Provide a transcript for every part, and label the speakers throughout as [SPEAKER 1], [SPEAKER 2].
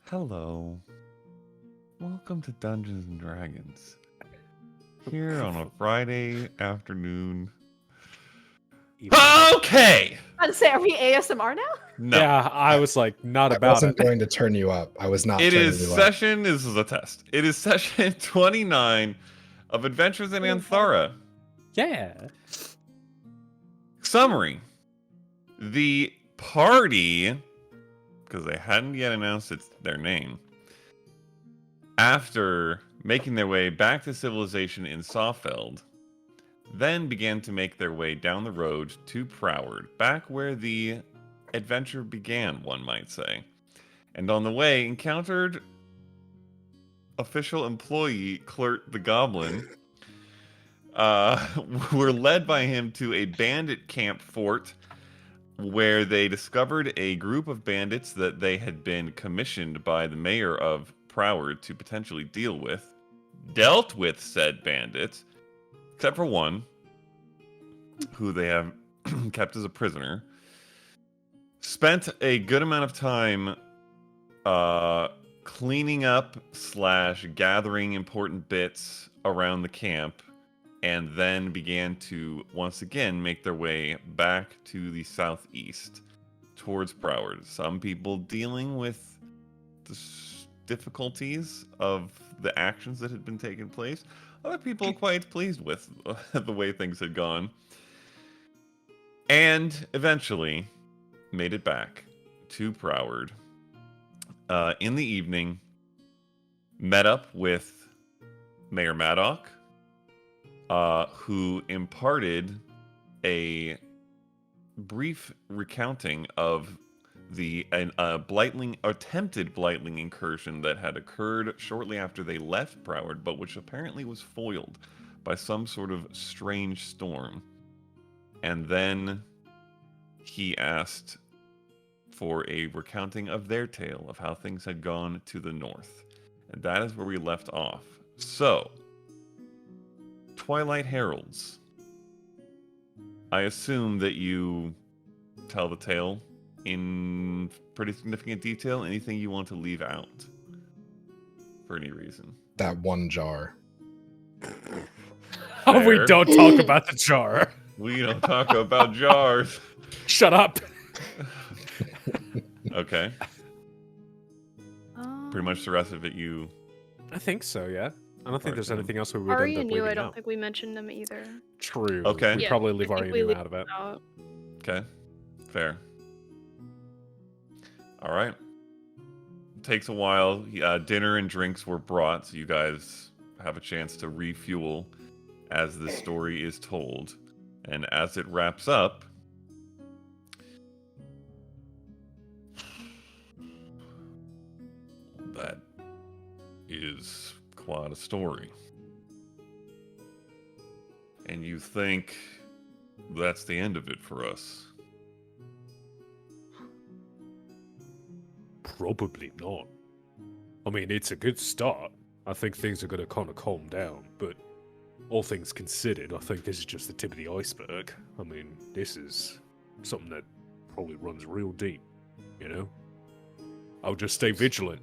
[SPEAKER 1] Hello. Welcome to Dungeons and Dragons. Here on a Friday afternoon. Okay!
[SPEAKER 2] I'd say, are we ASMR now?
[SPEAKER 1] No.
[SPEAKER 3] Yeah, I was like, not
[SPEAKER 4] I
[SPEAKER 3] about
[SPEAKER 4] wasn't
[SPEAKER 3] it.
[SPEAKER 4] going to turn you up. I was not
[SPEAKER 1] It
[SPEAKER 4] turning
[SPEAKER 1] is
[SPEAKER 4] you
[SPEAKER 1] session, this is a test. It is session 29 of Adventures in Aanthara.
[SPEAKER 3] Yeah.
[SPEAKER 1] Summary. The party, because they hadn't yet announced their name, after making their way back to civilization in Sawfeld, then began to make their way down the road to Prowurd, back where the adventure began, one might say. And on the way, encountered official employee Clert the Goblin. Were led by him to a bandit camp fort where they discovered a group of bandits that they had been commissioned by the mayor of Prowurd to potentially deal with. Dealt with said bandits, except for one, who they have kept as a prisoner. Spent a good amount of time cleaning up / gathering important bits around the camp, and then began to once again make their way back to the southeast towards Prowurd. Some people dealing with the difficulties of the actions that had been taking place. Other people quite pleased with the way things had gone. And eventually made it back to Prowurd. In the evening, met up with Mayor Maddock, who imparted a brief recounting of the attempted Blightling incursion that had occurred shortly after they left Prowurd, but which apparently was foiled by some sort of strange storm. And then he asked for a recounting of their tale of how things had gone to the north. And that is where we left off. So, Twilight Heralds. I assume that you tell the tale in pretty significant detail. Anything you want to leave out for any reason?
[SPEAKER 4] That one jar.
[SPEAKER 3] Oh, we
[SPEAKER 1] Fair.
[SPEAKER 3] don't talk about the jar.
[SPEAKER 1] We don't talk about jars.
[SPEAKER 3] Shut up.
[SPEAKER 1] Okay. Pretty much the rest of it you...
[SPEAKER 3] I think so, yeah. I don't think there's anything else we would
[SPEAKER 5] Ari
[SPEAKER 3] end up
[SPEAKER 5] and you,
[SPEAKER 3] leaving
[SPEAKER 5] I don't
[SPEAKER 3] out.
[SPEAKER 5] think we mentioned them either.
[SPEAKER 3] True.
[SPEAKER 1] Okay.
[SPEAKER 3] We'd
[SPEAKER 5] Yeah,
[SPEAKER 3] probably leave
[SPEAKER 5] I think
[SPEAKER 3] Ari and
[SPEAKER 5] we
[SPEAKER 3] you
[SPEAKER 5] leave
[SPEAKER 3] out of it.
[SPEAKER 5] out.
[SPEAKER 1] Okay. Fair. All right. Takes a while. Dinner and drinks were brought, so you guys have a chance to refuel as the story is told. And as it wraps up, that is quite a story. And you think that's the end of it for us?
[SPEAKER 3] Probably not. I mean, it's a good start. I think things are going to kind of calm down, but all things considered, I think this is just the tip of the iceberg. I mean, this is something that probably runs real deep, you know? I'll just stay vigilant.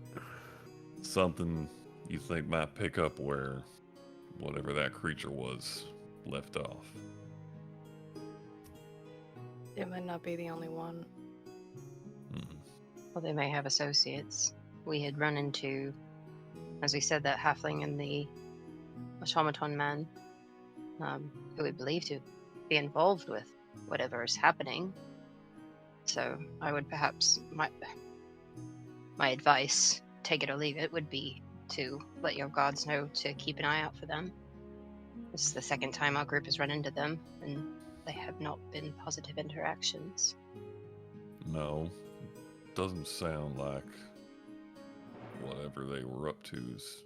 [SPEAKER 1] Something you think might pick up where whatever that creature was left off.
[SPEAKER 5] It might not be the only one.
[SPEAKER 6] Well, they may have associates. We had run into, as we said, that halfling and the automaton man, who we believe to be involved with whatever is happening. So I would perhaps, my advice, take it or leave it, would be to let your guards know to keep an eye out for them. This is the second time our group has run into them, and they have not been positive interactions.
[SPEAKER 1] No, doesn't sound like whatever they were up to is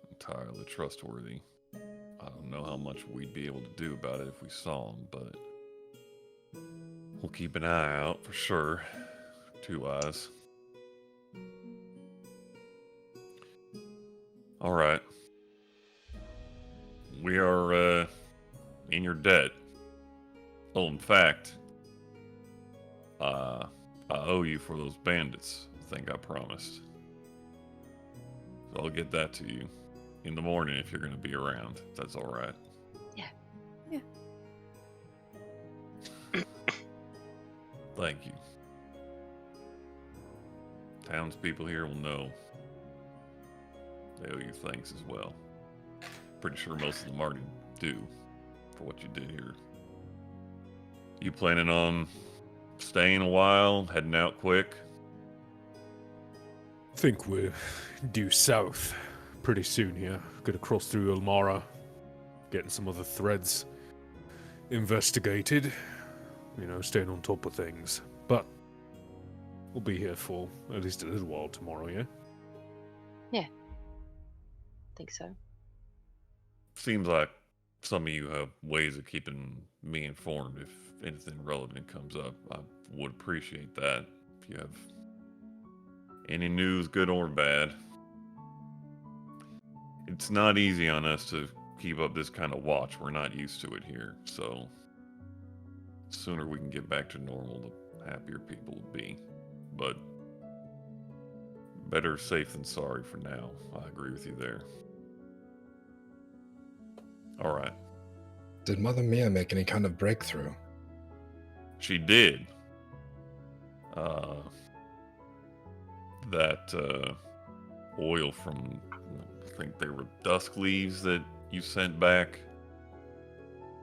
[SPEAKER 1] entirely trustworthy. I don't know how much we'd be able to do about it if we saw them, but we'll keep an eye out for sure. 2 eyes. All right. We are in your debt. Oh, in fact, I owe you for those bandits. I think I promised. So I'll get that to you in the morning if you're going to be around. If that's all right.
[SPEAKER 6] Yeah.
[SPEAKER 2] Yeah.
[SPEAKER 1] Thank you. Townspeople here will know. They owe you thanks as well. Pretty sure most of them already do for what you did here. You planning on staying a while, heading out quick?
[SPEAKER 3] Think we're due south pretty soon here. Gonna cross through Elmara, getting some other threads investigated. You know, staying on top of things. But we'll be here for at least a little while tomorrow, yeah?
[SPEAKER 6] Think so.
[SPEAKER 1] Seems like some of you have ways of keeping me informed if anything relevant comes up. I would appreciate that if you have any news, good or bad. It's not easy on us to keep up this kind of watch. We're not used to it here, so the sooner we can get back to normal, the happier people will be. But better safe than sorry for now. I agree with you there. All right.
[SPEAKER 4] Did Mother Mia make any kind of breakthrough?
[SPEAKER 1] She did. That oil from, I think they were dusk leaves that you sent back.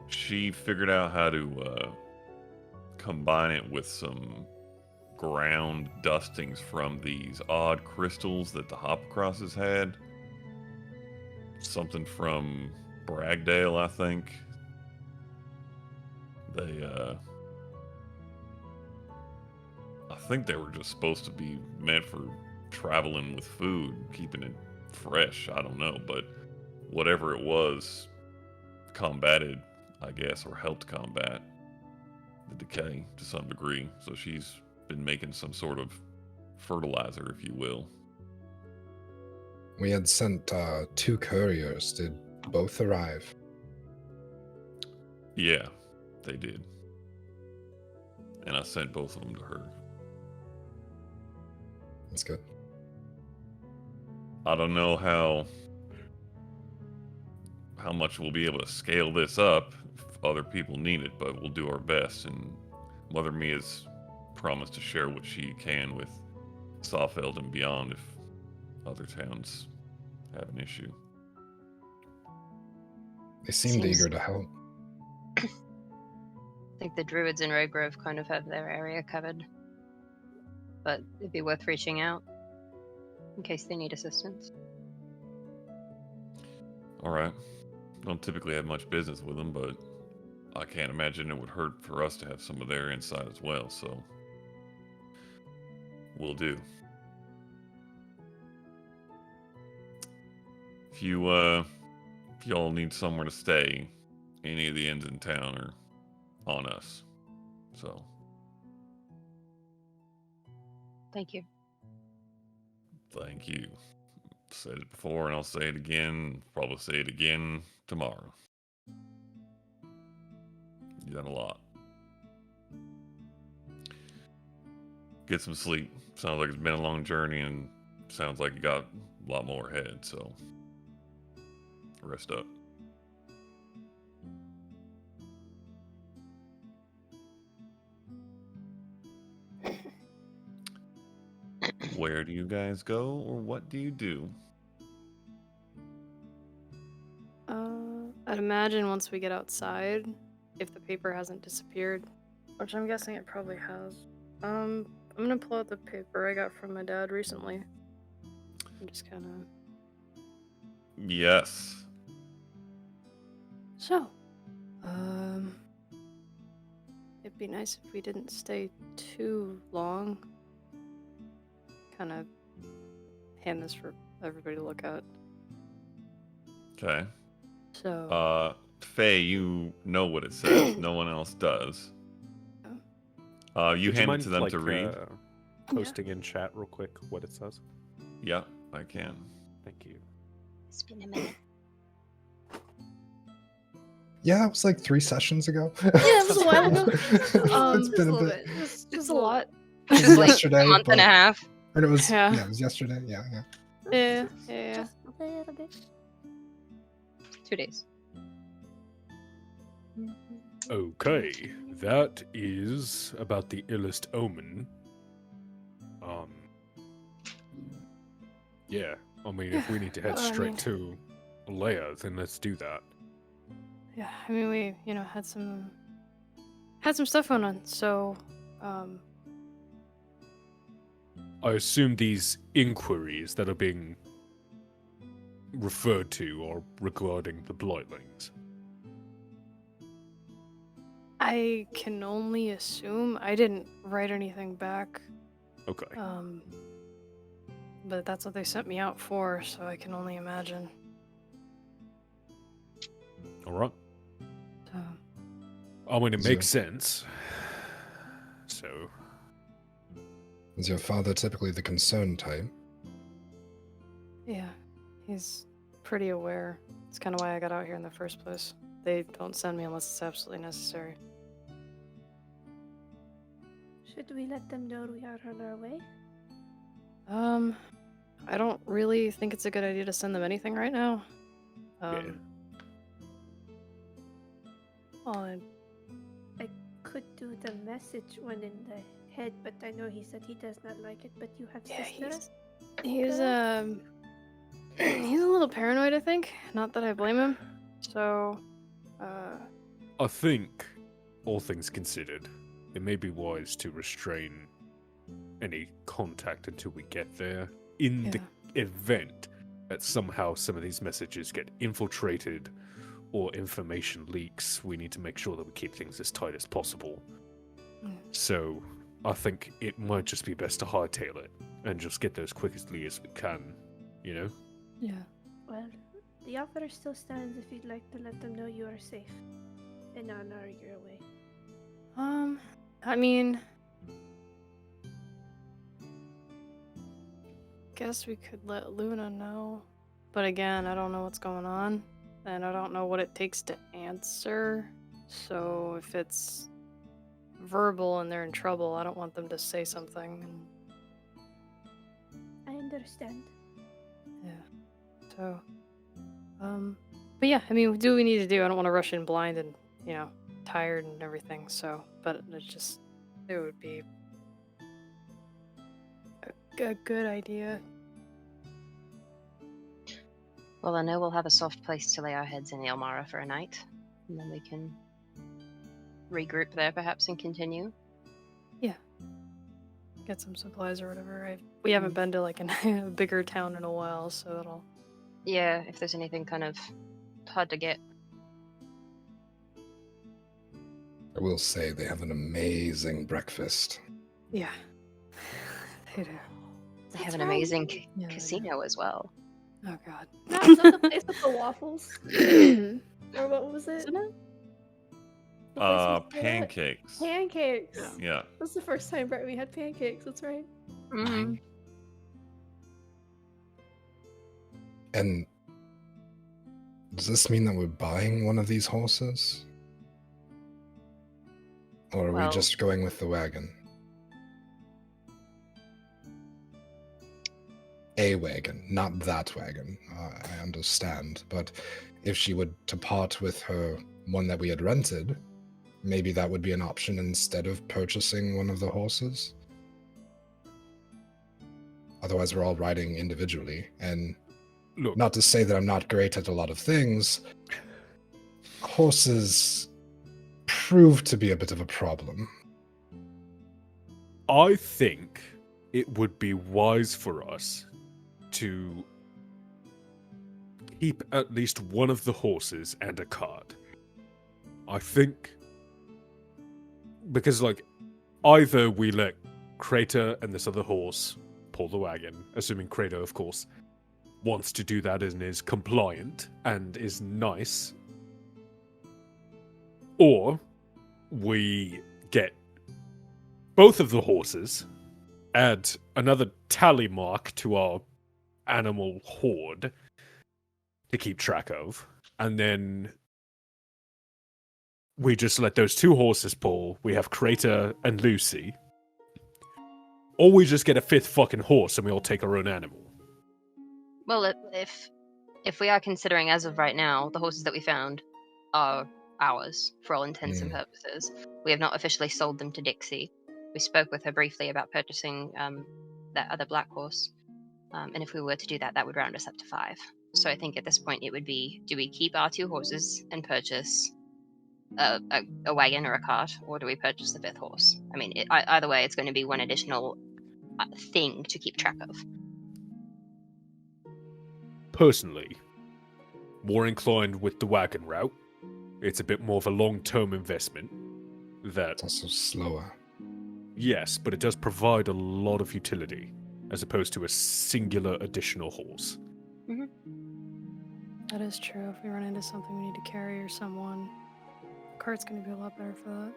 [SPEAKER 1] She figured out how to combine it with some ground dustings from these odd crystals that the Hopcrosses had. Something from Bragdale, I think. I think they were just supposed to be meant for traveling with food, keeping it fresh. I don't know, but whatever it was, combated, I guess, or helped combat the decay to some degree. So she's been making some sort of fertilizer, if you will.
[SPEAKER 4] We had sent 2 couriers. Did both arrive?
[SPEAKER 1] Yeah, they did. And I sent both of them to her.
[SPEAKER 4] That's good.
[SPEAKER 1] I don't know how much we'll be able to scale this up if other people need it, but we'll do our best. And Mother Mia's promised to share what she can with Saalfeld and beyond if other towns have an issue.
[SPEAKER 4] They seemed
[SPEAKER 6] Seems-
[SPEAKER 4] eager to help.
[SPEAKER 6] I think the druids in Redgrove kind of have their area covered. But it'd be worth reaching out in case they need assistance.
[SPEAKER 1] All right. Don't typically have much business with them, but I can't imagine it would hurt for us to have some of their insight as well, so we'll do. If y'all need somewhere to stay, any of the inns in town are on us. So,
[SPEAKER 6] Thank you.
[SPEAKER 1] thank you. Said it before and I'll say it again. Probably say it again tomorrow. You've done a lot. Get some sleep. Sounds like it's been a long journey and sounds like you got a lot more ahead, so rest up. Where do you guys go, or what do you do?
[SPEAKER 5] I'd imagine once we get outside, if the paper hasn't disappeared, which I'm guessing it probably has, I'm gonna pull out the paper I got from my dad recently. I'm just kind of...
[SPEAKER 1] Yes.
[SPEAKER 5] So, it'd be nice if we didn't stay too long. Kind of hand this for everybody to look at.
[SPEAKER 1] Okay.
[SPEAKER 5] So,
[SPEAKER 1] Faye, you know what it says. No one else does. You
[SPEAKER 3] Would
[SPEAKER 1] hand it
[SPEAKER 3] mind,
[SPEAKER 1] to them
[SPEAKER 3] like,
[SPEAKER 1] to read.
[SPEAKER 3] Posting in chat real quick what it says.
[SPEAKER 1] Yeah, I can.
[SPEAKER 3] Thank you.
[SPEAKER 6] It's been a minute.
[SPEAKER 4] Yeah, it was like 3 sessions ago.
[SPEAKER 2] Yeah, it was a while ago.
[SPEAKER 4] It's
[SPEAKER 2] Just
[SPEAKER 4] been
[SPEAKER 2] a
[SPEAKER 4] a
[SPEAKER 2] little
[SPEAKER 4] bit.
[SPEAKER 2] bit.
[SPEAKER 5] It's a lot.
[SPEAKER 4] It was
[SPEAKER 6] Just like
[SPEAKER 4] yesterday,
[SPEAKER 6] a month and a
[SPEAKER 4] but-
[SPEAKER 6] half.
[SPEAKER 4] And it was
[SPEAKER 5] Yeah.
[SPEAKER 4] it was yesterday. Yeah.
[SPEAKER 5] Yeah.
[SPEAKER 2] Just a little bit.
[SPEAKER 6] 2 days.
[SPEAKER 3] Okay, that is about the illest omen. Yeah, I mean, if we need to head
[SPEAKER 5] Well, I
[SPEAKER 3] straight
[SPEAKER 5] mean-
[SPEAKER 3] to Leah, then let's do that.
[SPEAKER 5] Yeah. I mean, we had some stuff going on. So,
[SPEAKER 3] I assume these inquiries that are being referred to are regarding the Blightlings.
[SPEAKER 5] I can only assume. I didn't write anything back.
[SPEAKER 3] Okay.
[SPEAKER 5] But that's what they sent me out for, so I can only imagine.
[SPEAKER 3] All right.
[SPEAKER 5] So,
[SPEAKER 3] I mean, it
[SPEAKER 4] So-
[SPEAKER 3] makes sense. So,
[SPEAKER 4] Is your father typically the concerned type?
[SPEAKER 5] yeah, he's pretty aware. It's kind of why I got out here in the first place. They don't send me unless it's absolutely necessary.
[SPEAKER 2] Should we let them know we are on our way?
[SPEAKER 5] I don't really think it's a good idea to send them anything right now.
[SPEAKER 3] Yeah.
[SPEAKER 5] Well,
[SPEAKER 2] Could do the message one in the head, but I know he said he does not like it. But you have
[SPEAKER 5] yeah,
[SPEAKER 2] sisters.
[SPEAKER 5] he's he's a little paranoid, I think. Not that I blame him. So,
[SPEAKER 3] I think, all things considered, it may be wise to restrain any contact until we get there. In
[SPEAKER 5] yeah.
[SPEAKER 3] the event that somehow some of these messages get infiltrated or information leaks, we need to make sure that we keep things as tight as possible.
[SPEAKER 5] Mm.
[SPEAKER 3] So, I think it might just be best to hightail it and just get there as quickly as we can, you know?
[SPEAKER 5] Yeah.
[SPEAKER 2] Well, the offer still stands if you'd like to let them know you are safe and on your way.
[SPEAKER 5] I mean, guess we could let Luna know. But again, I don't know what's going on, and I don't know what it takes to answer. So if it's verbal and they're in trouble, I don't want them to say something. And
[SPEAKER 2] I understand.
[SPEAKER 5] yeah. So, but yeah, I mean, do what we need to do. I don't want to rush in blind and, tired and everything. So, but it would be a good idea.
[SPEAKER 6] Well, I know we'll have a soft place to lay our heads in Ilmara for a night, and then we can regroup there perhaps and continue.
[SPEAKER 5] Get some supplies or whatever. We haven't been to like a bigger town in a while, so it'll.
[SPEAKER 6] Yeah, if there's anything kind of hard to get.
[SPEAKER 4] I will say they have an amazing breakfast.
[SPEAKER 5] Yeah. They do.
[SPEAKER 6] They have
[SPEAKER 2] That's
[SPEAKER 6] an
[SPEAKER 2] right.
[SPEAKER 6] amazing
[SPEAKER 5] Yeah, they do.
[SPEAKER 6] casino as well.
[SPEAKER 5] Oh god.
[SPEAKER 2] No, it's not the place with the waffles. Or what was it?
[SPEAKER 5] Isn't it?
[SPEAKER 2] The place we stayed at?
[SPEAKER 1] Pancakes.
[SPEAKER 2] Pancakes.
[SPEAKER 1] Yeah.
[SPEAKER 2] That's the first time, Brett, we had pancakes. That's right.
[SPEAKER 6] Mm-hmm.
[SPEAKER 4] And does this mean that we're buying one of these horses? Or are
[SPEAKER 6] Well-
[SPEAKER 4] we just going with the wagon? A wagon, not that wagon. I understand. But if she would to part with her one that we had rented, maybe that would be an option instead of purchasing one of the horses. Otherwise, we're all riding individually. And
[SPEAKER 3] Look,
[SPEAKER 4] not to say that I'm not great at a lot of things, horses prove to be a bit of a problem.
[SPEAKER 3] I think it would be wise for us to keep at least one of the horses and a cart. I think because either we let Crater and this other horse pull the wagon, assuming Crater, of course, wants to do that and is compliant and is nice, or we get both of the horses, add another tally mark to our animal horde, to keep track of, and then we just let those 2 horses pull. We have Crater and Lucy. Or we just get a 5th fucking horse and we all take our own animal.
[SPEAKER 6] Well, if we are considering as of right now, the horses that we found are ours for all intents and purposes. We have not officially sold them to Dixie. We spoke with her briefly about purchasing that other black horse. And if we were to do that, that would round us up to 5. So I think at this point it would be, do we keep our 2 horses and purchase a wagon or a cart, or do we purchase the 5th horse? I mean, either way, it's going to be one additional thing to keep track of.
[SPEAKER 3] Personally, more inclined with the wagon route. It's a bit more of a long-term investment.
[SPEAKER 4] It's also slower.
[SPEAKER 3] Yes, but it does provide a lot of utility, as opposed to a singular additional horse.
[SPEAKER 6] Mm-hmm.
[SPEAKER 5] That is true. If we run into something we need to carry or someone, the cart's going to be a lot better for that.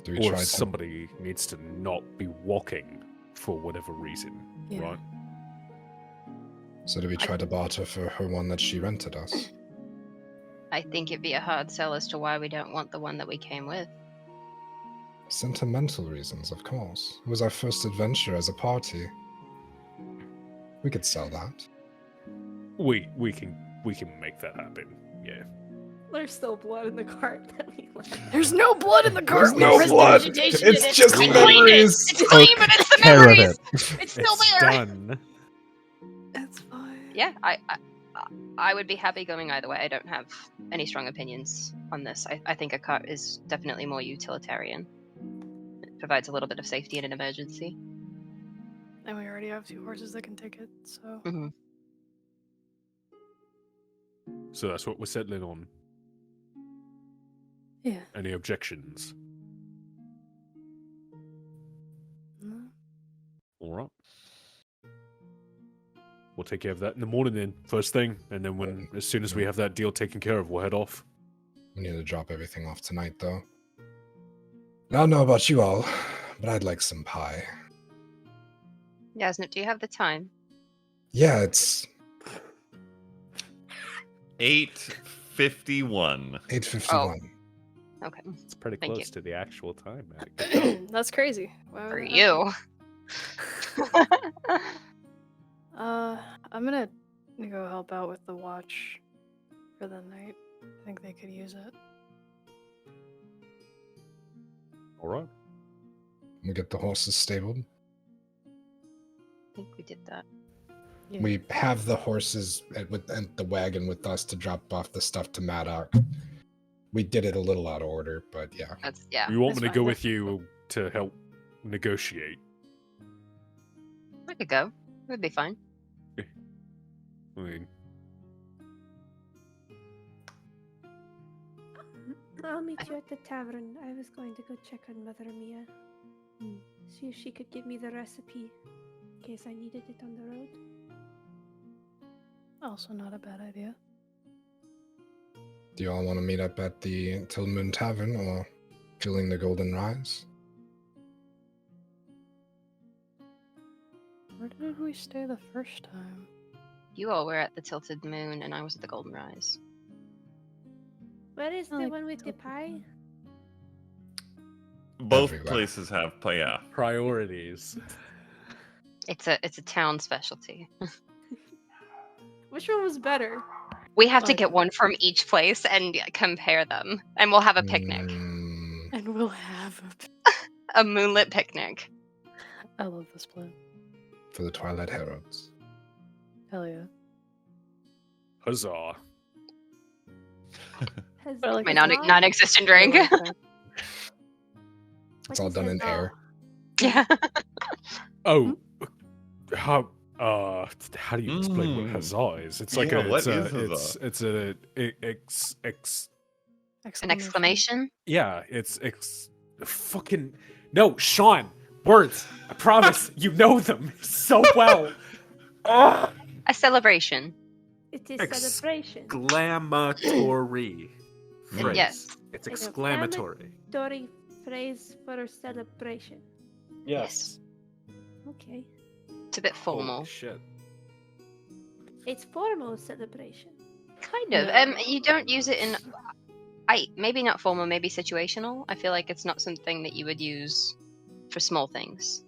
[SPEAKER 4] Do we
[SPEAKER 3] Or
[SPEAKER 4] try
[SPEAKER 3] somebody needs to not be walking for whatever reason,
[SPEAKER 5] Yeah.
[SPEAKER 3] right?
[SPEAKER 4] So do we try to barter for her one that she rented us?
[SPEAKER 6] I think it'd be a hard sell as to why we don't want the one that we came with.
[SPEAKER 4] Sentimental reasons, of course. It was our first adventure as a party. We could sell that.
[SPEAKER 3] We can make that happen. Yeah.
[SPEAKER 2] There's still blood in the cart that we left.
[SPEAKER 5] There's no blood in the cart.
[SPEAKER 4] There's no blood! It's just memories!
[SPEAKER 6] It's clean, but it's the
[SPEAKER 7] Care of
[SPEAKER 6] memories!
[SPEAKER 7] it.
[SPEAKER 6] It's still
[SPEAKER 3] It's
[SPEAKER 6] there!
[SPEAKER 3] done.
[SPEAKER 5] It's fine.
[SPEAKER 6] Yeah, I would be happy going either way. I don't have any strong opinions on this. I think a cart is definitely more utilitarian. It provides a little bit of safety in an emergency.
[SPEAKER 5] And we already have 2 horses that can take it, so...
[SPEAKER 6] Mm-hmm.
[SPEAKER 3] So that's what we're settling on.
[SPEAKER 5] Yeah.
[SPEAKER 3] Any objections?
[SPEAKER 5] No.
[SPEAKER 3] All right. We'll take care of that in the morning then, first thing, and then as soon as we have that deal taken care of, we'll head off.
[SPEAKER 4] We need to drop everything off tonight, though. I don't know about you all, but I'd like some pie.
[SPEAKER 6] Yasnip, do you have the time?
[SPEAKER 4] Yeah, it's
[SPEAKER 1] 8:51.
[SPEAKER 4] 8:51.
[SPEAKER 6] Okay.
[SPEAKER 3] It's pretty
[SPEAKER 6] Thank
[SPEAKER 3] close
[SPEAKER 6] you.
[SPEAKER 3] to the actual time, Mac.
[SPEAKER 5] That's crazy. Why would
[SPEAKER 6] For
[SPEAKER 5] that
[SPEAKER 6] you.
[SPEAKER 5] I'm gonna go help out with the watch for the night. I think they could use it.
[SPEAKER 3] All right.
[SPEAKER 4] We get the horses stabled.
[SPEAKER 6] I think we did that.
[SPEAKER 5] Yeah.
[SPEAKER 4] We have the horses and the wagon with us to drop off the stuff to Maddox. We did it a little out of order, but yeah.
[SPEAKER 3] You want
[SPEAKER 5] That's
[SPEAKER 3] me to go
[SPEAKER 5] fine.
[SPEAKER 3] with you to help negotiate?
[SPEAKER 6] I could go. It would be fine.
[SPEAKER 3] I mean,
[SPEAKER 2] I'll meet you at the tavern. I was going to go check on Mother Mia. See if she could give me the recipe in case I needed it on the road.
[SPEAKER 5] Also not a bad idea.
[SPEAKER 4] Do you all want to meet up at the Till Moon Tavern or Feeling the Golden Rise?
[SPEAKER 5] Where did we stay the first time?
[SPEAKER 6] You all were at the Tilted Moon, and I was at the Golden Rise.
[SPEAKER 2] Where is
[SPEAKER 5] I
[SPEAKER 2] the
[SPEAKER 5] like
[SPEAKER 2] one with the
[SPEAKER 5] Tilted
[SPEAKER 2] pie?
[SPEAKER 1] Both
[SPEAKER 4] Everywhere.
[SPEAKER 1] places have play. Yeah.
[SPEAKER 3] priorities.
[SPEAKER 6] It's a town specialty.
[SPEAKER 2] Which one was better?
[SPEAKER 6] We have to
[SPEAKER 5] Like-
[SPEAKER 6] get one from each place and compare them, and we'll have a picnic,
[SPEAKER 5] And we'll have
[SPEAKER 6] a moonlit picnic.
[SPEAKER 5] I love this plan.
[SPEAKER 4] For the Twilight Heralds.
[SPEAKER 5] Hell yeah.
[SPEAKER 3] Huzzah.
[SPEAKER 2] Has
[SPEAKER 5] I like
[SPEAKER 6] My
[SPEAKER 5] it.
[SPEAKER 6] non-existent drink.
[SPEAKER 4] It's all done in air.
[SPEAKER 6] Yeah.
[SPEAKER 3] Oh, how do you explain what
[SPEAKER 1] Mm.
[SPEAKER 3] huzzah is? It's like
[SPEAKER 1] Yeah, what
[SPEAKER 3] it's a,
[SPEAKER 1] is huzzah?
[SPEAKER 3] it's a
[SPEAKER 6] An exclamation.
[SPEAKER 3] yeah, it's fucking no, Sean, words. I promise you know them so well. Oh,
[SPEAKER 6] A celebration.
[SPEAKER 2] It is
[SPEAKER 3] Ex-
[SPEAKER 2] celebration.
[SPEAKER 3] exclamatory phrase.
[SPEAKER 6] Yes.
[SPEAKER 3] It's
[SPEAKER 2] Like a
[SPEAKER 3] exclamatory.
[SPEAKER 2] Dory phrase for a celebration.
[SPEAKER 3] Yes.
[SPEAKER 2] Okay.
[SPEAKER 6] It's a bit
[SPEAKER 3] Holy
[SPEAKER 6] formal.
[SPEAKER 3] shit.
[SPEAKER 2] It's formal celebration.
[SPEAKER 6] Kind of.
[SPEAKER 5] No.
[SPEAKER 6] You don't use it in. Maybe not formal, maybe situational. I feel like it's not something that you would use for small things.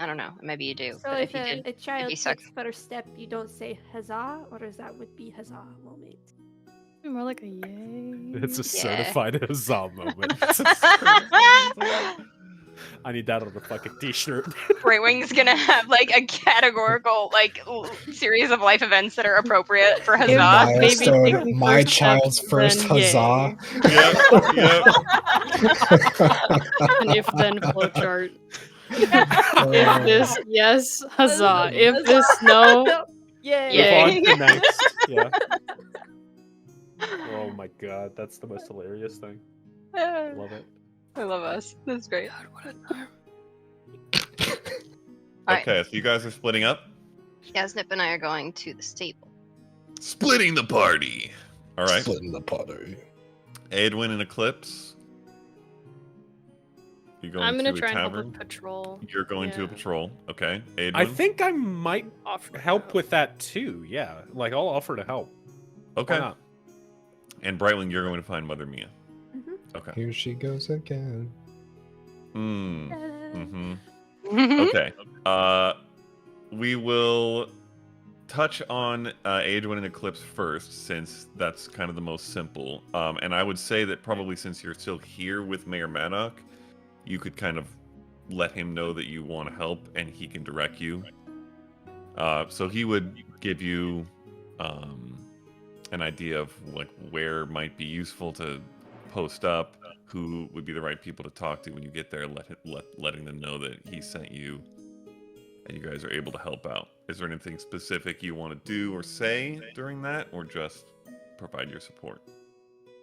[SPEAKER 6] I don't know. Maybe you do.
[SPEAKER 2] So
[SPEAKER 6] but
[SPEAKER 2] if
[SPEAKER 6] if you did,
[SPEAKER 2] a child
[SPEAKER 6] be suck-
[SPEAKER 2] takes first step, you don't say huzzah, or is that would be huzzah moment?
[SPEAKER 5] More like a yay.
[SPEAKER 3] It's a
[SPEAKER 6] Yeah.
[SPEAKER 3] certified huzzah moment. I need that on the fucking t-shirt.
[SPEAKER 6] Bright Wing's gonna have like a categorical series of life events that are appropriate for
[SPEAKER 5] Give
[SPEAKER 6] huzzah.
[SPEAKER 5] baby
[SPEAKER 4] Milestone,
[SPEAKER 5] taking
[SPEAKER 4] my
[SPEAKER 5] first
[SPEAKER 4] child's
[SPEAKER 5] steps,
[SPEAKER 4] first
[SPEAKER 5] then yay.
[SPEAKER 4] huzzah.
[SPEAKER 1] Yep.
[SPEAKER 5] An if then flowchart. If this, yes, huzzah. If this, no,
[SPEAKER 2] Yay!
[SPEAKER 6] Yay.
[SPEAKER 3] Move on to next. Yeah. Oh my god, that's the most hilarious thing. I love it.
[SPEAKER 6] I love us. That's great.
[SPEAKER 5] God, what a time.
[SPEAKER 6] Alright.
[SPEAKER 1] Okay, so you guys are splitting up?
[SPEAKER 6] Yeah, Snip and I are going to the stable.
[SPEAKER 1] Splitting the party. All right.
[SPEAKER 4] Splitting the party.
[SPEAKER 1] Aedwin and Eclipse. You going
[SPEAKER 5] I'm gonna
[SPEAKER 1] to
[SPEAKER 5] try
[SPEAKER 1] a
[SPEAKER 5] and help
[SPEAKER 1] tavern?
[SPEAKER 5] with patrol.
[SPEAKER 1] You're going to a
[SPEAKER 5] Yeah.
[SPEAKER 1] patrol. Okay. Aedwin.
[SPEAKER 3] I think I might help with that too. Yeah, like I'll offer to help. Why
[SPEAKER 1] Okay.
[SPEAKER 3] not?
[SPEAKER 1] And Brightwing, you're going to find Mother Mia.
[SPEAKER 2] Mhm.
[SPEAKER 1] Okay.
[SPEAKER 4] Here she goes again.
[SPEAKER 1] Mm.
[SPEAKER 2] Uh,
[SPEAKER 1] Mm-hmm. Okay. We will touch on Aedwin and Eclipse first, since that's kind of the most simple. And I would say that probably since you're still here with Mayor Maddock, you could kind of let him know that you want to help, and he can direct you. So he would give you an idea of like where might be useful to post up, who would be the right people to talk to when you get there, letting them know that he sent you and you guys are able to help out. Is there anything specific you want to do or say during that, or just provide your support?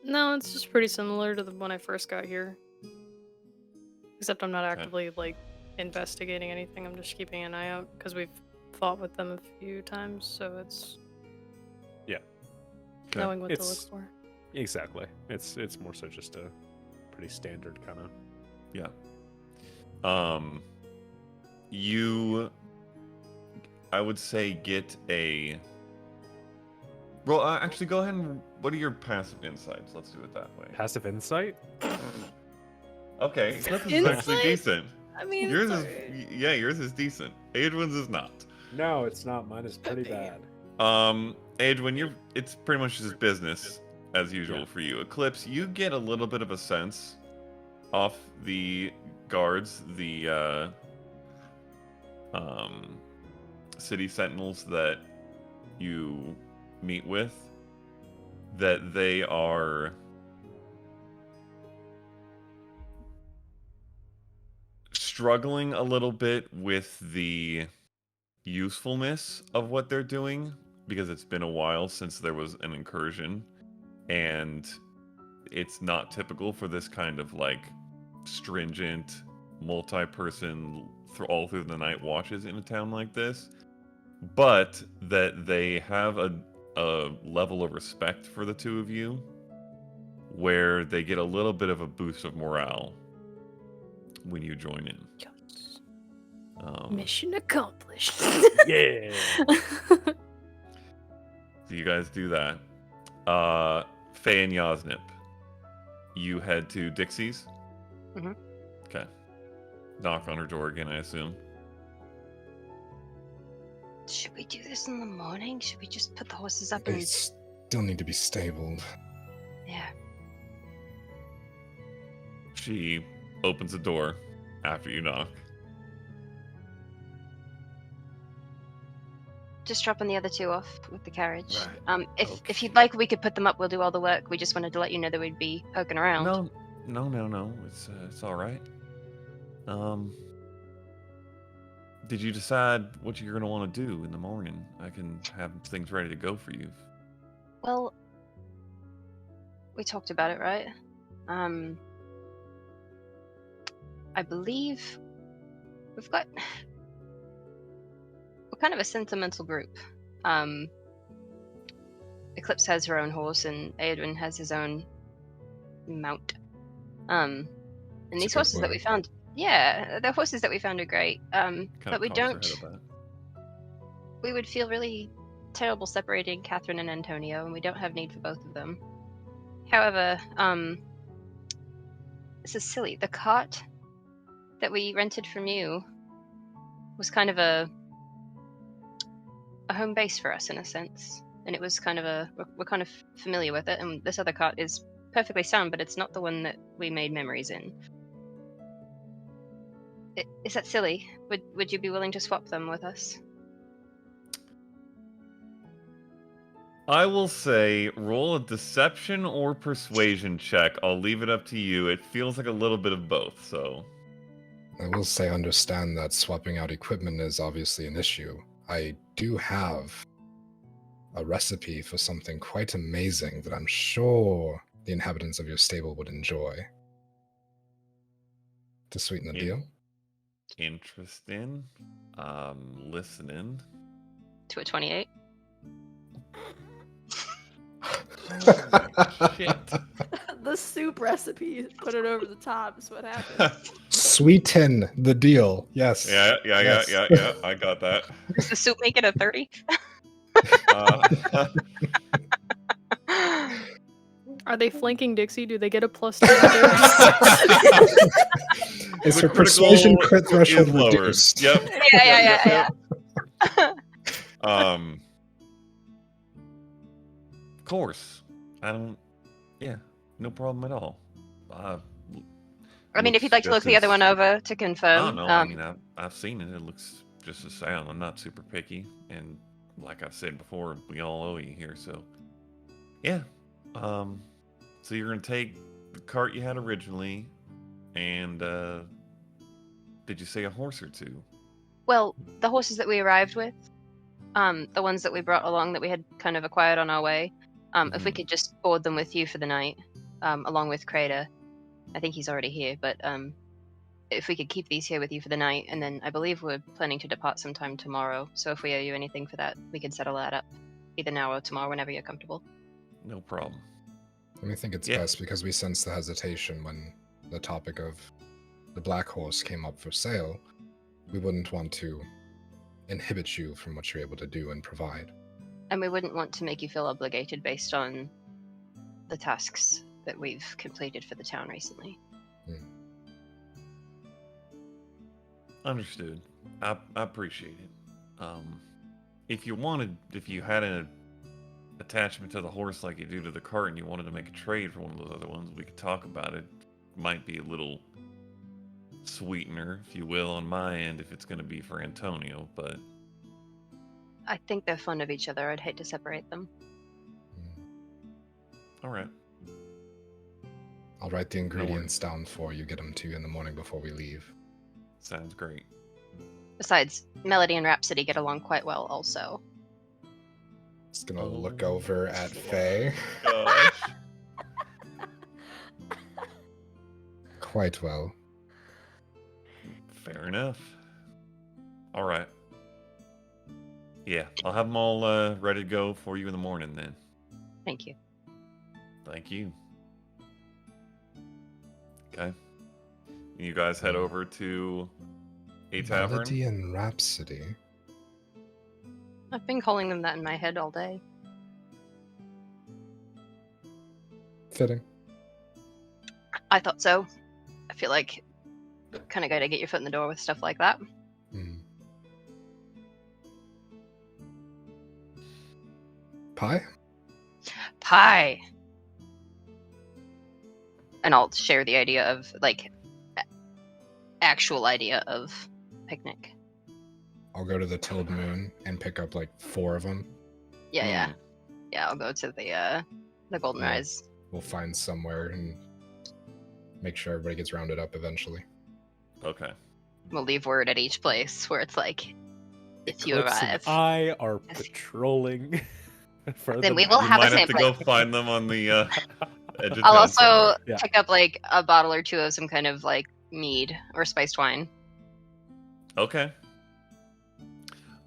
[SPEAKER 5] No, it's just pretty similar to when I first got here. Except I'm not
[SPEAKER 1] Okay.
[SPEAKER 5] actively like investigating anything. I'm just keeping an eye out because we've fought with them a few times, so it's
[SPEAKER 1] Okay.
[SPEAKER 5] knowing what to
[SPEAKER 3] It's-
[SPEAKER 5] look for.
[SPEAKER 3] Exactly. It's more so just a pretty standard kind of.
[SPEAKER 1] Yeah. You, I would say, get a. Well, actually, go ahead and. What are your passive insights? Let's do it that way.
[SPEAKER 3] Passive insight?
[SPEAKER 1] Okay, Eclipse is actually
[SPEAKER 5] Insight?
[SPEAKER 1] decent.
[SPEAKER 5] I mean,
[SPEAKER 1] Yours
[SPEAKER 5] it's
[SPEAKER 1] is, yeah, yours is decent. Aedwin's is not.
[SPEAKER 3] No, it's not. Mine is pretty
[SPEAKER 5] Dang
[SPEAKER 3] bad.
[SPEAKER 1] Aedwin, it's pretty much just business as usual
[SPEAKER 3] Yeah.
[SPEAKER 1] for you. Eclipse, you get a little bit of a sense off the guards, the city sentinels that you meet with, that they are struggling a little bit with the usefulness of what they're doing, because it's been a while since there was an incursion, and it's not typical for this kind of like stringent multi-person all through the night watches in a town like this, but that they have a level of respect for the two of you where they get a little bit of a boost of morale when you join in.
[SPEAKER 5] Yes.
[SPEAKER 3] Mission
[SPEAKER 5] accomplished.
[SPEAKER 3] Yeah.
[SPEAKER 1] So you guys do that. Faye and Yaznip, you head to Dixie's.
[SPEAKER 6] Mhm.
[SPEAKER 1] Okay. Knock on her door again, I assume.
[SPEAKER 6] Should we do this in the morning? Should we just put the horses up
[SPEAKER 4] They
[SPEAKER 6] and
[SPEAKER 4] still need to be stabled.
[SPEAKER 6] yeah?
[SPEAKER 1] She opens the door after you knock.
[SPEAKER 6] Just dropping the other two off with the carriage.
[SPEAKER 1] Right.
[SPEAKER 6] If you'd like, we could put them up. We'll do all the work. We just wanted to let you know that we'd be poking around.
[SPEAKER 1] No. It's all right. Did you decide what you're gonna want to do in the morning? I can have things ready to go for you.
[SPEAKER 6] Well, we talked about it, right? I believe we're kind of a sentimental group. Eclipse has her own horse, and Aedwin has his own mount. And
[SPEAKER 4] That's
[SPEAKER 6] these
[SPEAKER 4] a good
[SPEAKER 6] horses that we
[SPEAKER 4] word.
[SPEAKER 6] found, yeah, the horses that we found are great.
[SPEAKER 1] Kind
[SPEAKER 6] But
[SPEAKER 1] of
[SPEAKER 6] we
[SPEAKER 1] calms her
[SPEAKER 6] don't.
[SPEAKER 1] head about it.
[SPEAKER 6] we would feel really terrible separating Catherine and Antonio, and we don't have need for both of them. However, this is silly. The cart that we rented from you was kind of a home base for us in a sense, and it was kind of we're kind of familiar with it. And this other cart is perfectly sound, but it's not the one that we made memories in. Is that silly? Would you be willing to swap them with us?
[SPEAKER 1] I will say roll a deception or persuasion check. I'll leave it up to you. It feels like a little bit of both, so.
[SPEAKER 4] I will say understand that swapping out equipment is obviously an issue. I do have a recipe for something quite amazing that I'm sure the inhabitants of your stable would enjoy. To sweeten the deal.
[SPEAKER 1] Interesting. Listening.
[SPEAKER 6] To a 28?
[SPEAKER 1] Shit.
[SPEAKER 7] The soup recipe. Put it over the top is what happens.
[SPEAKER 4] Sweeten the deal. Yes.
[SPEAKER 1] Yeah.
[SPEAKER 4] Yes.
[SPEAKER 1] I got that.
[SPEAKER 6] Does the soup make it a 30?
[SPEAKER 5] Are they flanking Dixie? Do they get a +2?
[SPEAKER 4] Is
[SPEAKER 1] The
[SPEAKER 4] her
[SPEAKER 1] critical
[SPEAKER 4] persuasion crit threshold
[SPEAKER 1] is lowered.
[SPEAKER 4] reduced?
[SPEAKER 1] Yep.
[SPEAKER 6] Yeah.
[SPEAKER 1] Of course. No problem at all.
[SPEAKER 6] I mean, if you'd like to look the other one over to
[SPEAKER 1] I
[SPEAKER 6] confirm.
[SPEAKER 1] don't know. I mean, I've seen it. It looks just as sound. I'm not super picky, and like I've said before, we all owe you here. So, yeah. So you're gonna take the cart you had originally, and did you say a horse or two?
[SPEAKER 6] Well, the horses that we arrived with, the ones that we brought along that we had kind of acquired on our way, if we could just board them with you for the night, along with Crater. I think he's already here, but if we could keep these here with you for the night, and then I believe we're planning to depart sometime tomorrow, so if we owe you anything for that, we can settle that up, either now or tomorrow, whenever you're comfortable.
[SPEAKER 1] No problem.
[SPEAKER 4] I think it's
[SPEAKER 1] Yeah.
[SPEAKER 4] best because we sensed the hesitation when the topic of the black horse came up for sale. We wouldn't want to inhibit you from what you're able to do and provide.
[SPEAKER 6] And we wouldn't want to make you feel obligated based on the tasks that we've completed for the town recently.
[SPEAKER 1] Understood. I appreciate it. If you had an attachment to the horse like you do to the cart and you wanted to make a trade for one of those other ones, we could talk about it. Might be a little sweetener, if you will, on my end if it's going to be for Antonio, but
[SPEAKER 6] I think they're fond of each other. I'd hate to separate them.
[SPEAKER 1] all right.
[SPEAKER 4] I'll write the ingredients down for you, get them to you in the morning before we leave.
[SPEAKER 1] Sounds great.
[SPEAKER 6] Besides, Melody and Rhapsody get along quite well also.
[SPEAKER 4] Just gonna look over at Faye.
[SPEAKER 1] Gosh.
[SPEAKER 4] Quite well.
[SPEAKER 1] Fair enough. All right. Yeah, I'll have them all ready to go for you in the morning then.
[SPEAKER 6] Thank you.
[SPEAKER 1] Thank you. Okay. You guys head over to a tavern.
[SPEAKER 4] Melody and Rhapsody.
[SPEAKER 6] I've been calling them that in my head all day.
[SPEAKER 4] Fitting.
[SPEAKER 6] I thought so. I feel like kind of got to get your foot in the door with stuff like that.
[SPEAKER 4] Pie?
[SPEAKER 6] Pie! And I'll share the idea of, like, actual idea of picnic.
[SPEAKER 4] I'll go to the Tilled Moon and pick up like 4 of them.
[SPEAKER 6] Yeah. I'll go to the Golden
[SPEAKER 4] Yeah.
[SPEAKER 6] Rise.
[SPEAKER 4] We'll find somewhere and make sure everybody gets rounded up eventually.
[SPEAKER 1] Okay.
[SPEAKER 6] We'll leave word at each place where it's like, if you
[SPEAKER 3] Eclipse
[SPEAKER 6] arrive.
[SPEAKER 3] and I are
[SPEAKER 6] Yes.
[SPEAKER 3] patrolling. For
[SPEAKER 6] Then
[SPEAKER 3] the
[SPEAKER 6] we will
[SPEAKER 1] You
[SPEAKER 6] have a
[SPEAKER 1] might have to
[SPEAKER 6] sampling.
[SPEAKER 1] go find them on the edge of
[SPEAKER 6] I'll
[SPEAKER 1] town
[SPEAKER 6] also
[SPEAKER 1] somewhere.
[SPEAKER 3] Yeah.
[SPEAKER 6] pick up like a bottle or two of some kind of like mead or spiced wine.
[SPEAKER 1] Okay.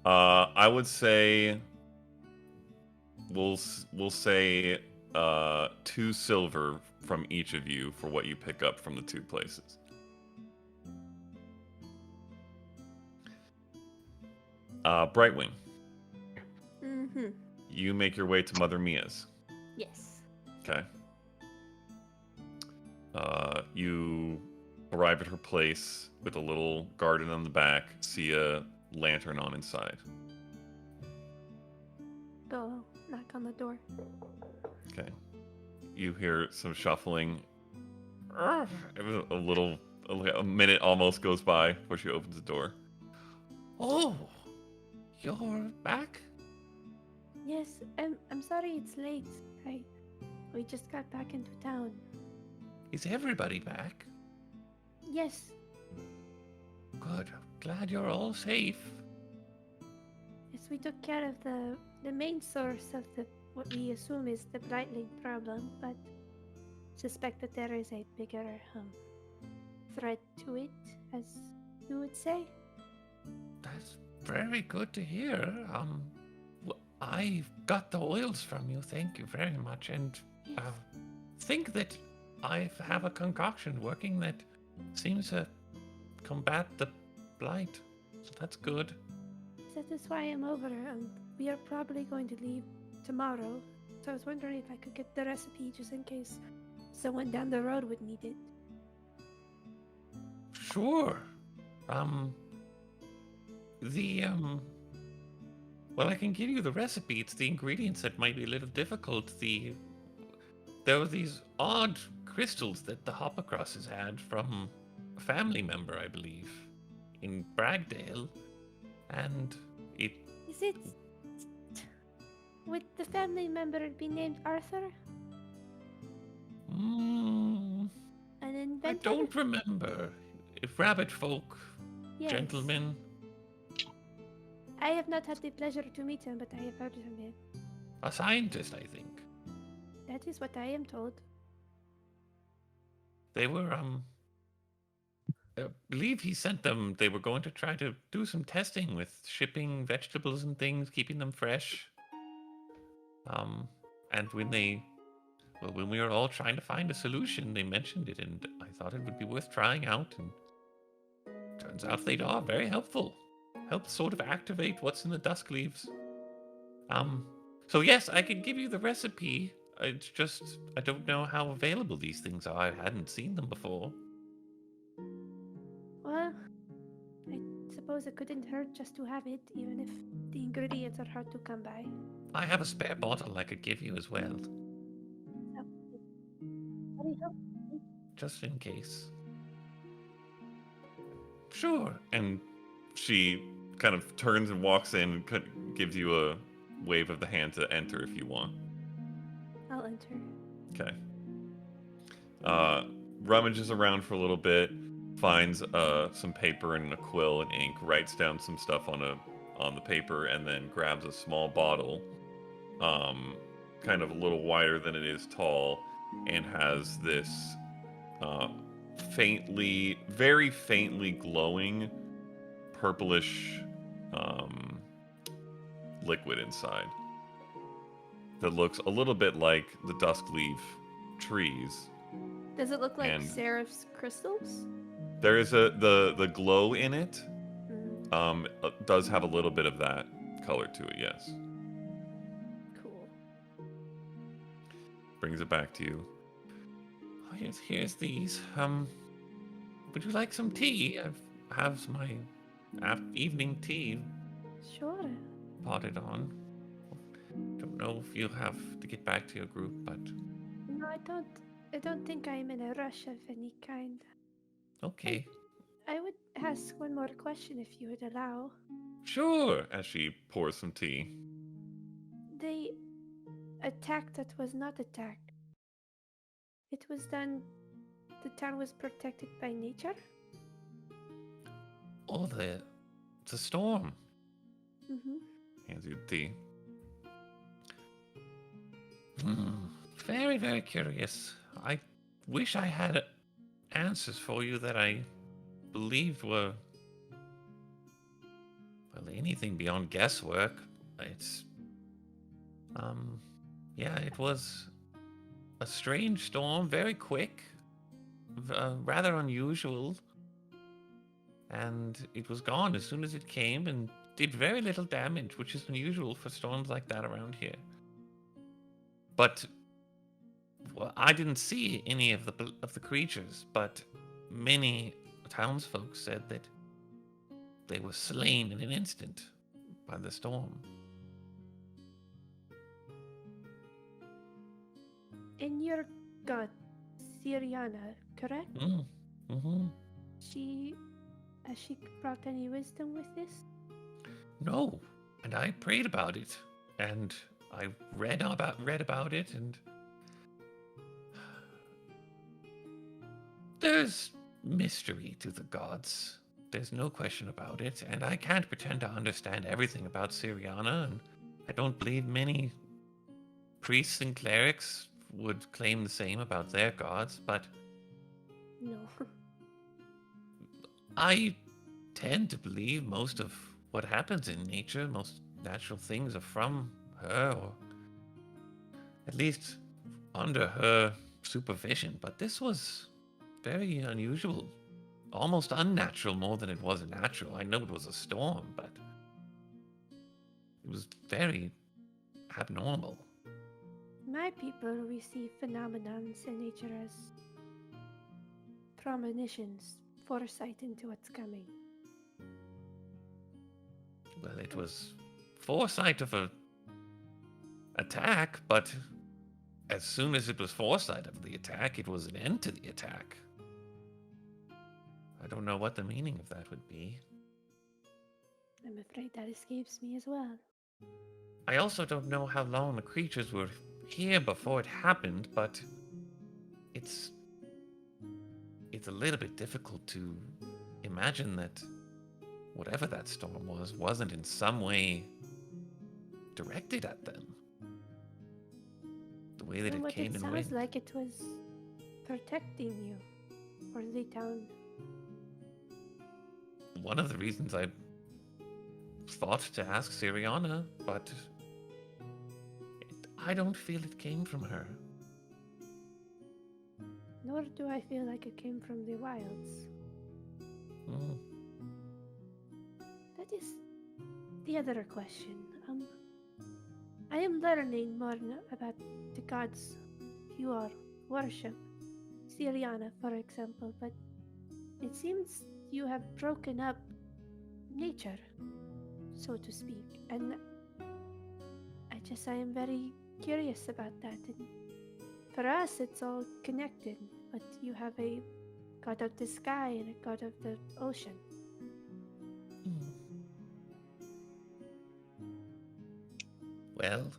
[SPEAKER 1] I would say we'll say 2 silver from each of you for what you pick up from the 2 places. Brightwing.
[SPEAKER 2] Mm-hmm.
[SPEAKER 1] You make your way to Mother Mia's.
[SPEAKER 2] Yes.
[SPEAKER 1] Okay. You arrive at her place with a little garden on the back, see a lantern on inside.
[SPEAKER 2] Go knock on the door.
[SPEAKER 1] Okay. You hear some shuffling. A minute almost goes by before she opens the door. Oh, you're back?
[SPEAKER 2] Yes, I'm sorry it's late. We just got back into town.
[SPEAKER 1] Is everybody back?
[SPEAKER 2] Yes,
[SPEAKER 1] Good. Glad you're all safe.
[SPEAKER 2] yes, we took care of the main source of what we assume is the Brightling problem, but suspect that there is a bigger threat to it, as you would say.
[SPEAKER 8] That's very good to hear. I got the oils from you. Thank you very much. And think that I have a concoction working that seems to combat the blight. So that's good.
[SPEAKER 2] That is why I'm over. We are probably going to leave tomorrow, so I was wondering if I could get the recipe just in case someone down the road would need it.
[SPEAKER 8] Sure. Well, I can give you the recipe. It's the ingredients that might be a little difficult. There were these odd crystals that the Hoppercrosses had from a family member, I believe, in Bragdale, and it...
[SPEAKER 2] Is it... Would the family member be named Arthur? An
[SPEAKER 8] I
[SPEAKER 2] inventor?
[SPEAKER 8] don't remember. If rabbit folk,
[SPEAKER 2] Yes.
[SPEAKER 8] gentlemen...
[SPEAKER 2] I have not had the pleasure to meet him, but I have heard of him.
[SPEAKER 8] A scientist, I think.
[SPEAKER 2] That is what I am told.
[SPEAKER 8] They were, I believe he sent them. They were going to try to do some testing with shipping vegetables and things, keeping them fresh. And when we were all trying to find a solution, they mentioned it, and I thought it would be worth trying out. And turns out they are very helpful. Help sort of activate what's in the dusk leaves. So yes, I can give you the recipe. It's just, I don't know how available these things are. I hadn't seen them before.
[SPEAKER 2] Well, I suppose it couldn't hurt just to have it, even if the ingredients are hard to come by.
[SPEAKER 8] I have a spare bottle I could give you as well,
[SPEAKER 2] Very helpful.
[SPEAKER 8] just in case.
[SPEAKER 1] Sure. And she kind of turns and walks in and gives you a wave of the hand to enter if you want.
[SPEAKER 2] I'll enter.
[SPEAKER 1] Okay. Rummages around for a little bit, finds some paper and a quill and ink, writes down some stuff on the paper, and then grabs a small bottle, kind of a little wider than it is tall, and has this very faintly glowing purplish liquid inside that looks a little bit like the dusk leaf trees.
[SPEAKER 7] Does it look like
[SPEAKER 1] And-
[SPEAKER 7] Seraph's crystals?
[SPEAKER 1] There is the glow in it.
[SPEAKER 7] Mm,
[SPEAKER 1] Does have a little bit of that color to it, yes.
[SPEAKER 7] cool.
[SPEAKER 1] Brings it back to you.
[SPEAKER 8] Oh, here's these. Would you like some tea? I have my evening tea
[SPEAKER 2] Sure.
[SPEAKER 8] potted on. Don't know if you'll have to get back to your group, but
[SPEAKER 2] No, I don't think I'm in a rush of any kind.
[SPEAKER 8] okay.
[SPEAKER 2] I would ask one more question if you would allow.
[SPEAKER 1] Sure, as she pours some tea.
[SPEAKER 2] The attack that was not attacked. It was done. The town was protected by nature.
[SPEAKER 8] Oh, it's a storm.
[SPEAKER 2] Mm-hmm.
[SPEAKER 1] Hands you the tea.
[SPEAKER 8] Very, very curious. I wish I had answers for you that I believed were, well, anything beyond guesswork. It's, yeah, it was a strange storm, very quick, rather unusual. and it was gone as soon as it came and did very little damage, which is unusual for storms like that around here. But well, I didn't see any of the creatures, but many townsfolk said that they were slain in an instant by the storm.
[SPEAKER 2] And your god, Syriana, correct?
[SPEAKER 8] Mm-hmm.
[SPEAKER 2] Has she brought any wisdom with this?
[SPEAKER 8] No, and I prayed about it, and I read about it, and there's mystery to the gods. There's no question about it, and I can't pretend to understand everything about Syriana, and I don't believe many priests and clerics would claim the same about their gods, but
[SPEAKER 2] No.
[SPEAKER 8] I tend to believe most of what happens in nature, most natural things are from her, or at least under her supervision. But this was very unusual, almost unnatural more than it was natural. I know it was a storm, but it was very abnormal.
[SPEAKER 2] My people receive phenomenons in nature as premonitions, foresight into what's coming.
[SPEAKER 8] Well, it was foresight of a attack, but as soon as it was foresight of the attack, it was an end to the attack. I don't know what the meaning of that would be.
[SPEAKER 2] I'm afraid that escapes me as well.
[SPEAKER 8] I also don't know how long the creatures were here before it happened, but it's a little bit difficult to imagine that whatever that storm was wasn't in some way directed at them. The way that
[SPEAKER 2] From
[SPEAKER 8] it
[SPEAKER 2] what
[SPEAKER 8] came
[SPEAKER 2] it
[SPEAKER 8] in
[SPEAKER 2] sounds
[SPEAKER 8] wind.
[SPEAKER 2] like it was protecting you or the town.
[SPEAKER 8] One of the reasons I thought to ask Syriana, but I don't feel it came from her.
[SPEAKER 2] Nor do I feel like it came from the wilds.
[SPEAKER 8] Mm.
[SPEAKER 2] That is the other question. I am learning more about the gods you all worship. Syriana, for example, but it seems you have broken up nature, so to speak, and I am very curious about that. And for us, it's all connected, but you have a god of the sky and a god of the ocean.
[SPEAKER 8] Well,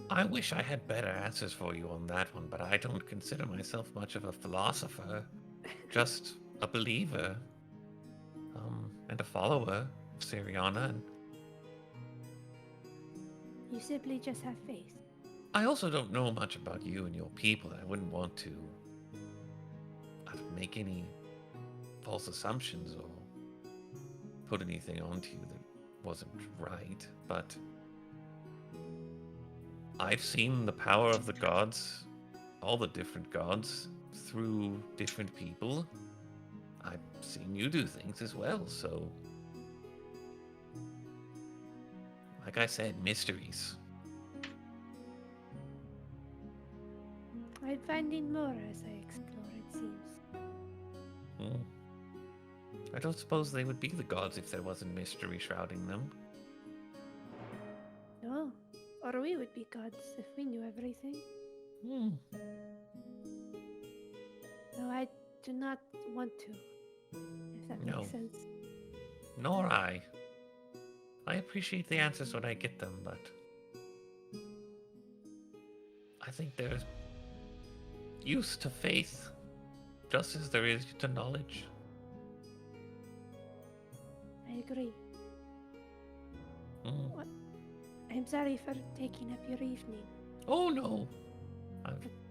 [SPEAKER 8] I wish I had better answers for you on that one, but I don't consider myself much of a philosopher, just a believer, and a follower of Syriana. And
[SPEAKER 2] You simply just have faith.
[SPEAKER 8] I also don't know much about you and your people. I wouldn't want to make any false assumptions or put anything onto you that wasn't right, but I've seen the power of the gods, all the different gods, through different people. I've seen you do things as well, so like I said, mysteries.
[SPEAKER 2] I'm finding more as I explore, it seems.
[SPEAKER 8] I don't suppose they would be the gods if there wasn't mystery shrouding them.
[SPEAKER 2] No, or we would be gods if we knew everything. No, I do not want to, if that
[SPEAKER 8] No.
[SPEAKER 2] makes sense.
[SPEAKER 8] Nor I. I appreciate the answers when I get them, but I think there's use to faith, just as there is to knowledge.
[SPEAKER 2] I agree.
[SPEAKER 8] Mm.
[SPEAKER 2] What? I'm sorry for taking up your evening.
[SPEAKER 8] Oh no,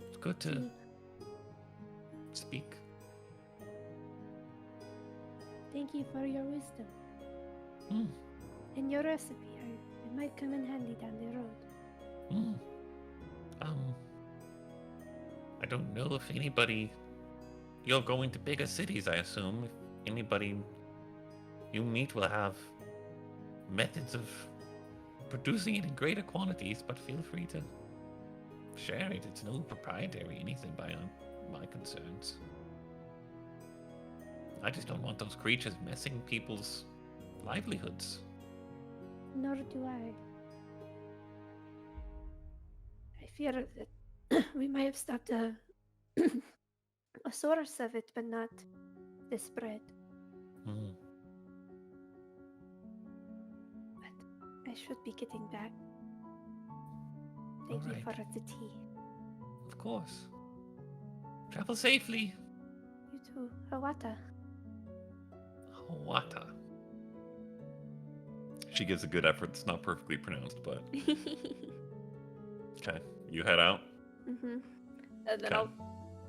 [SPEAKER 8] it's good to
[SPEAKER 2] Mm,
[SPEAKER 8] speak.
[SPEAKER 2] Thank you for your wisdom.
[SPEAKER 8] Mm.
[SPEAKER 2] And your recipe, it might come in handy down the road.
[SPEAKER 8] Mm. I don't know if anybody. You're going to bigger cities, I assume. If anybody Your meat will have methods of producing it in greater quantities, but feel free to share it. It's no proprietary anything by my concerns. I just don't want those creatures messing people's livelihoods.
[SPEAKER 2] Nor do I. I fear that we might have stopped a source of it, but not the spread.
[SPEAKER 8] Hmm.
[SPEAKER 2] But I should be getting back. Thank you
[SPEAKER 8] Alright.
[SPEAKER 2] for the tea.
[SPEAKER 8] Of course. Travel safely.
[SPEAKER 2] You too. Hawata.
[SPEAKER 8] Hawata.
[SPEAKER 1] She gives a good effort. It's not perfectly pronounced, but okay. You head out.
[SPEAKER 7] Mm-hmm. And then
[SPEAKER 1] Okay.
[SPEAKER 7] I'll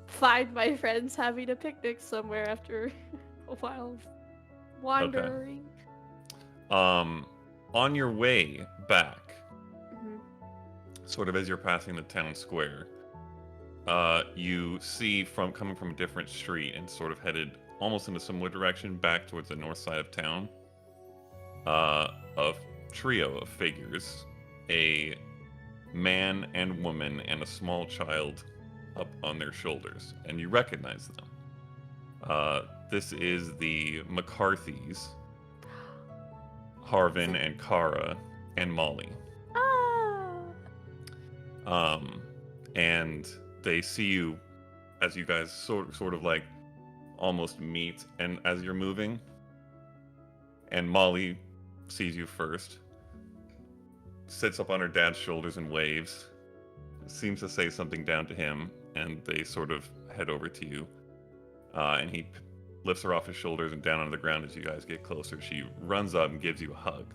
[SPEAKER 7] find my friends having a picnic somewhere after a while of wandering.
[SPEAKER 1] On your way back,
[SPEAKER 7] Mhm.
[SPEAKER 1] sort of as you're passing the town square, you see coming from a different street and sort of headed almost in a similar direction back towards the north side of town, a trio of figures, a man and woman and a small child up on their shoulders, and you recognize them. This is the McCarthys, Harvin and Kara and Molly.
[SPEAKER 2] Ah!
[SPEAKER 1] And they see you as you guys sort of like almost meet, and as you're moving, and Molly sees you first, sits up on her dad's shoulders and waves, seems to say something down to him, and they sort of head over to you, and he lifts her off his shoulders and down onto the ground. As you guys get closer, she runs up and gives you a hug.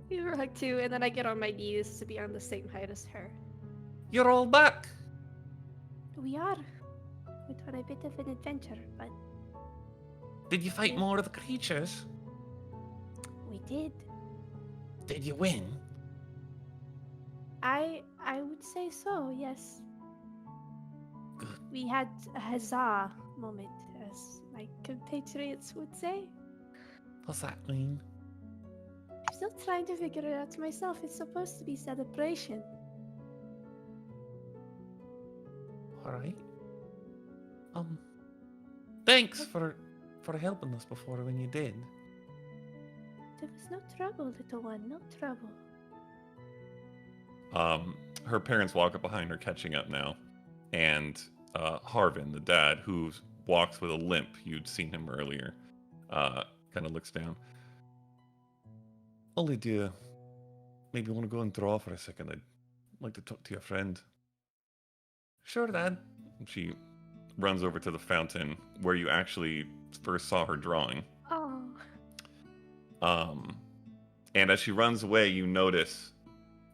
[SPEAKER 7] Give her a hug too, and then I get on my knees to be on the same height as her.
[SPEAKER 8] You're all back.
[SPEAKER 2] We are. Went on a bit of an adventure, but
[SPEAKER 8] Did you fight more of the creatures?
[SPEAKER 2] we did.
[SPEAKER 8] Did you win?
[SPEAKER 2] I would say so, yes.
[SPEAKER 8] Good.
[SPEAKER 2] We had a huzzah moment, as my compatriots would say.
[SPEAKER 8] What's that mean?
[SPEAKER 2] I'm still trying to figure it out myself. It's supposed to be celebration.
[SPEAKER 8] All right. Thanks for helping us before when you did.
[SPEAKER 2] There was no trouble, little one, no trouble.
[SPEAKER 1] Her parents walk up behind her, catching up now, and Harvin, the dad, who walks with a limp, you'd seen him earlier, kind of looks down. Ollie, do you maybe want to go and draw for a second? I'd like to talk to your friend.
[SPEAKER 8] Sure, Dad.
[SPEAKER 1] And she runs over to the fountain where you actually first saw her drawing.
[SPEAKER 2] Oh,
[SPEAKER 1] And as she runs away, you notice,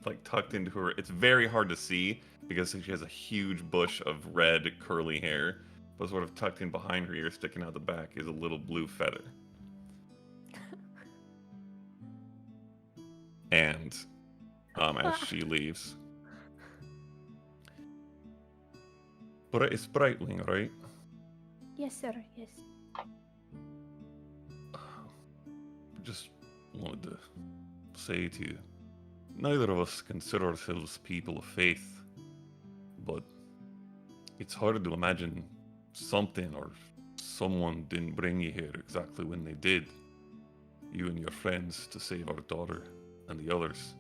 [SPEAKER 1] like tucked into her, it's very hard to see because she has a huge bush of red curly hair, but sort of tucked in behind her ear, sticking out the back, is a little blue feather. And as she leaves, but it's Brightling, right?
[SPEAKER 2] yes, sir, yes.
[SPEAKER 1] Just wanted to say to you, neither of us consider ourselves people of faith, but it's hard to imagine something or someone didn't bring you here exactly when they did. You and your friends to save our daughter and the others.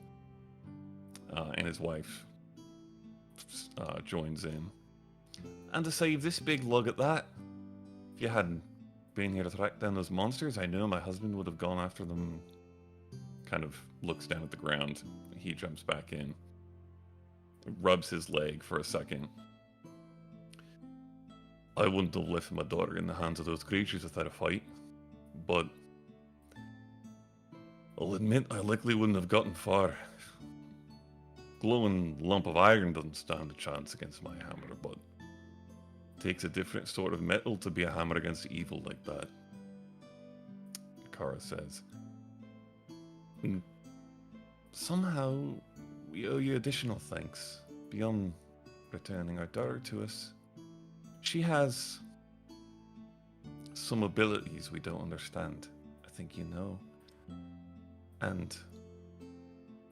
[SPEAKER 1] And his wife joins in. And to save this big lug at that. If you hadn't been here to track down those monsters, I know my husband would have gone after them. Kind of looks down at the ground. He jumps back in. Rubs his leg for a second. I wouldn't have left my daughter in the hands of those creatures without a fight. But I'll admit I likely wouldn't have gotten far. Glowing lump of iron doesn't stand a chance against my hammer, but it takes a different sort of metal to be a hammer against evil like that. Kara says. And somehow we owe you additional thanks beyond returning our daughter to us. She has some abilities we don't understand. I think you know. And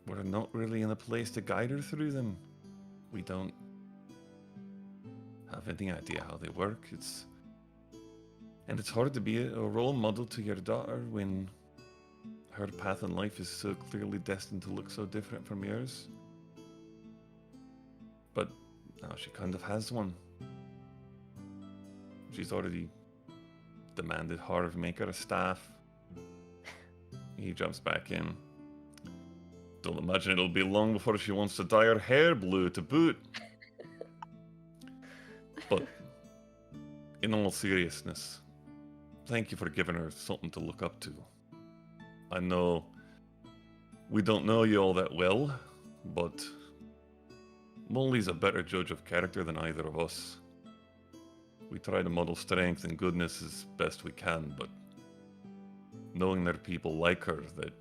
[SPEAKER 1] we're not really in a place to guide her through them. We don't have any idea how they work. It's hard to be a role model to your daughter when her path in life is so clearly destined to look so different from yours. But now she kind of has one. She's already demanded Harv make her a staff. He jumps back in. Don't imagine it'll be long before she wants to dye her hair blue to boot. But in all seriousness, thank you for giving her something to look up to. I know we don't know you all that well, but Molly's a better judge of character than either of us. We try to model strength and goodness as best we can, but knowing there are people like her that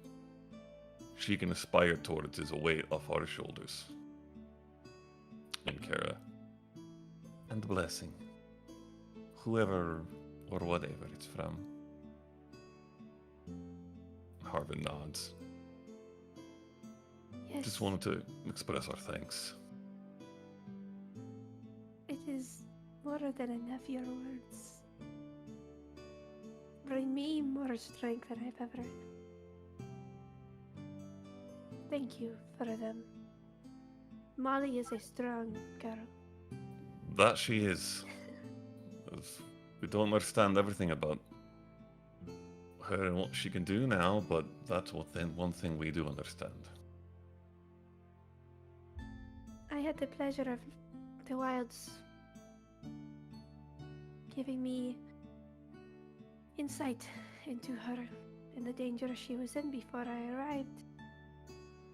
[SPEAKER 1] she can aspire towards is a weight off our shoulders. And Kara. And blessing. Whoever or whatever it's from. Harvin nods.
[SPEAKER 2] Yes.
[SPEAKER 1] Just wanted to express our thanks.
[SPEAKER 2] It is more than enough, your words. Bring me more strength than I've ever. Thank you for them. Molly is a strong girl.
[SPEAKER 1] That she is. We don't understand everything about her and what she can do now, but that's one thing we do understand.
[SPEAKER 2] I had the pleasure of the Wilds giving me insight into her and the danger she was in before I arrived.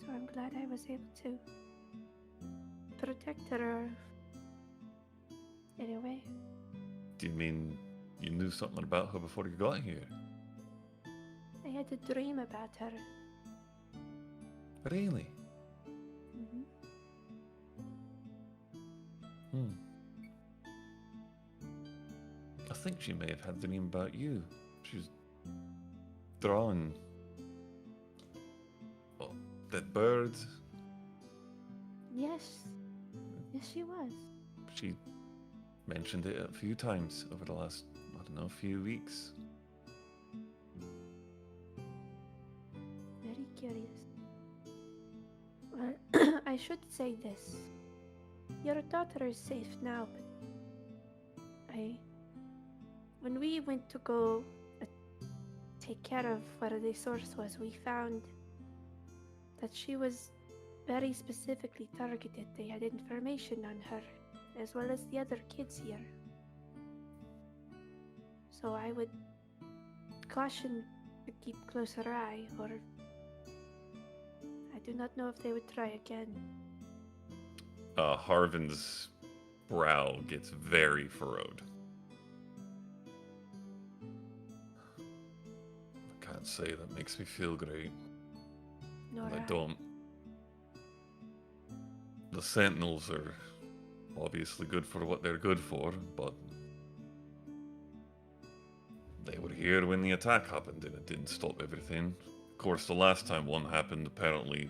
[SPEAKER 2] So I'm glad I was able to protect her in a way.
[SPEAKER 1] Do you mean you knew something about her before you got here?
[SPEAKER 2] I had a dream about her.
[SPEAKER 1] Really?
[SPEAKER 2] Mm-hmm.
[SPEAKER 1] I think she may have had a dream about you. She was drawing that bird.
[SPEAKER 2] Yes. Yes, she was.
[SPEAKER 1] She mentioned it a few times over the last, few weeks.
[SPEAKER 2] Very curious. Well, I should say this. Your daughter is safe now, but when we went to go take care of where the source was, we found that she was very specifically targeted. They had information on her, as well as the other kids here. So I would caution to keep closer eye, or I do not know if they would try again.
[SPEAKER 1] Harvin's brow gets very furrowed. I can't say that makes me feel great.
[SPEAKER 2] Nor
[SPEAKER 1] I don't. The Sentinels are obviously good for what they're good for, but they were here when the attack happened and it didn't stop everything. Of course, the last time one happened, apparently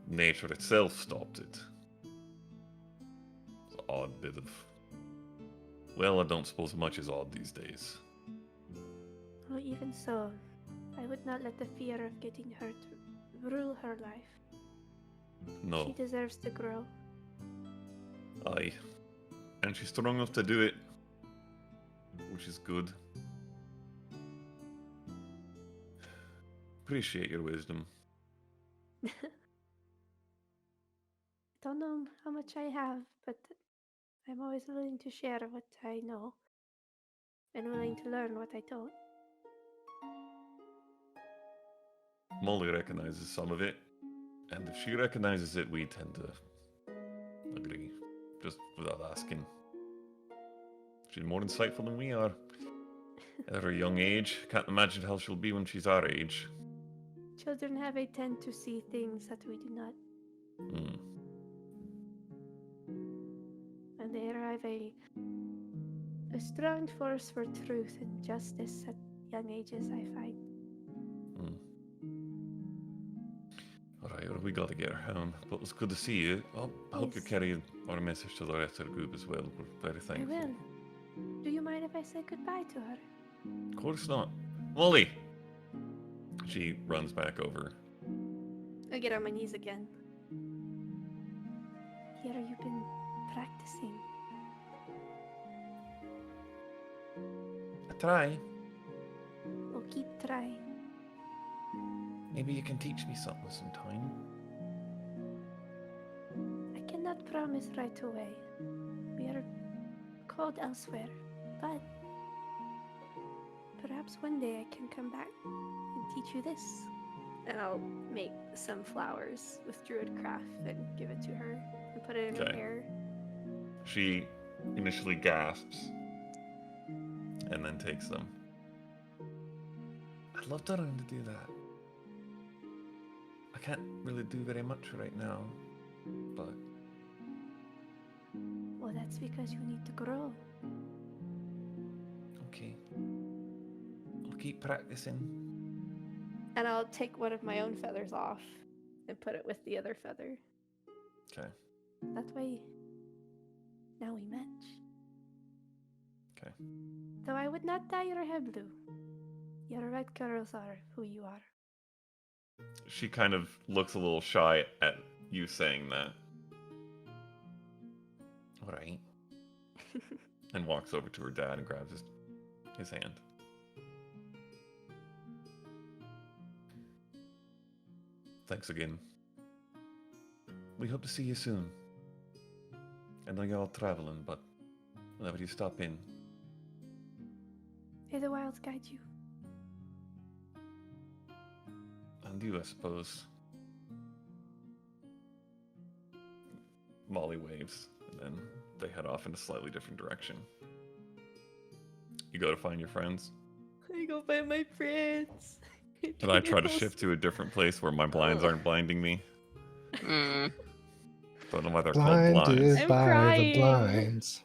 [SPEAKER 1] nature itself stopped it. It's an odd bit of... Well, I don't suppose much is odd these days.
[SPEAKER 2] Well, even so, I would not let the fear of getting hurt rule her life.
[SPEAKER 1] No.
[SPEAKER 2] She deserves to grow.
[SPEAKER 1] Aye. And she's strong enough to do it, which is good. Appreciate your wisdom.
[SPEAKER 2] Don't know how much I have, but I'm always willing to share what I know and willing to learn what I don't.
[SPEAKER 1] Molly recognizes some of it, and if she recognizes it, we tend to agree, just without asking. She's more insightful than we are. At her young age, can't imagine how she'll be when she's our age.
[SPEAKER 2] Children have a tend to see things that we do not. And they arrive a strong force for truth and justice at young ages, I find.
[SPEAKER 1] Alright, well, we gotta get her home. But it was good to see you. I hope you're
[SPEAKER 2] Yes.
[SPEAKER 1] carrying our message to the rest of the group as well. We're very
[SPEAKER 2] I
[SPEAKER 1] thankful.
[SPEAKER 2] will. Do you mind if I say goodbye to her?
[SPEAKER 1] Of course not. Molly! She runs back over.
[SPEAKER 7] I get on my knees again.
[SPEAKER 2] Here you've been practicing.
[SPEAKER 1] I try.
[SPEAKER 2] We'll keep trying.
[SPEAKER 1] Maybe you can teach me something sometime.
[SPEAKER 2] I cannot promise right away. We are called elsewhere, but perhaps one day I can come back and teach you this.
[SPEAKER 7] And I'll make some flowers with druid craft and give it to her and put it in her
[SPEAKER 1] Okay.
[SPEAKER 7] hair.
[SPEAKER 1] She initially gasps and then takes them. I'd love to learn to do that. I can't really do very much right now, but
[SPEAKER 2] Well, that's because you need to grow.
[SPEAKER 1] okay. I'll keep practicing.
[SPEAKER 7] And I'll take one of my own feathers off and put it with the other feather.
[SPEAKER 1] Okay.
[SPEAKER 2] That way, now we match.
[SPEAKER 1] Okay.
[SPEAKER 2] Though I would not dye your hair blue. Your red curls are who you are.
[SPEAKER 1] She kind of looks a little shy at you saying that. Alright. And walks over to her dad and grabs his hand. Thanks again. We hope to see you soon. I know you're all traveling, but whenever you stop in,
[SPEAKER 2] May the wilds guide you.
[SPEAKER 1] and you, I suppose. Molly waves, and then they head off in a slightly different direction. You go to find your friends.
[SPEAKER 7] I go find my friends.
[SPEAKER 1] And I try to shift to a different place where my blinds aren't blinding me.
[SPEAKER 6] Mm.
[SPEAKER 1] Don't know why they're called blinds.
[SPEAKER 4] Blinded
[SPEAKER 7] I'm
[SPEAKER 4] by
[SPEAKER 7] crying.
[SPEAKER 4] the blinds.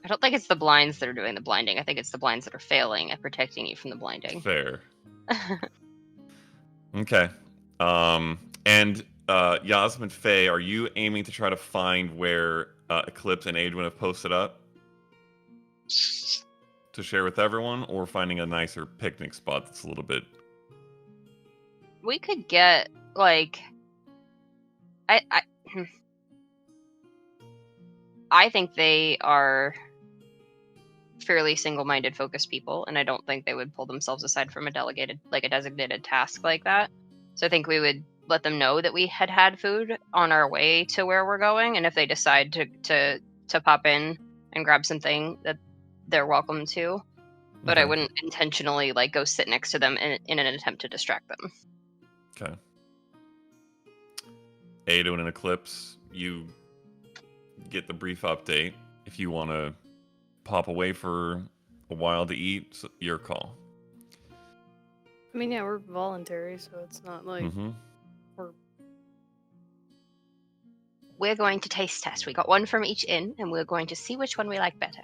[SPEAKER 6] I don't think it's the blinds that are doing the blinding. I think it's the blinds that are failing at protecting you from the blinding.
[SPEAKER 1] Fair. Okay. And Yasmin Faye, are you aiming to try to find where Eclipse and Adwin have posted up to share with everyone, or finding a nicer picnic spot that's a little bit...
[SPEAKER 6] We could get like I think they are fairly single-minded focused people, and I don't think they would pull themselves aside from a designated task like that. So I think we would let them know that we had food on our way to where we're going, and if they decide to pop in and grab something, that they're welcome to. But I
[SPEAKER 1] Okay.
[SPEAKER 6] wouldn't intentionally like go sit next to them in an attempt to distract them.
[SPEAKER 1] Okay. Adwin and Eclipse, you get the brief update. If you want to pop away for a while to eat, it's your call.
[SPEAKER 5] I mean, yeah, we're voluntary, so it's not like
[SPEAKER 1] Mm-hmm.
[SPEAKER 5] we're.
[SPEAKER 6] We're going to taste test. We got one from each inn, and we're going to see which one we like better.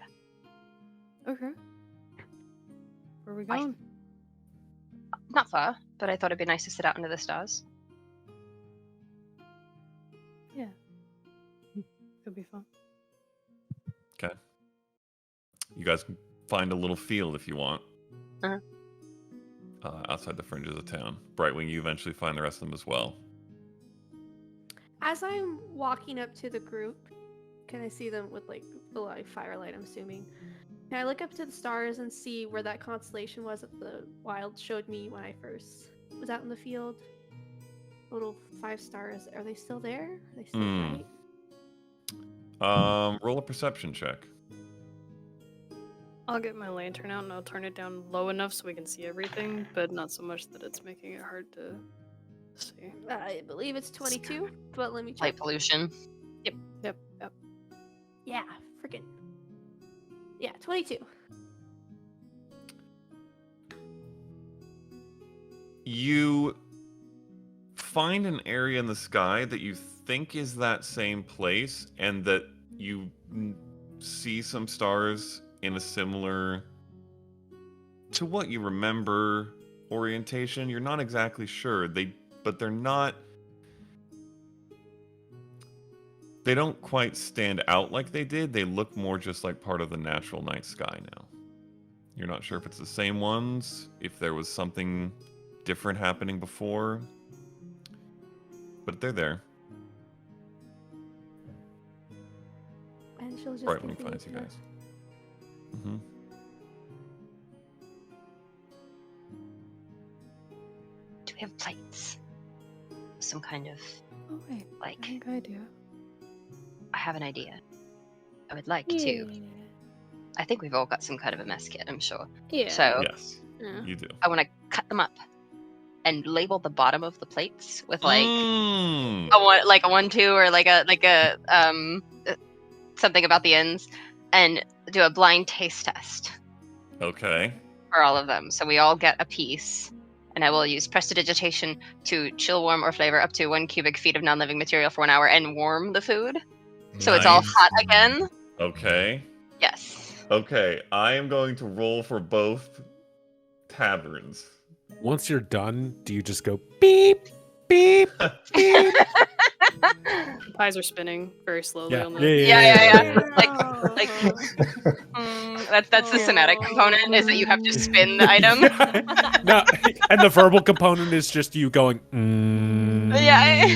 [SPEAKER 5] Okay. Where are we
[SPEAKER 6] I-
[SPEAKER 5] going?
[SPEAKER 6] Not far, but I thought it'd be nice to sit out under the stars.
[SPEAKER 5] Could be fun.
[SPEAKER 1] Okay. You guys can find a little field if you want.
[SPEAKER 6] Uh-huh.
[SPEAKER 1] Outside the fringes of town. Brightwing, you eventually find the rest of them as well.
[SPEAKER 7] As I'm walking up to the group, can I see them with like the light firelight, I'm assuming? Can I look up to the stars and see where that constellation was that the wild showed me when I first was out in the field? Little 5 stars. Are they still there? Are they still
[SPEAKER 1] Hmm.
[SPEAKER 7] bright?
[SPEAKER 1] Roll a perception check.
[SPEAKER 5] I'll get my lantern out and I'll turn it down low enough so we can see everything, but not so much that it's making it hard to see.
[SPEAKER 7] I believe it's 22, but let me check.
[SPEAKER 6] Light pollution.
[SPEAKER 5] Yep.
[SPEAKER 7] Yeah, freaking. Yeah, 22.
[SPEAKER 1] You find an area in the sky that you think is that same place, and that you see some stars in a similar to what you remember orientation. You're not exactly sure. But they're not. They don't quite stand out like they did. They look more just like part of the natural night sky now. You're not sure if it's the same ones, if there was something different happening before, but they're there.
[SPEAKER 2] And she'll just
[SPEAKER 1] Right when he
[SPEAKER 2] continue
[SPEAKER 1] finds you
[SPEAKER 2] to-
[SPEAKER 1] guys. Mm-hmm.
[SPEAKER 6] Do we have plates? Some kind of
[SPEAKER 5] Oh wait, I
[SPEAKER 6] like.
[SPEAKER 5] think I do.
[SPEAKER 6] I have an idea. I would like to. I think we've all got some kind of a mess kit, I'm sure.
[SPEAKER 5] Yeah.
[SPEAKER 6] So
[SPEAKER 1] Yes,
[SPEAKER 5] Yeah.
[SPEAKER 1] you do.
[SPEAKER 6] I want to cut them up and label the bottom of the plates with like
[SPEAKER 1] Mm.
[SPEAKER 6] a 1-2 or like a something about the ends, and do a blind taste test
[SPEAKER 1] Okay.
[SPEAKER 6] for all of them. So we all get a piece, and I will use prestidigitation to chill, warm, or flavor up to 1 cubic feet of non-living material for 1 hour and warm the food. So it's all
[SPEAKER 1] Nice.
[SPEAKER 6] hot again.
[SPEAKER 1] Okay.
[SPEAKER 6] Yes.
[SPEAKER 1] Okay. I am going to roll for both taverns.
[SPEAKER 3] Once you're done, do you just go beep, beep, beep?
[SPEAKER 5] Pies are spinning very slowly
[SPEAKER 3] Yeah.
[SPEAKER 5] on the.
[SPEAKER 6] Yeah.
[SPEAKER 2] Oh.
[SPEAKER 6] That's the somatic component, is that you have to spin the item.
[SPEAKER 3] No, and the verbal component is just you going.
[SPEAKER 6] Yeah.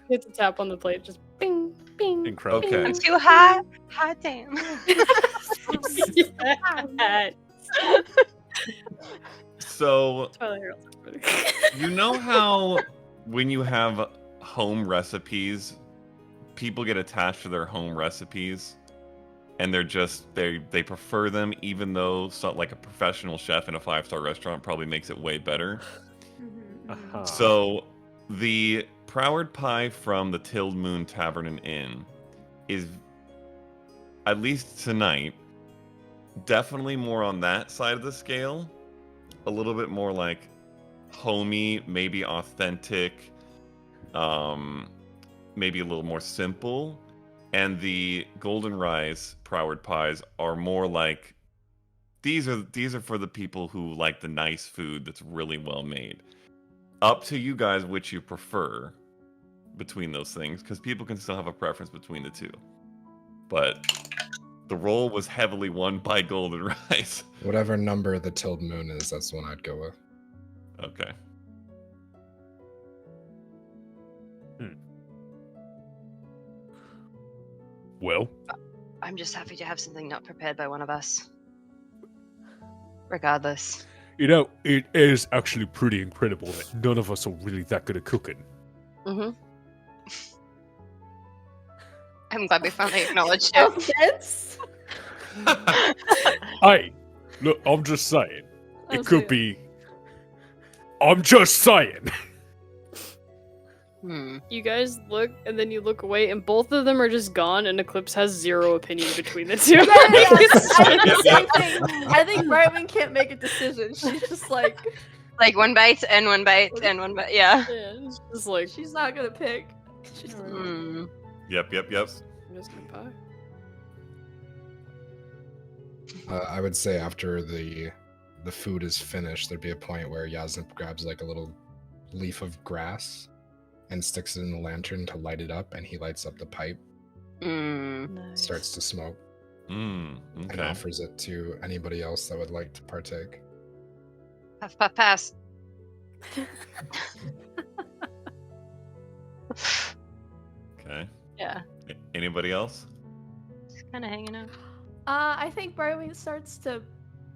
[SPEAKER 5] You have to tap on the plate, just bing, bing.
[SPEAKER 3] Incredible.
[SPEAKER 1] Okay.
[SPEAKER 6] I'm too hot. Hot damn.
[SPEAKER 5] Yeah.
[SPEAKER 1] So
[SPEAKER 5] Twilight Heralds are pretty.
[SPEAKER 1] you know how when you have home recipes, people get attached to their home recipes, and they prefer them, even though like a professional chef in a 5-star restaurant probably makes it way better.
[SPEAKER 3] Uh-huh.
[SPEAKER 1] So the Prowurd pie from the Tilled Moon Tavern and Inn is, at least tonight, definitely more on that side of the scale. A little bit more like homey, maybe authentic, maybe a little more simple. And the Golden Rise Prowurd pies are more like these are for the people who like the nice food that's really well made. Up to you guys which you prefer between those things, because people can still have a preference between the two. But the roll was heavily won by Golden Rise.
[SPEAKER 4] Whatever number the Tilled Moon is, that's the one I'd go with.
[SPEAKER 1] Okay.
[SPEAKER 3] Well,
[SPEAKER 6] I'm just happy to have something not prepared by one of us. Regardless.
[SPEAKER 3] you know, it is actually pretty incredible that none of us are really that good at cooking.
[SPEAKER 6] Mm-hmm. I'm glad we finally acknowledged it.
[SPEAKER 2] Offense?
[SPEAKER 3] Hey, look, I'm just saying.
[SPEAKER 2] I'm
[SPEAKER 3] It could
[SPEAKER 2] saying.
[SPEAKER 3] be. I'm just saying.
[SPEAKER 5] You guys look, and then you look away, and both of them are just gone, and Eclipse has zero opinion between the two.
[SPEAKER 2] Yeah, I did the same thing. I think Brightwing can't make a decision. She's just like,
[SPEAKER 6] Like 1 bite and 1 bite and 1 bite. Yeah.
[SPEAKER 5] Yeah, it's just like,
[SPEAKER 2] she's not gonna pick. She's like,
[SPEAKER 6] Hmm.
[SPEAKER 1] Yep.
[SPEAKER 5] I'm just gonna pie.
[SPEAKER 4] I would say after the food is finished, there'd be a point where Yasna grabs like a little leaf of grass and sticks it in the lantern to light it up, and he lights up the pipe,
[SPEAKER 5] Nice.
[SPEAKER 4] starts to smoke, and
[SPEAKER 1] Okay.
[SPEAKER 4] offers it to anybody else that would like to partake.
[SPEAKER 6] Puff, puff, pass.
[SPEAKER 1] Okay.
[SPEAKER 6] Yeah.
[SPEAKER 1] Anybody else?
[SPEAKER 6] Just kind of hanging out.
[SPEAKER 2] I think Brightwing starts to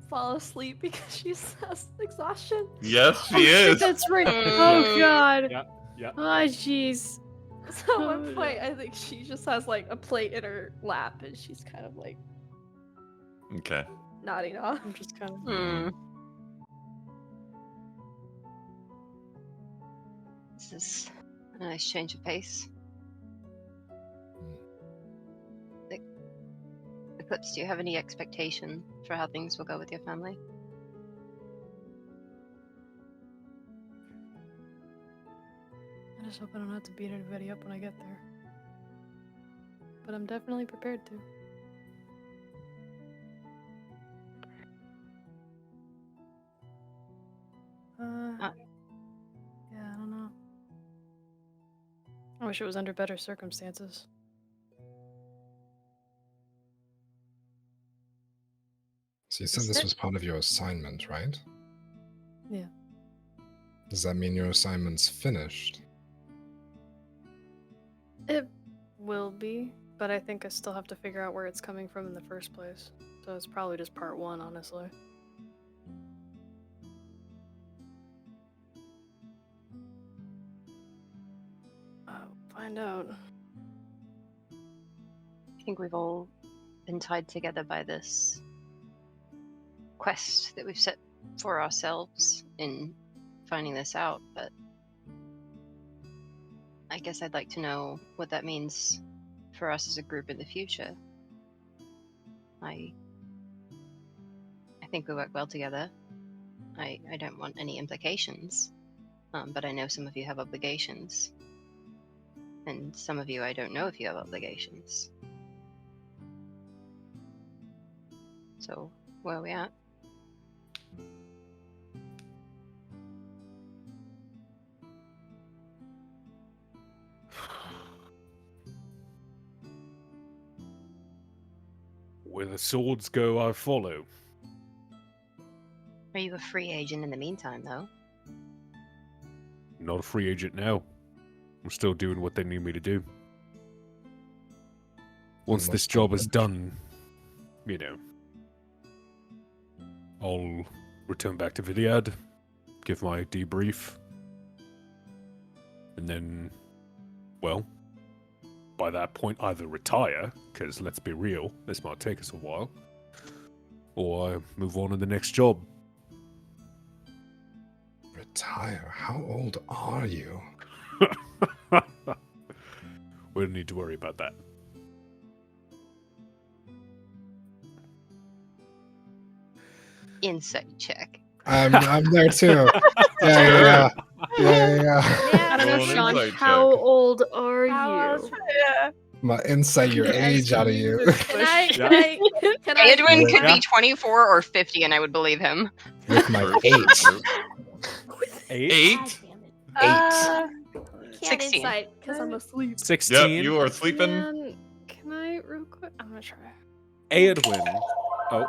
[SPEAKER 2] fall asleep because she's exhaustion.
[SPEAKER 1] Yes, she
[SPEAKER 5] Oh, shit,
[SPEAKER 1] is.
[SPEAKER 5] that's right.
[SPEAKER 6] Mm.
[SPEAKER 5] Oh god.
[SPEAKER 3] Yeah.
[SPEAKER 5] Oh jeez.
[SPEAKER 2] So at one point, I think she just has like a plate in her lap, and she's kind of like
[SPEAKER 1] Okay.
[SPEAKER 2] nodding off.
[SPEAKER 5] I'm just kind of.
[SPEAKER 6] Hmm. This is a nice change of pace. Eclipse, do you have any expectation for how things will go with your family?
[SPEAKER 5] I just hope I don't have to beat anybody up when I get there. but I'm definitely prepared to. Yeah, I don't know. I wish it was under better circumstances.
[SPEAKER 4] So you said this was part of your assignment, right?
[SPEAKER 5] Yeah.
[SPEAKER 4] Does that mean your assignment's finished?
[SPEAKER 5] It will be, but I think I still have to figure out where it's coming from in the first place. So it's probably just part 1, honestly. I'll find out.
[SPEAKER 6] I think we've all been tied together by this quest that we've set for ourselves in finding this out, but I guess I'd like to know what that means for us as a group in the future. I think we work well together. I don't want any implications, but I know some of you have obligations, and some of you I don't know if you have obligations. So, where are we at?
[SPEAKER 3] Where the swords go, I follow.
[SPEAKER 6] Are you a free agent in the meantime, though?
[SPEAKER 3] Not a free agent now. I'm still doing what they need me to do. Once this job is done, you know, I'll return back to Vidyad, give my debrief, and then, well, by that point either retire, because let's be real, this might take us a while, or I move on to the next job.
[SPEAKER 4] Retire? How old are you?
[SPEAKER 3] We don't need to worry about that.
[SPEAKER 6] Insight check.
[SPEAKER 4] I'm there too. Yeah.
[SPEAKER 5] I don't know,
[SPEAKER 1] Roll an
[SPEAKER 5] Sean.
[SPEAKER 1] insight
[SPEAKER 5] How
[SPEAKER 1] check.
[SPEAKER 5] old are
[SPEAKER 7] How
[SPEAKER 5] you?
[SPEAKER 4] I'm gonna insight your age out of you.
[SPEAKER 7] Can I
[SPEAKER 6] Edwin could
[SPEAKER 3] Yeah.
[SPEAKER 6] be 24 or 50, and I would believe him.
[SPEAKER 4] With my 8.
[SPEAKER 1] 8?
[SPEAKER 7] can't
[SPEAKER 6] 16.
[SPEAKER 7] insight because I'm asleep.
[SPEAKER 3] 16.
[SPEAKER 1] Yep, you are sleeping.
[SPEAKER 5] Man, can I real quick? I'm gonna try.
[SPEAKER 3] Edwin. Oh,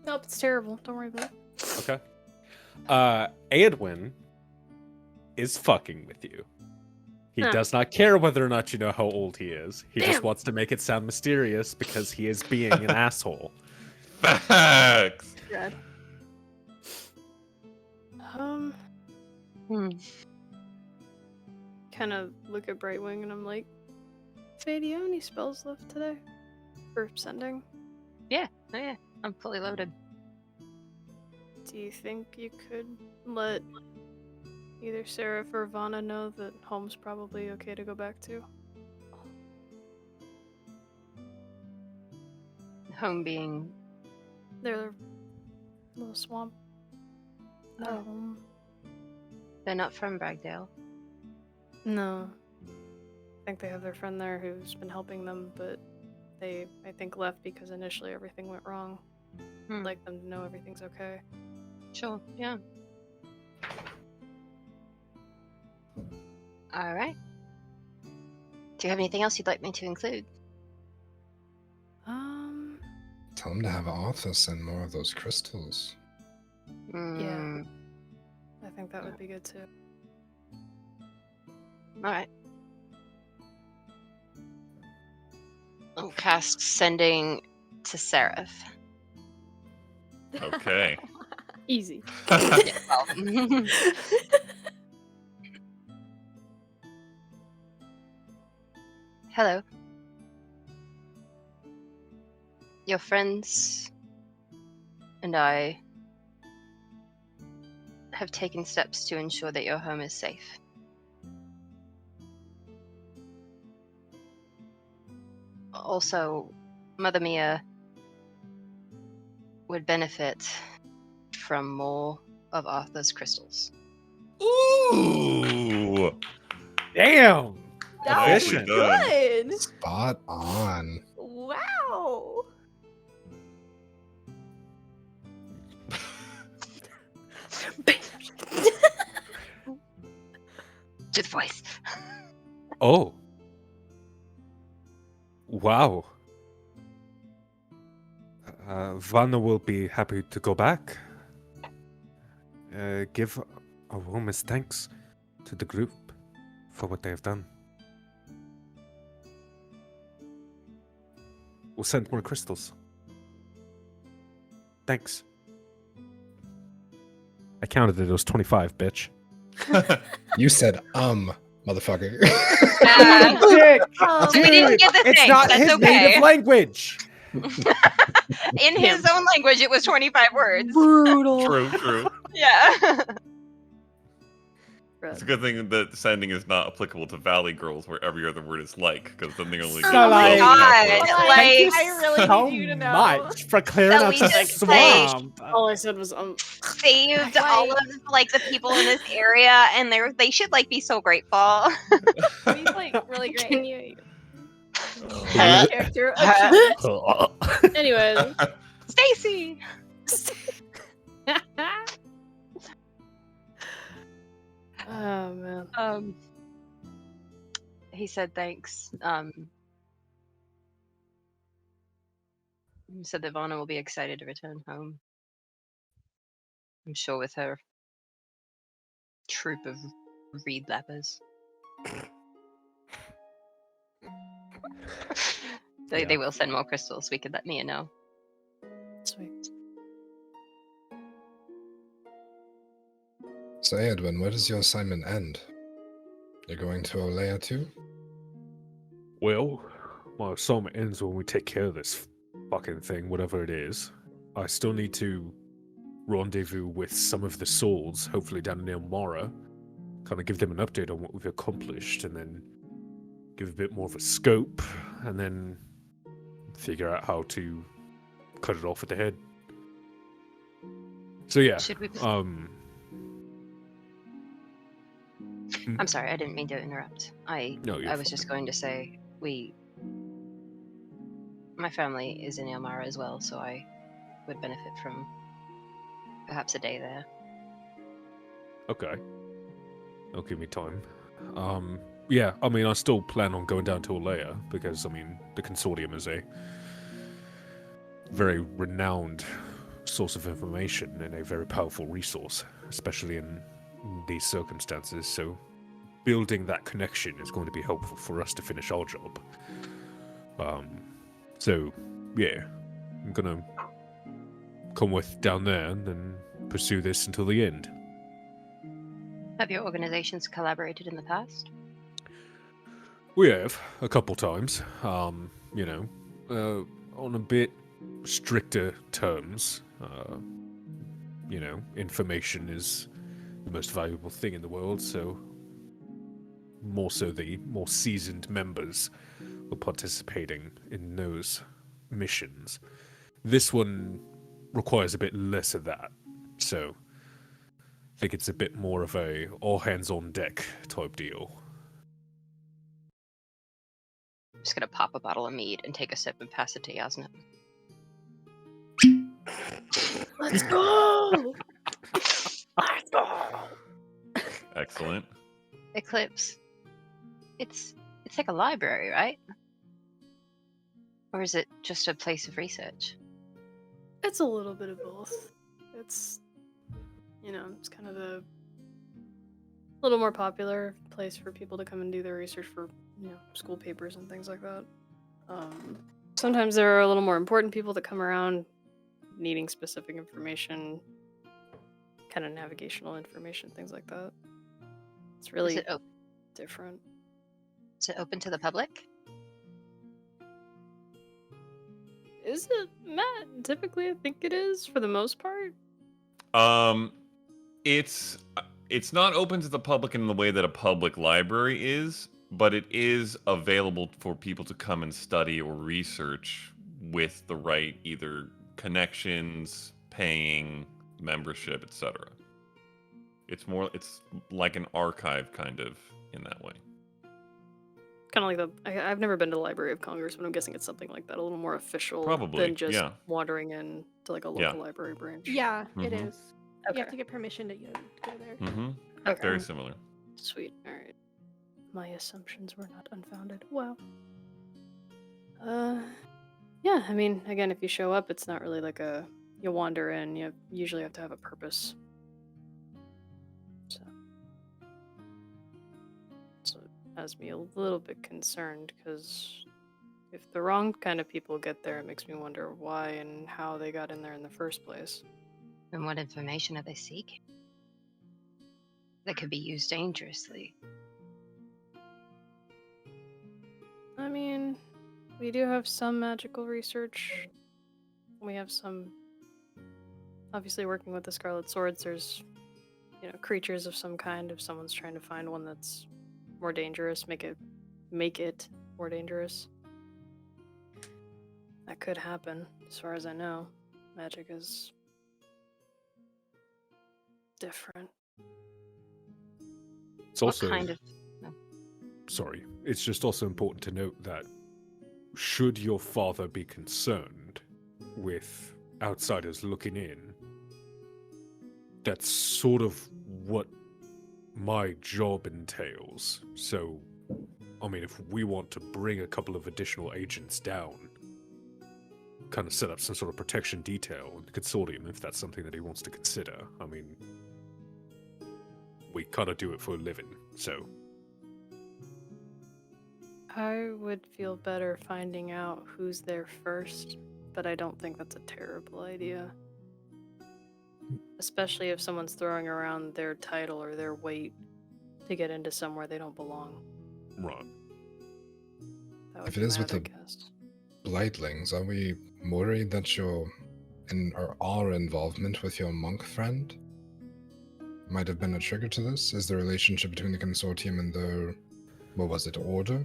[SPEAKER 5] Nope, it's terrible. Don't worry about it.
[SPEAKER 3] okay. Edwin is fucking with you. He
[SPEAKER 5] Huh.
[SPEAKER 3] does not care whether or not you know how old he is. He just
[SPEAKER 5] Damn.
[SPEAKER 3] wants to make it sound mysterious because he is being an asshole.
[SPEAKER 1] Facts.
[SPEAKER 5] Good. Kind of look at Brightwing and I'm like, Faye, do you have any spells left today? For sending?
[SPEAKER 6] Oh yeah, I'm fully loaded.
[SPEAKER 5] Do you think you could let either Seraph or Vanna know that home's probably okay to go back to?
[SPEAKER 6] Home being
[SPEAKER 5] Their little swamp. Not home.
[SPEAKER 6] they're not from Bragdale.
[SPEAKER 5] No. I think they have their friend there who's been helping them, but they, I think, left because initially everything went wrong. I'd like them to know everything's okay.
[SPEAKER 6] Sure, yeah. Alright. Do you have anything else you'd like me to include?
[SPEAKER 4] Tell him to have Arthur send more of those crystals.
[SPEAKER 5] Yeah. I think that would be good too.
[SPEAKER 6] Alright. I'll cast Sending to Seraph.
[SPEAKER 1] Okay.
[SPEAKER 5] Easy.
[SPEAKER 6] Yeah, well. Hello. Your friends and I have taken steps to ensure that your home is safe. Also, Mother Mia would benefit from more of Arthur's crystals.
[SPEAKER 1] Ooh.
[SPEAKER 3] Damn!
[SPEAKER 7] That was
[SPEAKER 1] Nicely done.
[SPEAKER 7] good.
[SPEAKER 4] Spot on.
[SPEAKER 7] Wow.
[SPEAKER 6] To the voice.
[SPEAKER 3] Oh. Wow. Vanna will be happy to go back. Give our warmest thanks to the group for what they have done. We'll send more crystals. Thanks. I counted it was 25, bitch.
[SPEAKER 4] You said, motherfucker.
[SPEAKER 3] Dick!
[SPEAKER 6] We didn't get the
[SPEAKER 3] It's
[SPEAKER 6] thing.
[SPEAKER 3] not
[SPEAKER 6] That's
[SPEAKER 3] his
[SPEAKER 6] okay.
[SPEAKER 3] native language.
[SPEAKER 6] In his own language, it was 25 words.
[SPEAKER 5] Brutal.
[SPEAKER 1] True.
[SPEAKER 6] Yeah.
[SPEAKER 1] It's a good thing that sending is not applicable to Valley Girls, where every other word is like, because then they only
[SPEAKER 3] So,
[SPEAKER 1] get
[SPEAKER 6] Oh my
[SPEAKER 3] like-
[SPEAKER 6] god.
[SPEAKER 7] Like,
[SPEAKER 6] Like,
[SPEAKER 7] I really
[SPEAKER 3] so
[SPEAKER 7] need you to know.
[SPEAKER 3] much for clearing
[SPEAKER 6] So
[SPEAKER 3] up
[SPEAKER 6] we
[SPEAKER 3] the
[SPEAKER 6] just say-
[SPEAKER 3] swamp.
[SPEAKER 5] All I said was
[SPEAKER 6] saved all of like the people in this area, and they should like be so grateful.
[SPEAKER 7] He's like really great.
[SPEAKER 5] Can you?
[SPEAKER 7] Character achieved.
[SPEAKER 5] Anyways.
[SPEAKER 6] Stacy.
[SPEAKER 5] Oh man.
[SPEAKER 6] He said thanks. He said that Vanna will be excited to return home. I'm sure with her troop of reed lappers. They will send more crystals. We could let Mia know.
[SPEAKER 5] Sweet.
[SPEAKER 4] So, Edwin, where does your assignment end? You're going to Olea too?
[SPEAKER 3] Well, my assignment ends when we take care of this fucking thing, whatever it is. I still need to rendezvous with some of the souls, hopefully down near Mara. Kind of give them an update on what we've accomplished, and then give a bit more of a scope, and then figure out how to cut it off at the head. So yeah,
[SPEAKER 6] Should we? I'm sorry, I didn't mean to interrupt.
[SPEAKER 3] No, you're
[SPEAKER 6] I was
[SPEAKER 3] fine.
[SPEAKER 6] just going to say my family is in Elmara as well, so I would benefit from perhaps a day there.
[SPEAKER 3] Okay. That'll give me time. Yeah, I mean, I still plan on going down to Olea, because, I mean, the Consortium is a very renowned source of information and a very powerful resource, especially in these circumstances, so building that connection is going to be helpful for us to finish our job. So, yeah, I'm gonna come with down there and then pursue this until the end.
[SPEAKER 6] Have your organizations collaborated in the past?
[SPEAKER 3] We have, a couple times, on a bit stricter terms. Information is the most valuable thing in the world, so more so the more seasoned members were participating in those missions. This one requires a bit less of that, so I think it's a bit more of a all hands on deck type deal.
[SPEAKER 6] I'm just gonna pop a bottle of mead and take a sip and pass it to Yasna.
[SPEAKER 5] Let's go. Let's go.
[SPEAKER 1] Excellent.
[SPEAKER 6] Eclipse. It's like a library, right? Or is it just a place of research?
[SPEAKER 5] It's a little bit of both. It's it's kind of a little more popular place for people to come and do their research for, school papers and things like that. Sometimes there are a little more important people that come around needing specific information, kind of navigational information, things like that. It's really different.
[SPEAKER 6] Is it open to the public?
[SPEAKER 5] Is it, Matt? Typically, I think it is, for the most part.
[SPEAKER 1] It's not open to the public in the way that a public library is, but it is available for people to come and study or research with the right either connections, paying, membership, etc. It's like an archive kind of in that way.
[SPEAKER 5] kind of like I've never been to the Library of Congress, but I'm guessing it's something like that, a little more official
[SPEAKER 1] Probably,
[SPEAKER 5] than just
[SPEAKER 1] yeah.
[SPEAKER 5] wandering in to like a
[SPEAKER 1] Yeah.
[SPEAKER 5] local library branch.
[SPEAKER 7] Yeah, it
[SPEAKER 1] Mhm.
[SPEAKER 7] is. You have
[SPEAKER 5] Okay.
[SPEAKER 7] to get permission to go there.
[SPEAKER 1] Mm-hmm.
[SPEAKER 5] Okay.
[SPEAKER 1] Very similar.
[SPEAKER 5] Sweet. All right. My assumptions were not unfounded. Wow. Yeah. I mean, again, if you show up, it's not really like you wander in. You usually have to have a purpose. So it has me a little bit concerned because if the wrong kind of people get there, it makes me wonder why and how they got in there in the first place.
[SPEAKER 6] And what information are they seeking? That could be used dangerously.
[SPEAKER 5] I mean, we do have some magical research. We have some. Obviously, working with the Scarlet Swords, there's, creatures of some kind. If someone's trying to find one that's more dangerous, make it more dangerous. That could happen, as far as I know. Magic is different.
[SPEAKER 3] It's also
[SPEAKER 6] What kind of...
[SPEAKER 3] sorry. It's just also important to note that should your father be concerned with outsiders looking in, that's sort of what my job entails. So, I mean, if we want to bring a couple of additional agents down, kind of set up some sort of protection detail in the consortium, if that's something that he wants to consider. I mean, we kind of do it for a living, so...
[SPEAKER 5] I would feel better finding out who's there first, but I don't think that's a terrible idea. Especially if someone's throwing around their title or their weight to get into somewhere they don't belong.
[SPEAKER 3] Right.
[SPEAKER 5] That would
[SPEAKER 4] If it
[SPEAKER 5] be
[SPEAKER 4] is
[SPEAKER 5] my
[SPEAKER 4] with
[SPEAKER 5] other
[SPEAKER 4] the
[SPEAKER 5] guess.
[SPEAKER 4] Blightlings, are we worried that our involvement with your monk friend might have been a trigger to this? Is the relationship between the consortium and the, what was it, order?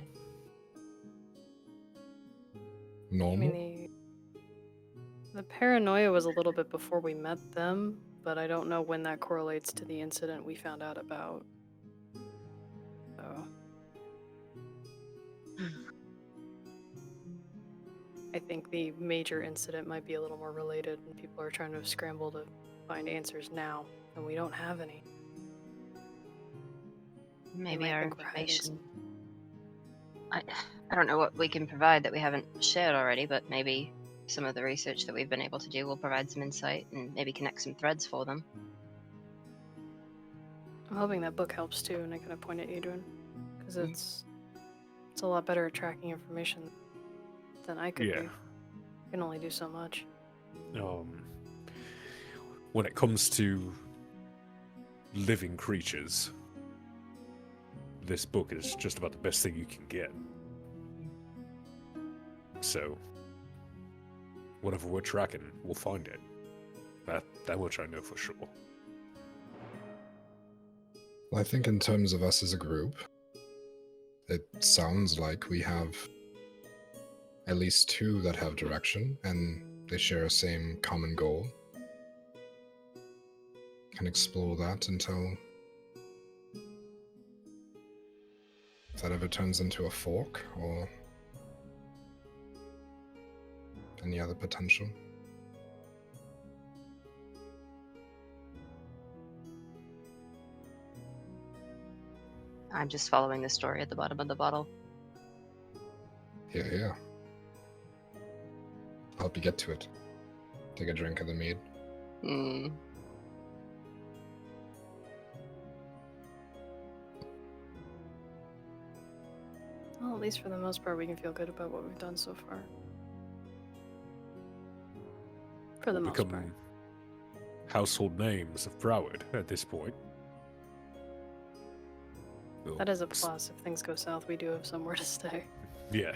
[SPEAKER 5] I
[SPEAKER 4] Normal?
[SPEAKER 5] mean, the paranoia was a little bit before we met them, but I don't know when that correlates to the incident we found out about. So... I think the major incident might be a little more related, and people are trying to scramble to find answers now, and we don't have any.
[SPEAKER 6] Maybe
[SPEAKER 5] might
[SPEAKER 6] our
[SPEAKER 5] think we're hiding
[SPEAKER 6] information... I don't know what we can provide that we haven't shared already, but maybe some of the research that we've been able to do will provide some insight and maybe connect some threads for them.
[SPEAKER 5] I'm hoping that book helps too, and I kind of point at Adrian, because it's a lot better at tracking information than I could be. I can only do so much.
[SPEAKER 3] When it comes to living creatures, this book is just about the best thing you can get. So, whatever we're tracking, we'll find it. That much I know for sure.
[SPEAKER 4] Well, I think in terms of us as a group, it sounds like we have at least two that have direction, and they share a same common goal. Can explore that until if that ever turns into a fork or any other potential.
[SPEAKER 6] I'm just following the story at the bottom of the bottle.
[SPEAKER 4] Yeah. Help you get to it. Take a drink of the mead.
[SPEAKER 5] Well, at least for the most part, we can feel good about what we've done so far. For the most part.
[SPEAKER 3] Become household names of Prowurd at this point.
[SPEAKER 5] That is a plus. If things go south, we do have somewhere to stay.
[SPEAKER 3] Yeah,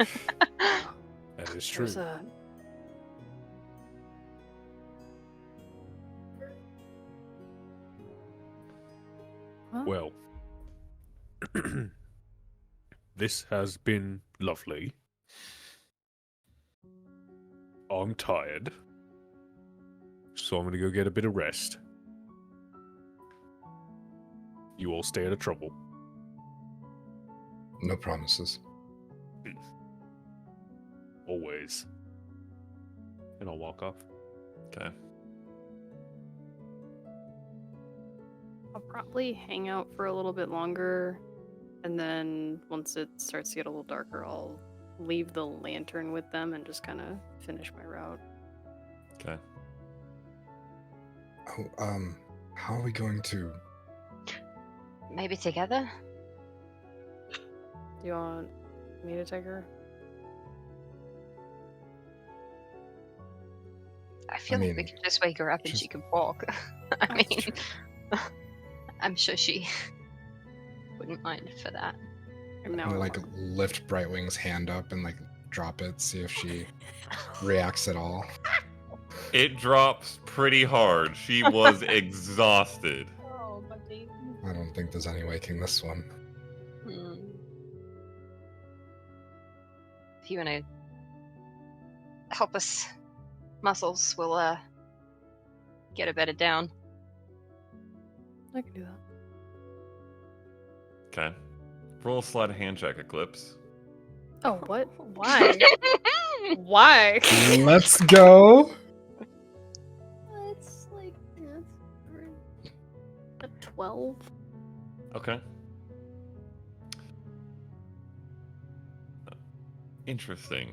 [SPEAKER 3] that is true.
[SPEAKER 5] There's a...
[SPEAKER 3] Well, this has been lovely. I'm tired, so I'm gonna go get a bit of rest. You all stay out of trouble.
[SPEAKER 4] No promises.
[SPEAKER 3] Always. And I'll walk off.
[SPEAKER 1] Okay.
[SPEAKER 5] I'll probably hang out for a little bit longer, and then once it starts to get a little darker, I'll leave the lantern with them and just kind of finish my route.
[SPEAKER 1] Okay.
[SPEAKER 4] Oh, how are we going to?
[SPEAKER 6] Maybe together?
[SPEAKER 5] Do you want me to take her?
[SPEAKER 6] I feel like we
[SPEAKER 4] mean,
[SPEAKER 6] could just wake her up and
[SPEAKER 4] she's-
[SPEAKER 6] she could walk. I
[SPEAKER 5] That's
[SPEAKER 6] mean,
[SPEAKER 5] true.
[SPEAKER 6] I'm sure she wouldn't mind for that.
[SPEAKER 5] I'm now
[SPEAKER 4] I'm gonna,
[SPEAKER 5] at
[SPEAKER 4] like
[SPEAKER 5] one.
[SPEAKER 4] lift Brightwing's hand up and like drop it, see if she reacts at all.
[SPEAKER 1] It drops pretty hard. She was exhausted.
[SPEAKER 6] Oh, buddy.
[SPEAKER 4] I don't think there's any waking this one.
[SPEAKER 6] If you want to help us, muscles, we'll get her bedded down.
[SPEAKER 5] I can do that.
[SPEAKER 1] Okay. Roll a sleight of hand check, Eclipse.
[SPEAKER 5] Oh, what? Why? Why?
[SPEAKER 4] Let's go.
[SPEAKER 5] It's like a 12.
[SPEAKER 1] Okay. Interesting.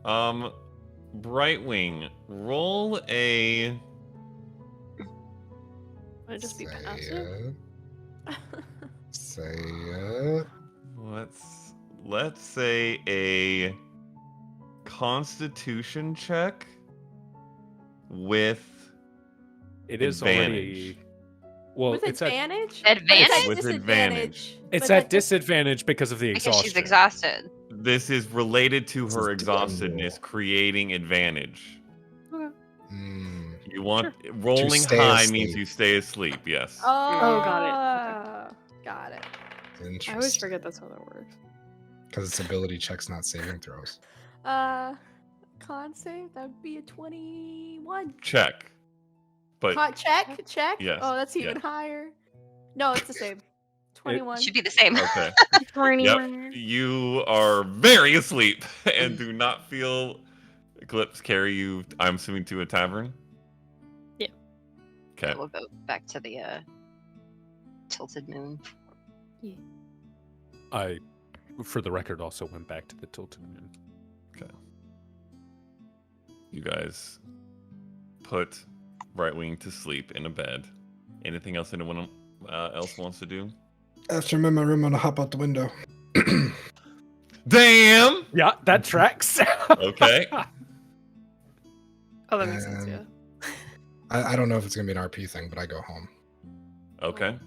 [SPEAKER 1] Brightwing, roll a.
[SPEAKER 5] Would it just be
[SPEAKER 4] Say
[SPEAKER 5] passive?
[SPEAKER 4] it. Say it.
[SPEAKER 1] Let's say a Constitution check with
[SPEAKER 3] It is
[SPEAKER 1] advantage.
[SPEAKER 3] already. Well,
[SPEAKER 7] With
[SPEAKER 3] it's at
[SPEAKER 7] advantage?
[SPEAKER 6] Advantage?
[SPEAKER 7] But it's at
[SPEAKER 1] With
[SPEAKER 7] disadvantage.
[SPEAKER 3] it's
[SPEAKER 7] But
[SPEAKER 3] at disadvantage because of the
[SPEAKER 6] Because
[SPEAKER 3] exhaustion.
[SPEAKER 6] she's exhausted.
[SPEAKER 1] This is related to
[SPEAKER 4] This
[SPEAKER 1] her
[SPEAKER 4] is damn
[SPEAKER 1] exhaustedness,
[SPEAKER 4] cool.
[SPEAKER 1] creating advantage.
[SPEAKER 4] Hmm.
[SPEAKER 1] You want rolling
[SPEAKER 4] stay
[SPEAKER 1] high
[SPEAKER 4] asleep.
[SPEAKER 1] means you stay asleep. Yes.
[SPEAKER 7] Oh,
[SPEAKER 5] got
[SPEAKER 7] Got it.
[SPEAKER 4] Interesting.
[SPEAKER 5] I always forget that's how that works.
[SPEAKER 4] Because it's ability checks, not saving throws.
[SPEAKER 7] Con save, that would be a 21.
[SPEAKER 1] Check. But
[SPEAKER 7] Check?
[SPEAKER 1] Yes,
[SPEAKER 7] Oh, that's even
[SPEAKER 1] yes.
[SPEAKER 7] higher. No, it's the same. 21.
[SPEAKER 6] Should be the same.
[SPEAKER 1] okay. Yep. You are very asleep and do not feel Eclipse carry you, I'm assuming, to a tavern?
[SPEAKER 5] Yeah.
[SPEAKER 1] Okay.
[SPEAKER 6] We'll go back to the tilted moon.
[SPEAKER 3] I, for the record, also went back to the Tilted Moon.
[SPEAKER 1] Okay. You guys put Brightwing to sleep in a bed. Anything else anyone else wants to do?
[SPEAKER 4] After I'm in my room, I'm gonna hop out the window.
[SPEAKER 1] Damn!
[SPEAKER 3] Yeah, that tracks.
[SPEAKER 1] Okay.
[SPEAKER 5] Oh, that makes sense, yeah.
[SPEAKER 4] I don't know if it's gonna be an RP thing, but I go home.
[SPEAKER 1] Okay.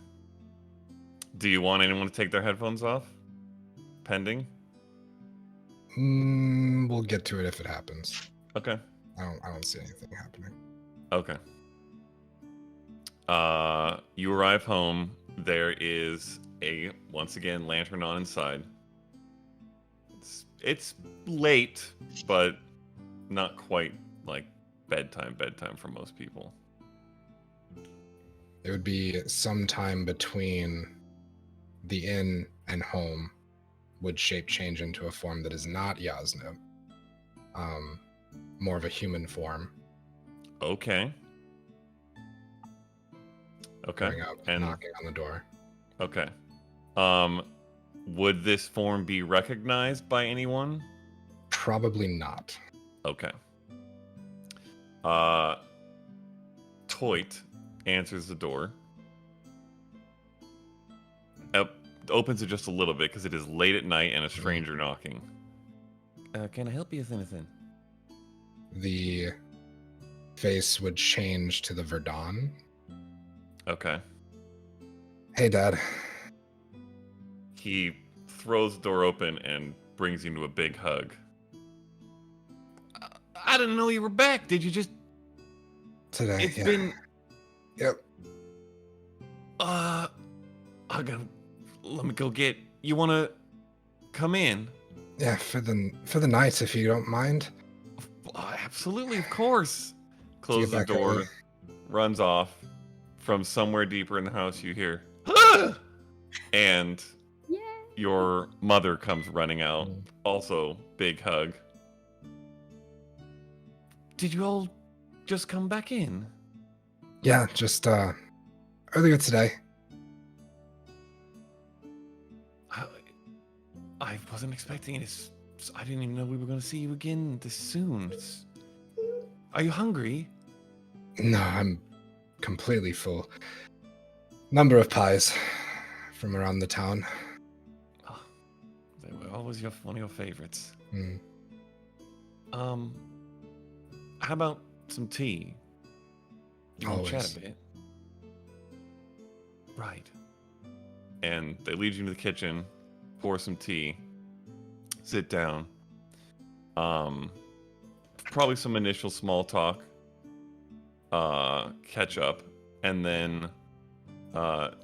[SPEAKER 1] Do you want anyone to take their headphones off? Pending?
[SPEAKER 4] We'll get to it if it happens.
[SPEAKER 1] Okay.
[SPEAKER 4] I don't see anything happening.
[SPEAKER 1] Okay. You arrive home. There is a, once again, lantern on inside. It's late, but not quite like bedtime for most people.
[SPEAKER 4] It would be sometime between the inn and home would shape change into a form that is not Yasna. More of a human form.
[SPEAKER 1] Okay. Okay.
[SPEAKER 4] Going up,
[SPEAKER 1] And
[SPEAKER 4] knocking on the door.
[SPEAKER 1] okay. Would this form be recognized by anyone?
[SPEAKER 4] Probably not.
[SPEAKER 1] Okay. Toit answers the door. Opens it just a little bit because it is late at night and a stranger knocking. Can I help you with anything?
[SPEAKER 4] The face would change to the Verdun.
[SPEAKER 1] Okay.
[SPEAKER 4] Hey, Dad.
[SPEAKER 1] He throws the door open and brings you into a big hug. I didn't know you were back. Did you just...
[SPEAKER 4] Today,
[SPEAKER 1] It's
[SPEAKER 4] yeah.
[SPEAKER 1] been...
[SPEAKER 4] Yep.
[SPEAKER 1] I gotta... Let me go get... You wanna come in?
[SPEAKER 4] Yeah, for the night, if you don't mind.
[SPEAKER 1] Absolutely, of course. Closes the
[SPEAKER 4] back
[SPEAKER 1] door,
[SPEAKER 4] early.
[SPEAKER 1] runs off. From somewhere deeper in the house, you hear... "Ah!" And your mother comes running out. Also, big hug. Did you all just come back in?
[SPEAKER 4] Yeah, just earlier today.
[SPEAKER 1] I wasn't expecting it. I didn't even know we were going to see you again this soon. Are you hungry?
[SPEAKER 4] No, I'm completely full. Number of pies from around the town.
[SPEAKER 1] Oh, they were always one of your favorites.
[SPEAKER 4] Mm.
[SPEAKER 1] How about some tea? You want to chat a bit? Right. And they lead you to the kitchen, pour some tea, sit down. Probably some initial small talk, catch up, and then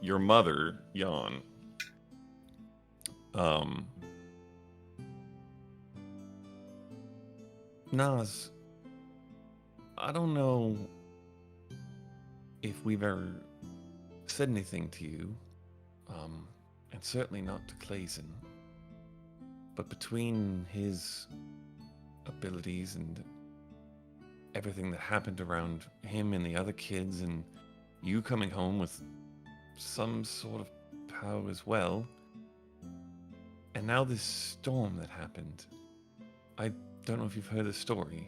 [SPEAKER 1] your mother, Jan, Naz, I don't know if we've ever said anything to you, and certainly not to Clayson, but between his abilities and everything that happened around him and the other kids, and you coming home with some sort of power as well, and now this storm that happened, I don't know if you've heard the story.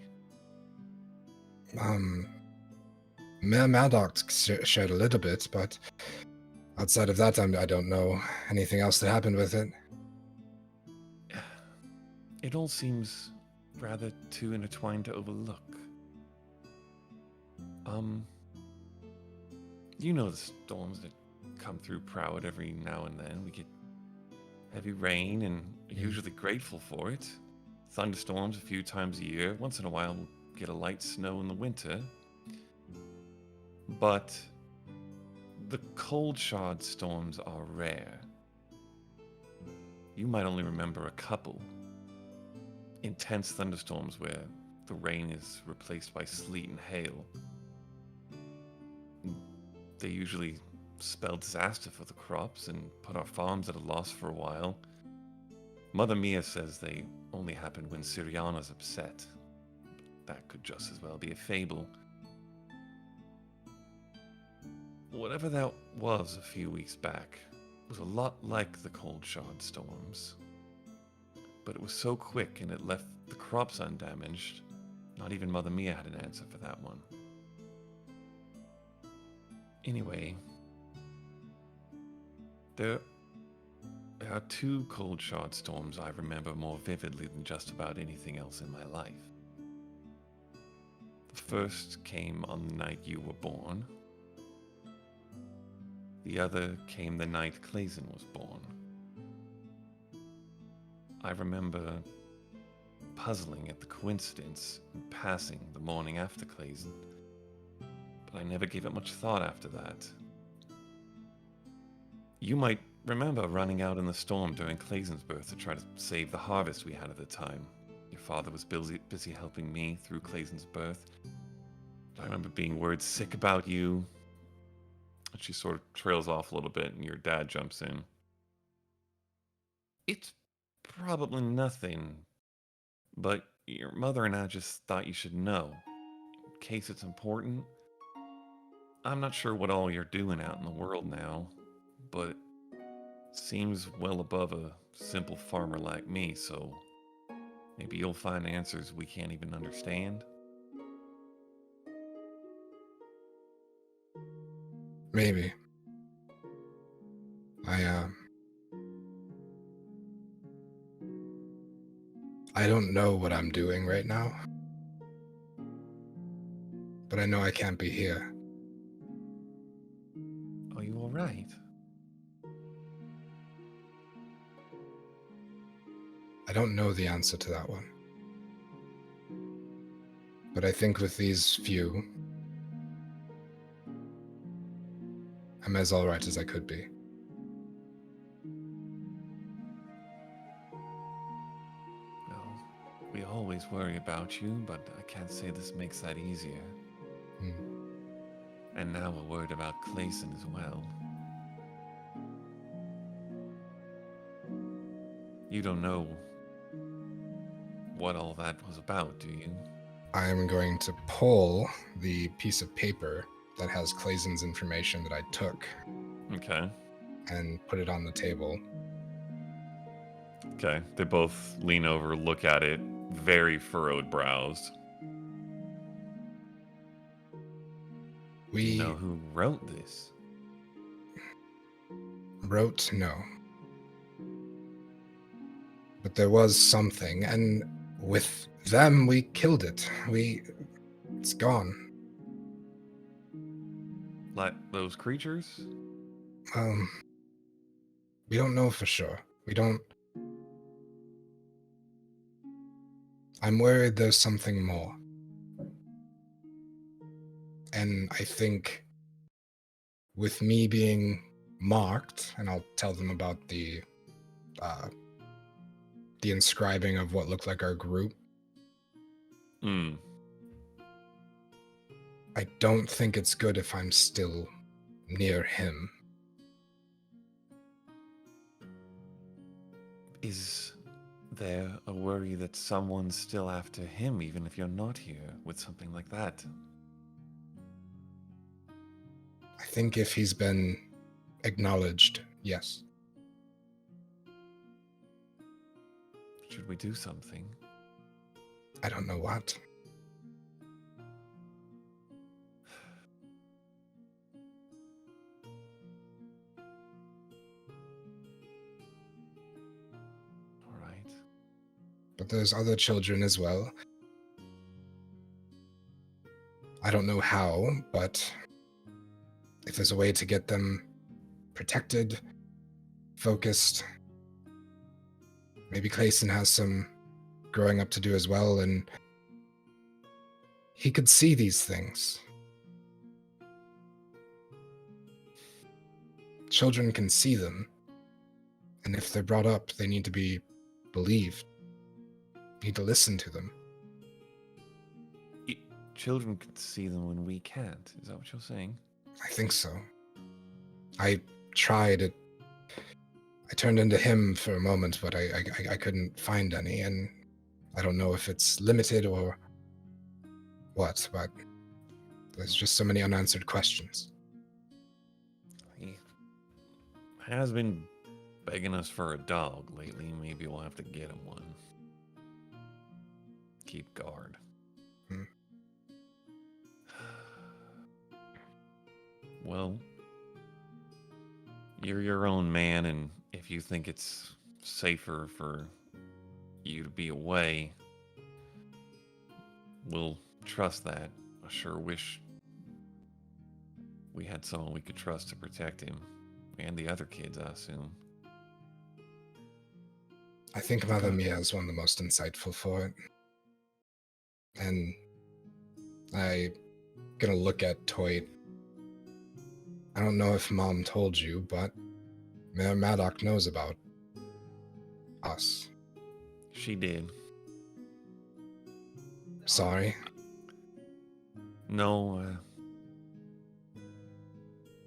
[SPEAKER 4] Maddox shared a little bit, but outside of that, I don't know anything else that happened with it.
[SPEAKER 1] It all seems rather too intertwined to overlook. You know the storms that come through Prowurd every now and then. We get heavy rain and are usually grateful for it. Thunderstorms a few times a year. Once in a while we'll get a light snow in the winter. But the cold shard storms are rare. You might only remember a couple. Intense thunderstorms where the rain is replaced by sleet and hail. They usually spell disaster for the crops and put our farms at a loss for a while. Mother Mia says they only happen when Siriana's upset. That could just as well be a fable. Whatever that was a few weeks back was a lot like the cold shard storms. But it was so quick and it left the crops undamaged. Not even Mother Mia had an answer for that one. Anyway, there are two cold shard storms I remember more vividly than just about anything else in my life. The first came on the night you were born. The other came the night Clayson was born. I remember puzzling at the coincidence and passing the morning after Clayson, but I never gave it much thought after that. You might remember running out in the storm during Clayson's birth to try to save the harvest we had at the time. Your father was busy helping me through Clayson's birth. I remember being worried sick about you. And she sort of trails off a little bit and your dad jumps in. It's probably nothing, but your mother and I just thought you should know, in case it's important. I'm not sure what all you're doing out in the world now, but it seems well above a simple farmer like me, so maybe you'll find answers we can't even understand.
[SPEAKER 4] Maybe. I don't know what I'm doing right now, but I know I can't be here.
[SPEAKER 1] Are you all right?
[SPEAKER 4] I don't know the answer to that one. But I think with these few, I'm as alright as I could be.
[SPEAKER 1] Well, we always worry about you, but I can't say this makes that easier. And now we're worried about Clayson as well. You don't know what all that was about, do you?
[SPEAKER 4] I am going to pull the piece of paper that has Clayton's information that I took
[SPEAKER 1] Okay.
[SPEAKER 4] and put it on the table.
[SPEAKER 1] Okay. They both lean over, look at it, very furrowed brows. Do you know who wrote this?
[SPEAKER 4] Wrote, no. But there was something, and with them, we killed it. It's gone.
[SPEAKER 1] Like those creatures?
[SPEAKER 4] We don't know for sure. I'm worried there's something more. And I think with me being marked, and I'll tell them about the inscribing of what looked like our group. I don't think it's good if I'm still near him.
[SPEAKER 1] Is there a worry that someone's still after him, even if you're not here, with something like that?
[SPEAKER 4] I think if he's been acknowledged, yes.
[SPEAKER 1] Should we do something?
[SPEAKER 4] I don't know what.
[SPEAKER 1] All right.
[SPEAKER 4] But there's other children as well. I don't know how, but if there's a way to get them protected, focused, maybe Clayton has some growing up to do as well, and he could see these things. Children can see them, and if they're brought up, they need to be believed. Need to listen to them.
[SPEAKER 1] Children can see them when we can't. Is that what you're saying?
[SPEAKER 4] I think so. I tried it. I turned into him for a moment, but I couldn't find any, and I don't know if it's limited or what, but there's just so many unanswered questions.
[SPEAKER 1] He has been begging us for a dog lately. Maybe we'll have to get him one. Keep guard. Well, you're your own man, and if you think it's safer for you to be away, we'll trust that. I sure wish we had someone we could trust to protect him. And the other kids, I assume.
[SPEAKER 4] I think Mother Mia is one of the most insightful for it. And I'm gonna look at Toit. I don't know if Mom told you, but Mayor Maddox knows about us.
[SPEAKER 1] She did.
[SPEAKER 4] Sorry.
[SPEAKER 1] No,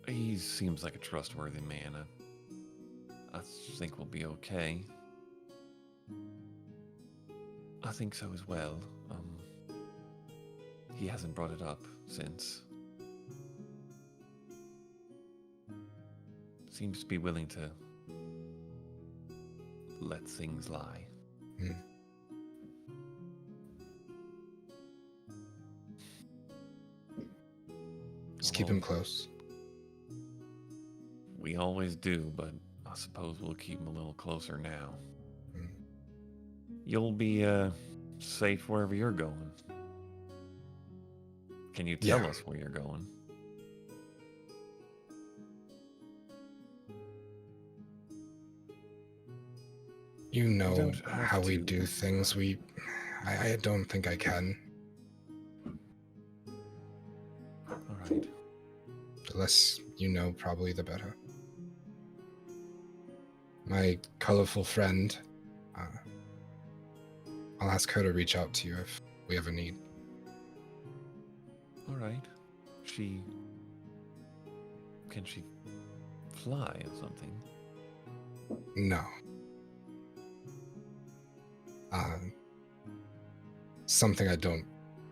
[SPEAKER 1] he seems like a trustworthy man. I think we'll be okay. I think so as well. He hasn't brought it up since. Seems to be willing to let things lie.
[SPEAKER 4] Just keep him close.
[SPEAKER 1] We always do, but I suppose we'll keep him a little closer now. You'll be safe wherever you're going. Can you tell us where you're going?
[SPEAKER 4] You know how we do things. I don't think I can.
[SPEAKER 1] All right.
[SPEAKER 4] The less you know, probably the better. My colorful friend, I'll ask her to reach out to you if we have a need.
[SPEAKER 1] All right. Can she fly or something?
[SPEAKER 4] No. something I don't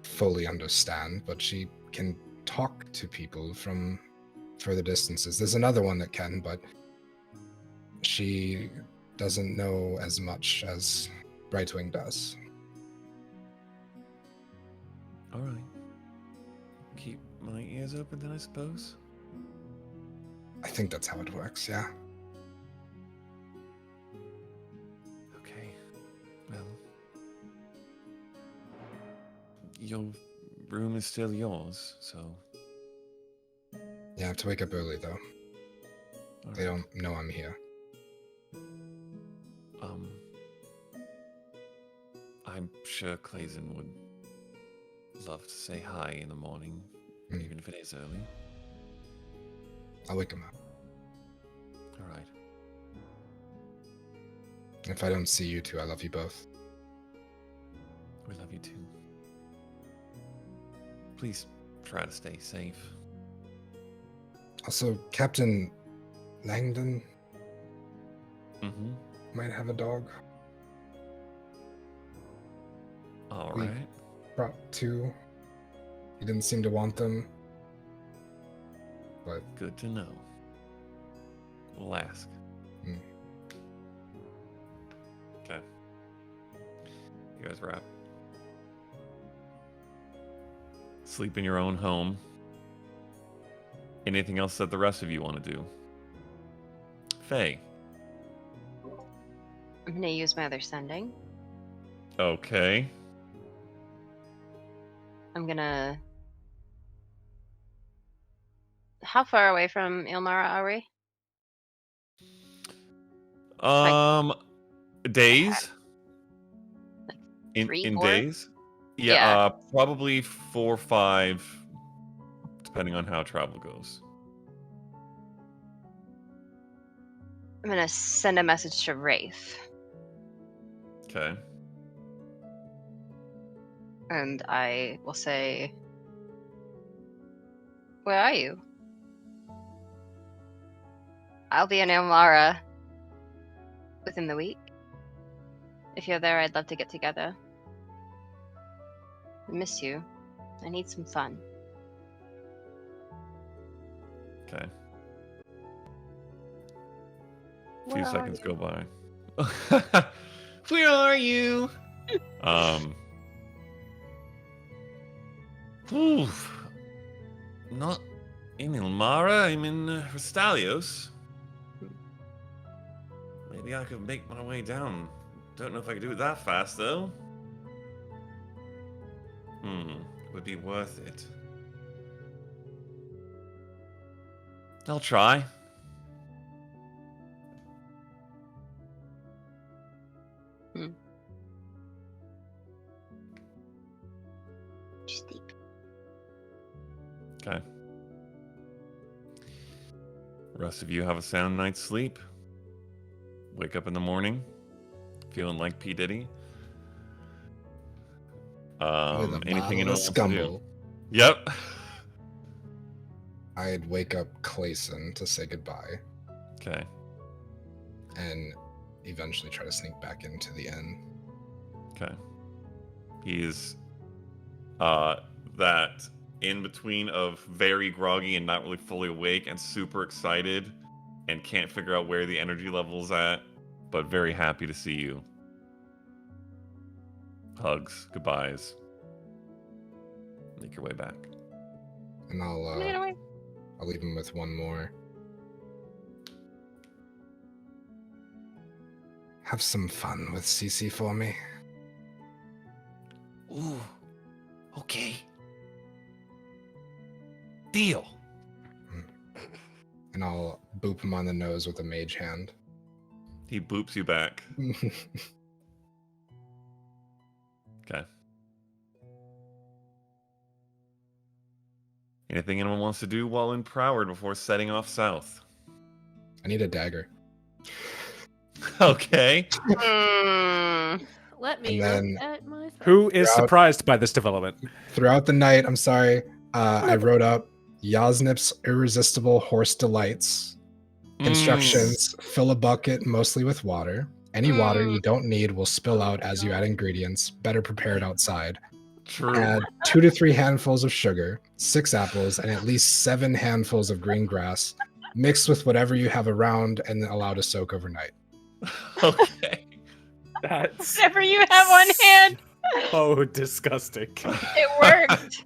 [SPEAKER 4] fully understand, but she can talk to people from further distances. There's another one that can, but she doesn't know as much as Brightwing does.
[SPEAKER 1] All right. Keep my ears open then, I suppose.
[SPEAKER 4] I think that's how it works, yeah.
[SPEAKER 1] Okay. Well, your room is still yours, so.
[SPEAKER 4] Yeah, I have to wake up early, though.
[SPEAKER 1] All
[SPEAKER 4] They
[SPEAKER 1] right.
[SPEAKER 4] don't know I'm here.
[SPEAKER 1] I'm sure Clayson would love to say hi in the morning, even if it is early.
[SPEAKER 4] I'll wake him up.
[SPEAKER 1] All right.
[SPEAKER 4] If I don't see you two, I love you both.
[SPEAKER 1] We love you too. Please try to stay safe.
[SPEAKER 4] Also, Captain Langdon
[SPEAKER 1] Mm-hmm.
[SPEAKER 4] might have a dog.
[SPEAKER 1] All
[SPEAKER 4] We-
[SPEAKER 1] right.
[SPEAKER 4] Brought two. He didn't seem to want them. But
[SPEAKER 1] Good to know. We'll ask.
[SPEAKER 4] Hmm.
[SPEAKER 1] Okay. You guys wrap. Sleep in your own home. Anything else that the rest of you want to do? Faye.
[SPEAKER 6] I'm gonna use my other sending.
[SPEAKER 1] Okay.
[SPEAKER 6] I'm gonna. How far away from Ilmara are we?
[SPEAKER 1] Days. In
[SPEAKER 6] 3, 4?
[SPEAKER 1] days. Yeah.
[SPEAKER 6] Yeah.
[SPEAKER 1] Probably 4 or 5, depending on how travel goes.
[SPEAKER 6] I'm gonna send a message to Wraith,
[SPEAKER 1] Okay.
[SPEAKER 6] and I will say, "Where are you? I'll be in Ilmara within the week. If you're there, I'd love to get together. I miss you. I need some fun."
[SPEAKER 1] Okay. A
[SPEAKER 7] Where
[SPEAKER 1] few
[SPEAKER 7] are
[SPEAKER 1] seconds
[SPEAKER 7] you?
[SPEAKER 1] go by. Where are you? Oof. Not in Ilmara. I'm in Restalios. Maybe I could make my way down. Don't know if I could do it that fast, though. Would be worth it. I'll try.
[SPEAKER 6] Sleep.
[SPEAKER 1] Okay. The rest of you have a sound night's sleep. Wake up in the morning, feeling like P. Diddy.
[SPEAKER 4] with a
[SPEAKER 1] Anything
[SPEAKER 4] bottle
[SPEAKER 1] anyone
[SPEAKER 4] of
[SPEAKER 1] wants to do?
[SPEAKER 4] scumble,
[SPEAKER 1] Yep.
[SPEAKER 4] I'd wake up Clayson to say goodbye
[SPEAKER 1] Okay.
[SPEAKER 4] and eventually try to sneak back into the inn.
[SPEAKER 1] Okay. He's that in between of very groggy and not really fully awake and super excited and can't figure out where the energy level's at, but very happy to see you. Hugs, goodbyes. Make your way back.
[SPEAKER 4] And
[SPEAKER 6] Anyway,
[SPEAKER 4] I'll leave him with one more. Have some fun with Cece for me.
[SPEAKER 8] Ooh. Okay. Deal.
[SPEAKER 4] And I'll boop him on the nose with a mage hand.
[SPEAKER 1] He boops you back. Okay. Anything anyone wants to do while in Prowurd before setting off south?
[SPEAKER 4] I need a dagger.
[SPEAKER 1] Okay.
[SPEAKER 7] Let me
[SPEAKER 4] And then-
[SPEAKER 7] look at my phone.
[SPEAKER 3] Who is
[SPEAKER 4] Throughout-
[SPEAKER 3] surprised by this development?
[SPEAKER 4] Throughout the night, I'm sorry, I wrote up Yasnip's Irresistible Horse Delights. Instructions: fill a bucket mostly with water. Any water you don't need will spill out as you add ingredients. Better prepared outside.
[SPEAKER 1] True.
[SPEAKER 4] Add 2 to 3 handfuls of sugar, 6 apples, and at least 7 handfuls of green grass, mixed with whatever you have around and allow to soak overnight.
[SPEAKER 1] Okay.
[SPEAKER 3] That's
[SPEAKER 6] Whatever you have on hand.
[SPEAKER 3] so disgusting.
[SPEAKER 6] It worked.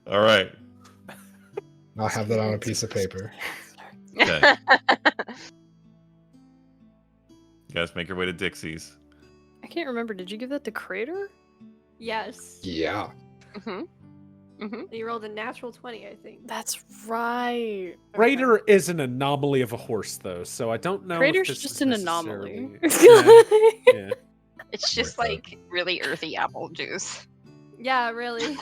[SPEAKER 1] All right.
[SPEAKER 4] I'll have that on a piece of paper.
[SPEAKER 1] Okay. You guys make your way to Dixie's.
[SPEAKER 5] I can't remember. Did you give that to Crater?
[SPEAKER 7] Yes.
[SPEAKER 4] Yeah.
[SPEAKER 7] You rolled a natural 20, I think.
[SPEAKER 5] That's right.
[SPEAKER 3] Raider is an anomaly of a horse, though, so I don't know.
[SPEAKER 5] Crater's
[SPEAKER 3] if this
[SPEAKER 5] just
[SPEAKER 3] is
[SPEAKER 5] an anomaly.
[SPEAKER 3] necessarily- Yeah.
[SPEAKER 6] It's just like really earthy apple juice.
[SPEAKER 7] Yeah, really.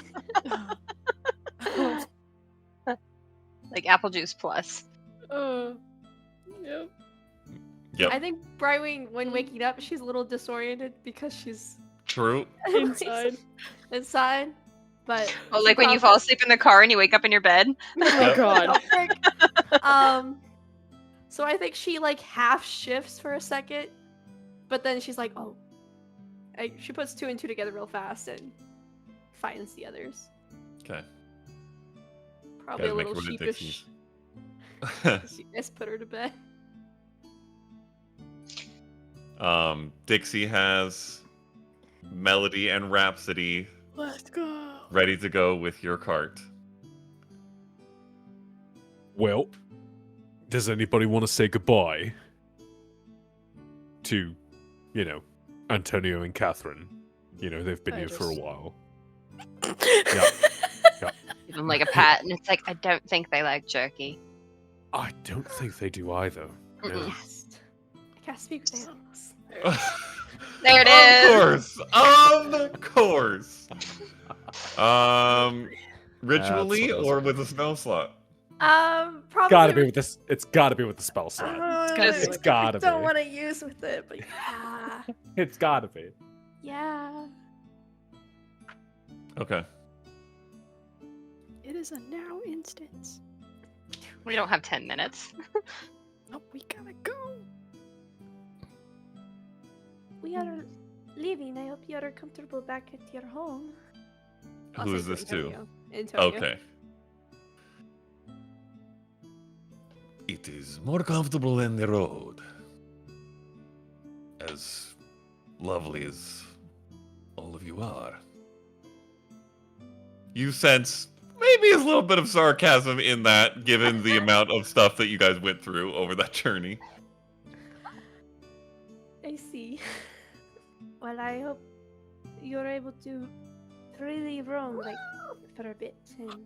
[SPEAKER 6] Like apple juice plus.
[SPEAKER 5] Yep.
[SPEAKER 1] Yep.
[SPEAKER 7] I think Brightwing, when waking up, she's a little disoriented because she's
[SPEAKER 1] True.
[SPEAKER 5] Inside.
[SPEAKER 7] inside. But
[SPEAKER 6] Oh, like when you fall asleep in the car and you wake up in your bed.
[SPEAKER 5] Oh
[SPEAKER 1] Yep.
[SPEAKER 5] god.
[SPEAKER 7] So I think she like half shifts for a second, but then she's like, oh. She puts 2 and 2 together real fast and finds the others.
[SPEAKER 1] Okay.
[SPEAKER 7] Probably
[SPEAKER 1] Guys,
[SPEAKER 7] a
[SPEAKER 1] make
[SPEAKER 7] little
[SPEAKER 1] your way to
[SPEAKER 7] sheepish.
[SPEAKER 1] Dixie's.
[SPEAKER 7] You guys put her to bed.
[SPEAKER 1] Dixie has Melody and Rhapsody
[SPEAKER 5] Let's go.
[SPEAKER 1] ready to go with your cart.
[SPEAKER 3] Well, does anybody want to say goodbye to, Antonio and Catherine? They've been
[SPEAKER 5] I
[SPEAKER 3] here for a
[SPEAKER 5] just-
[SPEAKER 3] while.
[SPEAKER 6] Give them like a pat, and it's like, I don't think they like jerky.
[SPEAKER 3] I don't think they do either. No.
[SPEAKER 6] Mm-mm.
[SPEAKER 7] Yes. I can't speak with animals.
[SPEAKER 6] There it is.
[SPEAKER 1] Of course. Ritually
[SPEAKER 3] That's what I was
[SPEAKER 1] or
[SPEAKER 3] looking
[SPEAKER 1] with a spell slot?
[SPEAKER 7] Probably.
[SPEAKER 3] Gotta be with this. It's gotta be with the spell slot.
[SPEAKER 6] It's
[SPEAKER 3] It's gotta
[SPEAKER 7] I don't
[SPEAKER 3] be.
[SPEAKER 7] want to use with it, but yeah.
[SPEAKER 3] It's gotta be.
[SPEAKER 7] Yeah.
[SPEAKER 1] Okay.
[SPEAKER 5] It is a now instance.
[SPEAKER 6] We don't have 10 minutes.
[SPEAKER 5] Oh, we gotta go.
[SPEAKER 7] We are leaving. I hope you are comfortable back at your home. I'll
[SPEAKER 1] Who
[SPEAKER 7] say
[SPEAKER 1] is this to?
[SPEAKER 7] Antonio. Antonio.
[SPEAKER 1] Okay. It is more comfortable than the road. As lovely as all of you are. You sense maybe a little bit of sarcasm in that, given the amount of stuff that you guys went through over that journey.
[SPEAKER 7] I see. Well, I hope you're able to freely roam like for a bit and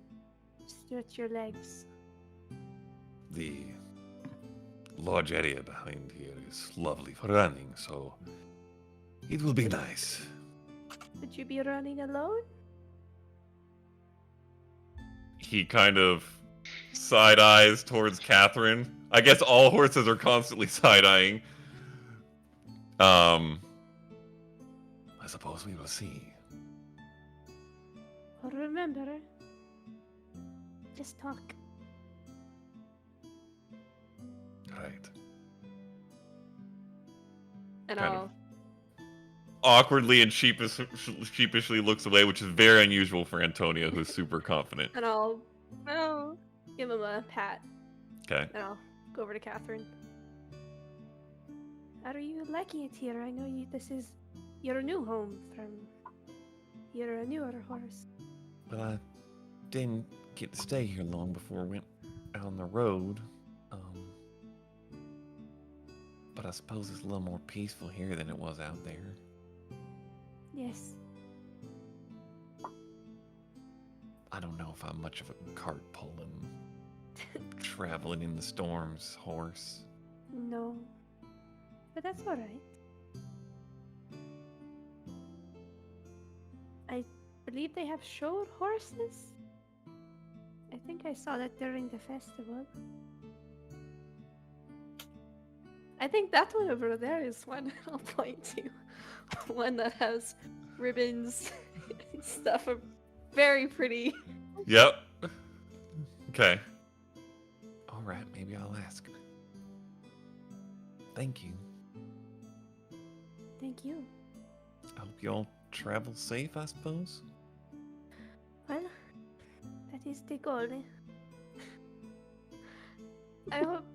[SPEAKER 7] stretch your legs.
[SPEAKER 1] The large area behind here is lovely for running, so it will be nice.
[SPEAKER 7] Would you be running alone?
[SPEAKER 1] He kind of side eyes towards Catherine. I guess all horses are constantly side eyeing. I suppose we will see.
[SPEAKER 7] Well, remember, just talk.
[SPEAKER 1] Right.
[SPEAKER 7] And
[SPEAKER 1] Kind
[SPEAKER 7] I'll
[SPEAKER 1] Awkwardly and sheepishly looks away, which is very unusual for Antonio, who's super confident.
[SPEAKER 7] and I'll
[SPEAKER 6] No.
[SPEAKER 7] give him a pat,
[SPEAKER 1] Okay.
[SPEAKER 7] and I'll go over to Catherine. Are you liking it here? I know this is your new home from. You're a newer horse.
[SPEAKER 1] Well, I didn't get to stay here long before we went out on the road. But I suppose it's a little more peaceful here than it was out there.
[SPEAKER 7] Yes.
[SPEAKER 1] I don't know if I'm much of a cart pulling, traveling in the storms horse.
[SPEAKER 7] No. But that's alright. I believe they have show horses? I think I saw that during the festival. I think that one over there is one I'll point to. One that has ribbons and stuff. Very pretty.
[SPEAKER 1] Yep. Okay. All right, maybe I'll ask. Thank you.
[SPEAKER 7] Thank you.
[SPEAKER 1] I hope you all travel safe, I suppose.
[SPEAKER 2] Well, that is the goal. I hope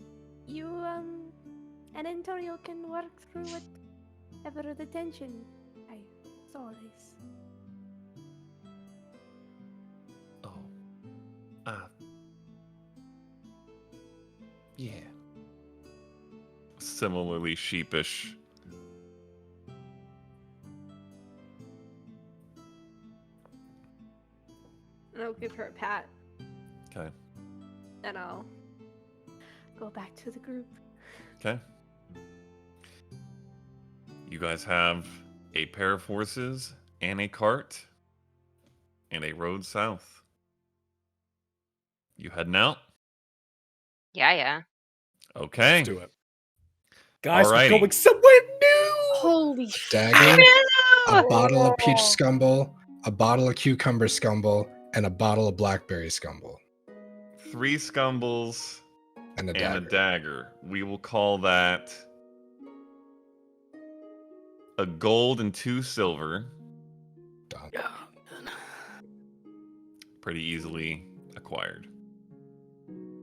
[SPEAKER 2] you and Antonio can work through whatever the tension as always.
[SPEAKER 8] Oh. Yeah.
[SPEAKER 1] Similarly sheepish.
[SPEAKER 7] And I'll give her a pat,
[SPEAKER 1] Okay.
[SPEAKER 7] and I'll
[SPEAKER 2] Go back to the group.
[SPEAKER 1] Okay. You guys have a pair of horses and a cart and a road south. You heading out?
[SPEAKER 6] Yeah.
[SPEAKER 1] Okay.
[SPEAKER 3] Let's do it. Guys, we're
[SPEAKER 1] Alrighty.
[SPEAKER 3] going somewhere new!
[SPEAKER 5] Holy
[SPEAKER 4] Dagger, a bottle of peach
[SPEAKER 5] Oh.
[SPEAKER 4] scumble, a bottle of cucumber scumble, and a bottle of blackberry scumble.
[SPEAKER 1] 3 scumbles
[SPEAKER 4] And a
[SPEAKER 1] and
[SPEAKER 4] dagger.
[SPEAKER 1] a dagger. We will call that a gold and 2 silver.
[SPEAKER 4] Done.
[SPEAKER 1] Pretty easily acquired.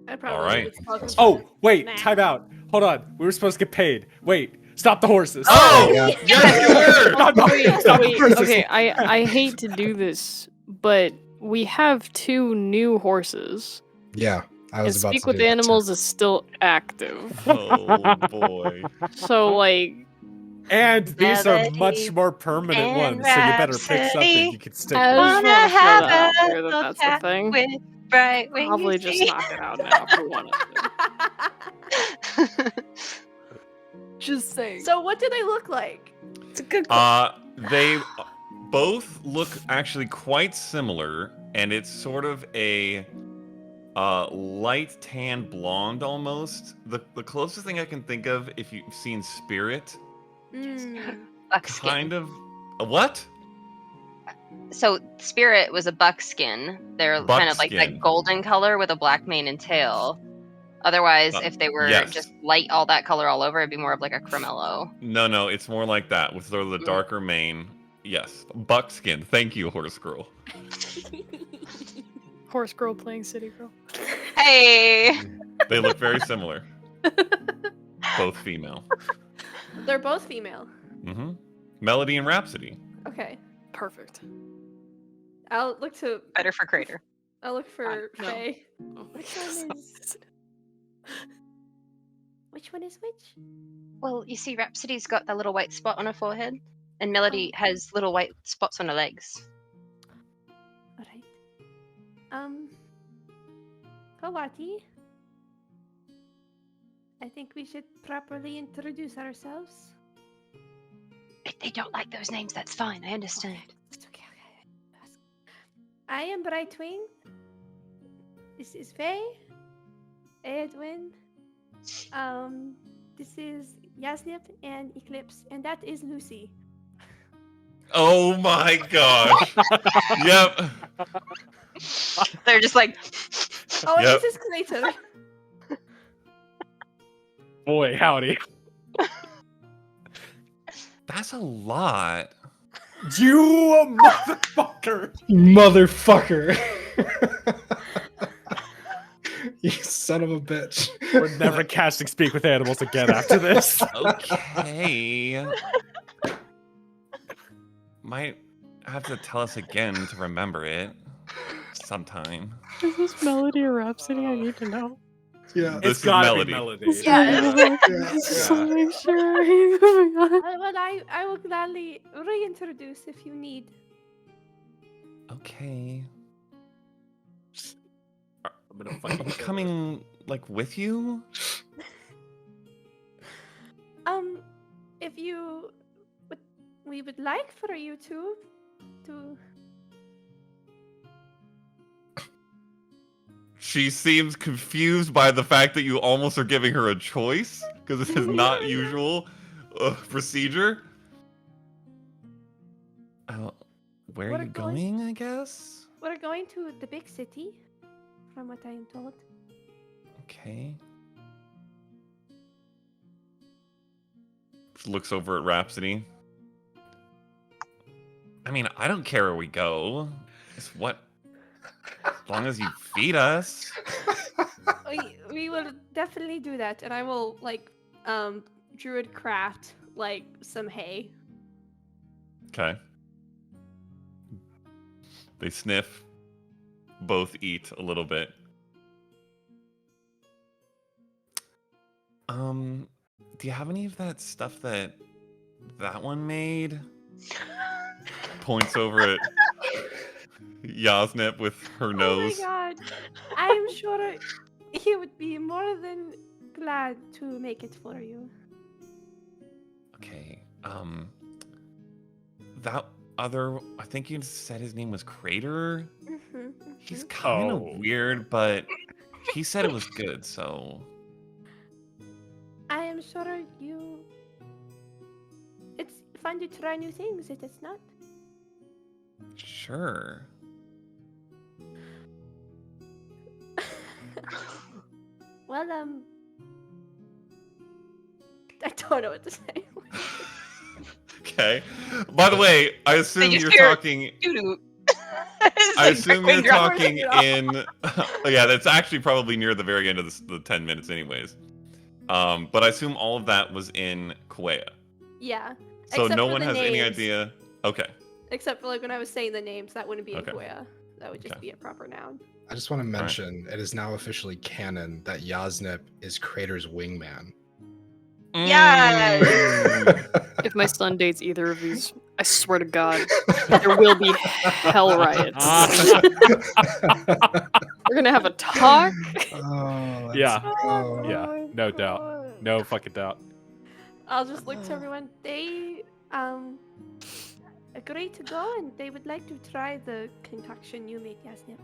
[SPEAKER 7] I probably
[SPEAKER 1] Alright.
[SPEAKER 7] was talking to
[SPEAKER 3] Oh,
[SPEAKER 7] her.
[SPEAKER 3] wait,
[SPEAKER 7] Nah.
[SPEAKER 3] time out. Hold on. We were supposed to get paid. Wait, stop the horses.
[SPEAKER 1] Oh!
[SPEAKER 4] Yeah.
[SPEAKER 1] Yes, you were!
[SPEAKER 3] No, no,
[SPEAKER 5] Wait,
[SPEAKER 3] stop the
[SPEAKER 5] wait,
[SPEAKER 3] horses.
[SPEAKER 5] okay, I hate to do this, but we have 2 new horses.
[SPEAKER 4] Yeah, I
[SPEAKER 5] And
[SPEAKER 4] was about
[SPEAKER 5] Speak
[SPEAKER 4] to
[SPEAKER 5] with
[SPEAKER 4] do that too.
[SPEAKER 5] Animals is still active.
[SPEAKER 1] Oh boy.
[SPEAKER 5] So, like,
[SPEAKER 3] And these are much
[SPEAKER 6] Melody
[SPEAKER 3] more permanent
[SPEAKER 6] and
[SPEAKER 3] ones, so you better pick
[SPEAKER 6] Rhapsody.
[SPEAKER 3] something you can stick
[SPEAKER 5] I
[SPEAKER 3] with.
[SPEAKER 5] just
[SPEAKER 6] Wanna
[SPEAKER 5] wanna throw
[SPEAKER 6] have
[SPEAKER 5] that out
[SPEAKER 6] a
[SPEAKER 5] there that
[SPEAKER 6] little
[SPEAKER 5] that's a
[SPEAKER 6] chat
[SPEAKER 5] thing.
[SPEAKER 6] with bright wings.
[SPEAKER 5] Probably just knock it out now if we want to. Just saying.
[SPEAKER 7] So what do they look like?
[SPEAKER 5] It's a good question.
[SPEAKER 1] They both look actually quite similar, and it's sort of a light tan blonde almost. The closest thing I can think of, if you've seen Spirit,
[SPEAKER 6] Buckskin.
[SPEAKER 1] kind of. A what?
[SPEAKER 6] So Spirit was a buckskin. They're kind of like
[SPEAKER 1] Buckskin.
[SPEAKER 6] that golden color with a black mane and tail. Otherwise, if they were
[SPEAKER 1] yes.
[SPEAKER 6] just light all that color all over, it'd be more of like a cremello.
[SPEAKER 1] No, it's more like that with sort of the darker mane. Yes, buckskin. Thank you, horse girl.
[SPEAKER 5] Horse girl playing city girl.
[SPEAKER 6] Hey!
[SPEAKER 1] They look very similar. Both female.
[SPEAKER 7] They're both female.
[SPEAKER 1] Mm-hmm. Melody and Rhapsody.
[SPEAKER 7] Okay.
[SPEAKER 5] Perfect.
[SPEAKER 7] I'll look to.
[SPEAKER 6] Better for Crater.
[SPEAKER 7] I'll look for
[SPEAKER 5] No.
[SPEAKER 7] Faye.
[SPEAKER 2] Which one is? Which one is which?
[SPEAKER 6] Well, you see, Rhapsody's got that little white spot on her forehead, and Melody has little white spots on her legs.
[SPEAKER 2] Alright. Kawati. I think we should properly introduce ourselves.
[SPEAKER 6] If they don't like those names, that's fine. I understand.
[SPEAKER 2] It's okay. I am Brightwing. This is Faye. Edwin. This is Yasnip and Eclipse, and that is Lucy.
[SPEAKER 1] Oh my gosh. Yep.
[SPEAKER 6] They're just like,
[SPEAKER 7] Oh, and
[SPEAKER 1] Yep.
[SPEAKER 7] this is Clayton.
[SPEAKER 3] Boy, howdy.
[SPEAKER 1] That's a lot.
[SPEAKER 3] You motherfucker!
[SPEAKER 4] Motherfucker! You son of a bitch.
[SPEAKER 3] We're never casting Speak with Animals again after this.
[SPEAKER 1] Okay. Might have to tell us again to remember it sometime.
[SPEAKER 5] Is this Melody or Rhapsody? I need to know.
[SPEAKER 4] Yeah.
[SPEAKER 1] This
[SPEAKER 3] It's
[SPEAKER 1] is
[SPEAKER 3] gotta
[SPEAKER 1] Melody.
[SPEAKER 3] be Melody.
[SPEAKER 5] Just want to make sure. Oh my God.
[SPEAKER 2] Well, I will gladly reintroduce if you need.
[SPEAKER 1] Okay.
[SPEAKER 3] I'm gonna
[SPEAKER 1] Are
[SPEAKER 3] fucking
[SPEAKER 1] we coming like with you?
[SPEAKER 2] If you would, we would like for you to.
[SPEAKER 1] She seems confused by the fact that you almost are giving her a choice because this is not usual procedure. Where
[SPEAKER 2] We're
[SPEAKER 1] are you
[SPEAKER 2] going-
[SPEAKER 1] going, I guess?
[SPEAKER 2] We're going to the big city, from what I am told.
[SPEAKER 1] Okay. She looks over at Rhapsody. I mean, I don't care where we go. It's what As long as you feed us.
[SPEAKER 7] We will definitely do that, and I will like druid craft like some hay.
[SPEAKER 1] Okay. They sniff. Both eat a little bit. Do you have any of that stuff that one made? Points over at Yasnep with her nose.
[SPEAKER 7] Oh my god! I am sure he would be more than glad to make it for you.
[SPEAKER 1] Okay. That other, I think you said his name was Crater. He's kind of weird, but he said it was good, so.
[SPEAKER 7] I am sure you. It's fun to try new things, it is not?
[SPEAKER 1] Sure.
[SPEAKER 7] Well, I don't know what to say.
[SPEAKER 1] Okay. By the way, I assume
[SPEAKER 6] just
[SPEAKER 1] you're
[SPEAKER 6] hear
[SPEAKER 1] talking.
[SPEAKER 6] Doo-doo.
[SPEAKER 1] I assume you're
[SPEAKER 6] dropping
[SPEAKER 1] talking
[SPEAKER 6] it off.
[SPEAKER 1] in. Yeah, that's actually probably near the very end of the 10 minutes, anyways. But I assume all of that was in Kauea.
[SPEAKER 7] Yeah.
[SPEAKER 1] So
[SPEAKER 7] Except
[SPEAKER 1] no
[SPEAKER 7] for
[SPEAKER 1] one
[SPEAKER 7] the
[SPEAKER 1] has any
[SPEAKER 7] names.
[SPEAKER 1] idea. Okay.
[SPEAKER 7] Except for like when I was saying the names, that wouldn't be
[SPEAKER 1] Okay.
[SPEAKER 7] in Koya. That would just
[SPEAKER 1] Okay.
[SPEAKER 7] be a proper noun.
[SPEAKER 4] I just want to mention it is now officially canon that Yasnep is Crater's wingman.
[SPEAKER 6] Yes!
[SPEAKER 5] If my son dates either of these, I swear to God, there will be hell riots. We're gonna have a talk.
[SPEAKER 4] Oh,
[SPEAKER 3] Yeah.
[SPEAKER 4] oh.
[SPEAKER 3] Yeah, no doubt. No fucking doubt.
[SPEAKER 7] I'll just look to everyone. They agreed to go and they would like to try the concoction you made, Yasnep.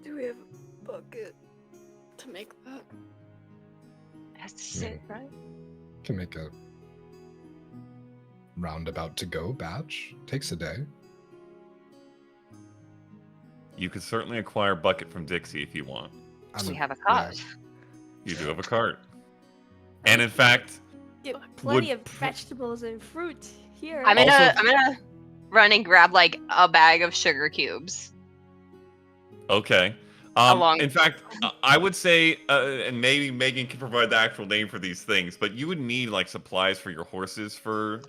[SPEAKER 5] Do we have a bucket to make that?
[SPEAKER 6] Has to sit, right?
[SPEAKER 4] Can make a roundabout to go batch. Takes a day.
[SPEAKER 1] You could certainly acquire bucket from Dixie if you want.
[SPEAKER 6] We have a cart.
[SPEAKER 1] You do have a cart. And in fact,
[SPEAKER 7] Get plenty
[SPEAKER 1] Would
[SPEAKER 7] of vegetables and fruit here.
[SPEAKER 6] I'm gonna
[SPEAKER 1] Also-
[SPEAKER 6] run and grab like a bag of sugar cubes.
[SPEAKER 1] okay.
[SPEAKER 6] Along-
[SPEAKER 1] In fact, I would say, and maybe Megan can provide the actual name for these things, but you would need like supplies for your horses for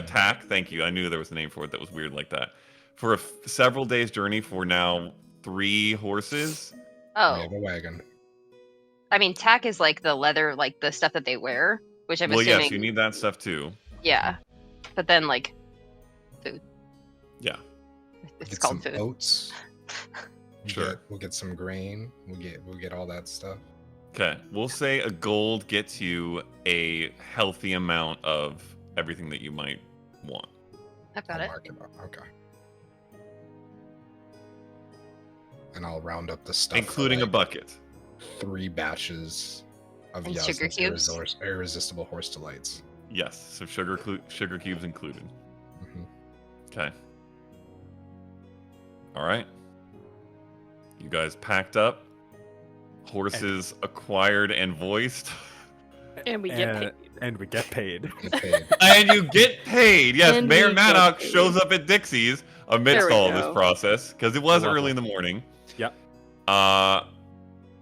[SPEAKER 1] tack. Thank you. I knew there was a name for it that was weird like that. For several days journey for now 3 horses.
[SPEAKER 4] We
[SPEAKER 6] Oh,
[SPEAKER 4] have a wagon.
[SPEAKER 6] I mean, tack is like the leather, like the stuff that they wear, which I'm
[SPEAKER 1] Well,
[SPEAKER 6] assuming.
[SPEAKER 1] yes, you need that stuff too.
[SPEAKER 6] Yeah, but then like food.
[SPEAKER 1] Yeah.
[SPEAKER 6] It's
[SPEAKER 4] Get
[SPEAKER 6] called
[SPEAKER 4] some
[SPEAKER 6] food.
[SPEAKER 4] oats.
[SPEAKER 1] Sure.
[SPEAKER 4] We'll get some grain. We'll get all that stuff.
[SPEAKER 1] Okay, we'll say a gold gets you a healthy amount of everything that you might want.
[SPEAKER 6] I've got
[SPEAKER 4] I'll
[SPEAKER 6] it.
[SPEAKER 4] mark it up. Okay. And I'll round up the stuff. for,
[SPEAKER 1] Including a
[SPEAKER 4] like,
[SPEAKER 1] bucket.
[SPEAKER 4] 3 batches of
[SPEAKER 6] And sugar
[SPEAKER 4] Yasnep's
[SPEAKER 6] cubes?
[SPEAKER 4] irresistible horse delights.
[SPEAKER 1] Yes, so sugar cubes included.
[SPEAKER 4] Mhm.
[SPEAKER 1] Okay. All right. You guys packed up. Horses acquired and voiced.
[SPEAKER 5] And we get paid.
[SPEAKER 3] And we get paid.
[SPEAKER 4] Get paid.
[SPEAKER 1] And you get paid. Yes,
[SPEAKER 5] And
[SPEAKER 1] Mayor
[SPEAKER 5] we get
[SPEAKER 1] Maddox
[SPEAKER 5] paid.
[SPEAKER 1] shows up at Dixie's amidst
[SPEAKER 5] There we
[SPEAKER 1] all of this
[SPEAKER 5] go.
[SPEAKER 1] process because it was
[SPEAKER 3] Lovely.
[SPEAKER 1] early in the morning.
[SPEAKER 3] Yep.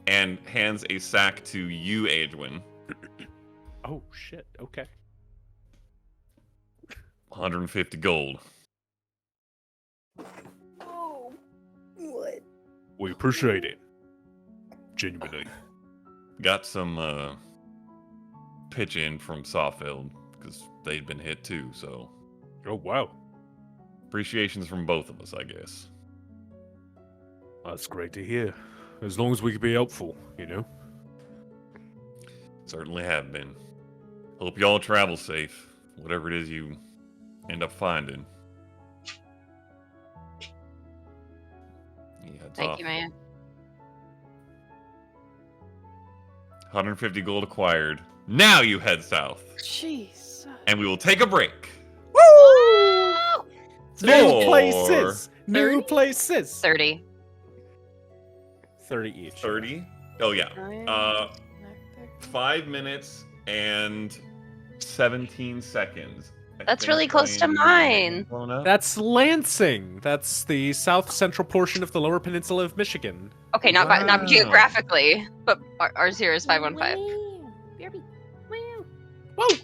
[SPEAKER 1] And hands a sack to you, Adwin.
[SPEAKER 3] Oh shit. Okay.
[SPEAKER 1] 150 gold.
[SPEAKER 5] Oh, what?
[SPEAKER 3] We appreciate it. Genuinely.
[SPEAKER 1] Got some pitch in from Sawfield because they'd been hit too. So
[SPEAKER 3] Oh wow.
[SPEAKER 1] appreciations from both of us, I guess.
[SPEAKER 3] That's great to hear. As long as we can be helpful, you know.
[SPEAKER 1] Certainly have been. Hope y'all travel safe, whatever it is you end up finding. He heads
[SPEAKER 6] Thank
[SPEAKER 1] off.
[SPEAKER 6] you, man.
[SPEAKER 1] 150 gold acquired. Now you head south,
[SPEAKER 5] Jeez.
[SPEAKER 1] and we will take a break.
[SPEAKER 3] New
[SPEAKER 1] For-
[SPEAKER 3] places. New
[SPEAKER 5] 30?
[SPEAKER 3] places.
[SPEAKER 6] 30.
[SPEAKER 3] 30 each.
[SPEAKER 1] 30? Oh yeah.
[SPEAKER 5] Ryan,
[SPEAKER 1] 5 minutes and 17 seconds
[SPEAKER 6] That's
[SPEAKER 1] think
[SPEAKER 6] really close to
[SPEAKER 1] Ryan
[SPEAKER 6] mine.
[SPEAKER 1] blown up.
[SPEAKER 3] That's Lansing. That's the south central portion of the Lower Peninsula of Michigan.
[SPEAKER 6] Okay, not
[SPEAKER 1] Wow.
[SPEAKER 6] geographically, but ours here is 515.
[SPEAKER 2] Wow. BRB. Wow.
[SPEAKER 3] Whoa!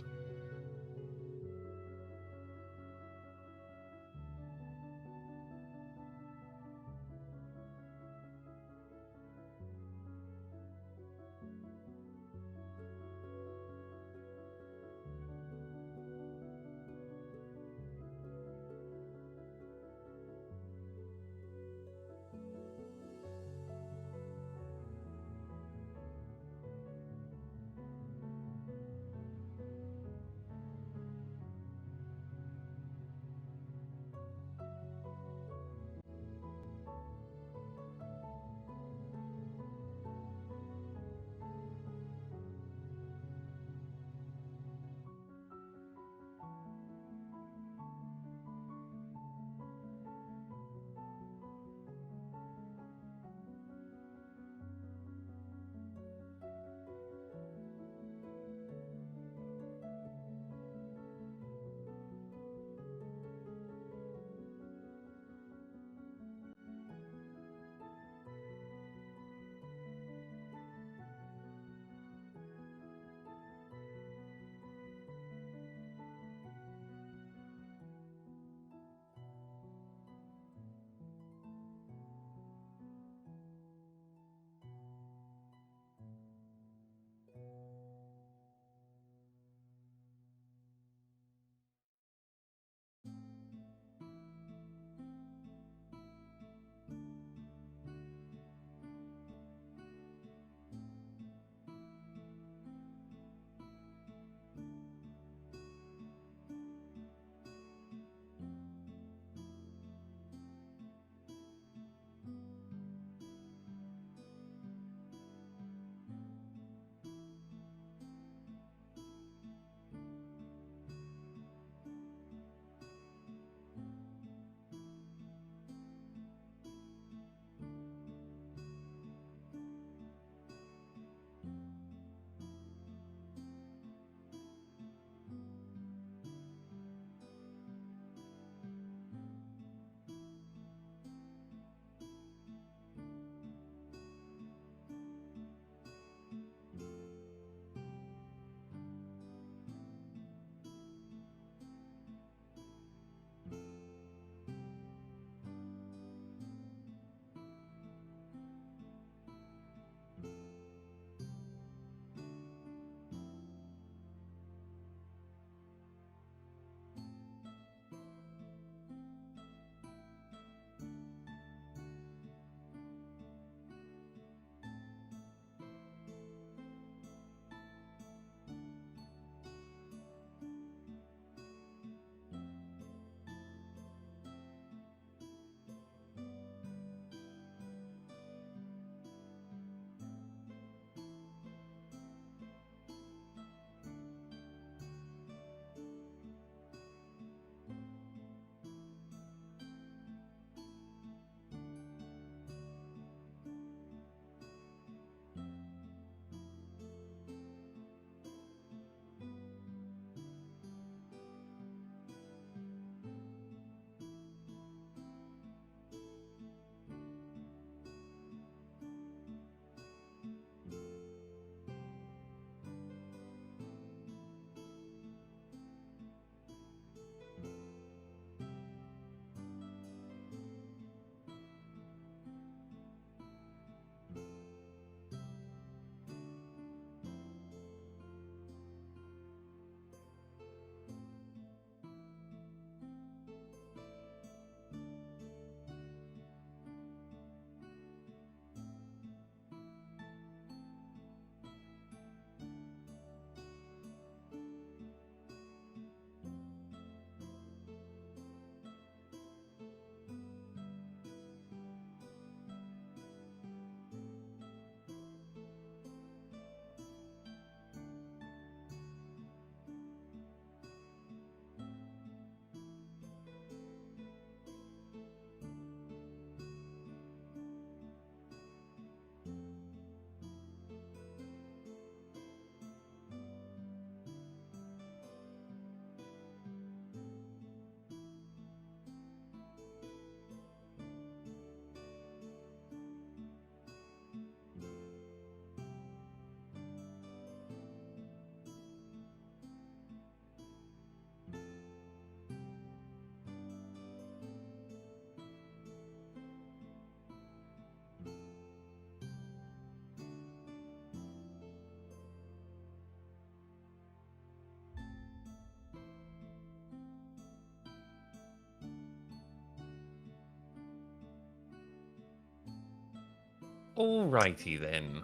[SPEAKER 1] Alrighty then.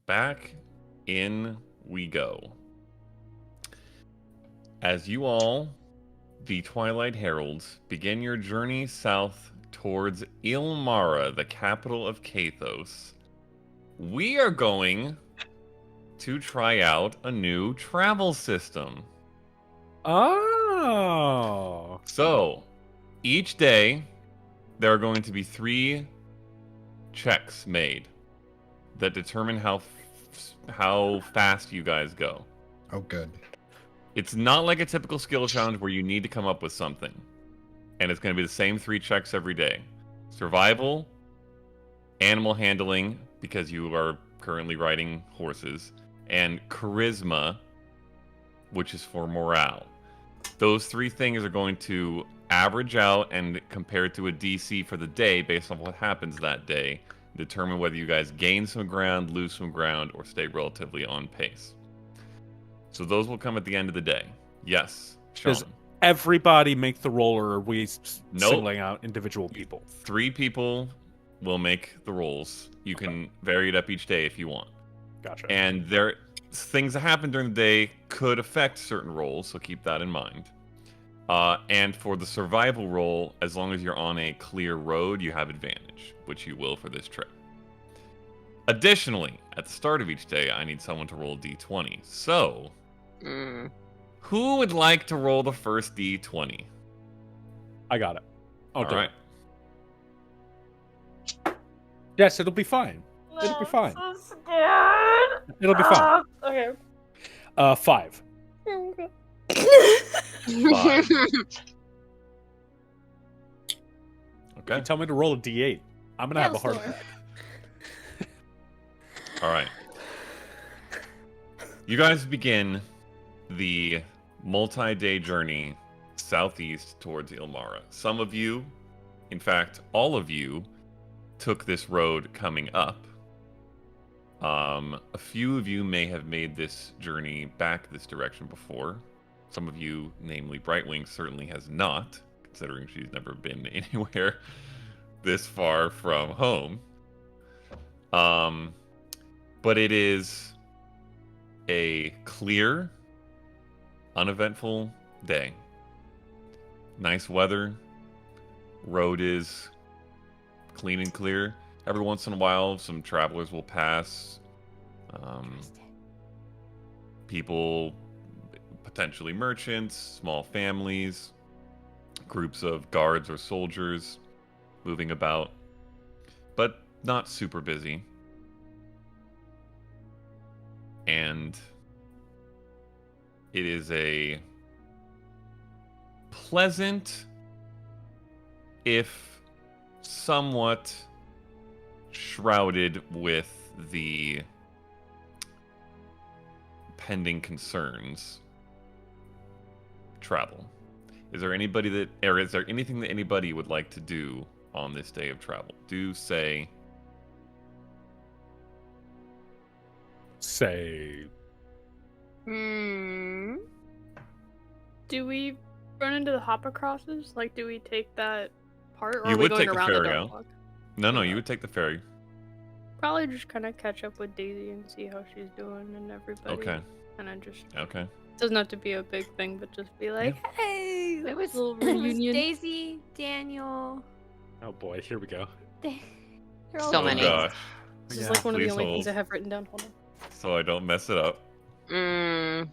[SPEAKER 1] Back in we go. As you all, the Twilight Heralds, begin your journey south towards Ilmara, the capital of Kathos, we are going to try out a new travel system.
[SPEAKER 3] Oh.
[SPEAKER 1] So, each day, there are going to be 3 checks made that determine how fast you guys go.
[SPEAKER 4] Oh, good.
[SPEAKER 1] It's not like a typical skill challenge where you need to come up with something. And it's going to be the same 3 checks every day. Survival, animal handling, because you are currently riding horses, and charisma, which is for morale. Those 3 things are going to average out and compare to a DC for the day based on what happens that day, determine whether you guys gain some ground, lose some ground, or stay relatively on pace. So those will come at the end of the day. Yes, Sean.
[SPEAKER 3] Does everybody make the roll, or are we
[SPEAKER 1] Nope.
[SPEAKER 3] singling out individual people?
[SPEAKER 1] 3 people will make the rolls. You can vary it up each day if you want.
[SPEAKER 3] Gotcha.
[SPEAKER 1] And things that happen during the day could affect certain rolls, so keep that in mind. And for the survival roll, as long as you're on a clear road, you have advantage, which you will for this trip. Additionally, at the start of each day, I need someone to roll a d20. So, who would like to roll the first d20?
[SPEAKER 3] I got it. I'll
[SPEAKER 1] All
[SPEAKER 3] do
[SPEAKER 1] right.
[SPEAKER 3] it. Yes, it'll be fine. It'll be fine.
[SPEAKER 5] I'm so scared.
[SPEAKER 3] It'll be fine.
[SPEAKER 5] Okay.
[SPEAKER 3] 5.
[SPEAKER 5] Okay.
[SPEAKER 1] 5. Okay.
[SPEAKER 3] You tell me to roll a d8. I'm gonna have a heart
[SPEAKER 7] Hailstorm.
[SPEAKER 3] attack.
[SPEAKER 1] All right. You guys begin the multi-day journey southeast towards Ilmara. Some of you, in fact, all of you, took this road coming up. A few of you may have made this journey back this direction before. Some of you, namely Brightwing, certainly has not, considering she's never been anywhere this far from home. But it is a clear, uneventful day. Nice weather. Road is clean and clear. Every once in a while, some travelers will pass. People, potentially merchants, small families, groups of guards or soldiers moving about, but not super busy. And it is a pleasant, if somewhat shrouded with the pending concerns, travel. Is there anything that anybody would like to do on this day of travel? Do say
[SPEAKER 5] Do we run into the hoppercrosses? Like, do we take that part, or
[SPEAKER 1] You
[SPEAKER 5] are we
[SPEAKER 1] would
[SPEAKER 5] going
[SPEAKER 1] take the
[SPEAKER 5] around
[SPEAKER 1] ferry
[SPEAKER 5] the
[SPEAKER 1] out.
[SPEAKER 5] dog?
[SPEAKER 1] no, you would take the ferry.
[SPEAKER 5] Probably just kind of catch up with Daisy and see how she's doing and everybody.
[SPEAKER 1] Okay.
[SPEAKER 5] And I just
[SPEAKER 1] Okay.
[SPEAKER 5] doesn't have to be a big thing, but just be like, hey,
[SPEAKER 7] It was,
[SPEAKER 5] little
[SPEAKER 7] it was
[SPEAKER 5] reunion.
[SPEAKER 7] Daisy, Daniel.
[SPEAKER 3] Oh boy, here we go.
[SPEAKER 7] They're all
[SPEAKER 6] So
[SPEAKER 1] Oh
[SPEAKER 6] many.
[SPEAKER 1] gosh.
[SPEAKER 5] This is
[SPEAKER 3] Yeah,
[SPEAKER 5] like one of the
[SPEAKER 1] please
[SPEAKER 5] only
[SPEAKER 1] hold.
[SPEAKER 5] things I have written down. Hold on.
[SPEAKER 1] So I don't mess it up.
[SPEAKER 7] There's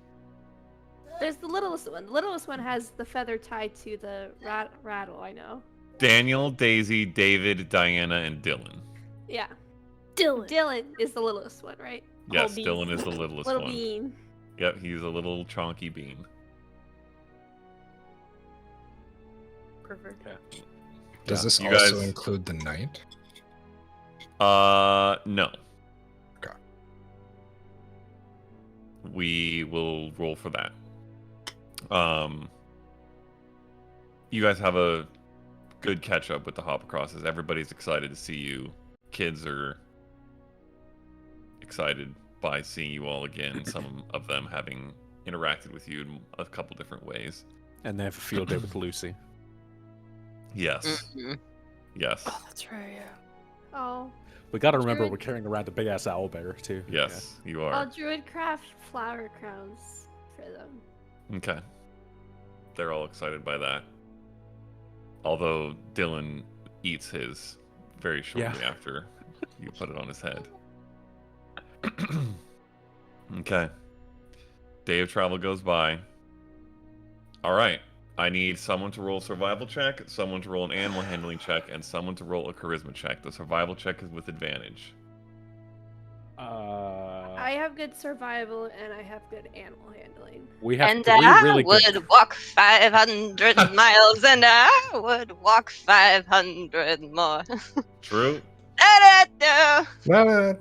[SPEAKER 7] the littlest one. The littlest one has the feather tied to the rattle, I know.
[SPEAKER 1] Daniel, Daisy, David, Diana, and Dylan.
[SPEAKER 7] Yeah.
[SPEAKER 5] Dylan.
[SPEAKER 7] Dylan is the littlest one, right?
[SPEAKER 1] Yes,
[SPEAKER 5] bean.
[SPEAKER 1] Dylan is the littlest
[SPEAKER 7] Little
[SPEAKER 1] one.
[SPEAKER 7] bean.
[SPEAKER 1] Yep, he's a little chonky bean.
[SPEAKER 5] Perfect.
[SPEAKER 4] Does this
[SPEAKER 1] You
[SPEAKER 4] also
[SPEAKER 1] guys-
[SPEAKER 4] include the night?
[SPEAKER 1] No.
[SPEAKER 4] Okay.
[SPEAKER 1] We will roll for that. You guys have a good catch up with the Hoppercrosses. Everybody's excited to see you. Kids are excited by seeing you all again. Some of them having interacted with you in a couple different ways.
[SPEAKER 3] And they have a field day with Lucy.
[SPEAKER 1] Yes. Yes.
[SPEAKER 5] Oh, that's right. Yeah.
[SPEAKER 2] Oh.
[SPEAKER 3] We gotta remember
[SPEAKER 2] Druid-
[SPEAKER 3] we're carrying around a big ass owl bear too.
[SPEAKER 1] Yes, you are.
[SPEAKER 2] I'll druid craft flower crowns for them.
[SPEAKER 1] Okay. They're all excited by that. Although Dylan eats his very shortly after you put it on his head. Okay. Day of travel goes by. Alright. I need someone to roll a survival check, someone to roll an animal handling check, and someone to roll a charisma check. The survival check is with advantage.
[SPEAKER 2] I have good survival and I have good animal handling.
[SPEAKER 3] We have
[SPEAKER 6] And
[SPEAKER 3] three
[SPEAKER 6] I
[SPEAKER 3] really
[SPEAKER 6] would
[SPEAKER 3] good.
[SPEAKER 6] walk 500 miles, and I would walk 500 more.
[SPEAKER 1] True.
[SPEAKER 6] Da-da-da, da-da-da,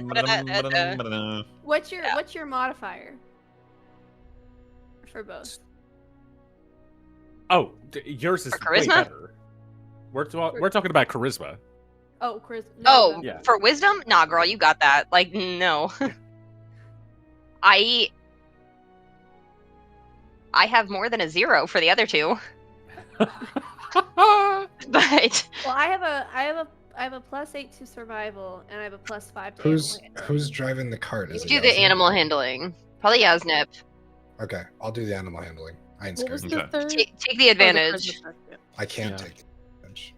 [SPEAKER 6] da-da-da-da-da-da-da-da-da.
[SPEAKER 2] What's your modifier for both?
[SPEAKER 3] Oh, yours is
[SPEAKER 6] For
[SPEAKER 3] way
[SPEAKER 6] charisma?
[SPEAKER 3] better. We're talking about charisma.
[SPEAKER 2] Oh, Chris.
[SPEAKER 6] Oh,
[SPEAKER 3] Yeah.
[SPEAKER 6] for wisdom? Nah, girl, you got that. Like, no. I have more than a 0 for the other two. But
[SPEAKER 2] Well, I have a +8 to survival and I have a +5 to
[SPEAKER 4] Who's
[SPEAKER 2] animal handling.
[SPEAKER 4] who's driving the cart?
[SPEAKER 6] you
[SPEAKER 4] Is it
[SPEAKER 6] do the
[SPEAKER 4] Yasna?
[SPEAKER 6] animal handling. Probably Yasnip.
[SPEAKER 4] Okay, I'll do the animal handling. I ain't
[SPEAKER 5] What was
[SPEAKER 4] scared.
[SPEAKER 5] the
[SPEAKER 1] Okay.
[SPEAKER 5] third?
[SPEAKER 6] Take the advantage.
[SPEAKER 4] I can't
[SPEAKER 3] Yeah.
[SPEAKER 4] take the advantage.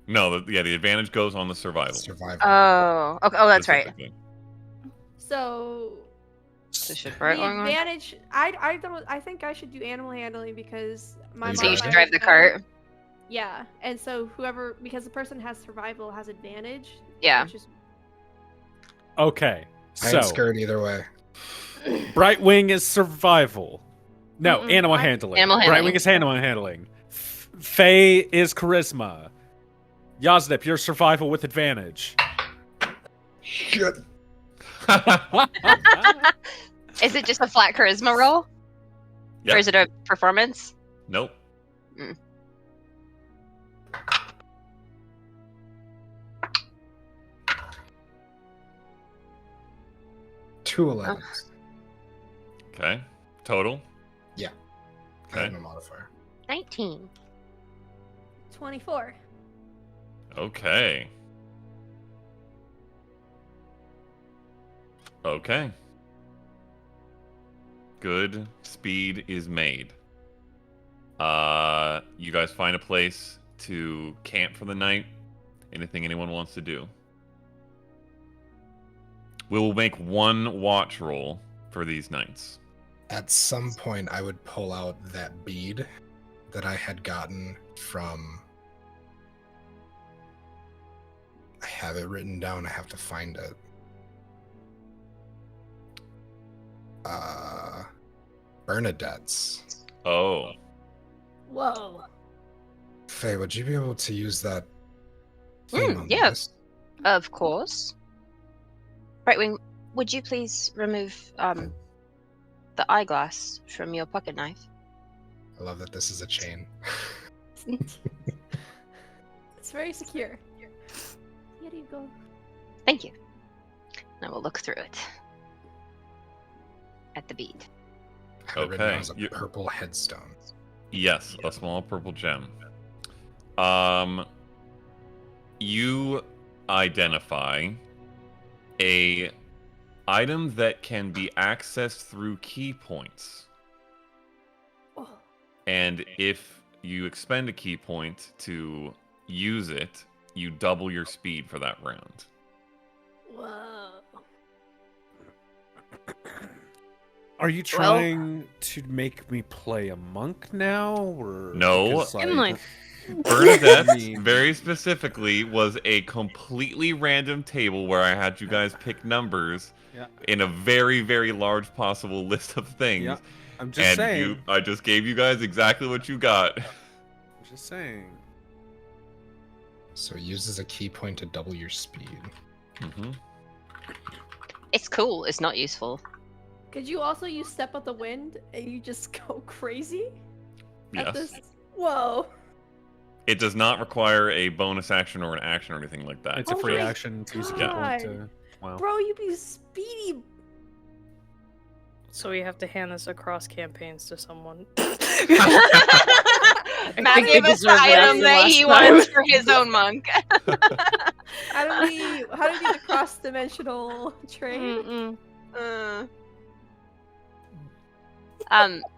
[SPEAKER 1] No, the advantage goes on the survival.
[SPEAKER 4] Survival.
[SPEAKER 6] Oh, okay. Oh, that's right.
[SPEAKER 1] specifically.
[SPEAKER 2] So
[SPEAKER 6] So should
[SPEAKER 2] the
[SPEAKER 6] Bart going on?
[SPEAKER 2] advantage. I think I should do animal handling because my
[SPEAKER 4] Are you
[SPEAKER 6] So you
[SPEAKER 2] modifier
[SPEAKER 6] should
[SPEAKER 4] driving?
[SPEAKER 6] drive the
[SPEAKER 2] is
[SPEAKER 6] cart.
[SPEAKER 2] Yeah, and so because the person has survival has advantage.
[SPEAKER 6] Yeah.
[SPEAKER 2] Which is
[SPEAKER 3] Okay,
[SPEAKER 4] I
[SPEAKER 3] so
[SPEAKER 4] ain't scared either way.
[SPEAKER 3] Brightwing is survival. No,
[SPEAKER 2] Mm-mm,
[SPEAKER 3] animal
[SPEAKER 2] I-
[SPEAKER 3] handling.
[SPEAKER 6] Animal handling.
[SPEAKER 3] Brightwing is animal handling. Faye is charisma. Yaznip, you're survival with advantage.
[SPEAKER 4] Shit.
[SPEAKER 6] Is it just a flat charisma roll?
[SPEAKER 1] Yep.
[SPEAKER 6] Or is it a performance?
[SPEAKER 1] Nope.
[SPEAKER 4] Two 11s.
[SPEAKER 1] Okay. Total.
[SPEAKER 4] I have
[SPEAKER 1] Okay.
[SPEAKER 4] no modifier.
[SPEAKER 6] 19.
[SPEAKER 2] 24.
[SPEAKER 1] Okay. Okay. Good speed is made. You guys find a place to camp for the night. Anything anyone wants to do? We will make one watch roll for these nights.
[SPEAKER 4] At some point, I would pull out that bead that I had gotten from. I have it written down. I have to find it. Bernadette's.
[SPEAKER 1] Oh.
[SPEAKER 2] Whoa.
[SPEAKER 4] Faye, would you be able to use that thing on
[SPEAKER 6] yeah.
[SPEAKER 4] this?
[SPEAKER 6] Of course. Brightwing, would you please remove the eyeglass from your pocket knife?
[SPEAKER 4] I love that this is a chain.
[SPEAKER 2] It's very secure. Here you go.
[SPEAKER 6] Thank you. I will look through it. At the bead.
[SPEAKER 4] I had it written
[SPEAKER 1] Okay,
[SPEAKER 4] as a
[SPEAKER 1] you-
[SPEAKER 4] purple headstone.
[SPEAKER 1] Yes, a small purple gem. You identify a item that can be accessed through key points.
[SPEAKER 2] Oh.
[SPEAKER 1] And if you expend a key point to use it, you double your speed for that round.
[SPEAKER 2] Whoa.
[SPEAKER 3] Are you trying to make me play a monk now, or
[SPEAKER 1] No.
[SPEAKER 3] because,
[SPEAKER 5] Like,
[SPEAKER 1] Bernadette,
[SPEAKER 3] I mean-
[SPEAKER 1] very specifically, was a completely random table where I had you guys pick numbers
[SPEAKER 3] Yeah.
[SPEAKER 1] in a very, very large possible list of things.
[SPEAKER 3] Yeah, I'm just
[SPEAKER 1] And
[SPEAKER 3] saying.
[SPEAKER 1] I just gave you guys exactly what you got.
[SPEAKER 3] I'm just saying.
[SPEAKER 4] So it uses a key point to double your speed.
[SPEAKER 1] Mm-hmm.
[SPEAKER 6] It's cool, it's not useful.
[SPEAKER 2] Could you also use Step of the Wind and you just go crazy? At
[SPEAKER 1] Yes.
[SPEAKER 2] this? Whoa.
[SPEAKER 1] It does not require a bonus action or an action or anything like that.
[SPEAKER 3] It's a
[SPEAKER 2] Oh
[SPEAKER 3] free
[SPEAKER 2] my
[SPEAKER 3] action to use a key point
[SPEAKER 2] God.
[SPEAKER 3] to. Wow.
[SPEAKER 2] Bro, you be speedy.
[SPEAKER 5] So we have to hand this across campaigns to someone.
[SPEAKER 6] Matt
[SPEAKER 5] think
[SPEAKER 6] gave
[SPEAKER 5] they
[SPEAKER 6] us the
[SPEAKER 5] deserved it
[SPEAKER 6] item
[SPEAKER 5] after
[SPEAKER 6] that he
[SPEAKER 5] last
[SPEAKER 6] wants
[SPEAKER 5] time.
[SPEAKER 6] for his own monk.
[SPEAKER 7] How do we do the cross-dimensional trade?
[SPEAKER 5] Mm-mm.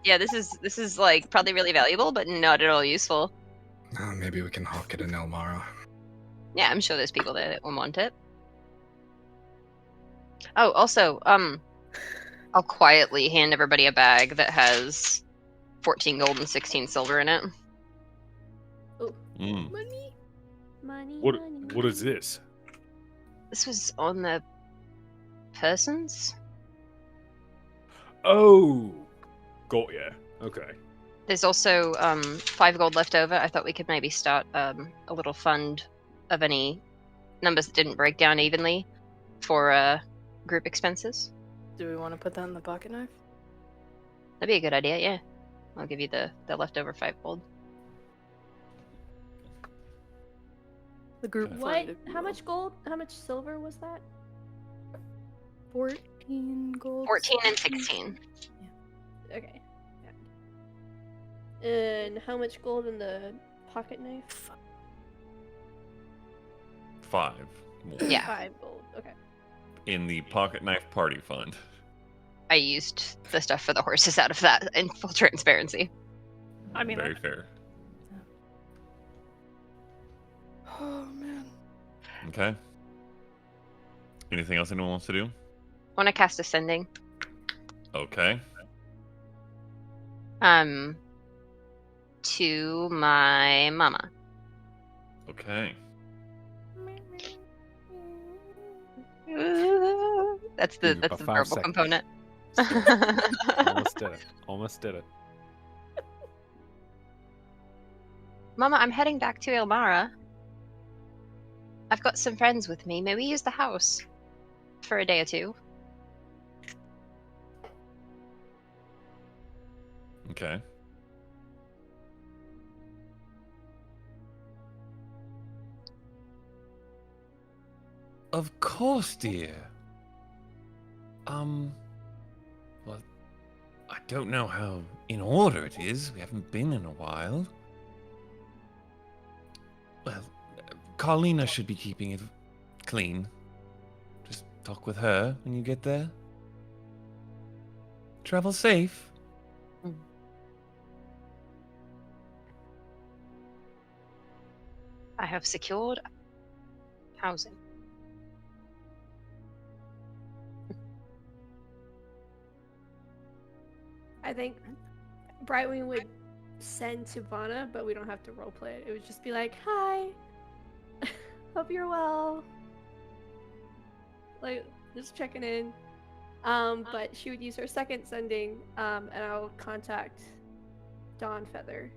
[SPEAKER 6] Yeah, this is like probably really valuable, but not at all useful.
[SPEAKER 4] Maybe we can hawk it in Elmara.
[SPEAKER 6] Yeah, I'm sure there's people there that will want it. Oh, also, I'll quietly hand everybody a bag that has 14 gold and 16 silver in it.
[SPEAKER 1] Mm.
[SPEAKER 7] Money.
[SPEAKER 3] What is this?
[SPEAKER 6] This was on the persons?
[SPEAKER 3] Oh, got ya. Okay.
[SPEAKER 6] There's also 5 gold left over. I thought we could maybe start a little fund of any numbers that didn't break down evenly for group expenses.
[SPEAKER 5] Do we want to put that in the pocket knife?
[SPEAKER 6] That'd be a good idea, yeah. I'll give you the leftover 5 gold.
[SPEAKER 5] The group
[SPEAKER 7] What?
[SPEAKER 5] fund, if you
[SPEAKER 7] How
[SPEAKER 5] will.
[SPEAKER 7] much gold? How much silver was that?
[SPEAKER 5] 14 gold.
[SPEAKER 6] 14 and 16.
[SPEAKER 7] Okay. Yeah. And how much gold in the pocket knife?
[SPEAKER 1] 5 more.
[SPEAKER 6] Yeah.
[SPEAKER 7] 5 gold. Okay.
[SPEAKER 1] In the pocket knife party fund.
[SPEAKER 6] I used the stuff for the horses out of that in full transparency.
[SPEAKER 5] I mean,
[SPEAKER 1] Very fair.
[SPEAKER 5] oh man.
[SPEAKER 1] Okay. Anything else anyone wants to do?
[SPEAKER 6] Want to cast Ascending?
[SPEAKER 1] Okay.
[SPEAKER 6] To my mama.
[SPEAKER 1] Okay.
[SPEAKER 6] That's
[SPEAKER 3] Give
[SPEAKER 6] the
[SPEAKER 3] it about 5
[SPEAKER 6] verbal
[SPEAKER 3] seconds.
[SPEAKER 6] component.
[SPEAKER 3] Almost did it. Almost did it.
[SPEAKER 6] Mama, I'm heading back to Ilmara. I've got some friends with me. May we use the house for a day or two?
[SPEAKER 1] Okay. Of course, dear. Well, I don't know how in order it is. We haven't been in a while. Well, Carlina should be keeping it clean. Just talk with her when you get there. Travel safe.
[SPEAKER 6] I have secured housing.
[SPEAKER 7] I think Brightwing would send to Vana, but we don't have to roleplay it. It would just be like, "Hi, hope you're well." Like, just checking in. But she would use her second sending, and I'll contact Dawn Feather.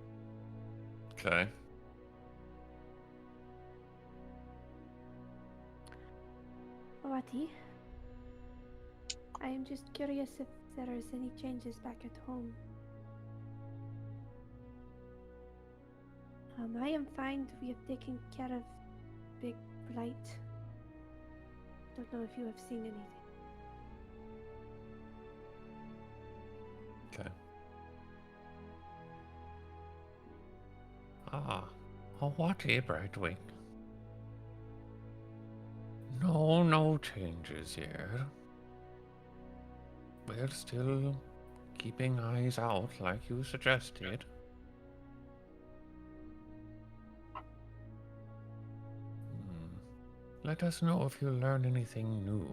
[SPEAKER 1] Okay.
[SPEAKER 2] Awati, I am just curious if there is any changes back at home. I am fine. We have taken care of Big Blight. Don't know if you have seen anything.
[SPEAKER 1] Okay.
[SPEAKER 8] Ah, Awati, Brightwing. No changes here. We're still keeping eyes out like you suggested. Let us know if you learn anything new.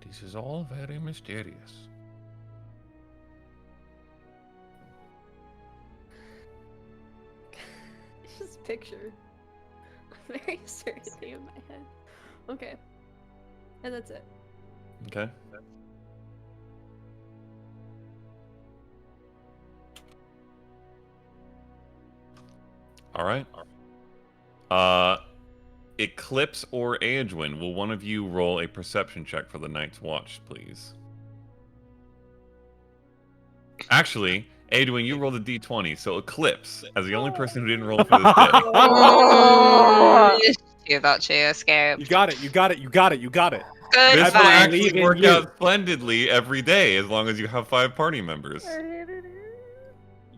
[SPEAKER 8] This is all very mysterious.
[SPEAKER 7] Just picture a very certain thing in my head. Okay. And that's it.
[SPEAKER 1] Okay. All right. Eclipse or Aedwin, will one of you roll a perception check for the Night's Watch, please? Actually, Aedwin, you rolled a d20, so Eclipse, as the only person who didn't roll for this day.
[SPEAKER 6] Oh, you about to escape.
[SPEAKER 3] You got it. You got it. You got it. You got it.
[SPEAKER 6] Good
[SPEAKER 1] This will
[SPEAKER 3] Goodbye.
[SPEAKER 6] fight.
[SPEAKER 1] actually
[SPEAKER 3] Believe in
[SPEAKER 1] work
[SPEAKER 3] you.
[SPEAKER 1] out splendidly every day, as long as you have 5 party members.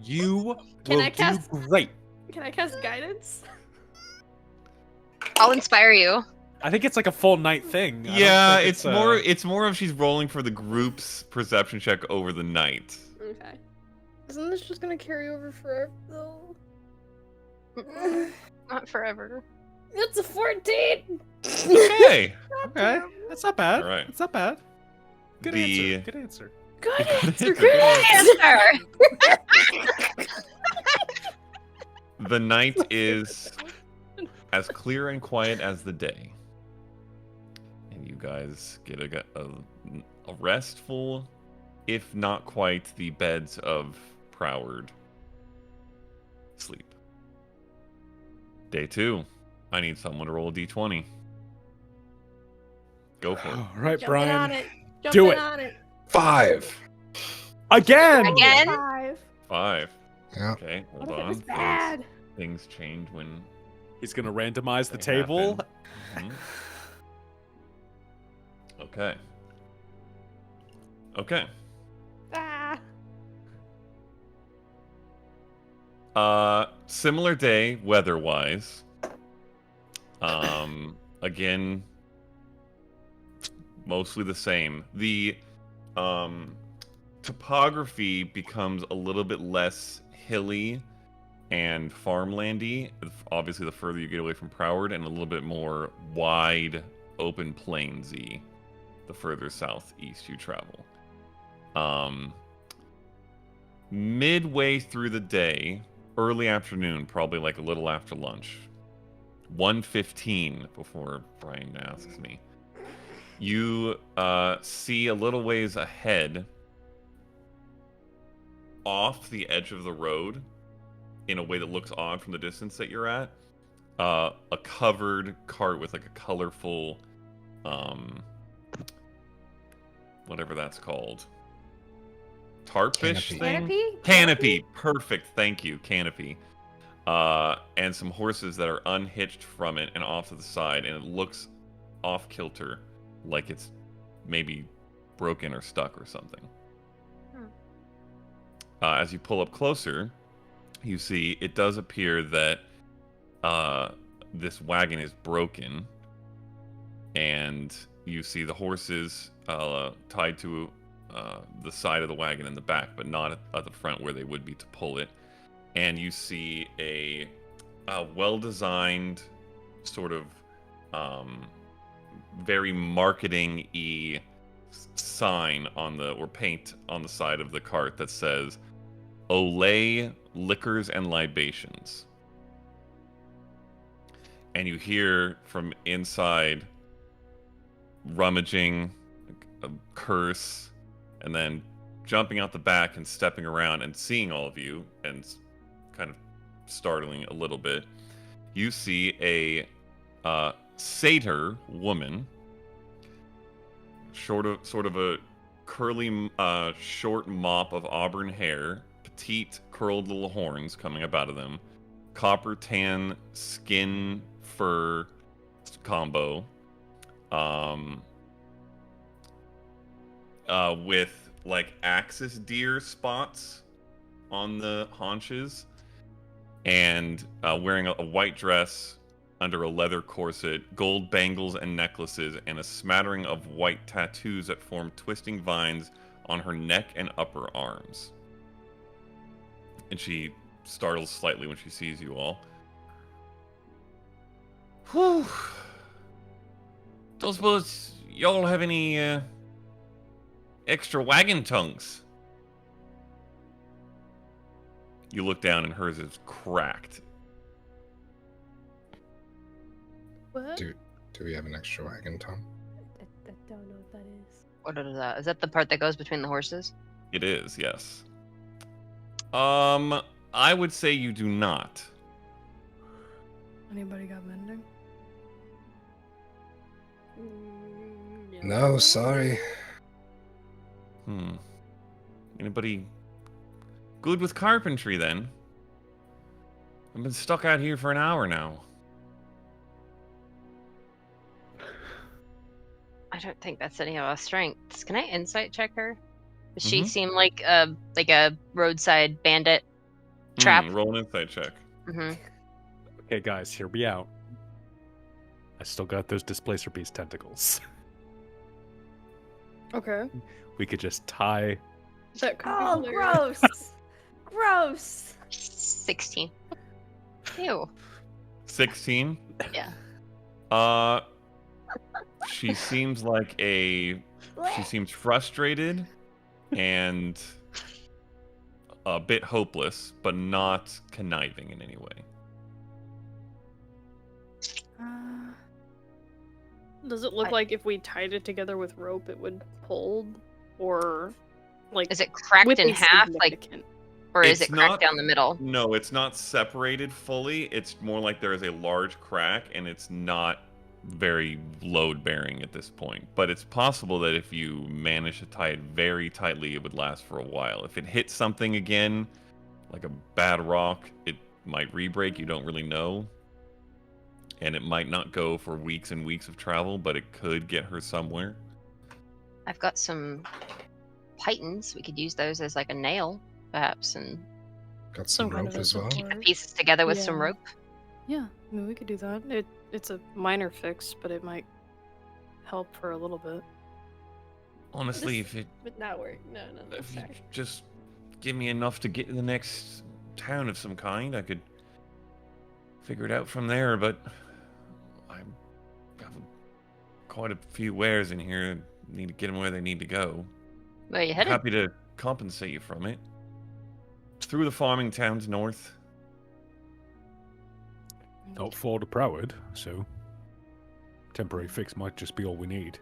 [SPEAKER 3] You
[SPEAKER 7] Can
[SPEAKER 3] will
[SPEAKER 7] I cast-
[SPEAKER 3] do great.
[SPEAKER 7] Can I cast guidance?
[SPEAKER 6] I'll inspire you.
[SPEAKER 9] I think it's like a full night thing. I don't
[SPEAKER 1] Yeah,
[SPEAKER 9] think
[SPEAKER 1] it's more of she's rolling for the group's perception check over the night.
[SPEAKER 7] Okay.
[SPEAKER 5] Isn't this just gonna carry over forever, though?
[SPEAKER 6] Not forever.
[SPEAKER 5] It's a 14!
[SPEAKER 1] Okay.
[SPEAKER 9] Okay, that's not bad.
[SPEAKER 1] All right.
[SPEAKER 9] That's not bad. Good
[SPEAKER 1] The-
[SPEAKER 9] answer. Good answer.
[SPEAKER 5] Good
[SPEAKER 1] answer,
[SPEAKER 5] answer,
[SPEAKER 1] good
[SPEAKER 5] answer!
[SPEAKER 1] The night is as clear and quiet as the day. And you guys get a restful, if not quite the beds of Prowurd sleep. Day 2. I need someone to roll a d20. Go for it.
[SPEAKER 9] All right,
[SPEAKER 7] Jump in
[SPEAKER 9] Brian.
[SPEAKER 7] on it. Jump
[SPEAKER 9] Do
[SPEAKER 7] in
[SPEAKER 9] it.
[SPEAKER 7] on it.
[SPEAKER 4] 5.
[SPEAKER 9] Again.
[SPEAKER 6] Again?
[SPEAKER 7] 5.
[SPEAKER 1] 5.
[SPEAKER 4] Yeah.
[SPEAKER 1] Okay,
[SPEAKER 7] What
[SPEAKER 1] hold
[SPEAKER 7] if it
[SPEAKER 1] on.
[SPEAKER 7] was bad?
[SPEAKER 1] Things change when
[SPEAKER 3] He's gonna randomize the
[SPEAKER 1] they
[SPEAKER 3] table.
[SPEAKER 1] happen. Mhm. Okay. Okay. Similar day weather-wise. Again, mostly the same. The topography becomes a little bit less hilly and farmlandy. Obviously, the further you get away from Prowurd, and a little bit more wide, open plainsy the further southeast you travel. Midway through the day, early afternoon, probably like a little after lunch, 1:15 before Brian asks me, you see a little ways ahead, off the edge of the road, in a way that looks odd from the distance that you're at, a covered cart with like a colorful, whatever that's called, tarpfish
[SPEAKER 4] Canopy.
[SPEAKER 1] thing?
[SPEAKER 7] Canopy?
[SPEAKER 1] Canopy. Perfect. Thank you. Canopy. And some horses that are unhitched from it and off to the side, and it looks off kilter, like it's maybe broken or stuck or something. As you pull up closer, you see it does appear that this wagon is broken, and you see the horses tied to the side of the wagon in the back, but not at the front where they would be to pull it. And you see a well-designed, sort of very marketing-y sign or paint on the side of the cart that says "Olay Liquors and Libations." And you hear from inside rummaging, a curse, and then jumping out the back and stepping around and seeing all of you, and kind of startling a little bit, you see a satyr woman, sort of a curly, short mop of auburn hair, petite, curled little horns coming up out of them, copper tan skin fur combo, with like axis deer spots on the haunches, and wearing a white dress under a leather corset, gold bangles and necklaces, and a smattering of white tattoos that form twisting vines on her neck and upper arms. And she startles slightly when she sees you all. Whew. Don't suppose y'all have any extra wagon tongues? You look down and hers is cracked.
[SPEAKER 5] What?
[SPEAKER 4] Do we have an extra wagon, Tom?
[SPEAKER 7] I don't know what that is.
[SPEAKER 6] What is that? Is that the part that goes between the horses?
[SPEAKER 1] It is, yes. I would say you do not.
[SPEAKER 5] Anybody got mending?
[SPEAKER 4] No, sorry.
[SPEAKER 1] Anybody good with carpentry then? I've been stuck out here for an hour now.
[SPEAKER 6] I don't think that's any of our strengths. Can I insight check her? Does she seem like a roadside bandit trap?
[SPEAKER 1] Roll an insight check.
[SPEAKER 6] Mm-hmm.
[SPEAKER 3] Okay, guys, hear me out. I still got those Displacer Beast tentacles.
[SPEAKER 5] Okay.
[SPEAKER 3] We could just tie.
[SPEAKER 5] That could be
[SPEAKER 7] Oh,
[SPEAKER 5] hilarious.
[SPEAKER 7] gross! Gross!
[SPEAKER 6] 16. Ew.
[SPEAKER 1] 16.
[SPEAKER 6] Yeah.
[SPEAKER 1] She seems like she seems frustrated and a bit hopeless, but not conniving in any way.
[SPEAKER 5] Does it look like if we tied it together with rope, it would hold, or like?
[SPEAKER 6] Is it cracked
[SPEAKER 5] would
[SPEAKER 6] in
[SPEAKER 5] be
[SPEAKER 6] half, like,
[SPEAKER 5] significant?
[SPEAKER 6] or is
[SPEAKER 1] It's
[SPEAKER 6] it cracked
[SPEAKER 1] not-
[SPEAKER 6] down the middle?
[SPEAKER 1] No, it's not separated fully. It's more like there is a large crack, and it's not very load-bearing at this point. But it's possible that if you manage to tie it very tightly, it would last for a while. If it hits something again, like a bad rock, it might re-break. You don't really know. And it might not go for weeks and weeks of travel, but it could get her somewhere.
[SPEAKER 6] I've got some pythons. We could use those as like a nail, perhaps, and
[SPEAKER 4] Got some
[SPEAKER 5] kind
[SPEAKER 4] rope
[SPEAKER 5] of
[SPEAKER 4] as well.
[SPEAKER 6] keep the pieces together with some
[SPEAKER 5] Yeah.
[SPEAKER 6] rope.
[SPEAKER 5] Yeah, I mean, we could do that. It's a minor fix, but it might help for a little bit.
[SPEAKER 8] Honestly,
[SPEAKER 7] This
[SPEAKER 8] if
[SPEAKER 7] would not work. No,
[SPEAKER 8] you
[SPEAKER 7] sorry.
[SPEAKER 8] just give me enough to get to the next town of some kind, I could figure it out from there. But I have quite a few wares in here. Need to get them where they need to go.
[SPEAKER 6] Where are you headed?
[SPEAKER 8] Happy to compensate you from it. Through the farming towns north.
[SPEAKER 3] Not far to Prowurd, so temporary fix might just be all we need.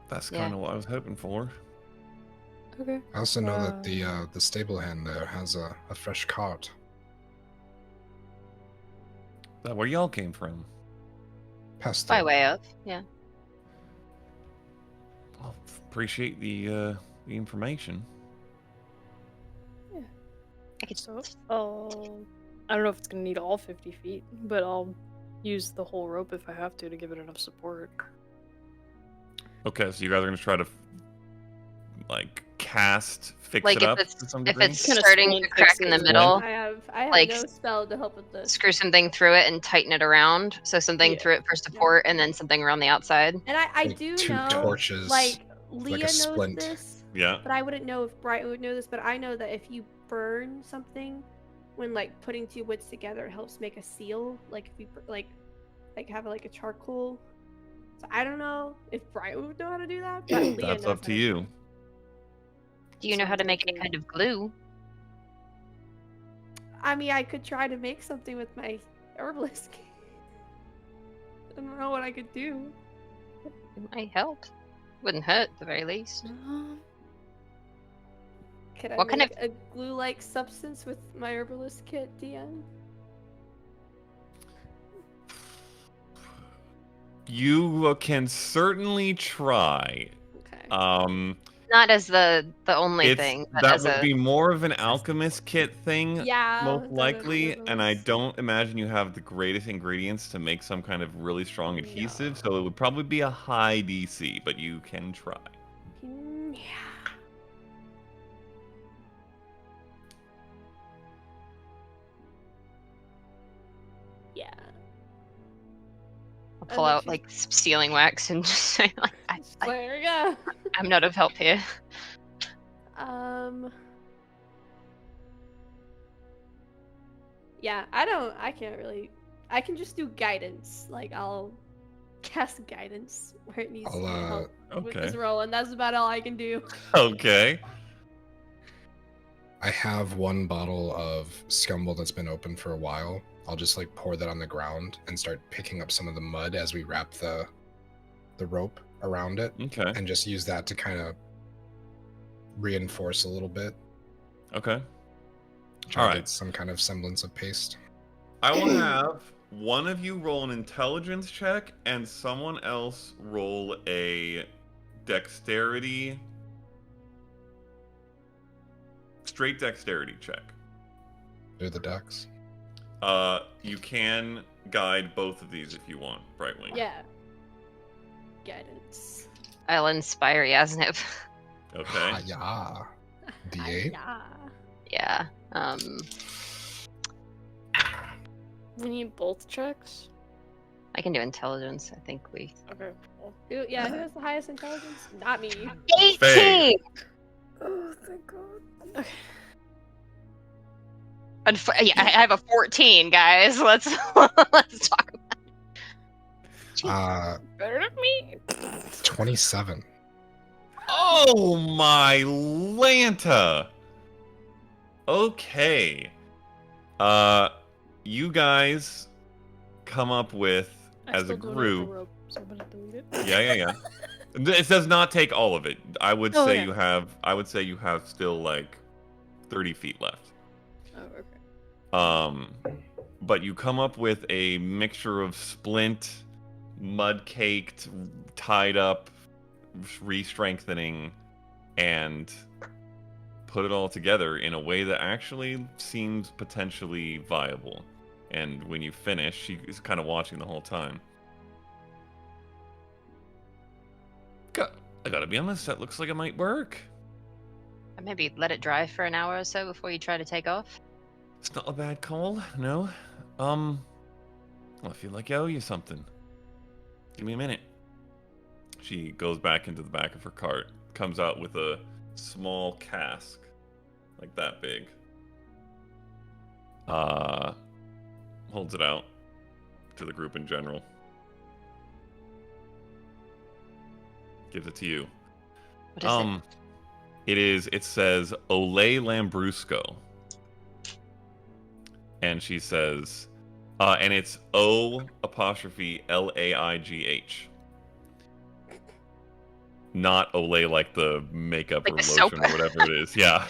[SPEAKER 8] That's
[SPEAKER 6] Yeah.
[SPEAKER 8] kind of what I was hoping for.
[SPEAKER 5] Okay.
[SPEAKER 4] I also know that the stable hand there has a fresh cart.
[SPEAKER 8] Is that where y'all came from?
[SPEAKER 4] Past
[SPEAKER 6] By
[SPEAKER 4] the
[SPEAKER 6] way of, yeah.
[SPEAKER 8] Well, appreciate the information.
[SPEAKER 6] I could
[SPEAKER 5] So, I don't know if it's gonna need all 50 feet, but I'll use the whole rope if I have to give it enough support.
[SPEAKER 1] Okay, so you guys are gonna try to like fix
[SPEAKER 6] like
[SPEAKER 1] it
[SPEAKER 6] if
[SPEAKER 1] up
[SPEAKER 6] it's
[SPEAKER 1] to some
[SPEAKER 6] if
[SPEAKER 1] degree?
[SPEAKER 6] it's
[SPEAKER 5] Kinda
[SPEAKER 6] starting
[SPEAKER 5] splint
[SPEAKER 6] to crack
[SPEAKER 5] fix
[SPEAKER 6] in
[SPEAKER 5] it.
[SPEAKER 6] the middle,
[SPEAKER 7] I have
[SPEAKER 6] like,
[SPEAKER 7] no spell to help with this.
[SPEAKER 6] screw something through it and tighten it around. So something
[SPEAKER 5] Yeah.
[SPEAKER 6] through it for support, and then something around the outside.
[SPEAKER 7] And I
[SPEAKER 4] like
[SPEAKER 7] do
[SPEAKER 4] two
[SPEAKER 7] know,
[SPEAKER 4] torches,
[SPEAKER 7] like
[SPEAKER 4] like
[SPEAKER 7] Leah
[SPEAKER 4] a
[SPEAKER 7] knows
[SPEAKER 4] splint.
[SPEAKER 7] this,
[SPEAKER 1] Yeah.
[SPEAKER 7] but I wouldn't know if Bright would know this. But I know that if you burn something, when like putting two woods together, it helps make a seal. Like if you like have like a charcoal. So I don't know if Bright would know how to do that. But Leah
[SPEAKER 1] That's
[SPEAKER 7] knows
[SPEAKER 1] up to
[SPEAKER 7] how
[SPEAKER 1] you.
[SPEAKER 7] do it.
[SPEAKER 6] Do you know how to
[SPEAKER 5] Sounds
[SPEAKER 6] make
[SPEAKER 5] like
[SPEAKER 6] any
[SPEAKER 5] you-
[SPEAKER 6] kind of glue?
[SPEAKER 7] I mean, I could try to make something with my herbalist. I don't know what I could do.
[SPEAKER 6] It might help. Wouldn't hurt at the very least.
[SPEAKER 7] Could I
[SPEAKER 6] What kind
[SPEAKER 7] make a glue-like substance with my herbalist kit, DM?
[SPEAKER 1] You can certainly try.
[SPEAKER 7] Okay.
[SPEAKER 6] Not as the only
[SPEAKER 1] It's,
[SPEAKER 6] thing, but
[SPEAKER 1] that
[SPEAKER 6] as
[SPEAKER 1] would
[SPEAKER 6] a
[SPEAKER 1] be more of an alchemist kit thing,
[SPEAKER 7] Yeah.
[SPEAKER 1] most
[SPEAKER 7] that's what
[SPEAKER 1] likely,
[SPEAKER 7] it
[SPEAKER 1] and I
[SPEAKER 7] was.
[SPEAKER 1] don't imagine you have the greatest ingredients to make some kind of really strong adhesive, so it would probably be a high DC, but you can try.
[SPEAKER 7] Yeah. Yeah.
[SPEAKER 6] I'll pull out like sealing wax and just say like,
[SPEAKER 7] There we go.
[SPEAKER 6] I'm not of help here.
[SPEAKER 7] Yeah, I can't really. I can just do guidance. Like, I'll cast guidance where it needs to be help with
[SPEAKER 1] Okay.
[SPEAKER 7] this roll, and that's about all I can do.
[SPEAKER 1] Okay.
[SPEAKER 4] I have one bottle of scumble that's been open for a while. I'll just like pour that on the ground and start picking up some of the mud as we wrap the rope around it,
[SPEAKER 1] Okay.
[SPEAKER 4] and just use that to kind of reinforce a little bit.
[SPEAKER 1] Okay.
[SPEAKER 4] Try
[SPEAKER 1] All
[SPEAKER 4] to
[SPEAKER 1] right.
[SPEAKER 4] get some kind of semblance of paste.
[SPEAKER 1] I will have one of you roll an intelligence check and someone else roll a dexterity. Straight dexterity check.
[SPEAKER 4] Do the ducks.
[SPEAKER 1] You can guide both of these if you want, Brightwing.
[SPEAKER 7] Yeah. Guidance.
[SPEAKER 6] I'll inspire Yasnip.
[SPEAKER 1] Okay.
[SPEAKER 4] Yeah. D8.
[SPEAKER 7] Yeah.
[SPEAKER 6] Yeah.
[SPEAKER 5] We need both checks.
[SPEAKER 6] I can do intelligence. I think we.
[SPEAKER 5] Okay. Cool.
[SPEAKER 7] Who has the highest intelligence? Not me.
[SPEAKER 6] 18.
[SPEAKER 5] Oh, thank God. Okay.
[SPEAKER 6] Yeah, I have a 14, guys. Let's talk about it.
[SPEAKER 5] Better than me.
[SPEAKER 4] 27.
[SPEAKER 1] Oh my Lanta! Okay. You guys come up with, as a group... Yeah. It does not take all of it. I would say you have still like 30 feet left.
[SPEAKER 5] Oh, okay.
[SPEAKER 1] But you come up with a mixture of splint, mud-caked, tied up, re-strengthening, and put it all together in a way that actually seems potentially viable. And when you finish, she is kind of watching the whole time. I gotta be honest, that looks like it might work.
[SPEAKER 6] Maybe let it dry for an hour or so before you try to take off.
[SPEAKER 1] It's not a bad call, no. Well, I feel like I owe you something. Give me a minute. She goes back into the back of her cart, comes out with a small cask, like that big. Holds it out to the group in general. Gives it to you.
[SPEAKER 6] What is it?
[SPEAKER 1] It says Ole Lambrusco. And she says, and it's O''Laigh. Not Olay like the makeup
[SPEAKER 6] like
[SPEAKER 1] or
[SPEAKER 6] the
[SPEAKER 1] lotion
[SPEAKER 6] soap.
[SPEAKER 1] or whatever it is. Yeah.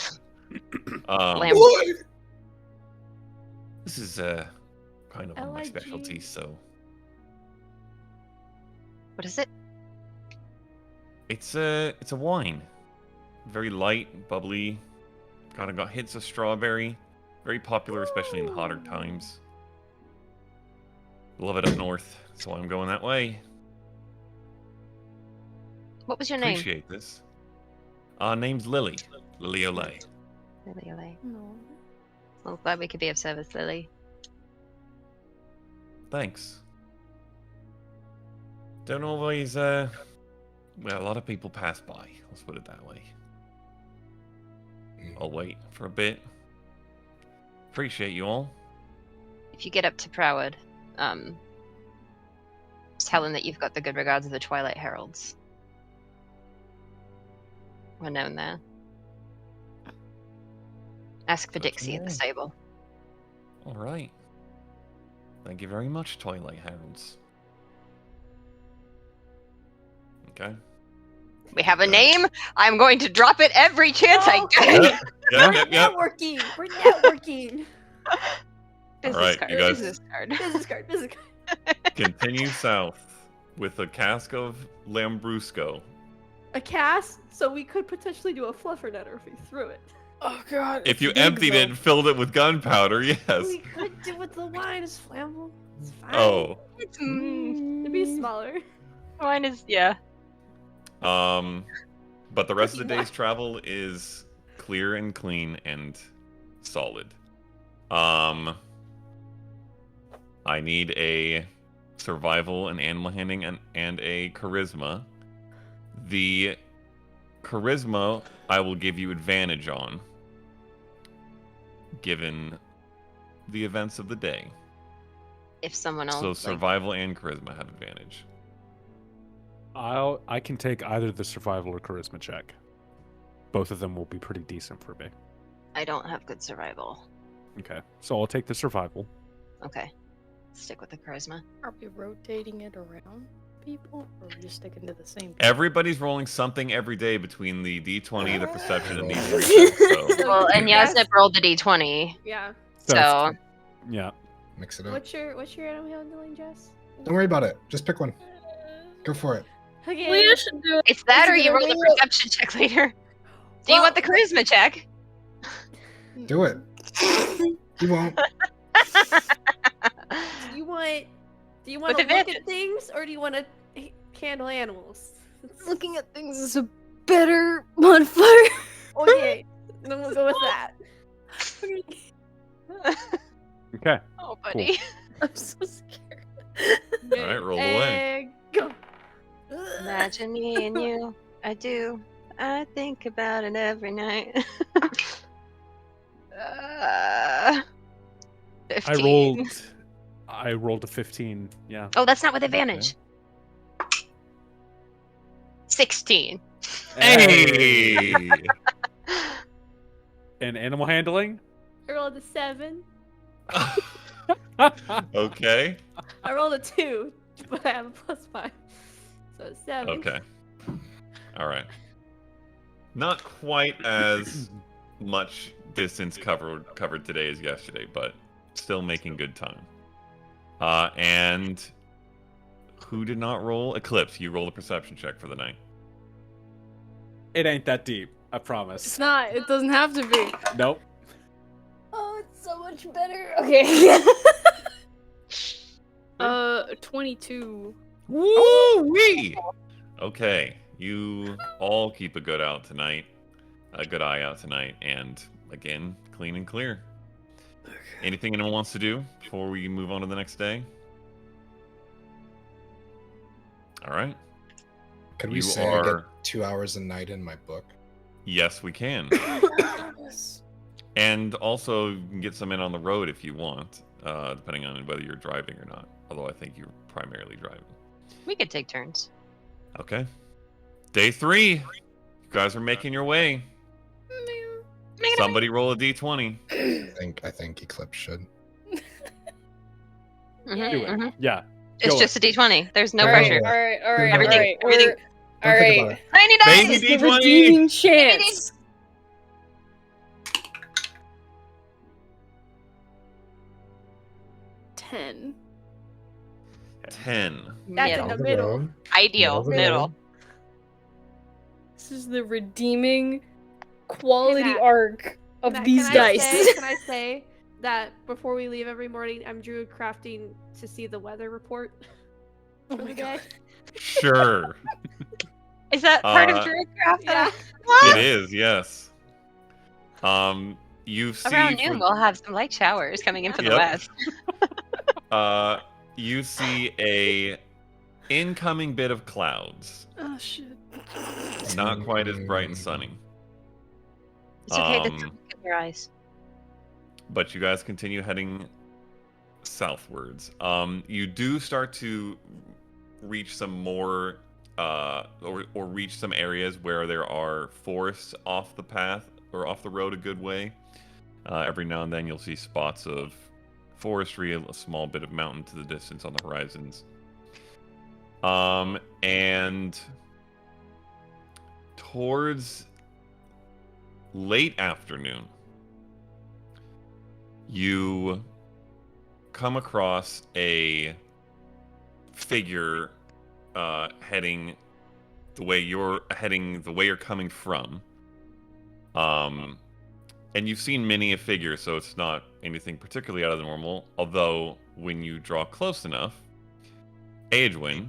[SPEAKER 1] This is kind of one of my
[SPEAKER 7] LIG.
[SPEAKER 1] specialties, so
[SPEAKER 6] What is it?
[SPEAKER 1] it's a wine. Very light, bubbly, kind of got hits of strawberry. Very popular, especially in the hotter times. Love it up north, so I'm going that way.
[SPEAKER 6] What was your name?
[SPEAKER 1] Appreciate this. Name's Lily. Lily Olay.
[SPEAKER 6] Lily Olay.
[SPEAKER 5] No.
[SPEAKER 6] Well, glad we could be of service, Lily.
[SPEAKER 1] Thanks. Don't always, well, a lot of people pass by. Let's put it that way. I'll wait for a bit. Appreciate you all.
[SPEAKER 6] If you get up to Prowurd, tell him that you've got the good regards of the Twilight Heralds. We're known there. Ask for
[SPEAKER 1] Good to
[SPEAKER 6] Dixie at the
[SPEAKER 1] know.
[SPEAKER 6] stable.
[SPEAKER 1] All right. Thank you very much, Twilight Heralds. Okay.
[SPEAKER 6] We have a name. I'm going to drop it every chance I get.
[SPEAKER 1] Yep.
[SPEAKER 7] Networking. We're networking.
[SPEAKER 6] Business
[SPEAKER 1] Alright,
[SPEAKER 6] card.
[SPEAKER 1] you guys-
[SPEAKER 6] Business card.
[SPEAKER 7] Business card.
[SPEAKER 1] Continue south with a cask of Lambrusco.
[SPEAKER 7] A cast, so we could potentially do a fluffer netter if we threw it.
[SPEAKER 5] Oh God.
[SPEAKER 1] If you
[SPEAKER 5] it's big,
[SPEAKER 1] emptied
[SPEAKER 5] though.
[SPEAKER 1] it and filled it with gunpowder, yes.
[SPEAKER 7] We could do with the wine. It's flammable. It's fine.
[SPEAKER 1] Oh.
[SPEAKER 6] It's,
[SPEAKER 7] It'd be smaller.
[SPEAKER 6] Mine is, yeah.
[SPEAKER 1] But the rest of the
[SPEAKER 7] Cooking
[SPEAKER 1] day's travel is clear and clean and solid. I need a survival and animal handling and a charisma. The charisma I will give you advantage on, given the events of the day.
[SPEAKER 6] If someone else.
[SPEAKER 1] So
[SPEAKER 6] like,
[SPEAKER 1] survival and charisma have advantage.
[SPEAKER 3] I can take either the survival or charisma check. Both of them will be pretty decent for me.
[SPEAKER 6] I don't have good survival.
[SPEAKER 3] Okay, so I'll take the survival.
[SPEAKER 6] Okay. Stick with the charisma.
[SPEAKER 5] Are we rotating it around people, or are we just sticking to the same?
[SPEAKER 1] Everybody's rolling something every day between the D20, the perception, and these three checks. So.
[SPEAKER 6] Well, and
[SPEAKER 7] Yes.
[SPEAKER 6] Yasnip rolled the d20,
[SPEAKER 7] Yeah.
[SPEAKER 6] so
[SPEAKER 3] Yeah.
[SPEAKER 4] Mix it up.
[SPEAKER 7] What's your animal handling, Jess?
[SPEAKER 4] Don't worry about it. Just pick one. Go for it.
[SPEAKER 7] Okay.
[SPEAKER 5] Leah should do it.
[SPEAKER 6] it's that
[SPEAKER 7] Is
[SPEAKER 6] or
[SPEAKER 7] it
[SPEAKER 6] you
[SPEAKER 7] gonna
[SPEAKER 6] roll the
[SPEAKER 7] be-
[SPEAKER 6] perception check later. Do you
[SPEAKER 7] Well-
[SPEAKER 6] want the charisma check?
[SPEAKER 4] Do it. You won't.
[SPEAKER 7] Do you want
[SPEAKER 6] With
[SPEAKER 7] to look
[SPEAKER 6] advantage.
[SPEAKER 7] at things, or do you want to handle animals?
[SPEAKER 5] Looking at things is a better modifier.
[SPEAKER 7] Okay, then we'll go with that.
[SPEAKER 3] Okay.
[SPEAKER 6] Oh, buddy.
[SPEAKER 5] I'm so scared.
[SPEAKER 1] All right, roll away.
[SPEAKER 7] And go.
[SPEAKER 6] Imagine me and you. I do. I think about it every night. 15.
[SPEAKER 9] I rolled a 15. Yeah.
[SPEAKER 6] Oh, that's not with advantage. 16.
[SPEAKER 1] Hey!
[SPEAKER 9] And animal handling?
[SPEAKER 7] I rolled a 7.
[SPEAKER 1] Okay.
[SPEAKER 7] I rolled a 2, but I have a +5. So 7.
[SPEAKER 1] Okay. All right. Not quite as much distance covered today as yesterday, but still making good time. And who did not roll? Eclipse, you roll a perception check for the night.
[SPEAKER 9] It ain't that deep. I
[SPEAKER 5] It's
[SPEAKER 9] promise.
[SPEAKER 5] not. It doesn't have to be.
[SPEAKER 9] Nope.
[SPEAKER 5] Oh, it's so much better. Okay. 22.
[SPEAKER 1] Woo-wee! Okay, you all keep a good eye out tonight, and again, clean and clear. Anything anyone wants to do before we move on to the next day? All right.
[SPEAKER 4] Could we
[SPEAKER 1] You
[SPEAKER 4] say I get
[SPEAKER 1] are-
[SPEAKER 4] 2 hours a night in my book?
[SPEAKER 1] Yes, we can. And also, you can get some in on the road if you want, depending on whether you're driving or not. Although I think you're primarily driving.
[SPEAKER 6] We could take turns.
[SPEAKER 1] Okay. Day 3. You guys are making your way. Somebody roll a d20.
[SPEAKER 4] I think Eclipse should.
[SPEAKER 6] Mhm,
[SPEAKER 9] Do it.
[SPEAKER 6] mhm.
[SPEAKER 9] Yeah.
[SPEAKER 6] It's
[SPEAKER 9] Go
[SPEAKER 6] just a d20. There's no
[SPEAKER 4] All
[SPEAKER 6] pressure.
[SPEAKER 4] right.
[SPEAKER 5] Alright.
[SPEAKER 6] Everything-
[SPEAKER 5] Alright.
[SPEAKER 4] Don't think about
[SPEAKER 5] Alright.
[SPEAKER 4] it.
[SPEAKER 6] Tiny
[SPEAKER 1] Baby
[SPEAKER 6] dice!
[SPEAKER 5] The
[SPEAKER 1] D20.
[SPEAKER 5] redeeming chance. 10.
[SPEAKER 1] 10.
[SPEAKER 7] That's
[SPEAKER 6] Middle.
[SPEAKER 7] in the middle.
[SPEAKER 6] Ideal. Middle.
[SPEAKER 5] This is the redeeming quality
[SPEAKER 7] Matt.
[SPEAKER 5] arc of
[SPEAKER 7] Matt,
[SPEAKER 5] these
[SPEAKER 7] can I
[SPEAKER 5] dice.
[SPEAKER 7] say- can I say that before we leave every morning, I'm druid crafting to see the weather report
[SPEAKER 5] Oh
[SPEAKER 7] for
[SPEAKER 5] my
[SPEAKER 7] the day?
[SPEAKER 5] god.
[SPEAKER 1] Sure.
[SPEAKER 6] Is that part of
[SPEAKER 1] Uh,
[SPEAKER 6] Druidcraft?
[SPEAKER 7] Yeah.
[SPEAKER 1] It is, yes. You see
[SPEAKER 6] Around
[SPEAKER 1] for-
[SPEAKER 6] noon, we'll have some light showers coming in from the
[SPEAKER 1] Yep.
[SPEAKER 6] west.
[SPEAKER 1] you see a incoming bit of clouds.
[SPEAKER 5] Oh shit.
[SPEAKER 1] Not quite as bright and sunny.
[SPEAKER 6] It's okay to
[SPEAKER 1] Um,
[SPEAKER 6] look your eyes.
[SPEAKER 1] But you guys continue heading southwards. You do start to reach some more, or reach some areas where there are forests off the path or off the road a good way. Every now and then you'll see spots of forestry, a small bit of mountain to the distance on the horizons. And towards late afternoon, you come across a figure heading the way you're coming from. And you've seen many a figure, so it's not anything particularly out of the normal. Although, when you draw close enough, Aedwin,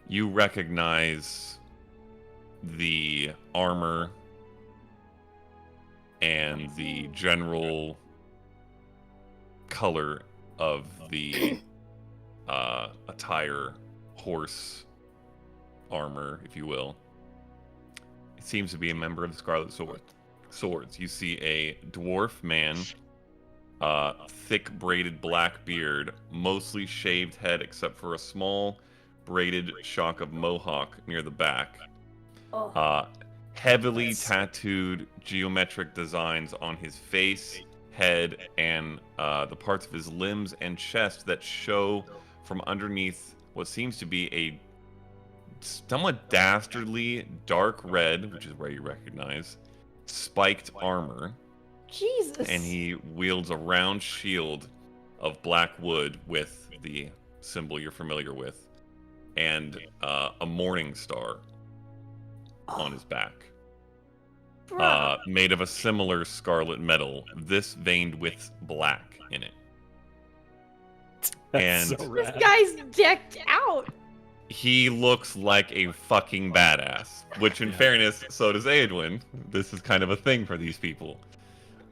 [SPEAKER 1] you recognize the armor and the general color of the attire, horse armor, if you will. It seems to be a member of the Scarlet Swords. You see a dwarf man, thick braided black beard, mostly shaved head except for a small braided shock of mohawk near the back. Heavily tattooed geometric designs on his face, head, and the parts of his limbs and chest that show from underneath what seems to be a somewhat dastardly dark red, which is where you recognize, spiked armor.
[SPEAKER 7] Jesus.
[SPEAKER 1] And he wields a round shield of black wood with the symbol you're familiar with, and a morning star on his back. Made of a similar scarlet metal, this veined with black in it.
[SPEAKER 9] That's
[SPEAKER 1] And-
[SPEAKER 9] so
[SPEAKER 7] This
[SPEAKER 9] rad.
[SPEAKER 7] guy's decked out.
[SPEAKER 1] He looks like a fucking badass, which in
[SPEAKER 9] Yeah.
[SPEAKER 1] fairness, so does Aedwin. This is kind of a thing for these people.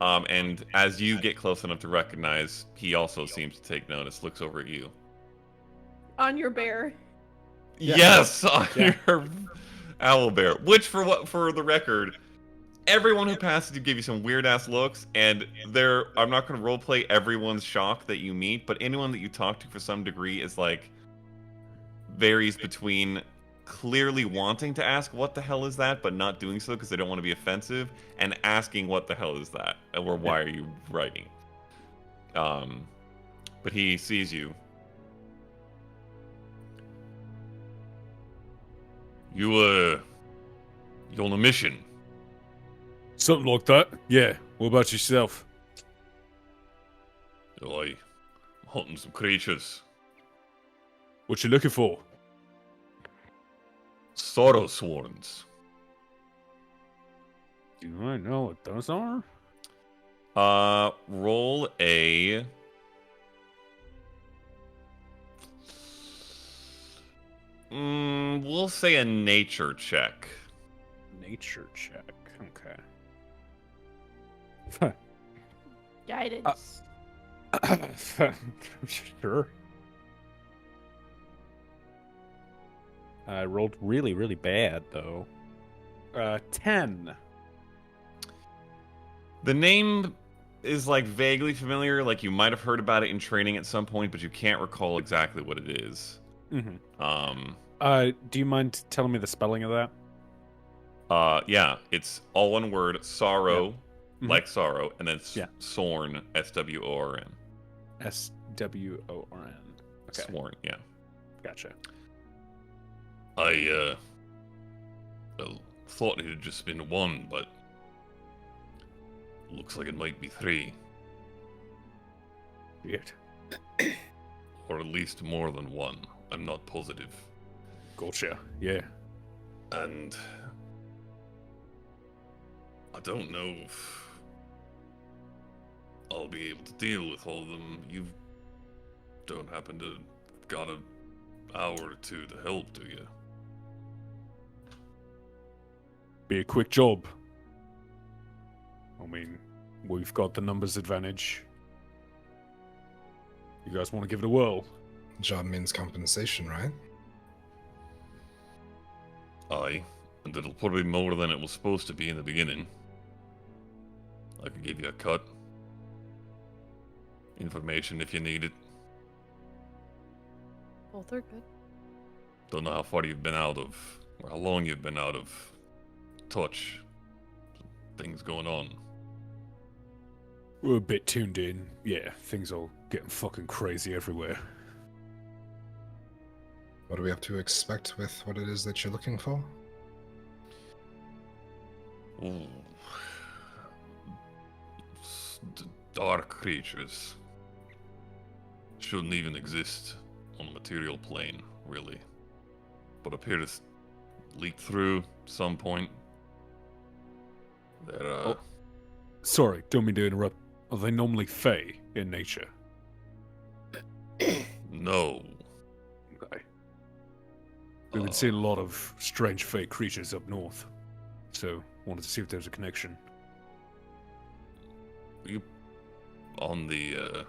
[SPEAKER 1] And as you get close enough to recognize, he also seems to take notice, looks over at you.
[SPEAKER 7] On your bear.
[SPEAKER 9] Yeah.
[SPEAKER 1] Yes, on
[SPEAKER 9] Yeah.
[SPEAKER 1] your owl bear. Which, for the record, everyone who passes you give you some weird ass looks, and I'm not going to roleplay everyone's shock that you meet, but anyone that you talk to for some degree is like varies between clearly wanting to ask what the hell is that, but not doing so because they don't want to be offensive, and asking what the hell is that, or why are you writing. But he sees you. You on a mission?
[SPEAKER 3] Something like that. Yeah. What about yourself?
[SPEAKER 8] I'm hunting some creatures.
[SPEAKER 3] What you looking for?
[SPEAKER 8] Sorrow Sworns.
[SPEAKER 3] Do I know what those are?
[SPEAKER 1] Roll a... we'll say a nature check.
[SPEAKER 3] Nature check. Okay.
[SPEAKER 7] Guidance.
[SPEAKER 3] Sure. I rolled really, really bad, though. 10.
[SPEAKER 1] The name is like vaguely familiar, like you might have heard about it in training at some point, but you can't recall exactly what it is.
[SPEAKER 3] Mm-hmm. Do you mind telling me the spelling of that?
[SPEAKER 1] Yeah, it's all one word, sorrow,
[SPEAKER 3] Mhm.
[SPEAKER 1] like sorrow, and then
[SPEAKER 3] Yeah.
[SPEAKER 1] Sorn, S-W-O-R-N.
[SPEAKER 3] S-W-O-R-N. Okay,
[SPEAKER 1] Sworn, yeah.
[SPEAKER 3] gotcha.
[SPEAKER 8] I thought it had just been one, but looks like it might be 3.
[SPEAKER 3] Weird.
[SPEAKER 8] Or at least more than 1. I'm not positive.
[SPEAKER 3] Gotcha. Yeah.
[SPEAKER 8] And I don't know if I'll be able to deal with all of them. You don't happen to got an hour or two to help, do you?
[SPEAKER 3] Be a quick job. I mean, we've got the numbers advantage. You guys want to give it a whirl?
[SPEAKER 4] Job means compensation, right?
[SPEAKER 8] Aye, and it'll probably be more than it was supposed to be in the beginning. I could give you a cut. Information if you need it.
[SPEAKER 5] Both are good.
[SPEAKER 8] Don't know how far you've been out of, or how long you've been out of touch. Things going on.
[SPEAKER 3] We're a bit tuned in. Yeah, things are getting fucking crazy everywhere.
[SPEAKER 4] What do we have to expect with what it is that you're looking for?
[SPEAKER 8] Ooh. Dark creatures. Shouldn't even exist on the material plane, really. But appear to leak through some point. They're,
[SPEAKER 3] Sorry, don't mean to interrupt. Are they normally fey in nature?
[SPEAKER 8] No.
[SPEAKER 3] Okay. We've been seeing a lot of strange fey creatures up north. So, wanted to see if there's a connection.
[SPEAKER 8] You on the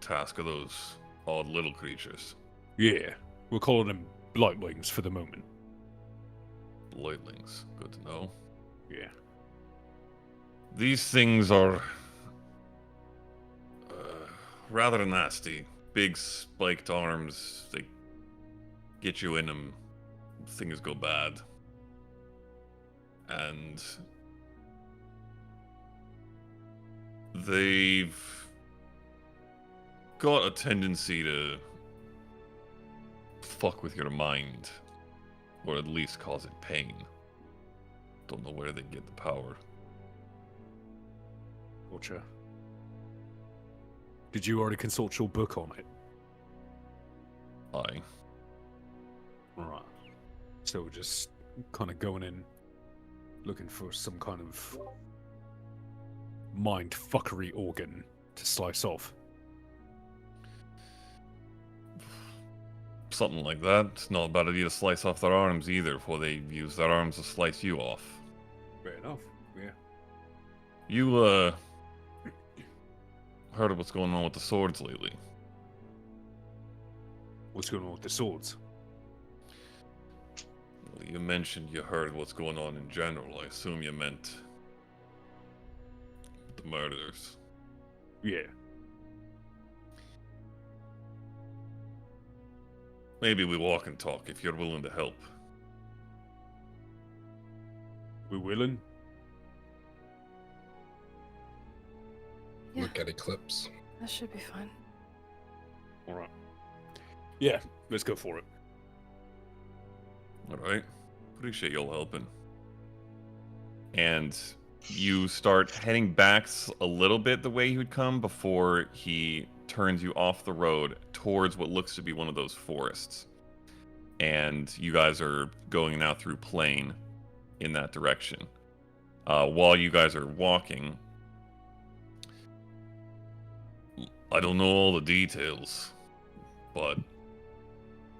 [SPEAKER 8] task of those odd little creatures?
[SPEAKER 3] Yeah, we're calling them blightwings for the moment.
[SPEAKER 8] Lightlings. Good to know.
[SPEAKER 3] Yeah.
[SPEAKER 8] These things are rather nasty. Big spiked arms. They get you in them. Things go bad. And they've got a tendency to fuck with your mind, or at least cause it pain. Don't know where they get the power.
[SPEAKER 3] Gotcha. Did you already consult your book on it?
[SPEAKER 8] Aye.
[SPEAKER 3] Right. So we're just kind of going in, looking for some kind of mind fuckery organ to slice off.
[SPEAKER 8] Something like that. It's not a bad idea to slice off their arms either, before they use their arms to slice you off.
[SPEAKER 3] Fair enough. Yeah.
[SPEAKER 1] You, heard of what's going on with the swords lately?
[SPEAKER 3] What's going on with the swords?
[SPEAKER 1] Well, you mentioned you heard what's going on in general. I assume you meant the murders.
[SPEAKER 3] Yeah.
[SPEAKER 1] Maybe we walk and talk if you're willing to help.
[SPEAKER 3] We willing?
[SPEAKER 5] Yeah.
[SPEAKER 4] Look at Eclipse.
[SPEAKER 5] That should be fine.
[SPEAKER 3] Alright. Yeah, let's go for it.
[SPEAKER 1] Alright. Appreciate y'all helping. And you start heading back a little bit the way he would come before he turns you off the road towards what looks to be one of those forests. And you guys are going now through plain in that direction. While you guys are walking, I don't know all the details, but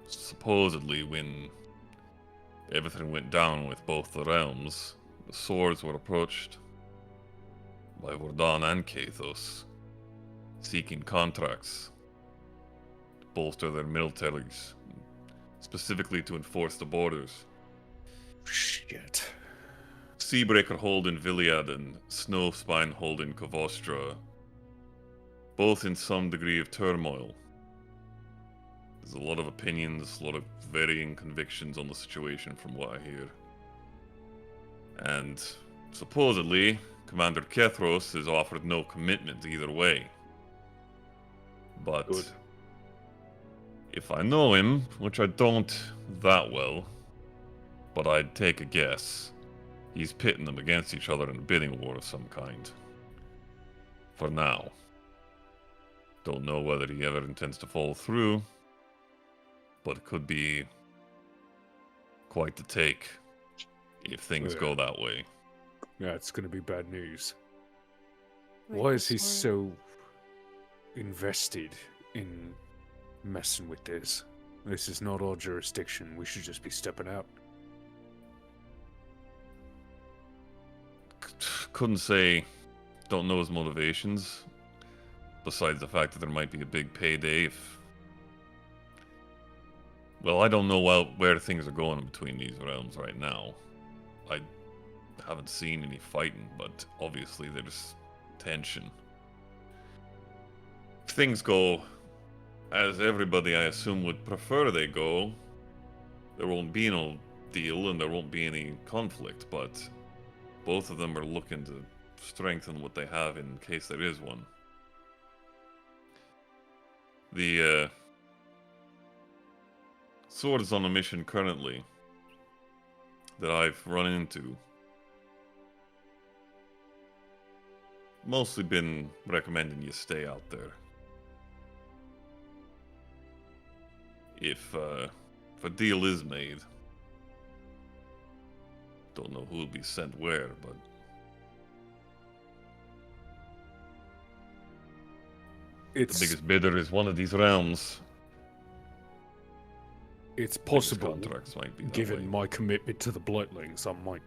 [SPEAKER 1] supposedly when everything went down with both the realms, the swords were approached by Vordan and Kathos, seeking contracts to bolster their militaries, specifically to enforce the borders.
[SPEAKER 3] Shit.
[SPEAKER 1] Seabreaker hold in Viliad and Snowspine hold in Kovostra, both in some degree of turmoil. There's a lot of opinions, a lot of varying convictions on the situation from what I hear. And supposedly, Commander Kethros has offered no commitment either way. But
[SPEAKER 3] Good.
[SPEAKER 1] if I know him, which I don't that well, but I'd take a guess, he's pitting them against each other in a bidding war of some kind. For now. Don't know whether he ever intends to follow through, but it could be quite the take if things go that way.
[SPEAKER 3] Yeah, it's gonna be bad news.
[SPEAKER 5] Like
[SPEAKER 3] Why
[SPEAKER 5] the
[SPEAKER 3] is he
[SPEAKER 5] sword.
[SPEAKER 3] so invested in messing with this? This is not our jurisdiction. We should just be stepping out.
[SPEAKER 1] Couldn't say, don't know his motivations, besides the fact that there might be a big payday if... Well, I don't know where things are going between these realms right now. I haven't seen any fighting, but obviously there's tension. If things go as everybody, I assume, would prefer they go, there won't be no deal and there won't be any conflict, but both of them are looking to strengthen what they have in case there is one. The Sword is on a mission currently that I've run into. Mostly been recommending you stay out there. If a deal is made, don't know who'll be sent where, but
[SPEAKER 3] It's
[SPEAKER 1] the biggest bidder is one of these realms.
[SPEAKER 3] it's
[SPEAKER 1] Biggest
[SPEAKER 3] possible,
[SPEAKER 1] contracts might be that
[SPEAKER 3] given
[SPEAKER 1] way.
[SPEAKER 3] my commitment to the Blightlings, I might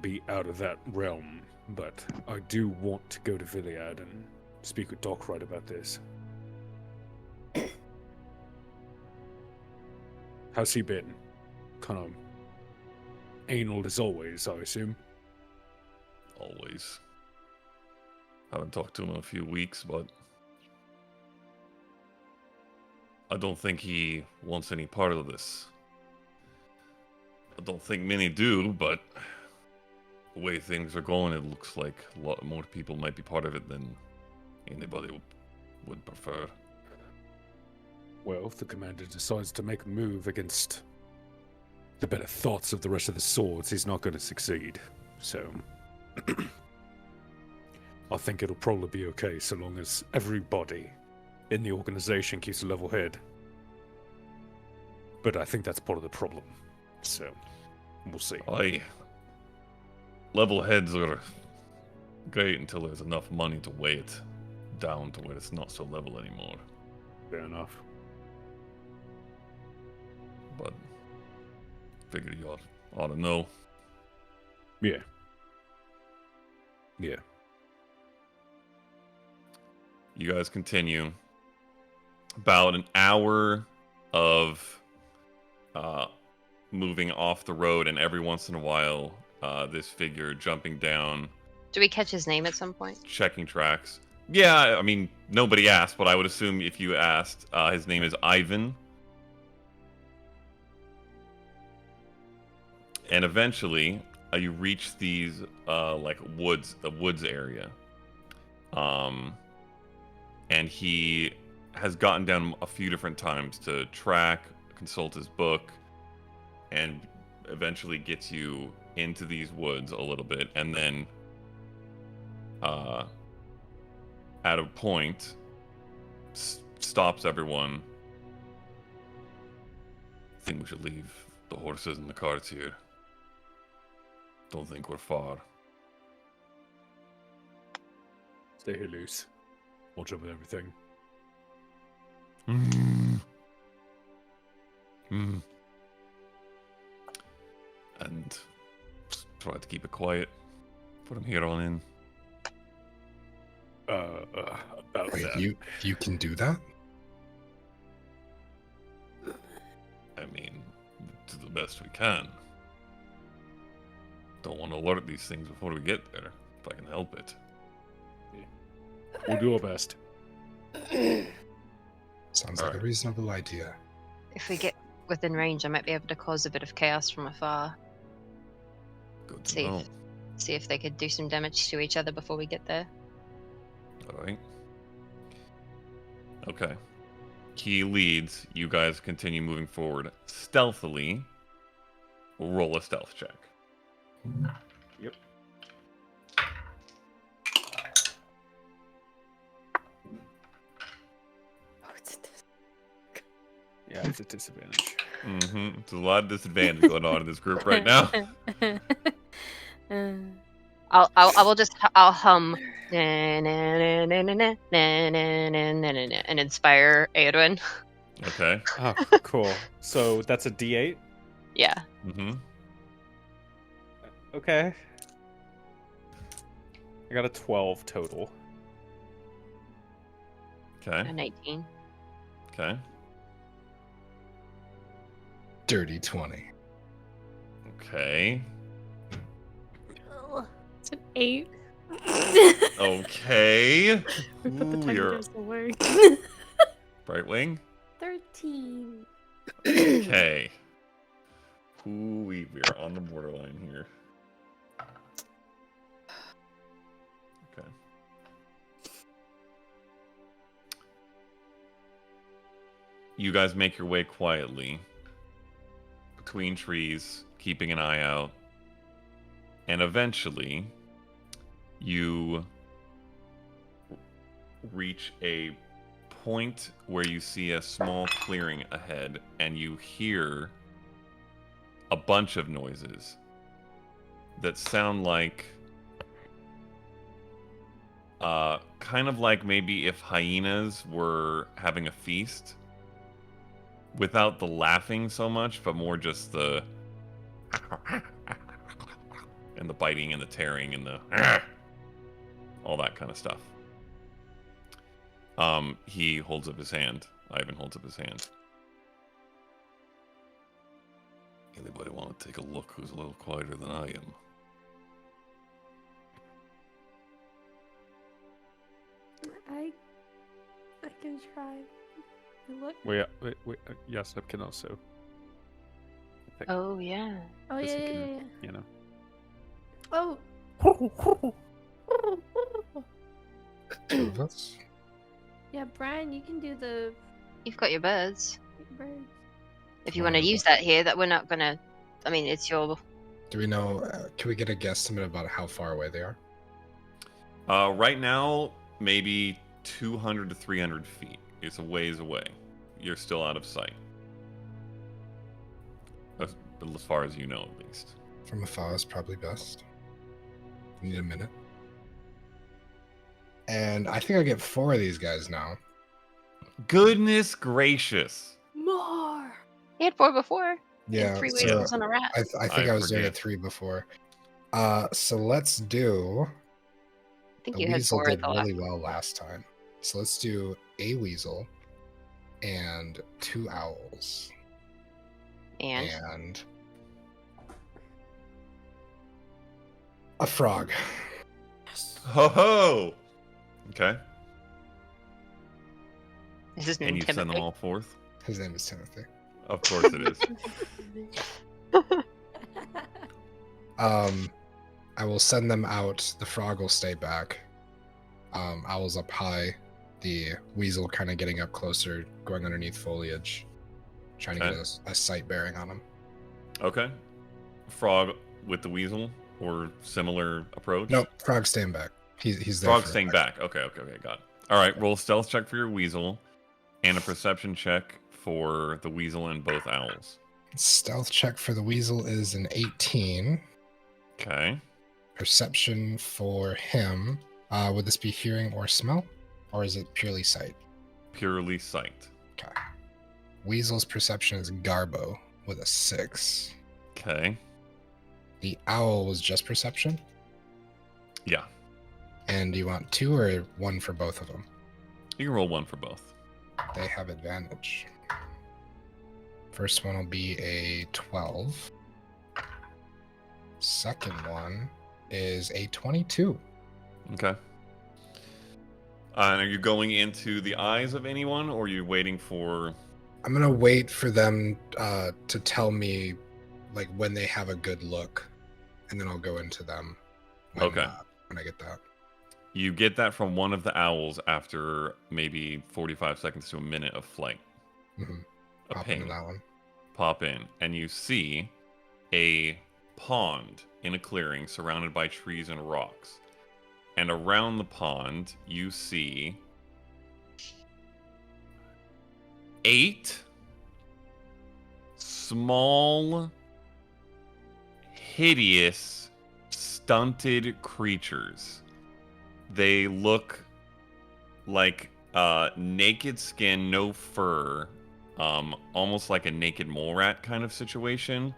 [SPEAKER 3] be out of that realm. But I do want to go to Viliad and speak with Dockrite about this. How's he been? Kind of anal as always, I assume.
[SPEAKER 1] Always. Haven't talked to him in a few weeks, but I don't think he wants any part of this. I don't think many do, but the way things are going, it looks like a lot more people might be part of it than anybody would prefer.
[SPEAKER 3] Well, if the commander decides to make a move against the better thoughts of the rest of the swords, he's not going to succeed. So, I think it'll probably be okay so long as everybody in the organization keeps a level head. But I think that's part of the problem. So, we'll see.
[SPEAKER 1] Level heads are great until there's enough money to weigh it down to where it's not so level anymore.
[SPEAKER 3] Fair enough.
[SPEAKER 1] But figured you ought to know.
[SPEAKER 3] Yeah. Yeah.
[SPEAKER 1] You guys continue. About an hour of moving off the road, and every once in a while, this figure jumping down,
[SPEAKER 6] Do we catch his name at some point?
[SPEAKER 1] checking tracks. Yeah, I mean, nobody asked, but I would assume if you asked, his name is Ivan. And eventually, you reach these like the woods area. And he has gotten down a few different times to track, consult his book, and eventually gets you into these woods a little bit, and then at a point stops everyone. Think we should leave the horses and the carts here. Don't think we're far.
[SPEAKER 3] Stay here loose. Watch over everything.
[SPEAKER 1] And try to keep it quiet from here on in.
[SPEAKER 3] About
[SPEAKER 4] Wait,
[SPEAKER 3] that.
[SPEAKER 4] you can do that?
[SPEAKER 1] I mean, to the best we can. Don't want to alert these things before we get there, if I can help it.
[SPEAKER 3] We'll do our best.
[SPEAKER 4] Sounds like a
[SPEAKER 1] Alright.
[SPEAKER 4] reasonable idea.
[SPEAKER 6] If we get within range, I might be able to cause a bit of chaos from afar.
[SPEAKER 1] Good to
[SPEAKER 6] See
[SPEAKER 1] know.
[SPEAKER 6] if, see if they could do some damage to each other before we get there.
[SPEAKER 1] Alright. Okay. He leads. You guys continue moving forward stealthily. Roll a stealth check.
[SPEAKER 3] Yep.
[SPEAKER 5] Oh, it's this.
[SPEAKER 3] Yeah, it's a disadvantage.
[SPEAKER 1] Mm-hmm. There's a lot of disadvantage going on in this group right now.
[SPEAKER 6] I'll hum and inspire Edwin.
[SPEAKER 1] Okay.
[SPEAKER 9] Oh, cool. So that's a D8?
[SPEAKER 6] Yeah.
[SPEAKER 1] Mm-hmm.
[SPEAKER 9] Okay. I got a 12 total.
[SPEAKER 1] Okay.
[SPEAKER 6] An 18.
[SPEAKER 1] Okay.
[SPEAKER 4] Dirty 20.
[SPEAKER 1] Okay.
[SPEAKER 5] It's an 8.
[SPEAKER 1] Okay.
[SPEAKER 5] We put the
[SPEAKER 1] Ooh,
[SPEAKER 5] tiny
[SPEAKER 1] you're
[SPEAKER 5] dice away.
[SPEAKER 1] Brightwing.
[SPEAKER 2] 13.
[SPEAKER 1] Okay. Ooh, we are on the borderline here. Okay. You guys make your way quietly between trees, keeping an eye out, and eventually you reach a point where you see a small clearing ahead, and you hear a bunch of noises that sound like kind of like maybe if hyenas were having a feast, without the laughing so much, but more just the and the biting and the tearing and the all that kind of stuff. He holds up his hand. Ivan holds up his hand. Anybody want to take a look who's a little quieter than I am?
[SPEAKER 2] I can try. Look.
[SPEAKER 9] Wait, yes, I can also.
[SPEAKER 6] Oh, yeah.
[SPEAKER 2] Oh
[SPEAKER 9] Guess
[SPEAKER 2] yeah,
[SPEAKER 9] I
[SPEAKER 2] yeah,
[SPEAKER 9] can,
[SPEAKER 2] yeah.
[SPEAKER 9] You know.
[SPEAKER 2] Oh.
[SPEAKER 4] Two of us?
[SPEAKER 2] Yeah, Brian, you can do the
[SPEAKER 6] You've got your birds.
[SPEAKER 2] birds.
[SPEAKER 6] If you want to use that here, that we're not going to... I mean, it's your...
[SPEAKER 4] Do we know, can we get a guesstimate about how far away they are?
[SPEAKER 1] Right now, maybe 200 to 300 feet. It's a ways away. You're still out of sight. As far as you know, at least.
[SPEAKER 4] From afar is probably best. Need a minute. And I think I get 4 of these guys now.
[SPEAKER 1] Goodness gracious.
[SPEAKER 2] More.
[SPEAKER 6] He had 4 before.
[SPEAKER 4] Yeah,
[SPEAKER 6] 3
[SPEAKER 4] so
[SPEAKER 6] weasels and a rat.
[SPEAKER 4] I think I was doing
[SPEAKER 1] forget.
[SPEAKER 4] it 3 before. So let's do
[SPEAKER 6] I think
[SPEAKER 4] The
[SPEAKER 6] you had
[SPEAKER 4] weasel
[SPEAKER 6] 4, I
[SPEAKER 4] did
[SPEAKER 6] thought.
[SPEAKER 4] really well last time. So let's do a weasel and 2 owls
[SPEAKER 6] And
[SPEAKER 4] and a frog.
[SPEAKER 1] Ho ho! Okay.
[SPEAKER 6] is his
[SPEAKER 1] And
[SPEAKER 6] name
[SPEAKER 1] you send them
[SPEAKER 6] Timothy?
[SPEAKER 1] all forth?
[SPEAKER 4] His name is Timothy.
[SPEAKER 1] Of course it is.
[SPEAKER 4] I will send them out. The frog will stay back. Owl's up high. The weasel kind of getting up closer, going underneath foliage, trying to
[SPEAKER 1] Okay.
[SPEAKER 4] get a sight bearing on him.
[SPEAKER 1] Okay. Frog with the weasel or similar approach?
[SPEAKER 4] Nope, frog staying back. He's there.
[SPEAKER 1] Frog
[SPEAKER 4] for
[SPEAKER 1] staying
[SPEAKER 4] effect.
[SPEAKER 1] back. Okay, got it. All right, roll stealth check for your weasel and a perception check for the weasel and both owls.
[SPEAKER 4] Stealth check for the weasel is an 18.
[SPEAKER 1] Okay.
[SPEAKER 4] Perception for him. Would this be hearing or smell? Or is it purely sight?
[SPEAKER 1] Purely sight.
[SPEAKER 4] Okay. Weasel's perception is Garbo with a 6.
[SPEAKER 1] Okay.
[SPEAKER 4] The owl was just perception?
[SPEAKER 1] Yeah.
[SPEAKER 4] And do you want 2 or 1 for both of them?
[SPEAKER 1] You can roll 1 for both.
[SPEAKER 4] They have advantage. First one will be a 12. Second one is a 22.
[SPEAKER 1] Okay. And are you going into the eyes of anyone, or are you waiting for...
[SPEAKER 4] I'm gonna wait for them to tell me like when they have a good look, and then I'll go into them. When I get that.
[SPEAKER 1] You get that from one of the owls after maybe 45 seconds to a minute of flight.
[SPEAKER 4] Mm-hmm.
[SPEAKER 1] A
[SPEAKER 4] Pop
[SPEAKER 1] ping.
[SPEAKER 4] into that one.
[SPEAKER 1] Pop in, and you see a pond in a clearing surrounded by trees and rocks. And around the pond, you see 8 small, hideous, stunted creatures. They look like naked skin, no fur, almost like a naked mole rat kind of situation,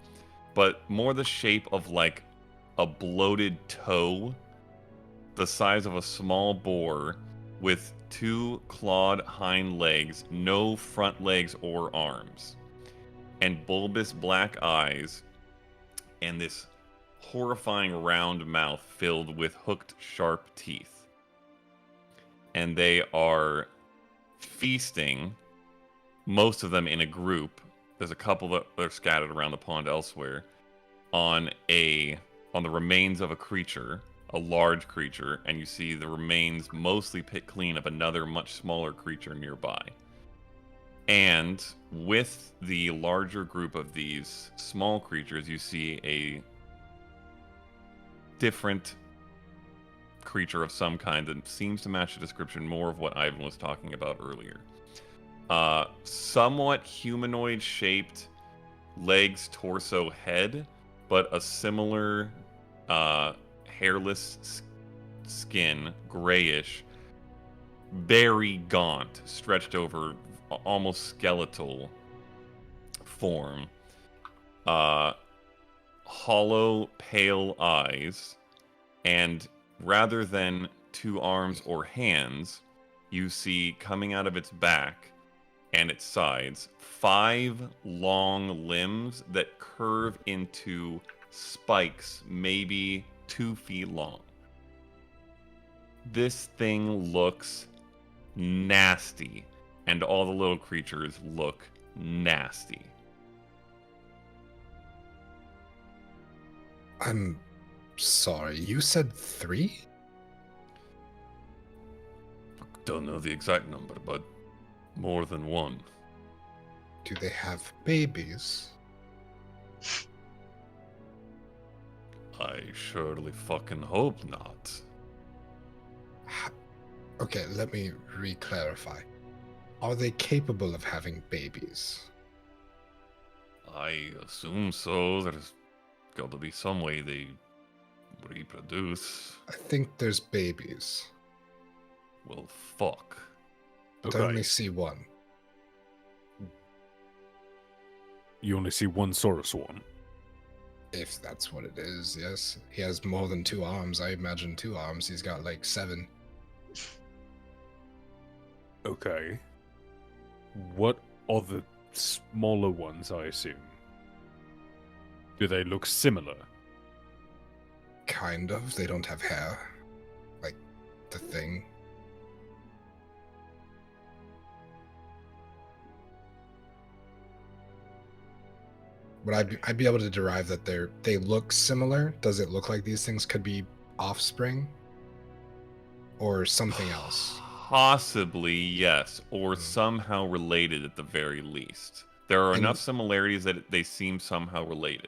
[SPEAKER 1] but more the shape of like a bloated toe, the size of a small boar, with 2 clawed hind legs, no front legs or arms, and bulbous black eyes, and this horrifying round mouth filled with hooked, sharp teeth. And they are feasting, most of them in a group. There's a couple that are scattered around the pond elsewhere, on the remains of a creature, a large creature, and you see the remains mostly picked clean of another much smaller creature nearby. And with the larger group of these small creatures, you see a different creature of some kind that seems to match the description more of what Ivan was talking about earlier. Somewhat humanoid shaped, legs, torso, head, but a similar hairless skin, grayish, very gaunt, stretched over, almost skeletal form. Hollow, pale eyes, and rather than 2 arms or hands, you see coming out of its back and its sides 5 long limbs that curve into spikes, maybe 2 feet long. This thing looks nasty, and all the little creatures look nasty.
[SPEAKER 4] I'm sorry, you said 3?
[SPEAKER 1] Don't know the exact number, but more than 1.
[SPEAKER 4] Do they have babies?
[SPEAKER 1] I surely fucking hope not.
[SPEAKER 4] Okay, let me re-clarify. Are they capable of having babies?
[SPEAKER 1] I assume so. There's got to be some way they reproduce.
[SPEAKER 4] I think there's babies.
[SPEAKER 1] Well, fuck.
[SPEAKER 4] But I only see 1.
[SPEAKER 3] You only see one Saurus one.
[SPEAKER 4] If that's what it is, yes. He has more than 2 arms. I imagine 2 arms. He's got like 7.
[SPEAKER 3] Okay. What are the smaller ones, I assume? Do they look similar?
[SPEAKER 4] Kind of. They don't have hair. Like the thing. Would I'd be able to derive that they look similar? Does it look like these things could be offspring? Or something else?
[SPEAKER 1] Possibly, yes, or somehow related at the very least. There are enough similarities that they seem somehow related.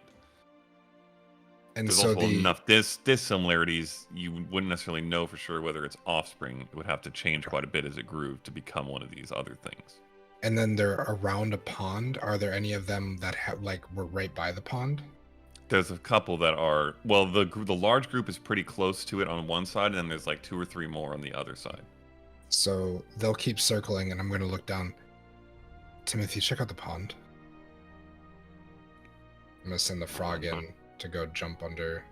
[SPEAKER 4] And
[SPEAKER 1] There's
[SPEAKER 4] so
[SPEAKER 1] also enough dissimilarities you wouldn't necessarily know for sure whether it's offspring. It would have to change quite a bit as it grew to become one of these other things.
[SPEAKER 4] And then they're around a pond. Are there any of them that were right by the pond?
[SPEAKER 1] There's a couple that are, well, the large group is pretty close to it on one side, and then there's like 2 or 3 more on the other side.
[SPEAKER 4] So they'll keep circling, and I'm going to look down. Timothy, check out the pond. I'm going to send the frog in to go jump under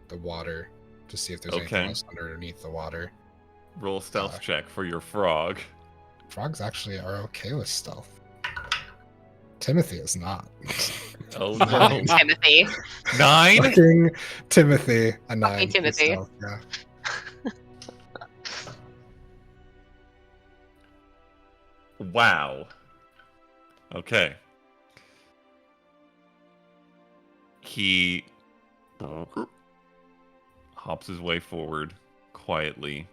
[SPEAKER 4] the water to see if there's anything else underneath the water.
[SPEAKER 1] Roll a stealth check for your frog.
[SPEAKER 4] Frogs actually are okay with stealth. Timothy is not.
[SPEAKER 1] Oh
[SPEAKER 6] Fucking
[SPEAKER 1] no.
[SPEAKER 6] Timothy.
[SPEAKER 1] 9?
[SPEAKER 4] Fucking Timothy. A 9.
[SPEAKER 6] Fucking
[SPEAKER 4] for
[SPEAKER 6] Timothy.
[SPEAKER 4] stealth, yeah.
[SPEAKER 1] Wow. Okay. He hops his way forward quietly.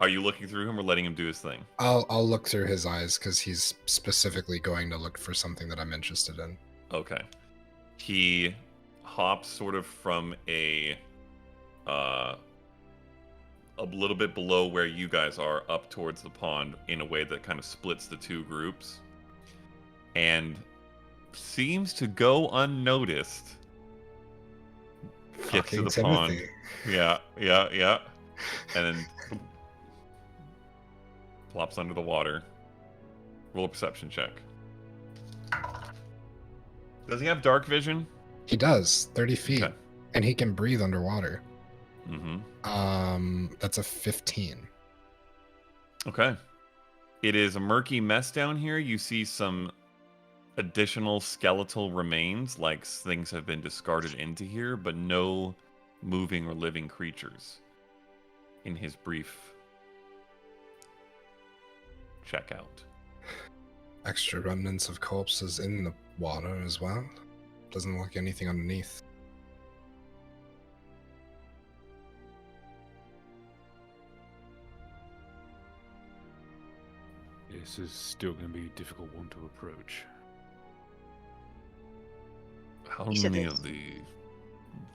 [SPEAKER 1] Are you looking through him or letting him do his thing?
[SPEAKER 4] I'll look through his eyes because he's specifically going to look for something that I'm interested in.
[SPEAKER 1] Okay. He hops sort of from a little bit below where you guys are up towards the pond in a way that kind of splits the 2 groups and seems to go unnoticed. Gets to the pond. Yeah. And then plops under the water. Roll a perception check. Does he have dark vision?
[SPEAKER 4] He does, 30 feet.
[SPEAKER 1] Okay.
[SPEAKER 4] And he can breathe underwater.
[SPEAKER 1] Mm-hmm.
[SPEAKER 4] That's a 15.
[SPEAKER 1] Okay. It is a murky mess down here. You see some additional skeletal remains, like things have been discarded into here, but no moving or living creatures in his brief checkout.
[SPEAKER 4] Extra remnants of corpses in the water as well. Doesn't look like anything underneath.
[SPEAKER 3] This is still going to be a difficult one to approach.
[SPEAKER 1] How
[SPEAKER 6] You said
[SPEAKER 1] many
[SPEAKER 6] this.
[SPEAKER 1] of the,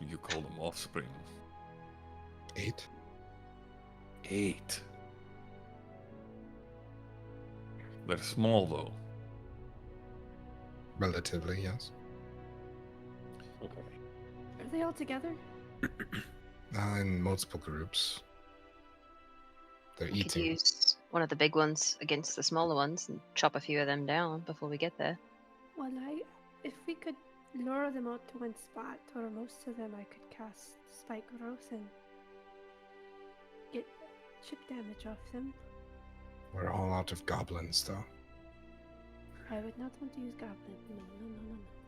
[SPEAKER 1] you call them offspring?
[SPEAKER 4] 8?
[SPEAKER 1] 8. They're small though.
[SPEAKER 4] Relatively, yes.
[SPEAKER 7] Are they all together?
[SPEAKER 4] In multiple groups. They're
[SPEAKER 6] We could
[SPEAKER 4] eating.
[SPEAKER 6] use one of the big ones against the smaller ones and chop a few of them down before we get there.
[SPEAKER 2] Well, if we could lure them out to one spot, or most of them, I could cast Spike Growth and get chip damage off them.
[SPEAKER 4] We're all out of goblins, though.
[SPEAKER 2] I would not want to use Goblin.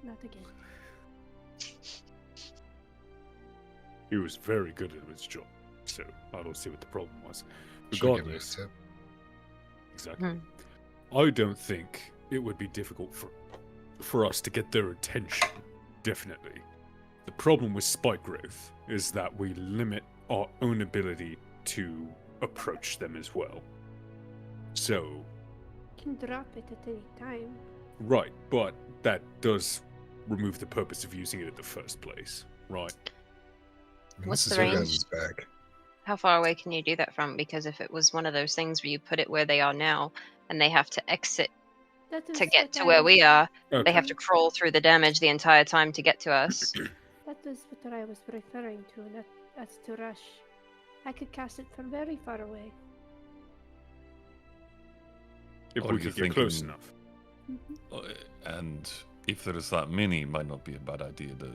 [SPEAKER 2] No. Not again.
[SPEAKER 3] He was very good at his job, so I don't see what the problem was.
[SPEAKER 4] Should give it a
[SPEAKER 3] Regardless,
[SPEAKER 4] tip.
[SPEAKER 3] exactly. I don't think it would be difficult for us to get their attention. Definitely. The problem with spike growth is that we limit our own ability to approach them as well. So,
[SPEAKER 2] Can drop it at any time.
[SPEAKER 3] right, but that does remove the purpose of using it in the first place, right?
[SPEAKER 4] I mean,
[SPEAKER 6] What's
[SPEAKER 4] this is
[SPEAKER 6] the
[SPEAKER 4] your
[SPEAKER 6] range?
[SPEAKER 4] guys' bag.
[SPEAKER 6] How far away can you do that from? Because if it was one of those things where you put it where they are now and they have to exit
[SPEAKER 2] That is
[SPEAKER 6] to get
[SPEAKER 2] what
[SPEAKER 6] to
[SPEAKER 2] I
[SPEAKER 6] where
[SPEAKER 2] was-
[SPEAKER 6] we are,
[SPEAKER 3] Okay.
[SPEAKER 6] they have to crawl through the damage the entire time to get to us.
[SPEAKER 2] That is what I was referring to, not as to rush. I could cast it from very far away.
[SPEAKER 3] If
[SPEAKER 1] Or
[SPEAKER 3] we
[SPEAKER 1] you're
[SPEAKER 3] could get close
[SPEAKER 1] thinking-
[SPEAKER 3] enough.
[SPEAKER 2] Mhm.
[SPEAKER 1] And if there's that many, it might not be a bad idea to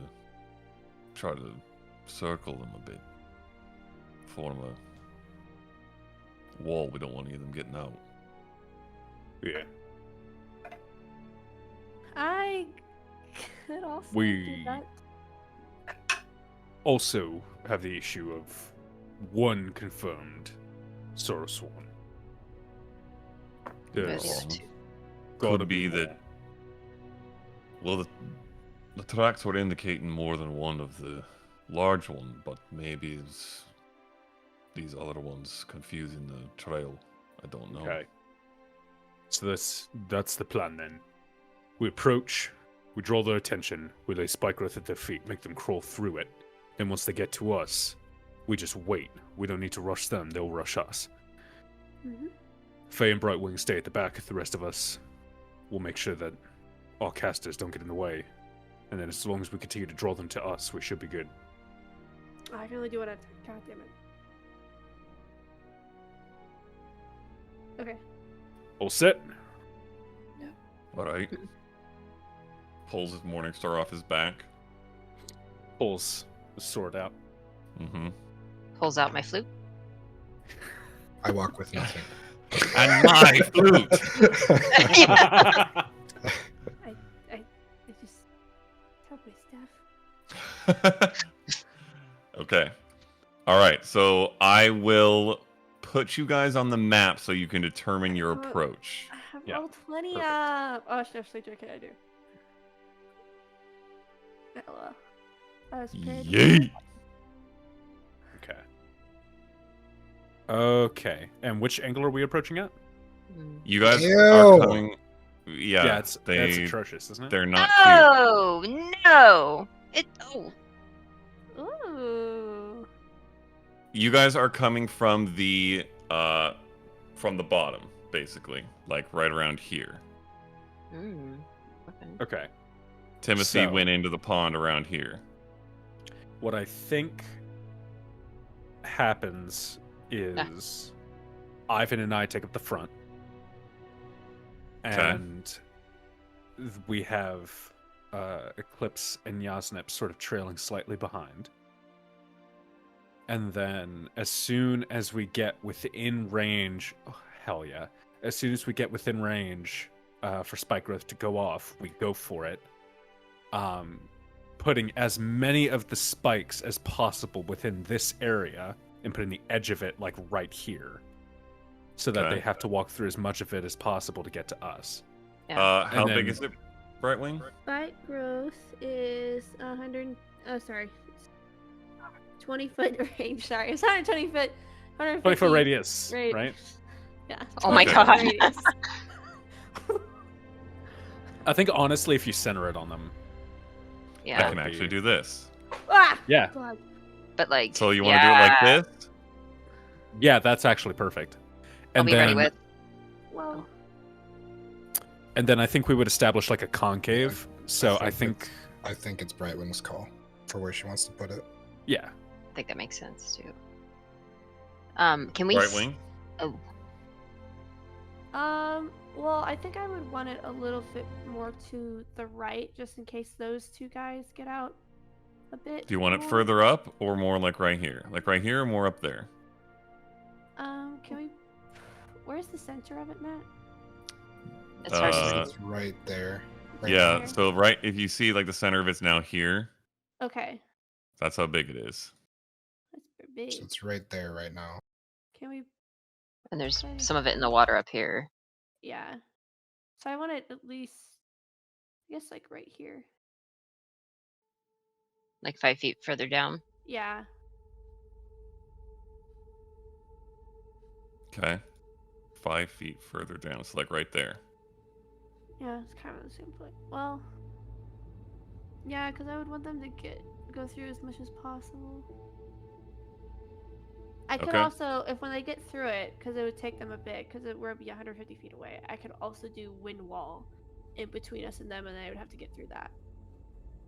[SPEAKER 1] try to circle them a bit. Form a wall. We don't want any of them getting out.
[SPEAKER 3] Yeah.
[SPEAKER 7] I could also do
[SPEAKER 3] We
[SPEAKER 7] that.
[SPEAKER 3] also have the issue of one confirmed Sorrow Sworn.
[SPEAKER 6] There's
[SPEAKER 3] There's
[SPEAKER 6] two.
[SPEAKER 3] gotta
[SPEAKER 1] Could be
[SPEAKER 3] more.
[SPEAKER 1] that. Well, the tracks were indicating more than one of the large one, but maybe it's these other ones confusing the trail. I don't know.
[SPEAKER 3] Okay. So that's the plan then. We approach, we draw their attention, we lay spike growth at their feet, make them crawl through it. Then once they get to us, we just wait. We don't need to rush them, they'll rush us.
[SPEAKER 7] Mhm.
[SPEAKER 3] Faye and Brightwing stay at the back, the rest of us will make sure that our casters don't get in the way. And then as long as we continue to draw them to us, we should be good.
[SPEAKER 7] I can only do what I. God damn it. Okay.
[SPEAKER 3] All set?
[SPEAKER 1] All right. Pulls his morning star off his back.
[SPEAKER 3] Pulls the sword out.
[SPEAKER 1] Mm-hmm.
[SPEAKER 6] Pulls out my flute.
[SPEAKER 4] I walk with nothing.
[SPEAKER 1] And my flute.
[SPEAKER 7] I just drop my stuff.
[SPEAKER 1] Okay. All right. So I will put you guys on the map so you can determine your approach.
[SPEAKER 7] I have
[SPEAKER 3] Yeah,
[SPEAKER 7] rolled 20
[SPEAKER 3] perfect.
[SPEAKER 7] up. Oh, seriously, JK, I do. Ella. I was prepared.
[SPEAKER 1] Yeet.
[SPEAKER 3] Okay. Okay. And which angle are we approaching at?
[SPEAKER 6] Mm.
[SPEAKER 1] You guys
[SPEAKER 4] Ew.
[SPEAKER 1] are coming. Yeah,
[SPEAKER 3] that's
[SPEAKER 1] they
[SPEAKER 3] atrocious, isn't it?
[SPEAKER 1] they're not cute.
[SPEAKER 6] Oh no! Oh,
[SPEAKER 7] Ooh.
[SPEAKER 1] You guys are coming from the bottom, basically, like right around here.
[SPEAKER 6] mm. Okay.
[SPEAKER 3] Okay.
[SPEAKER 1] Timothy
[SPEAKER 3] So-
[SPEAKER 1] went into the pond around here.
[SPEAKER 3] What I think happens is Ivan and I take up the front.
[SPEAKER 1] Okay.
[SPEAKER 3] And we have Eclipse and Yasnep sort of trailing slightly behind. And then as soon as we get within range, oh, hell yeah. As soon as we get within range for Spike Growth to go off, we go for it. Putting as many of the spikes as possible within this area and putting the edge of it like right here. So that
[SPEAKER 1] Okay.
[SPEAKER 3] they have to walk through as much of it as possible to get to us.
[SPEAKER 6] Yeah.
[SPEAKER 1] How
[SPEAKER 3] And
[SPEAKER 1] big
[SPEAKER 3] then-
[SPEAKER 1] is it, Brightwing?
[SPEAKER 7] Spike growth is 100. Oh, sorry. 20-foot range. Sorry, it's 120 foot.
[SPEAKER 3] 20 foot radius,
[SPEAKER 7] Right.
[SPEAKER 3] right?
[SPEAKER 7] Yeah.
[SPEAKER 6] Oh my
[SPEAKER 7] 20-foot
[SPEAKER 6] God.
[SPEAKER 7] radius.
[SPEAKER 3] I think honestly, if you center it on them,
[SPEAKER 1] I
[SPEAKER 6] Yeah,
[SPEAKER 1] can actually do this.
[SPEAKER 7] Ah!
[SPEAKER 3] yeah,
[SPEAKER 7] God.
[SPEAKER 6] but like.
[SPEAKER 1] So you want to do it like this?
[SPEAKER 3] yeah, that's actually perfect.
[SPEAKER 6] I'll
[SPEAKER 3] And
[SPEAKER 6] be
[SPEAKER 3] then,
[SPEAKER 6] ready with.
[SPEAKER 7] Well,
[SPEAKER 3] and then I think we would establish like a concave. So I think,
[SPEAKER 4] I think it's Brightwing's call for where she wants to put it.
[SPEAKER 3] yeah,
[SPEAKER 6] I think that makes sense too. Can we?
[SPEAKER 1] Brightwing?
[SPEAKER 6] Oh,
[SPEAKER 7] well, I think I would want it a little bit more to the right, just in case those two guys get out a bit.
[SPEAKER 1] Do you want it
[SPEAKER 7] more.
[SPEAKER 1] further up or more like right here? Like right here or more up there?
[SPEAKER 7] Can we? Where's the center of it, Matt?
[SPEAKER 6] it's hard to see.
[SPEAKER 4] It's right there. Right
[SPEAKER 1] Yeah,
[SPEAKER 7] there.
[SPEAKER 1] so right, if you see like the center of it's now here,
[SPEAKER 7] Okay,
[SPEAKER 1] that's how big it is.
[SPEAKER 7] that's pretty big.
[SPEAKER 4] So it's right there right now.
[SPEAKER 7] Can we?
[SPEAKER 6] And there's
[SPEAKER 7] Okay.
[SPEAKER 6] some of it in the water up here.
[SPEAKER 7] Yeah. So I want it at least, I guess, like right here.
[SPEAKER 6] Like 5 feet further down.
[SPEAKER 7] Yeah.
[SPEAKER 1] Okay. 5 feet further down. So like right there.
[SPEAKER 7] Yeah, it's kind of the same place. Well, yeah, because I would want them to go through as much as possible. I could
[SPEAKER 1] Okay.
[SPEAKER 7] also, if when they get through it, because it would take them a bit, because we're be 150 feet away, I could also do wind wall in between us and them, and they would have to get through that.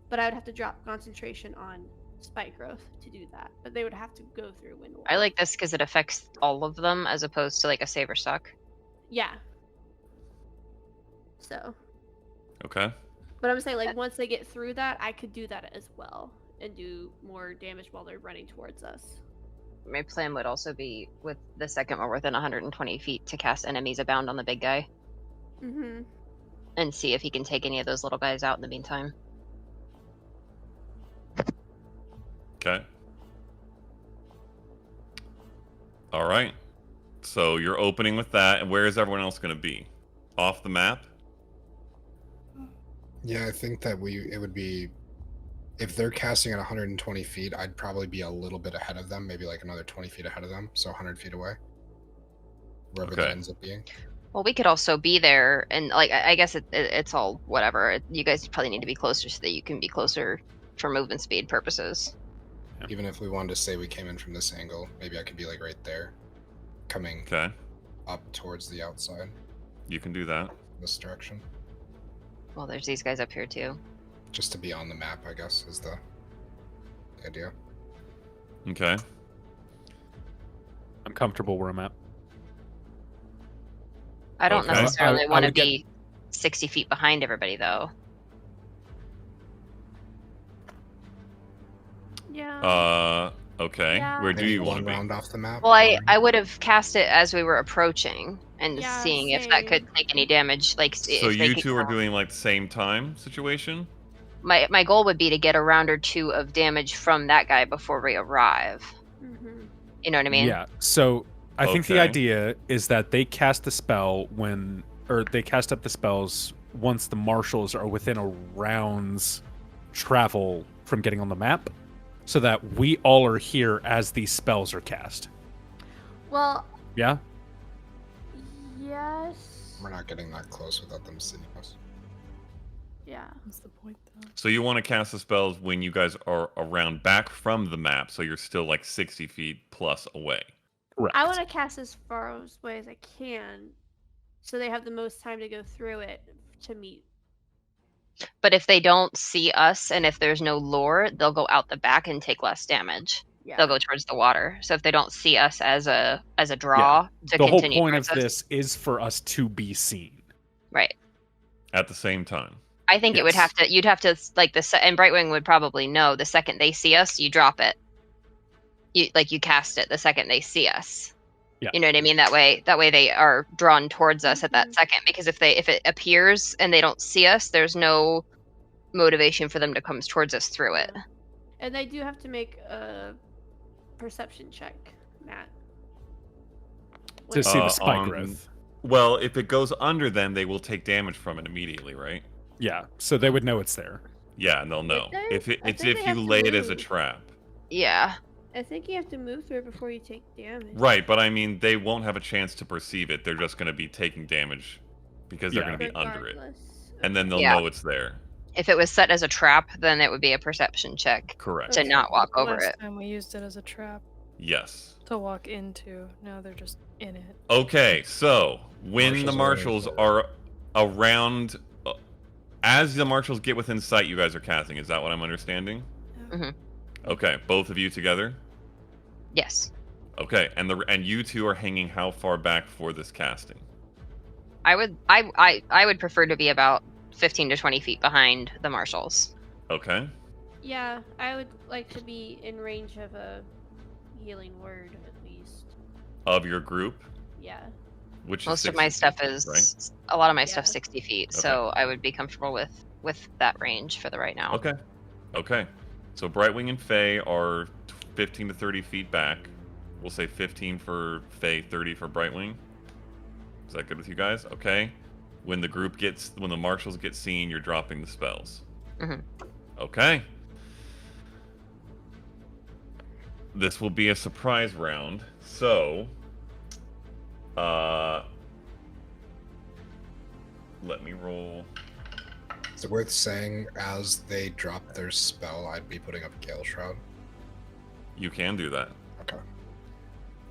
[SPEAKER 7] But I would have to drop concentration on spike growth to do that. But they would have to go through wind wall.
[SPEAKER 6] I like this because it affects all of them as opposed to like a save or suck.
[SPEAKER 7] Yeah. So.
[SPEAKER 1] Okay.
[SPEAKER 7] But I'm saying, like, once they get through that, I could do that as well. and do more damage while they're running towards us.
[SPEAKER 6] My plan would also be, with the second one within 120 feet, to cast Enemies Abound on the big guy
[SPEAKER 7] Mm-hmm.
[SPEAKER 6] and see if he can take any of those little guys out in the meantime.
[SPEAKER 1] Okay. All right. So you're opening with that, and where is everyone else going to be? Off the map?
[SPEAKER 4] Yeah, I think that it would be, if they're casting at 120 feet, I'd probably be a little bit ahead of them, maybe like another 20 feet ahead of them, so 100 feet away, wherever that
[SPEAKER 1] Okay.
[SPEAKER 4] ends up being.
[SPEAKER 6] Well, we could also be there, and like I guess it's all whatever. You guys probably need to be closer so that you can be closer for movement speed purposes.
[SPEAKER 4] Even if we wanted to say we came in from this angle, maybe I could be like right there, coming
[SPEAKER 1] Okay.
[SPEAKER 4] up towards the outside,
[SPEAKER 1] You can do that.
[SPEAKER 4] this direction.
[SPEAKER 6] Well, there's these guys up here too.
[SPEAKER 4] Just to be on the map, I guess, is the idea.
[SPEAKER 1] Okay.
[SPEAKER 9] I'm comfortable where I'm at.
[SPEAKER 6] I don't
[SPEAKER 1] Okay.
[SPEAKER 6] necessarily
[SPEAKER 9] I
[SPEAKER 6] want to
[SPEAKER 9] would get-
[SPEAKER 6] be 60 feet behind everybody, though.
[SPEAKER 7] Yeah.
[SPEAKER 1] Okay.
[SPEAKER 7] Yeah.
[SPEAKER 1] Where do
[SPEAKER 4] Maybe
[SPEAKER 1] you want
[SPEAKER 4] one
[SPEAKER 1] to be?
[SPEAKER 4] round off the map?
[SPEAKER 6] Well,
[SPEAKER 4] or-
[SPEAKER 6] I would have cast it as we were approaching and
[SPEAKER 7] Yeah,
[SPEAKER 6] seeing if that could
[SPEAKER 7] same.
[SPEAKER 6] take any damage. Like,
[SPEAKER 1] So
[SPEAKER 6] if they
[SPEAKER 1] you
[SPEAKER 6] could
[SPEAKER 1] two are
[SPEAKER 6] count.
[SPEAKER 1] doing like the same time situation?
[SPEAKER 6] My goal would be to get a round or two of damage from that guy before we arrive.
[SPEAKER 7] Mm-hmm.
[SPEAKER 6] You know what I mean?
[SPEAKER 9] Yeah. So I think the
[SPEAKER 1] Okay.
[SPEAKER 9] idea is that they cast the spell or they cast up the spells once the marshals are within a round's travel from getting on the map, so that we all are here as these spells are cast.
[SPEAKER 7] Well,
[SPEAKER 9] Yeah.
[SPEAKER 7] yes.
[SPEAKER 4] We're not getting that close without them seeing us.
[SPEAKER 7] Yeah.
[SPEAKER 5] What's the point, though?
[SPEAKER 1] So you want to cast the spells when you guys are around back from the map, so you're still like 60 feet plus away.
[SPEAKER 9] Correct.
[SPEAKER 7] I want to cast as far away as I can, so they have the most time to go through it to meet.
[SPEAKER 6] But if they don't see us and if there's no lure, they'll go out the back and take less damage.
[SPEAKER 7] Yeah.
[SPEAKER 6] They'll go towards the water. So if they don't see us as a draw to
[SPEAKER 9] The whole
[SPEAKER 6] continue
[SPEAKER 9] point of
[SPEAKER 6] towards us,
[SPEAKER 9] this is for us to be seen.
[SPEAKER 6] right?
[SPEAKER 1] At the same time.
[SPEAKER 6] I think it would
[SPEAKER 9] Yes.
[SPEAKER 6] have to. You'd have to like and Brightwing would probably know the second they see us, you drop it. You cast it the second they see us.
[SPEAKER 9] Yeah.
[SPEAKER 6] You know what I mean? That way they are drawn towards us at that second. Because if it appears and they don't see us, there's no motivation for them to come towards us through it.
[SPEAKER 7] And they do have to make a perception check, Matt.
[SPEAKER 9] To see the
[SPEAKER 1] Uh,
[SPEAKER 9] spike
[SPEAKER 1] on-
[SPEAKER 9] growth.
[SPEAKER 1] Well, if it goes under them, they will take damage from it immediately, right?
[SPEAKER 9] Yeah. So they would know it's there.
[SPEAKER 1] Yeah, and they'll know.
[SPEAKER 7] they?
[SPEAKER 1] If
[SPEAKER 7] I
[SPEAKER 1] it's
[SPEAKER 7] think
[SPEAKER 1] if
[SPEAKER 7] they
[SPEAKER 1] you
[SPEAKER 7] have to
[SPEAKER 1] lay it as a
[SPEAKER 7] move.
[SPEAKER 1] trap.
[SPEAKER 6] Yeah.
[SPEAKER 7] I think you have to move through it before you take damage.
[SPEAKER 1] Right, but I mean, they won't have a chance to perceive it. They're just going to be taking damage because they're
[SPEAKER 9] Yeah.
[SPEAKER 1] going to be under it.
[SPEAKER 7] Regardless.
[SPEAKER 1] And then they'll
[SPEAKER 6] Yeah.
[SPEAKER 1] know it's there.
[SPEAKER 6] If it was set as a trap, then it would be a perception check
[SPEAKER 1] Correct.
[SPEAKER 6] to
[SPEAKER 7] Okay.
[SPEAKER 6] not walk over
[SPEAKER 5] Last
[SPEAKER 6] it.
[SPEAKER 5] time we used it as a trap
[SPEAKER 1] Yes.
[SPEAKER 5] to walk into. Now they're just in it.
[SPEAKER 1] Okay, so when the marshals
[SPEAKER 4] Marshals are
[SPEAKER 1] are around, as the marshals get within sight, you guys are casting. Is that what I'm understanding?
[SPEAKER 6] Mhm.
[SPEAKER 1] Okay, both of you together.
[SPEAKER 6] Yes.
[SPEAKER 1] Okay, and you two are hanging how far back for this casting?
[SPEAKER 6] I would prefer to be about 15 to 20 feet behind the marshals.
[SPEAKER 1] Okay.
[SPEAKER 7] Yeah, I would like to be in range of a healing word at least.
[SPEAKER 1] Of your group,
[SPEAKER 7] Yeah.
[SPEAKER 1] which is
[SPEAKER 6] Most of
[SPEAKER 1] 60
[SPEAKER 6] my stuff
[SPEAKER 1] feet,
[SPEAKER 6] is
[SPEAKER 1] right?
[SPEAKER 6] a lot of my stuff
[SPEAKER 7] Yeah.
[SPEAKER 6] 60 feet,
[SPEAKER 1] Okay.
[SPEAKER 6] so I would be comfortable with that range for the right now.
[SPEAKER 1] Okay. Okay. So Brightwing and Faye are 15 to 30 feet back. We'll say 15 for Faye, 30 for Brightwing. Is that good with you guys? Okay. When the marshals get seen, you're dropping the spells.
[SPEAKER 6] Mhm.
[SPEAKER 1] Okay. This will be a surprise round. So, let me roll.
[SPEAKER 4] Is it worth saying as they drop their spell, I'd be putting up Gale Shroud?
[SPEAKER 1] You can do that.
[SPEAKER 4] Okay.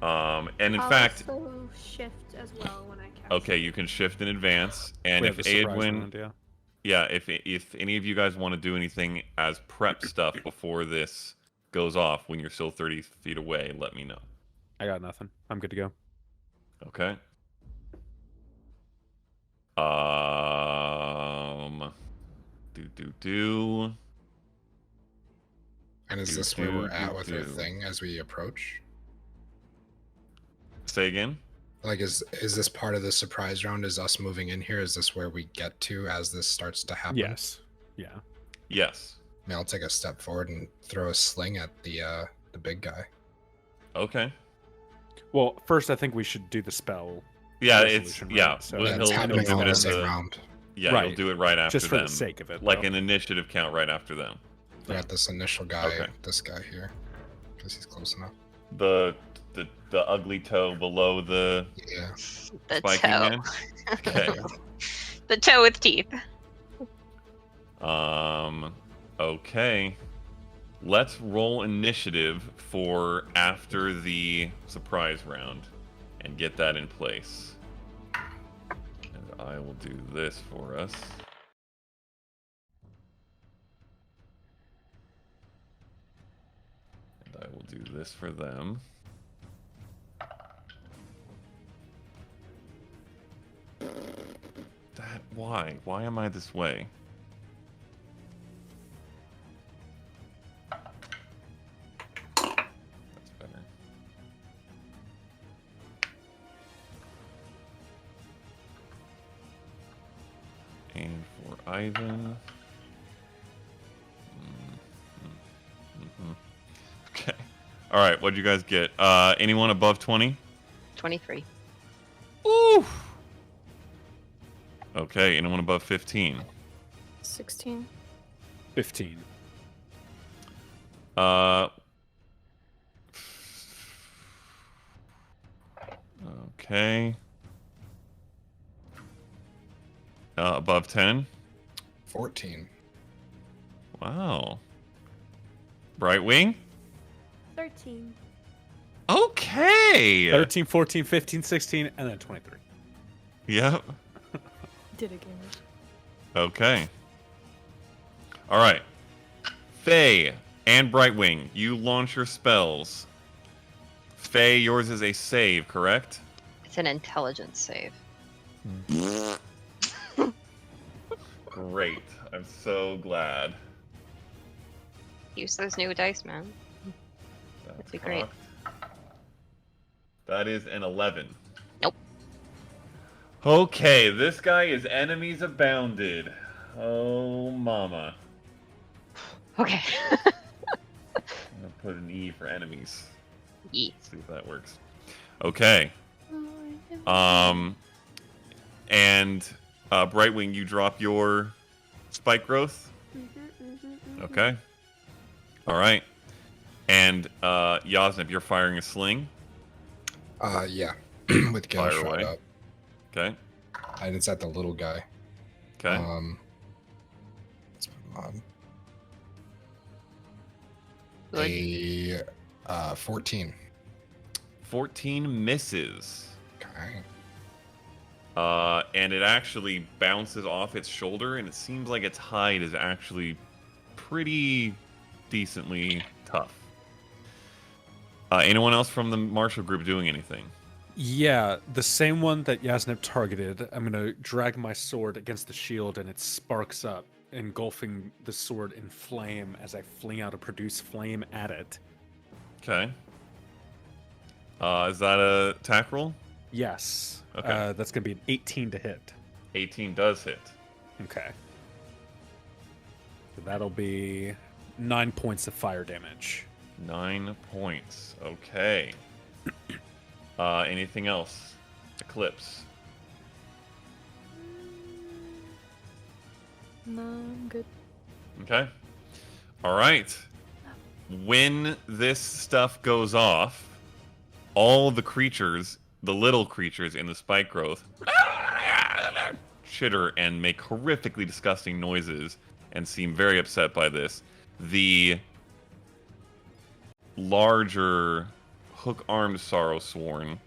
[SPEAKER 1] And in
[SPEAKER 7] I'll
[SPEAKER 1] fact,
[SPEAKER 7] also shift as well when I cast.
[SPEAKER 1] okay, you can shift in advance. And
[SPEAKER 9] We
[SPEAKER 1] if
[SPEAKER 9] have the surprise
[SPEAKER 1] Edwin,
[SPEAKER 9] round, yeah.
[SPEAKER 1] yeah, if any of you guys want to do anything as prep stuff before this goes off, when you're still 30 feet away, let me know.
[SPEAKER 9] I got nothing. I'm good to go.
[SPEAKER 1] Okay. Do.
[SPEAKER 4] And is this where we're at with our thing as we approach?
[SPEAKER 1] Say again?
[SPEAKER 4] Like, is this part of the surprise round? Is us moving in here? Is this where we get to as this starts to happen?
[SPEAKER 9] Yes. Yeah.
[SPEAKER 1] Yes.
[SPEAKER 4] I mean, I'll take a step forward and throw a sling at the big guy.
[SPEAKER 1] Okay.
[SPEAKER 9] Well, first I think we should do the spell.
[SPEAKER 1] Yeah,
[SPEAKER 9] resolution,
[SPEAKER 1] it's
[SPEAKER 9] right? So
[SPEAKER 4] Yeah, it's happening
[SPEAKER 1] do
[SPEAKER 4] all
[SPEAKER 1] it
[SPEAKER 4] in the
[SPEAKER 1] as
[SPEAKER 4] same
[SPEAKER 1] a-
[SPEAKER 4] round.
[SPEAKER 1] Yeah,
[SPEAKER 9] Right.
[SPEAKER 1] you'll do it right after
[SPEAKER 9] just for
[SPEAKER 1] them.
[SPEAKER 9] the sake of it.
[SPEAKER 1] Like
[SPEAKER 9] though.
[SPEAKER 1] an initiative count right after them.
[SPEAKER 4] I got this initial guy,
[SPEAKER 1] Okay.
[SPEAKER 4] this guy here, because he's close enough.
[SPEAKER 1] The ugly toe below the
[SPEAKER 4] Yeah.
[SPEAKER 6] The
[SPEAKER 1] spiking
[SPEAKER 6] toe.
[SPEAKER 1] man. Okay.
[SPEAKER 6] The toe with teeth.
[SPEAKER 1] Okay. Let's roll initiative for after the surprise round and get that in place. And I will do this for us. And I will do this for them. Why? Why am I this way? That's better. And for Ivan. Okay. All right. What'd you guys get? Anyone above 20?
[SPEAKER 6] 23.
[SPEAKER 1] Ooh. Okay. Anyone above 15?
[SPEAKER 5] 16.
[SPEAKER 9] 15.
[SPEAKER 1] Okay. Above 10?
[SPEAKER 4] 14.
[SPEAKER 1] Wow. Brightwing?
[SPEAKER 2] 13.
[SPEAKER 1] Okay.
[SPEAKER 9] 13, 14, 15, 16, and then 23.
[SPEAKER 1] Yep.
[SPEAKER 5] Did it, gamers.
[SPEAKER 1] Okay. All right. Faye and Brightwing, you launch your spells. Faye, yours is a save, correct?
[SPEAKER 6] It's an intelligence save.
[SPEAKER 1] Great. I'm so glad.
[SPEAKER 6] Use those new dice, man. That'd be great.
[SPEAKER 1] cocked. That is an 11.
[SPEAKER 6] Nope.
[SPEAKER 1] Okay, this guy is enemies abounded. Oh, mama.
[SPEAKER 6] Okay.
[SPEAKER 1] I'm gonna put an E for enemies.
[SPEAKER 6] Yee.
[SPEAKER 1] See if that works. Okay. And Brightwing, you drop your spike growth. Okay. All right. And Yasnip, you're firing a sling.
[SPEAKER 4] Yeah. With Gale
[SPEAKER 1] Fire
[SPEAKER 4] shot
[SPEAKER 1] away.
[SPEAKER 4] up.
[SPEAKER 1] Okay.
[SPEAKER 4] And it's at the little guy.
[SPEAKER 1] Okay.
[SPEAKER 4] Let's put him on.
[SPEAKER 6] Good.
[SPEAKER 4] A 14.
[SPEAKER 1] 14 misses.
[SPEAKER 4] Okay.
[SPEAKER 1] And it actually bounces off its shoulder, and it seems like its hide is actually pretty decently tough. Anyone else from the martial group doing anything?
[SPEAKER 9] Yeah, the same one that Yasnip targeted. I'm going to drag my sword against the shield, and it sparks up, engulfing the sword in flame as I fling out a produce flame at it.
[SPEAKER 1] Okay. Is that a attack roll?
[SPEAKER 9] Yes.
[SPEAKER 1] Okay.
[SPEAKER 9] That's going to be an 18 to hit.
[SPEAKER 1] 18 does hit.
[SPEAKER 9] Okay. So that'll be 9 points of fire damage.
[SPEAKER 1] 9 points. Okay. Anything else? Eclipse.
[SPEAKER 5] No, I'm good.
[SPEAKER 1] Okay. All right. When this stuff goes off, all the creatures, the little creatures in the spike growth, chitter and make horrifically disgusting noises and seem very upset by this. The larger hook-armed Sorrowsworn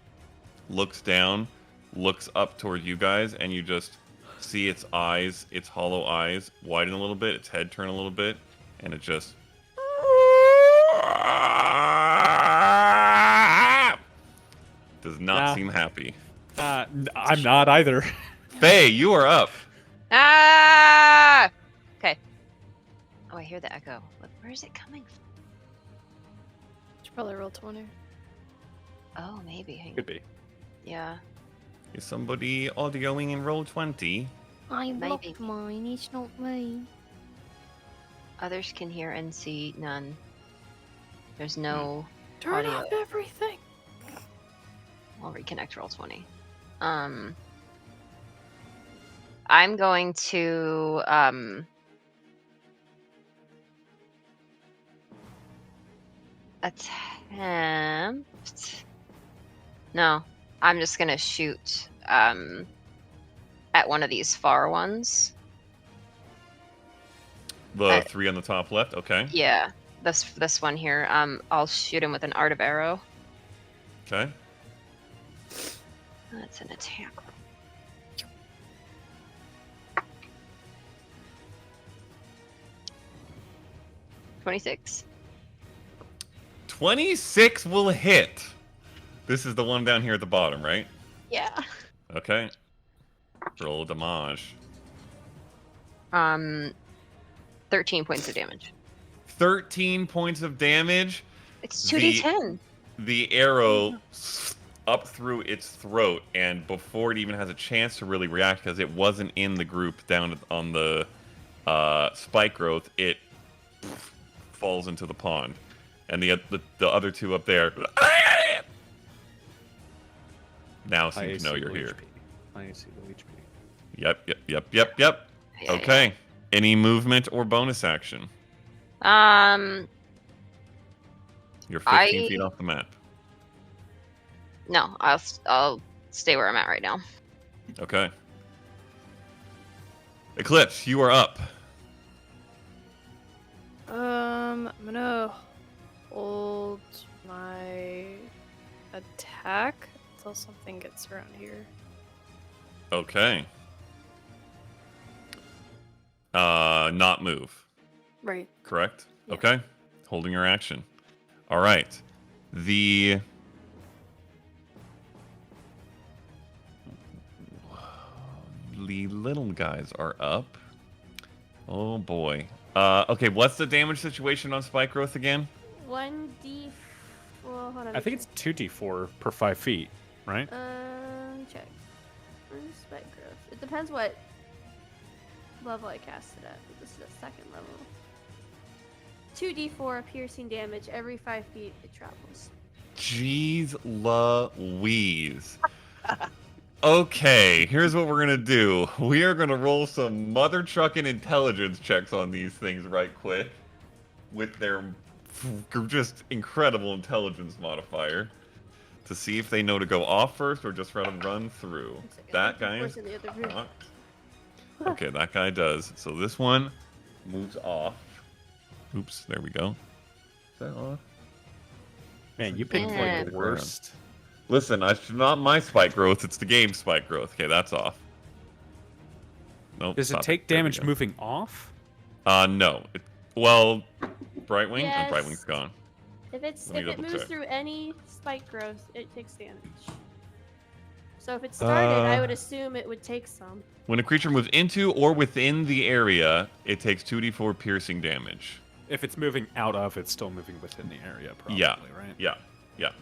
[SPEAKER 1] looks down, looks up toward you guys, and you just see its eyes, its hollow eyes, widen a little bit, its head turn a little bit, and it just does not seem happy.
[SPEAKER 9] I'm not either.
[SPEAKER 1] Faye, you are up.
[SPEAKER 6] Ah! Okay. Oh, I hear the echo. Where is it coming from?
[SPEAKER 5] should probably roll 20.
[SPEAKER 6] Oh, maybe. Hang
[SPEAKER 9] Could be.
[SPEAKER 6] Yeah.
[SPEAKER 1] Is somebody audioing in roll 20?
[SPEAKER 2] I
[SPEAKER 6] Maybe.
[SPEAKER 2] blocked mine. It's not me.
[SPEAKER 6] Others can hear and see none. There's no
[SPEAKER 5] Turn
[SPEAKER 6] audio.
[SPEAKER 5] off everything.
[SPEAKER 6] I'll reconnect roll 20. I'm going to attempt. No, I'm just gonna shoot at one of these far ones.
[SPEAKER 1] The 3 on the top left? Okay.
[SPEAKER 6] Yeah, this one here. I'll shoot him with an art of arrow.
[SPEAKER 1] Okay.
[SPEAKER 6] That's an attack. 26.
[SPEAKER 1] 26 will hit. This is the one down here at the bottom, right?
[SPEAKER 6] Yeah.
[SPEAKER 1] Okay. Roll damage.
[SPEAKER 6] 13 points of damage.
[SPEAKER 1] 13 points of damage.
[SPEAKER 6] It's 2d10.
[SPEAKER 1] The arrow up through its throat, and before it even has a chance to really react, because it wasn't in the group down on the spike growth, it falls into the pond. And the other two up there now seem to know you're here.
[SPEAKER 3] I see low HP.
[SPEAKER 1] Yep. Okay. Any movement or bonus action? You're 15 feet off the map.
[SPEAKER 6] No, I'll stay where I'm at right now.
[SPEAKER 1] Okay. Eclipse, you are up.
[SPEAKER 5] I'm gonna hold my attack until something gets around here.
[SPEAKER 1] Okay. Not move.
[SPEAKER 5] Right.
[SPEAKER 1] Correct?
[SPEAKER 5] Yeah.
[SPEAKER 1] Okay. Holding your action. All right. The little guys are up. Oh boy. Okay, what's the damage situation on spike growth again?
[SPEAKER 7] 1d. Well, hold on.
[SPEAKER 9] I think it's 2d4 per 5 feet, right?
[SPEAKER 7] Check. Where's spike growth? It depends what level I cast it at. But this is at second level. 2d4 piercing damage every 5 feet it travels.
[SPEAKER 1] Jeez Louise. Okay, here's what we're gonna do. We are gonna roll some mother trucking intelligence checks on these things right quick with their just incredible intelligence modifier to see if they know to go off first or just run through. That guy is
[SPEAKER 7] In the other room.
[SPEAKER 1] cocked. Okay, that guy does. So this one moves off. Oops, there we go. Is that off?
[SPEAKER 9] Man, you picked
[SPEAKER 6] Yeah.
[SPEAKER 9] like the worst.
[SPEAKER 1] Listen, it's not my spike growth, it's the game's spike growth. Okay, that's off. Nope.
[SPEAKER 9] Does it
[SPEAKER 1] stop.
[SPEAKER 9] take
[SPEAKER 1] There we
[SPEAKER 9] damage
[SPEAKER 1] go.
[SPEAKER 9] moving off?
[SPEAKER 1] No. Well, Brightwing?
[SPEAKER 7] Yes.
[SPEAKER 1] Oh, Brightwing's gone.
[SPEAKER 7] If
[SPEAKER 1] Let me
[SPEAKER 7] it
[SPEAKER 1] double
[SPEAKER 7] moves
[SPEAKER 1] check.
[SPEAKER 7] through any spike growth, it takes damage. So if it started, I would assume it would take some.
[SPEAKER 1] When a creature moves into or within the area, it takes 2d4 piercing damage.
[SPEAKER 9] If it's moving out of, it's still moving within the area, probably,
[SPEAKER 1] Yeah.
[SPEAKER 9] right?
[SPEAKER 1] Yeah.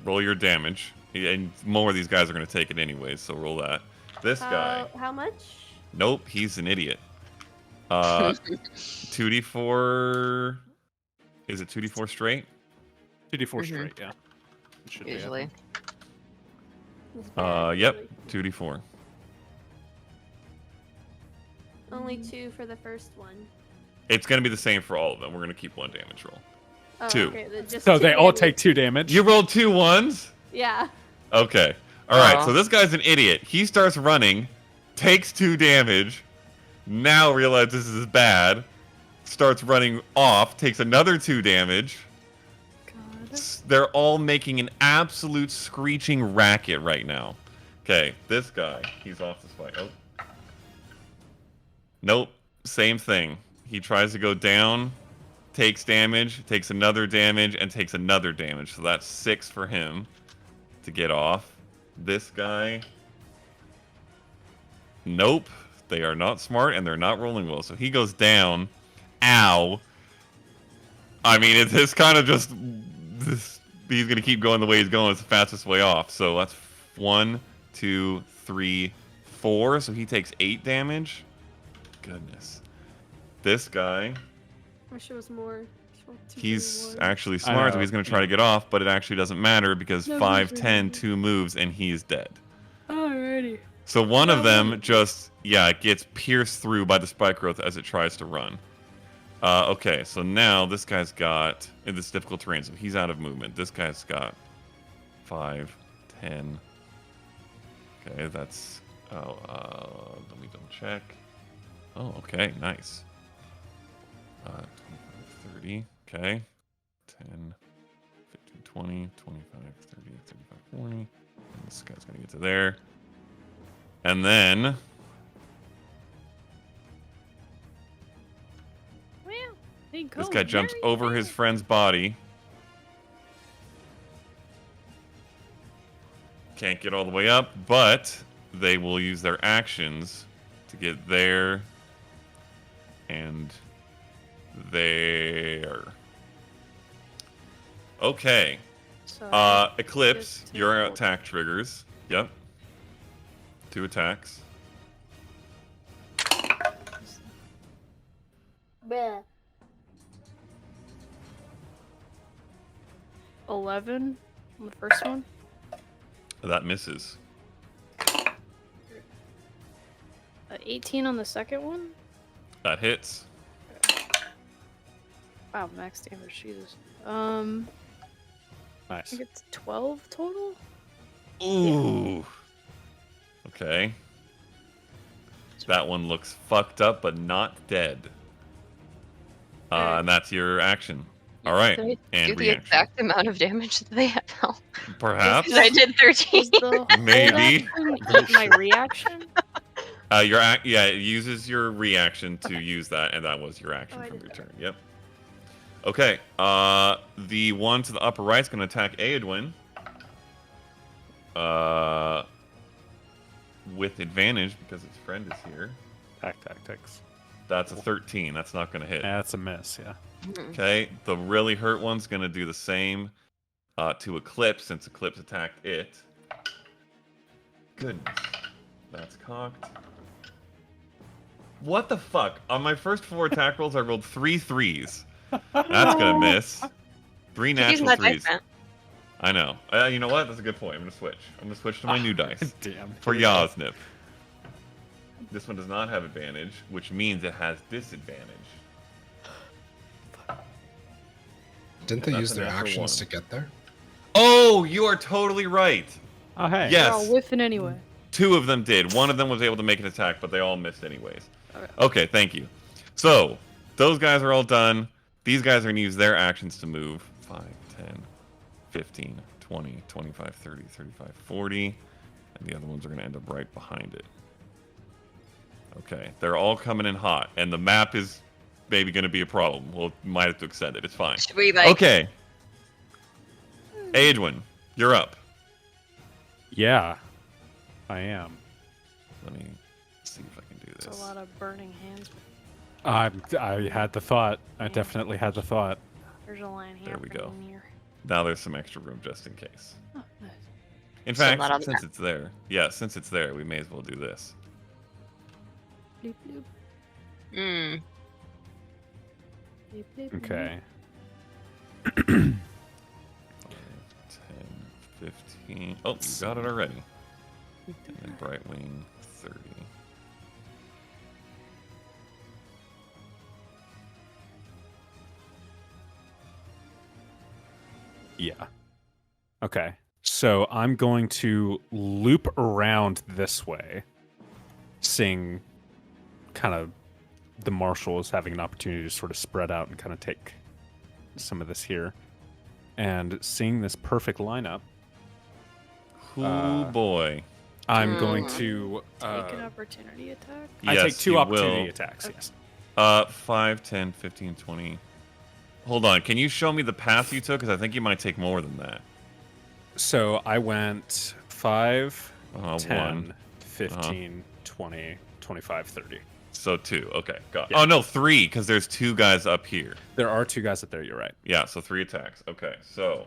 [SPEAKER 1] Roll your damage. And more of these guys are going to take it anyways, so roll that. This guy.
[SPEAKER 7] How much?
[SPEAKER 1] Nope, he's an idiot. 2d4. Is it 2d4 straight?
[SPEAKER 9] 2d4
[SPEAKER 6] Mhm.
[SPEAKER 9] straight, yeah. It should be, I
[SPEAKER 6] Usually.
[SPEAKER 9] think.
[SPEAKER 7] It's bad,
[SPEAKER 1] Yep,
[SPEAKER 7] really.
[SPEAKER 1] 2d4.
[SPEAKER 7] Only 2 for the first one.
[SPEAKER 1] It's going to be the same for all of them. We're going to keep 1 damage roll.
[SPEAKER 7] Oh,
[SPEAKER 1] 2.
[SPEAKER 7] Okay, then just
[SPEAKER 9] So
[SPEAKER 7] 2
[SPEAKER 9] they all
[SPEAKER 7] damage.
[SPEAKER 9] take 2 damage.
[SPEAKER 1] You rolled 2 1s?
[SPEAKER 7] Yeah.
[SPEAKER 1] Okay. All right,
[SPEAKER 6] Aw.
[SPEAKER 1] so this guy's an idiot. He starts running, takes 2 damage, now realizes this is bad, starts running off, takes another 2 damage.
[SPEAKER 5] God.
[SPEAKER 1] They're all making an absolute screeching racket right now. Okay, this guy, he's off the spike. Oh. Nope, same thing. He tries to go down, takes damage, takes another damage, and takes another damage. So that's 6 for him to get off. This guy, nope, they are not smart and they're not rolling well. So he goes down. Ow. I mean, it's kind of just this. he's gonna keep going the way he's going. It's the fastest way off. So that's 1, 2, 3, 4. So he takes 8 damage. Goodness. This guy,
[SPEAKER 7] I wish it was more.
[SPEAKER 1] he's actually smart, so he's gonna try
[SPEAKER 3] yeah.
[SPEAKER 1] to get off, but it actually doesn't matter because
[SPEAKER 5] No,
[SPEAKER 1] 5,
[SPEAKER 5] he's
[SPEAKER 1] 10,
[SPEAKER 5] really-
[SPEAKER 1] 2 moves, and he is dead.
[SPEAKER 5] Alrighty.
[SPEAKER 1] So one of them just, it gets pierced through by the spike growth as it tries to run. Okay, so now this guy's got, in this difficult terrain, so he's out of movement. This guy's got 5, 10. Okay, that's, let me double check. Oh, okay, nice. 25, 30, okay. 10, 15, 20, 25, 30, 35, 40. And this guy's gonna get to there. And then this guy jumps over his friend's body. Can't get all the way up, but they will use their actions to get there and there. Okay.
[SPEAKER 5] So
[SPEAKER 1] Eclipse,
[SPEAKER 5] just two
[SPEAKER 1] your
[SPEAKER 5] full-
[SPEAKER 1] attack triggers. Yep. 2 attacks.
[SPEAKER 5] Bleh. 11 on the first one.
[SPEAKER 1] That misses.
[SPEAKER 5] 18 on the second one.
[SPEAKER 1] That hits.
[SPEAKER 5] Wow, max damage, Jesus. I
[SPEAKER 9] Nice.
[SPEAKER 5] think it's 12 total.
[SPEAKER 1] Ooh. Okay. That one looks fucked up, but not dead.
[SPEAKER 5] Alright.
[SPEAKER 1] And that's your action. All right.
[SPEAKER 6] Did I
[SPEAKER 1] And
[SPEAKER 6] do the
[SPEAKER 1] reaction.
[SPEAKER 6] exact amount of damage that they have now?
[SPEAKER 1] Perhaps.
[SPEAKER 6] Because I did 13.
[SPEAKER 5] Was the hold
[SPEAKER 1] Maybe.
[SPEAKER 5] action my reaction?
[SPEAKER 1] It uses your reaction to use that, and that was your action
[SPEAKER 7] Oh, I
[SPEAKER 1] from
[SPEAKER 7] did
[SPEAKER 1] your
[SPEAKER 7] that.
[SPEAKER 1] turn. Yep. Okay. The one to the upper right is going to attack Eowyn. With advantage because its friend is here.
[SPEAKER 9] Attack tactics.
[SPEAKER 1] That's a 13. That's not going to hit.
[SPEAKER 9] That's a miss, yeah.
[SPEAKER 1] Okay. The really hurt one's going to do the same to Eclipse since Eclipse attacked it. Goodness. That's cocked. What the fuck? On my first 4 attack rolls, I rolled 3 threes. That's going to miss. 3
[SPEAKER 6] Keep using
[SPEAKER 1] natural
[SPEAKER 6] that dice,
[SPEAKER 1] threes.
[SPEAKER 6] man.
[SPEAKER 1] I know. You know what? That's a good point. I'm going to switch. I'm going to switch to my new dice.
[SPEAKER 9] Damn.
[SPEAKER 1] For Yasnip. This one does not have advantage, which means it has disadvantage.
[SPEAKER 4] Didn't they
[SPEAKER 1] That's
[SPEAKER 4] use
[SPEAKER 1] a
[SPEAKER 4] their
[SPEAKER 1] natural
[SPEAKER 4] actions
[SPEAKER 1] 1.
[SPEAKER 4] to get there?
[SPEAKER 1] Oh, you are totally right.
[SPEAKER 9] Oh, hey.
[SPEAKER 1] Yes.
[SPEAKER 5] They're all whiffing anyway.
[SPEAKER 1] 2 of them did. One of them was able to make an attack, but they all missed anyways.
[SPEAKER 5] Okay.
[SPEAKER 1] Okay, thank you. So, those guys are all done. These guys are going to use their actions to move. 5, 10, 15, 20, 25, 30, 35, 40. And the other ones are going to end up right behind it. Okay, they're all coming in hot. And the map is maybe going to be a problem. We'll might have to extend it. It's fine.
[SPEAKER 6] Should we, like...
[SPEAKER 1] Okay. Adwin, you're up.
[SPEAKER 9] Yeah, I am.
[SPEAKER 1] Let me see if I can do
[SPEAKER 5] It's
[SPEAKER 1] this.
[SPEAKER 5] a lot of burning hands.
[SPEAKER 9] I had the thought. I definitely had the thought.
[SPEAKER 5] There's a line here.
[SPEAKER 1] There we go.
[SPEAKER 5] from Here.
[SPEAKER 1] Now there's some extra room just in case.
[SPEAKER 5] Oh, nice.
[SPEAKER 1] In
[SPEAKER 6] Still
[SPEAKER 1] fact,
[SPEAKER 6] not on the
[SPEAKER 1] since
[SPEAKER 6] map.
[SPEAKER 1] it's there, since it's there, we may as well do this.
[SPEAKER 5] Bloop, bloop,
[SPEAKER 6] Mm.
[SPEAKER 5] bloop, bloop,
[SPEAKER 9] Okay.
[SPEAKER 1] 5, 10, 15. Oh, you got it already. And then Brightwing, 30.
[SPEAKER 9] Yeah. Okay. So I'm going to loop around this way, seeing kind of the marshals having an opportunity to sort of spread out and kind of take some of this here. And seeing this perfect lineup,
[SPEAKER 1] Oh boy.
[SPEAKER 9] I'm going to.
[SPEAKER 5] Take an opportunity attack.
[SPEAKER 9] I
[SPEAKER 1] Yes,
[SPEAKER 9] take 2
[SPEAKER 1] you
[SPEAKER 9] opportunity
[SPEAKER 1] will.
[SPEAKER 9] attacks, yes.
[SPEAKER 1] 5, 10, 15, 20. Hold on. Can you show me the path you took? Because I think you might take more than that.
[SPEAKER 9] So I went 5, 10,
[SPEAKER 1] 1.
[SPEAKER 9] 15, 20, 25, 30.
[SPEAKER 1] So 2. Okay, got it.
[SPEAKER 9] Yeah.
[SPEAKER 1] Oh, no, 3, because there's 2 guys up here.
[SPEAKER 9] There are 2 guys up there, you're right.
[SPEAKER 1] Yeah, so 3 attacks. Okay, so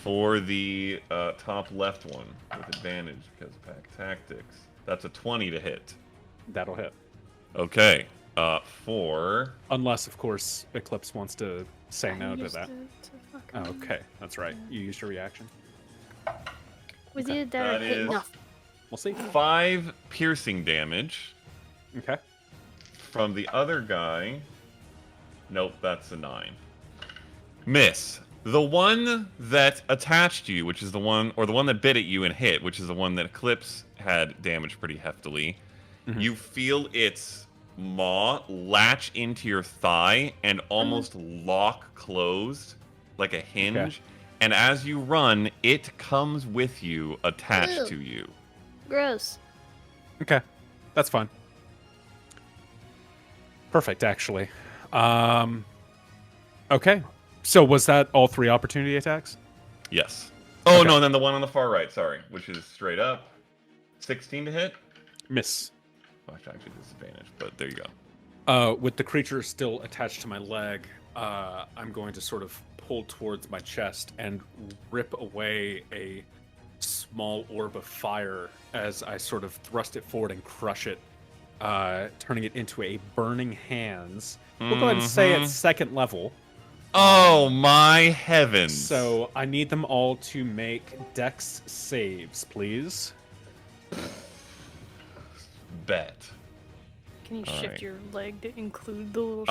[SPEAKER 1] For the top left one with advantage because of pack tactics. That's a 20 to hit.
[SPEAKER 9] That'll hit.
[SPEAKER 1] Okay. For
[SPEAKER 9] Unless, of course, Eclipse wants to say
[SPEAKER 5] I
[SPEAKER 9] no to
[SPEAKER 5] used
[SPEAKER 9] that.
[SPEAKER 5] fucking-
[SPEAKER 9] Oh, okay, that's right. You used your reaction.
[SPEAKER 2] Was
[SPEAKER 9] Okay.
[SPEAKER 2] either that or
[SPEAKER 1] That
[SPEAKER 2] hit
[SPEAKER 1] is-
[SPEAKER 2] enough?
[SPEAKER 9] We'll see.
[SPEAKER 1] 5 piercing damage.
[SPEAKER 9] Okay.
[SPEAKER 1] From the other guy. Nope, that's a 9. Miss. The one that attacked you, which is the one, or the one that bit at you and hit, which is the one that Eclipse had damaged pretty heftily.
[SPEAKER 9] Mhm.
[SPEAKER 1] You feel its maw latch into your thigh and almost lock closed like a hinge.
[SPEAKER 9] Okay.
[SPEAKER 1] And as you run, it comes with you, attached
[SPEAKER 2] Ew.
[SPEAKER 1] to you.
[SPEAKER 2] Gross.
[SPEAKER 9] Okay, that's fine. Perfect, actually. Okay, so was that all 3 opportunity attacks?
[SPEAKER 1] Yes. Oh,
[SPEAKER 9] Okay.
[SPEAKER 1] no, and then the one on the far right, sorry, which is straight up. 16 to hit?
[SPEAKER 9] Miss.
[SPEAKER 1] Well, actually, disadvantage, but there you go.
[SPEAKER 9] With the creature still attached to my leg, I'm going to sort of pull towards my chest and rip away a small orb of fire as I sort of thrust it forward and crush it, turning it into a burning hands. We'll go ahead and say
[SPEAKER 1] Mhm.
[SPEAKER 9] it's 2nd level.
[SPEAKER 1] Oh, my heavens.
[SPEAKER 9] So I need them all to make dex saves, please.
[SPEAKER 1] Bet.
[SPEAKER 5] Can you
[SPEAKER 1] All
[SPEAKER 5] shift
[SPEAKER 1] right.
[SPEAKER 5] your leg to include the little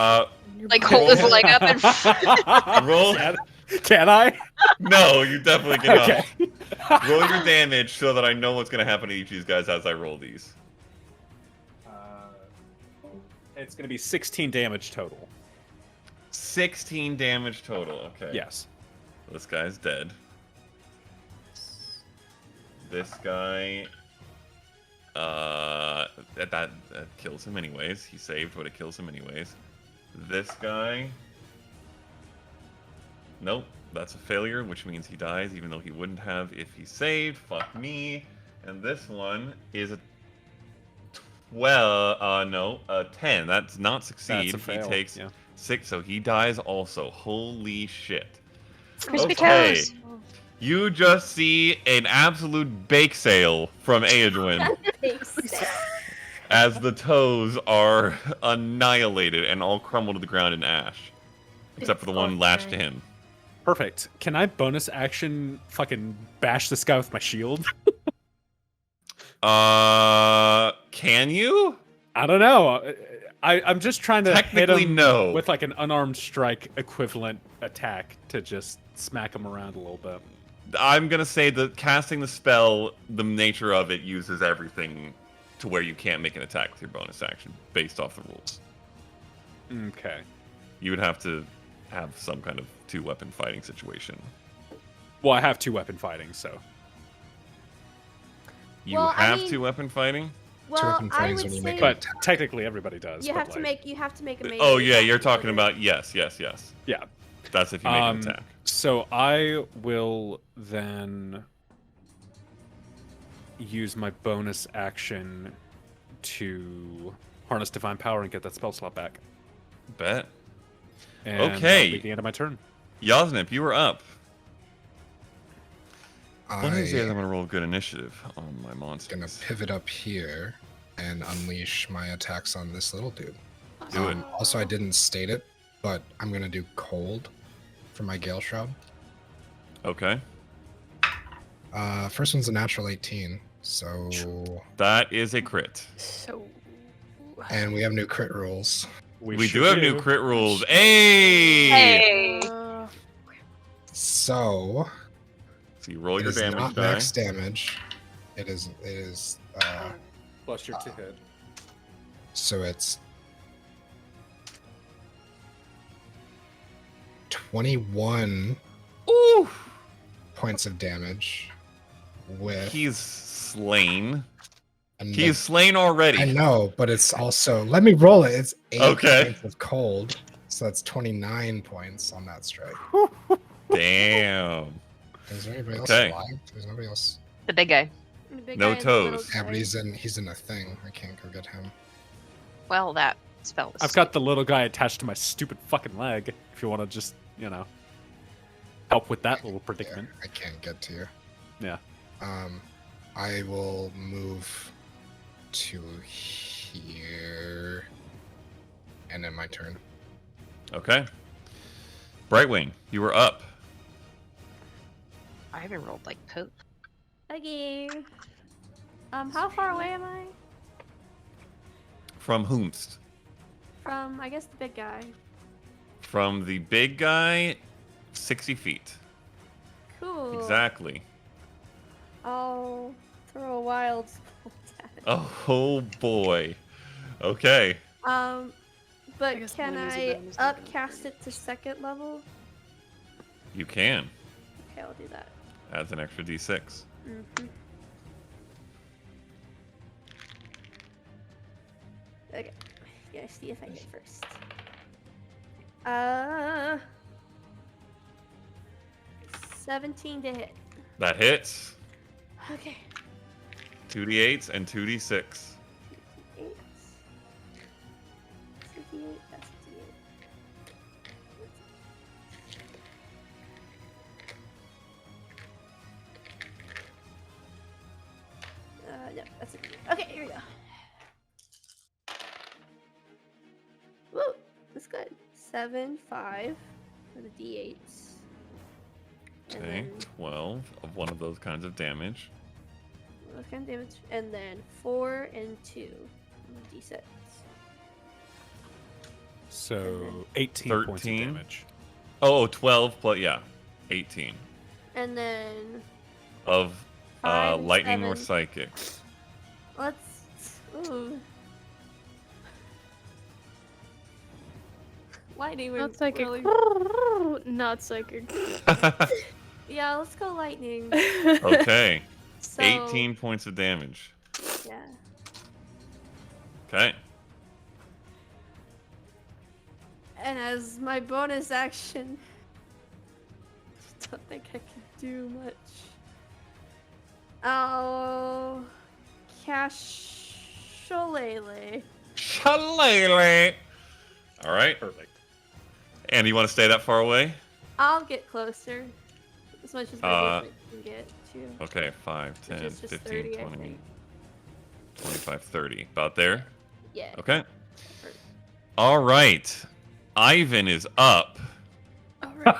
[SPEAKER 5] your
[SPEAKER 6] Like
[SPEAKER 5] butt?
[SPEAKER 6] hold his leg up and
[SPEAKER 1] Roll.
[SPEAKER 9] Can I?
[SPEAKER 1] No, you definitely cannot.
[SPEAKER 9] Okay.
[SPEAKER 1] Roll your damage so that I know what's going to happen to each of these guys as I roll these.
[SPEAKER 9] It's going to be 16 damage total.
[SPEAKER 1] 16 damage total. Okay.
[SPEAKER 9] Yes.
[SPEAKER 1] This guy's dead. This guy. That kills him anyways. He saved, but it kills him anyways. This guy. Nope, that's a failure, which means he dies, even though he wouldn't have if he saved. Fuck me. And this one is a 10. That's not succeed.
[SPEAKER 9] That's a fail.
[SPEAKER 1] He takes
[SPEAKER 9] Yeah.
[SPEAKER 1] 6, so he dies also. Holy shit.
[SPEAKER 6] crispy
[SPEAKER 1] Okay.
[SPEAKER 6] toes.
[SPEAKER 1] You just see an absolute bake sale from Eadwin as the toes are annihilated and all crumble to the ground in ash. Except for the one lashed to him.
[SPEAKER 9] Perfect. Can I bonus action fucking bash this guy with my shield?
[SPEAKER 1] Can you?
[SPEAKER 9] I don't know. I'm just trying to hit
[SPEAKER 1] Technically,
[SPEAKER 9] him
[SPEAKER 1] no.
[SPEAKER 9] with like an unarmed strike equivalent attack to just smack him around a little bit.
[SPEAKER 1] I'm gonna say that casting the spell, the nature of it uses everything to where you can't make an attack with your bonus action based off the rules.
[SPEAKER 9] Okay.
[SPEAKER 1] You would have to have some kind of 2-weapon fighting situation.
[SPEAKER 9] Well, I have 2-weapon fighting, so.
[SPEAKER 1] You
[SPEAKER 7] Well, I
[SPEAKER 1] have
[SPEAKER 7] mean-
[SPEAKER 1] 2-weapon fighting?
[SPEAKER 7] Well,
[SPEAKER 4] Two-weapon
[SPEAKER 7] I
[SPEAKER 4] fighting's
[SPEAKER 7] would
[SPEAKER 4] when you
[SPEAKER 7] say
[SPEAKER 4] make
[SPEAKER 9] But technically, everybody does.
[SPEAKER 7] you
[SPEAKER 9] but,
[SPEAKER 7] have to
[SPEAKER 9] like,
[SPEAKER 7] make a melee.
[SPEAKER 1] Oh yeah, you're
[SPEAKER 7] attack
[SPEAKER 1] talking
[SPEAKER 7] in order-
[SPEAKER 1] about yes.
[SPEAKER 9] Yeah.
[SPEAKER 1] That's if you make an attack.
[SPEAKER 9] So I will then use my bonus action to harness divine power and get that spell slot back.
[SPEAKER 1] Bet.
[SPEAKER 9] And
[SPEAKER 1] Okay.
[SPEAKER 9] that'll be the end of my turn.
[SPEAKER 1] Yasnip, you were up. One of these days I'm
[SPEAKER 4] I'm
[SPEAKER 1] gonna roll good initiative on my monster.
[SPEAKER 4] gonna pivot up here and unleash my attacks on this little dude.
[SPEAKER 1] Do it.
[SPEAKER 4] Also, I didn't state it, but I'm gonna do cold for my Gale Shroud.
[SPEAKER 1] Okay.
[SPEAKER 4] First one's a natural 18, so
[SPEAKER 1] That is a crit.
[SPEAKER 5] So
[SPEAKER 4] and we have new crit rules.
[SPEAKER 1] We
[SPEAKER 9] sure
[SPEAKER 1] do have new crit rules. Hey!
[SPEAKER 6] Hey.
[SPEAKER 4] So
[SPEAKER 1] So you roll
[SPEAKER 4] it
[SPEAKER 1] your
[SPEAKER 4] is
[SPEAKER 1] damage
[SPEAKER 4] not
[SPEAKER 1] die.
[SPEAKER 4] max damage. It is
[SPEAKER 9] Plus your 2 hit.
[SPEAKER 4] so it's 21
[SPEAKER 1] Ooh!
[SPEAKER 4] points of damage with
[SPEAKER 1] He's slain.
[SPEAKER 4] and
[SPEAKER 1] He's slain already.
[SPEAKER 4] I know, but it's also let me roll it. It's 8
[SPEAKER 1] Okay.
[SPEAKER 4] points of cold, so that's 29 points on that strike.
[SPEAKER 1] Damn.
[SPEAKER 4] Is there anybody else
[SPEAKER 1] Okay.
[SPEAKER 4] alive? There's nobody else.
[SPEAKER 6] The big guy.
[SPEAKER 7] The big
[SPEAKER 1] No
[SPEAKER 7] guy and the little
[SPEAKER 1] toes.
[SPEAKER 4] Yeah,
[SPEAKER 7] guy.
[SPEAKER 4] but he's in a thing. I can't go get him.
[SPEAKER 6] Well, that spell was.
[SPEAKER 9] I've got the little guy attached to my stupid fucking leg. If you want to just, help with that little predicament.
[SPEAKER 4] I can't get to you.
[SPEAKER 9] Yeah.
[SPEAKER 4] I will move to here, and then my turn.
[SPEAKER 1] Okay. Brightwing, you were up.
[SPEAKER 6] I haven't rolled like poop.
[SPEAKER 7] Okay. How far away am I
[SPEAKER 1] From whomst?
[SPEAKER 7] from? I guess the big guy.
[SPEAKER 1] From the big guy, 60 feet.
[SPEAKER 7] Cool.
[SPEAKER 1] Exactly.
[SPEAKER 7] I'll throw a wild spell at it.
[SPEAKER 1] Oh boy. Okay.
[SPEAKER 7] But
[SPEAKER 5] guess
[SPEAKER 7] can
[SPEAKER 5] mine is a
[SPEAKER 7] I
[SPEAKER 5] bit mistaken.
[SPEAKER 7] upcast it to 2nd level?
[SPEAKER 1] You can.
[SPEAKER 7] Okay, I'll do that.
[SPEAKER 1] Adds an extra d6.
[SPEAKER 7] Mm-hmm. Okay. Yeah, see if I get first. 17 to hit.
[SPEAKER 1] That hits.
[SPEAKER 7] Okay.
[SPEAKER 1] 2d8s and 2d6.
[SPEAKER 7] 8. 68, that's 68. No, that's it. Okay, here we go. Woo! That's good. 7, 5 for the d8s. And
[SPEAKER 1] Okay,
[SPEAKER 7] then
[SPEAKER 1] 12 of one of those kinds of damage.
[SPEAKER 7] what kind of damage? And then 4 and 2 on the d6.
[SPEAKER 9] So 18 points of
[SPEAKER 1] 13.
[SPEAKER 9] damage.
[SPEAKER 1] Oh, 12 plus, yeah, 18.
[SPEAKER 7] And then
[SPEAKER 1] Of
[SPEAKER 7] 5 and
[SPEAKER 1] lightning or
[SPEAKER 7] 7.
[SPEAKER 1] psychic.
[SPEAKER 7] Let's. Ooh. Lightning would
[SPEAKER 5] Not psychic.
[SPEAKER 7] really.
[SPEAKER 5] Not psychic.
[SPEAKER 7] Yeah, let's go lightning.
[SPEAKER 1] Okay,
[SPEAKER 7] So,
[SPEAKER 1] 18 points of damage.
[SPEAKER 7] Yeah.
[SPEAKER 1] Okay.
[SPEAKER 7] And as my bonus action, don't think I can do much. I'll cast Shillelagh.
[SPEAKER 1] Shillelagh. All right.
[SPEAKER 9] Perfect.
[SPEAKER 1] And you want to stay that far away?
[SPEAKER 7] I'll get closer, as much as my movement can get to.
[SPEAKER 1] Okay, 5,
[SPEAKER 7] Which
[SPEAKER 1] 10,
[SPEAKER 7] is just
[SPEAKER 1] 15,
[SPEAKER 7] 30, I
[SPEAKER 1] 20,
[SPEAKER 7] think.
[SPEAKER 1] 25, 30. About there?
[SPEAKER 7] Yeah.
[SPEAKER 1] Okay.
[SPEAKER 7] Perfect.
[SPEAKER 1] All right. Ivan is up.
[SPEAKER 5] Alright.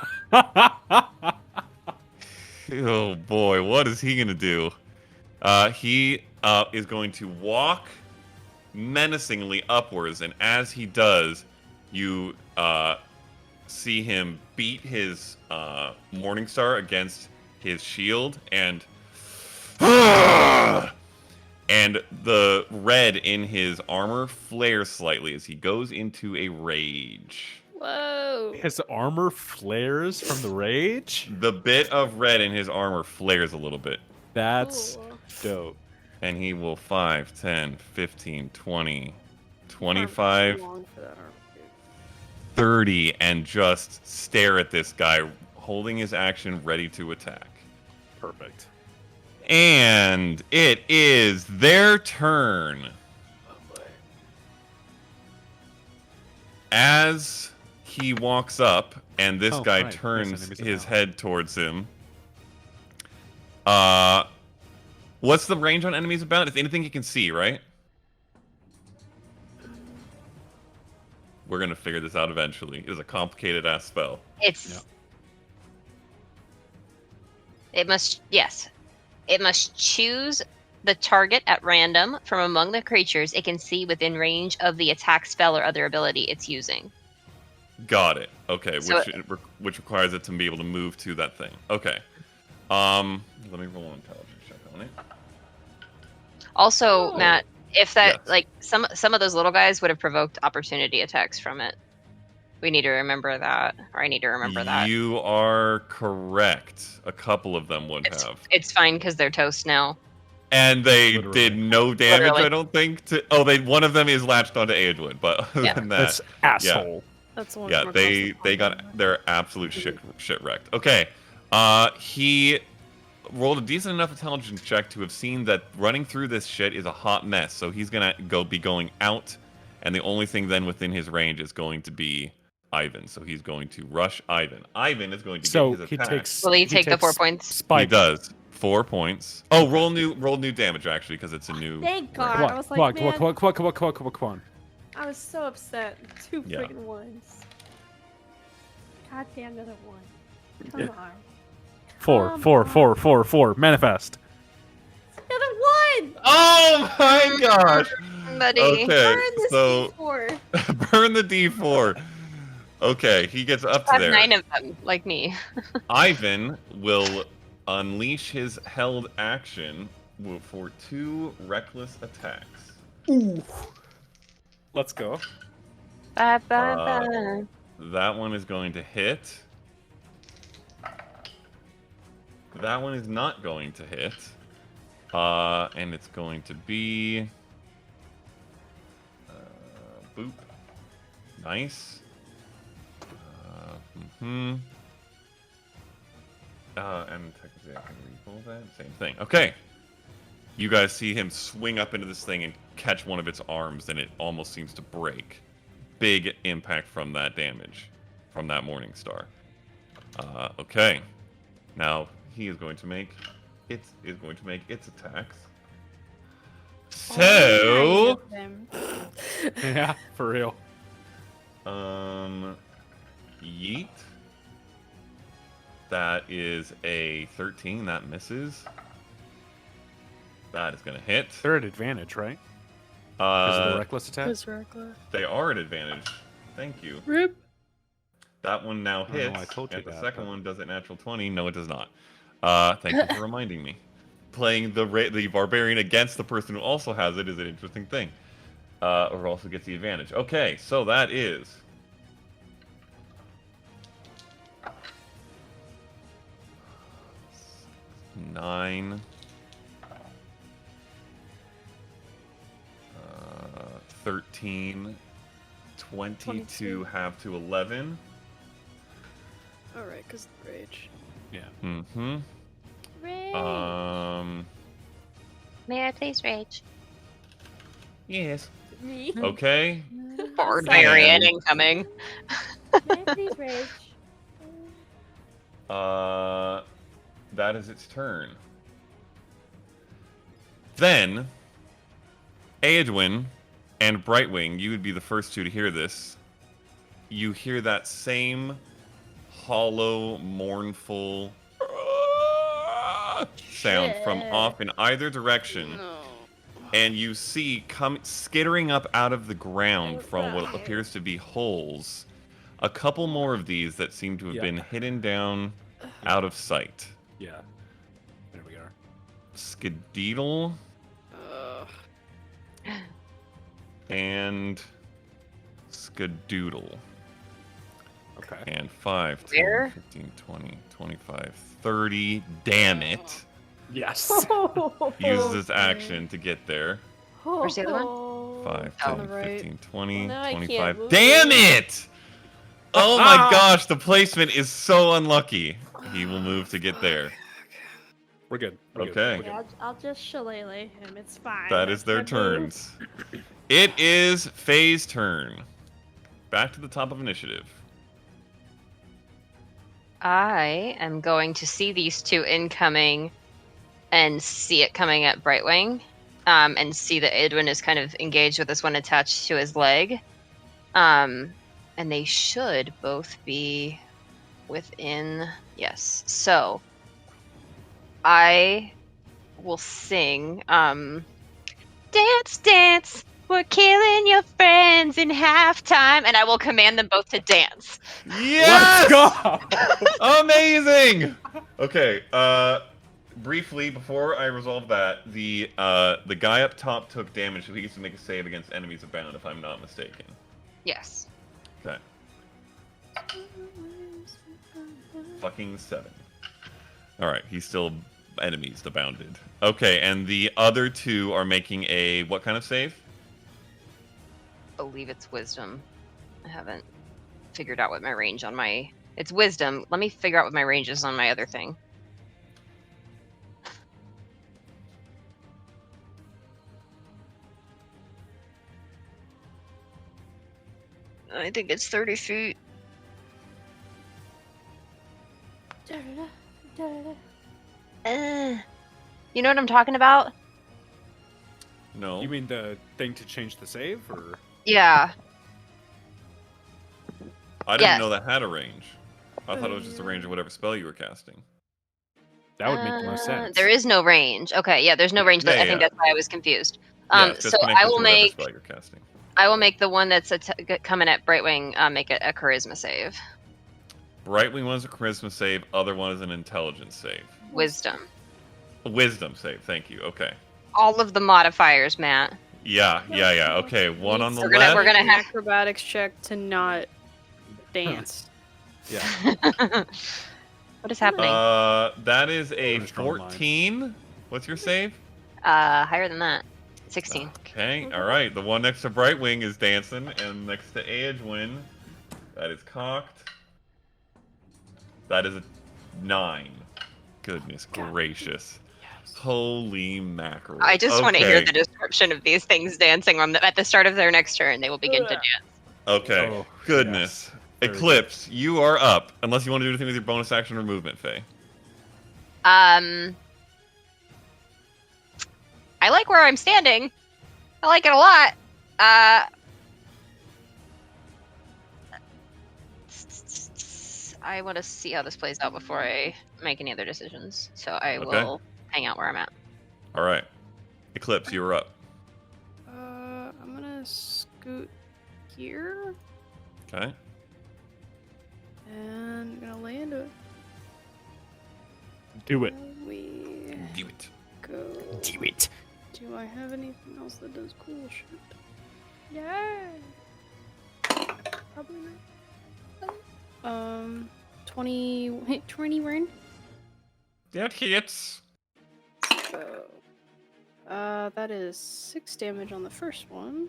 [SPEAKER 1] Oh boy, what is he gonna do? He is going to walk menacingly upwards, and as he does, you see him beat his Morningstar against his shield, and the red in his armor flares slightly as he goes into a rage.
[SPEAKER 5] Whoa.
[SPEAKER 9] His armor flares from the rage?
[SPEAKER 1] The bit of red in his armor flares a little bit.
[SPEAKER 9] That's
[SPEAKER 7] Cool.
[SPEAKER 9] dope.
[SPEAKER 1] And he will 5, 10, 15, 20,
[SPEAKER 5] Arm's
[SPEAKER 1] 25,
[SPEAKER 5] too long for that armor, dude.
[SPEAKER 1] 30, and just stare at this guy holding his action ready to attack.
[SPEAKER 9] Perfect.
[SPEAKER 1] And it is their turn. As he walks up and this
[SPEAKER 9] Oh,
[SPEAKER 1] guy
[SPEAKER 9] right. Yes,
[SPEAKER 1] turns
[SPEAKER 9] enemies
[SPEAKER 1] his
[SPEAKER 9] about.
[SPEAKER 1] head towards him. What's the range on enemies about? It's anything you can see, right? We're gonna figure this out eventually. It is a complicated ass spell.
[SPEAKER 6] It's.
[SPEAKER 9] Yeah.
[SPEAKER 6] It must. Yes. It must choose the target at random from among the creatures it can see within range of the attack spell or other ability it's using.
[SPEAKER 1] Got it. Okay,
[SPEAKER 6] So
[SPEAKER 1] which requires it to be able to move to that thing. Okay. Let me roll an intelligence check on it.
[SPEAKER 6] Also,
[SPEAKER 1] Oh.
[SPEAKER 6] Matt, if that
[SPEAKER 1] Yes.
[SPEAKER 6] like some of those little guys would have provoked opportunity attacks from it. We need to remember that, or I need to remember that.
[SPEAKER 1] You are correct. A couple of them would
[SPEAKER 6] It's,
[SPEAKER 1] have.
[SPEAKER 6] it's fine because they're toast now.
[SPEAKER 1] And they
[SPEAKER 9] Literally.
[SPEAKER 1] did no damage,
[SPEAKER 6] Literally.
[SPEAKER 1] I don't think. One of them is latched onto Aedwood, but other
[SPEAKER 6] Yeah.
[SPEAKER 1] than that,
[SPEAKER 9] That's asshole.
[SPEAKER 5] That's the one.
[SPEAKER 1] yeah,
[SPEAKER 5] from
[SPEAKER 1] they
[SPEAKER 5] across the
[SPEAKER 1] got
[SPEAKER 5] pond.
[SPEAKER 1] their absolute shit wrecked. Okay, he rolled a decent enough intelligence check to have seen that running through this shit is a hot mess. So he's gonna be going out, and the only thing then within his range is going to be Ivan. So he's going to rush Ivan. Ivan is going to
[SPEAKER 9] So
[SPEAKER 1] get his
[SPEAKER 9] he
[SPEAKER 1] attack.
[SPEAKER 9] takes.
[SPEAKER 6] Will he take the 4
[SPEAKER 9] takes
[SPEAKER 6] points?
[SPEAKER 1] He
[SPEAKER 9] Spike.
[SPEAKER 1] does 4 points. Oh, roll new damage actually because it's a new.
[SPEAKER 7] Thank God.
[SPEAKER 9] Come
[SPEAKER 7] I
[SPEAKER 9] on,
[SPEAKER 7] was
[SPEAKER 9] come
[SPEAKER 7] like,
[SPEAKER 9] on,
[SPEAKER 7] man,
[SPEAKER 9] come on, come on, come on, come on, come on, come on.
[SPEAKER 7] I was so upset. 2
[SPEAKER 1] Yeah.
[SPEAKER 7] freaking ones. Goddamn another one. Come on.
[SPEAKER 9] Four. Manifest.
[SPEAKER 7] Another one!
[SPEAKER 1] Oh my gosh!
[SPEAKER 6] Buddy.
[SPEAKER 1] Okay,
[SPEAKER 7] Burn this
[SPEAKER 1] so
[SPEAKER 7] D4.
[SPEAKER 1] burn the D4. Okay, he gets up
[SPEAKER 6] I
[SPEAKER 1] to
[SPEAKER 6] have
[SPEAKER 1] there.
[SPEAKER 6] 9 of them, like me.
[SPEAKER 1] Ivan will unleash his held action for 2 reckless attacks.
[SPEAKER 9] Let's go.
[SPEAKER 6] Bye, bye, bye.
[SPEAKER 1] That one is going to hit. That one is not going to hit. And it's going to be... boop. Nice. And technically I can re-roll that. Same thing. Okay. You guys see him swing up into this thing and catch one of its arms, and it almost seems to break. Big impact from that damage, from that Morning Star. Okay. Now he is going to make its attacks. So
[SPEAKER 9] Yeah, for real.
[SPEAKER 1] yeet. That is a 13. That misses. That is going to hit.
[SPEAKER 9] They're at advantage, right? Because of the reckless attack.
[SPEAKER 5] It's reckless.
[SPEAKER 1] They are at advantage. Thank you.
[SPEAKER 5] Rip.
[SPEAKER 1] That one now
[SPEAKER 9] Oh, no,
[SPEAKER 1] hits.
[SPEAKER 9] I told you
[SPEAKER 1] and the
[SPEAKER 9] that,
[SPEAKER 1] second
[SPEAKER 9] but-
[SPEAKER 1] one does it natural 20. No, it does not. Thank you for reminding me. Playing the barbarian against the person who also has it is an interesting thing. Or also gets the advantage. Okay, so that is... Nine. 13. 22 half to 11.
[SPEAKER 5] Alright, because the rage.
[SPEAKER 9] Yeah.
[SPEAKER 1] Mm-hmm.
[SPEAKER 2] Ray.
[SPEAKER 6] May I please rage?
[SPEAKER 1] Yes.
[SPEAKER 7] Me?
[SPEAKER 1] Okay.
[SPEAKER 6] Barbarian incoming.
[SPEAKER 2] May I please rage?
[SPEAKER 1] That is its turn. Then, Aedwin and Brightwing, you would be the first two to hear this. You hear that same hollow, mournful sound from off in either direction.
[SPEAKER 5] No.
[SPEAKER 1] And you see skittering up out of the ground from what appears to be holes. A couple more of these that seem to have been hidden down out of sight.
[SPEAKER 9] Yeah. There we are.
[SPEAKER 1] Skadeedle and Skadoodle.
[SPEAKER 9] Okay.
[SPEAKER 1] And 5, 10,
[SPEAKER 6] Where?
[SPEAKER 1] 15, 20, 25, 30. Damn it.
[SPEAKER 9] Yes.
[SPEAKER 1] Uses its action to get there.
[SPEAKER 6] Where's the other one?
[SPEAKER 1] 5,
[SPEAKER 6] On
[SPEAKER 1] 10,
[SPEAKER 5] the right.
[SPEAKER 1] 15, 20,
[SPEAKER 7] Well, now I can't
[SPEAKER 1] 25.
[SPEAKER 7] move.
[SPEAKER 1] Damn it! Oh my gosh, the placement is so unlucky. He will move to get there.
[SPEAKER 9] We're good. We're good.
[SPEAKER 1] Okay.
[SPEAKER 9] We're good.
[SPEAKER 7] Yeah, I'll just shillelagh him. It's fine.
[SPEAKER 1] That is their
[SPEAKER 7] That's my move.
[SPEAKER 1] turns. It is Faye's turn. Back to the top of initiative.
[SPEAKER 6] I am going to see these two incoming and see it coming at Brightwing. And see that Edwin is kind of engaged with this one attached to his leg. And they should both be within... Yes. So, I will sing... Dance, dance, we're killing your friends in halftime. And I will command them both to dance.
[SPEAKER 1] Yes!
[SPEAKER 9] Let's go.
[SPEAKER 1] Amazing! Okay, briefly, before I resolve that, the guy up top took damage, so he gets to make a save against enemies abound, if I'm not mistaken.
[SPEAKER 6] Yes.
[SPEAKER 1] Okay. Fucking 7. Alright, he's still enemies abounded. Okay, and the other two are making a what kind of save?
[SPEAKER 6] Believe it's wisdom. I haven't figured out what my range on my... It's wisdom. Let me figure out what my range is on my other thing. I think it's 30 feet. You know what I'm talking about?
[SPEAKER 1] No.
[SPEAKER 9] You mean the thing to change the save, or?
[SPEAKER 6] Yeah.
[SPEAKER 1] I didn't
[SPEAKER 6] Yes.
[SPEAKER 1] know that had a range. I thought it was just a range of whatever spell you were casting.
[SPEAKER 9] That would make the most sense.
[SPEAKER 6] There is no range. Okay, yeah, there's no range.
[SPEAKER 1] Yeah,
[SPEAKER 6] I think
[SPEAKER 1] yeah.
[SPEAKER 6] that's why I was confused.
[SPEAKER 1] Yeah, it's just
[SPEAKER 6] So
[SPEAKER 1] connected
[SPEAKER 6] I will
[SPEAKER 1] to whatever
[SPEAKER 6] make
[SPEAKER 1] spell you're casting.
[SPEAKER 6] the one that's coming at Brightwing make it a charisma save.
[SPEAKER 1] Brightwing one is a charisma save, other one is an intelligence save.
[SPEAKER 6] Wisdom.
[SPEAKER 1] A wisdom save, thank you. Okay.
[SPEAKER 6] All of the modifiers, Matt.
[SPEAKER 1] Yeah. Okay, one on the
[SPEAKER 5] We're
[SPEAKER 1] left.
[SPEAKER 6] we're gonna
[SPEAKER 5] An
[SPEAKER 6] have-
[SPEAKER 5] acrobatics check to not dance.
[SPEAKER 9] Yeah.
[SPEAKER 6] What is happening?
[SPEAKER 1] That is a
[SPEAKER 9] What a strong mind.
[SPEAKER 1] 14. What's your save?
[SPEAKER 6] Higher than that. 16.
[SPEAKER 1] Okay, alright. The one next to Brightwing is dancing, and next to Edwin, that is cocked. That is a 9. Goodness gracious. Holy mackerel.
[SPEAKER 6] I just want to hear
[SPEAKER 1] Okay.
[SPEAKER 6] the description of these things dancing at the start of their next turn. They will begin to dance.
[SPEAKER 1] Okay,
[SPEAKER 9] Oh,
[SPEAKER 1] goodness.
[SPEAKER 9] yes. Very
[SPEAKER 1] Eclipse, you are up. Unless you want to do anything with your bonus action or movement, Faye.
[SPEAKER 6] I like where I'm standing. I like it a lot. I want to see how this plays out before I make any other decisions. So I
[SPEAKER 1] Okay.
[SPEAKER 6] will hang out where I'm at.
[SPEAKER 1] Alright. Eclipse, you are up.
[SPEAKER 5] I'm gonna scoot here
[SPEAKER 1] Okay.
[SPEAKER 5] and I'm gonna land it.
[SPEAKER 9] Do it.
[SPEAKER 5] We
[SPEAKER 1] Do it.
[SPEAKER 5] go.
[SPEAKER 9] Do it.
[SPEAKER 5] Do I have anything else that does cool shit?
[SPEAKER 2] Yeah.
[SPEAKER 5] Probably not. 20 run.
[SPEAKER 1] That hits.
[SPEAKER 5] So, that is 6 damage on the first one.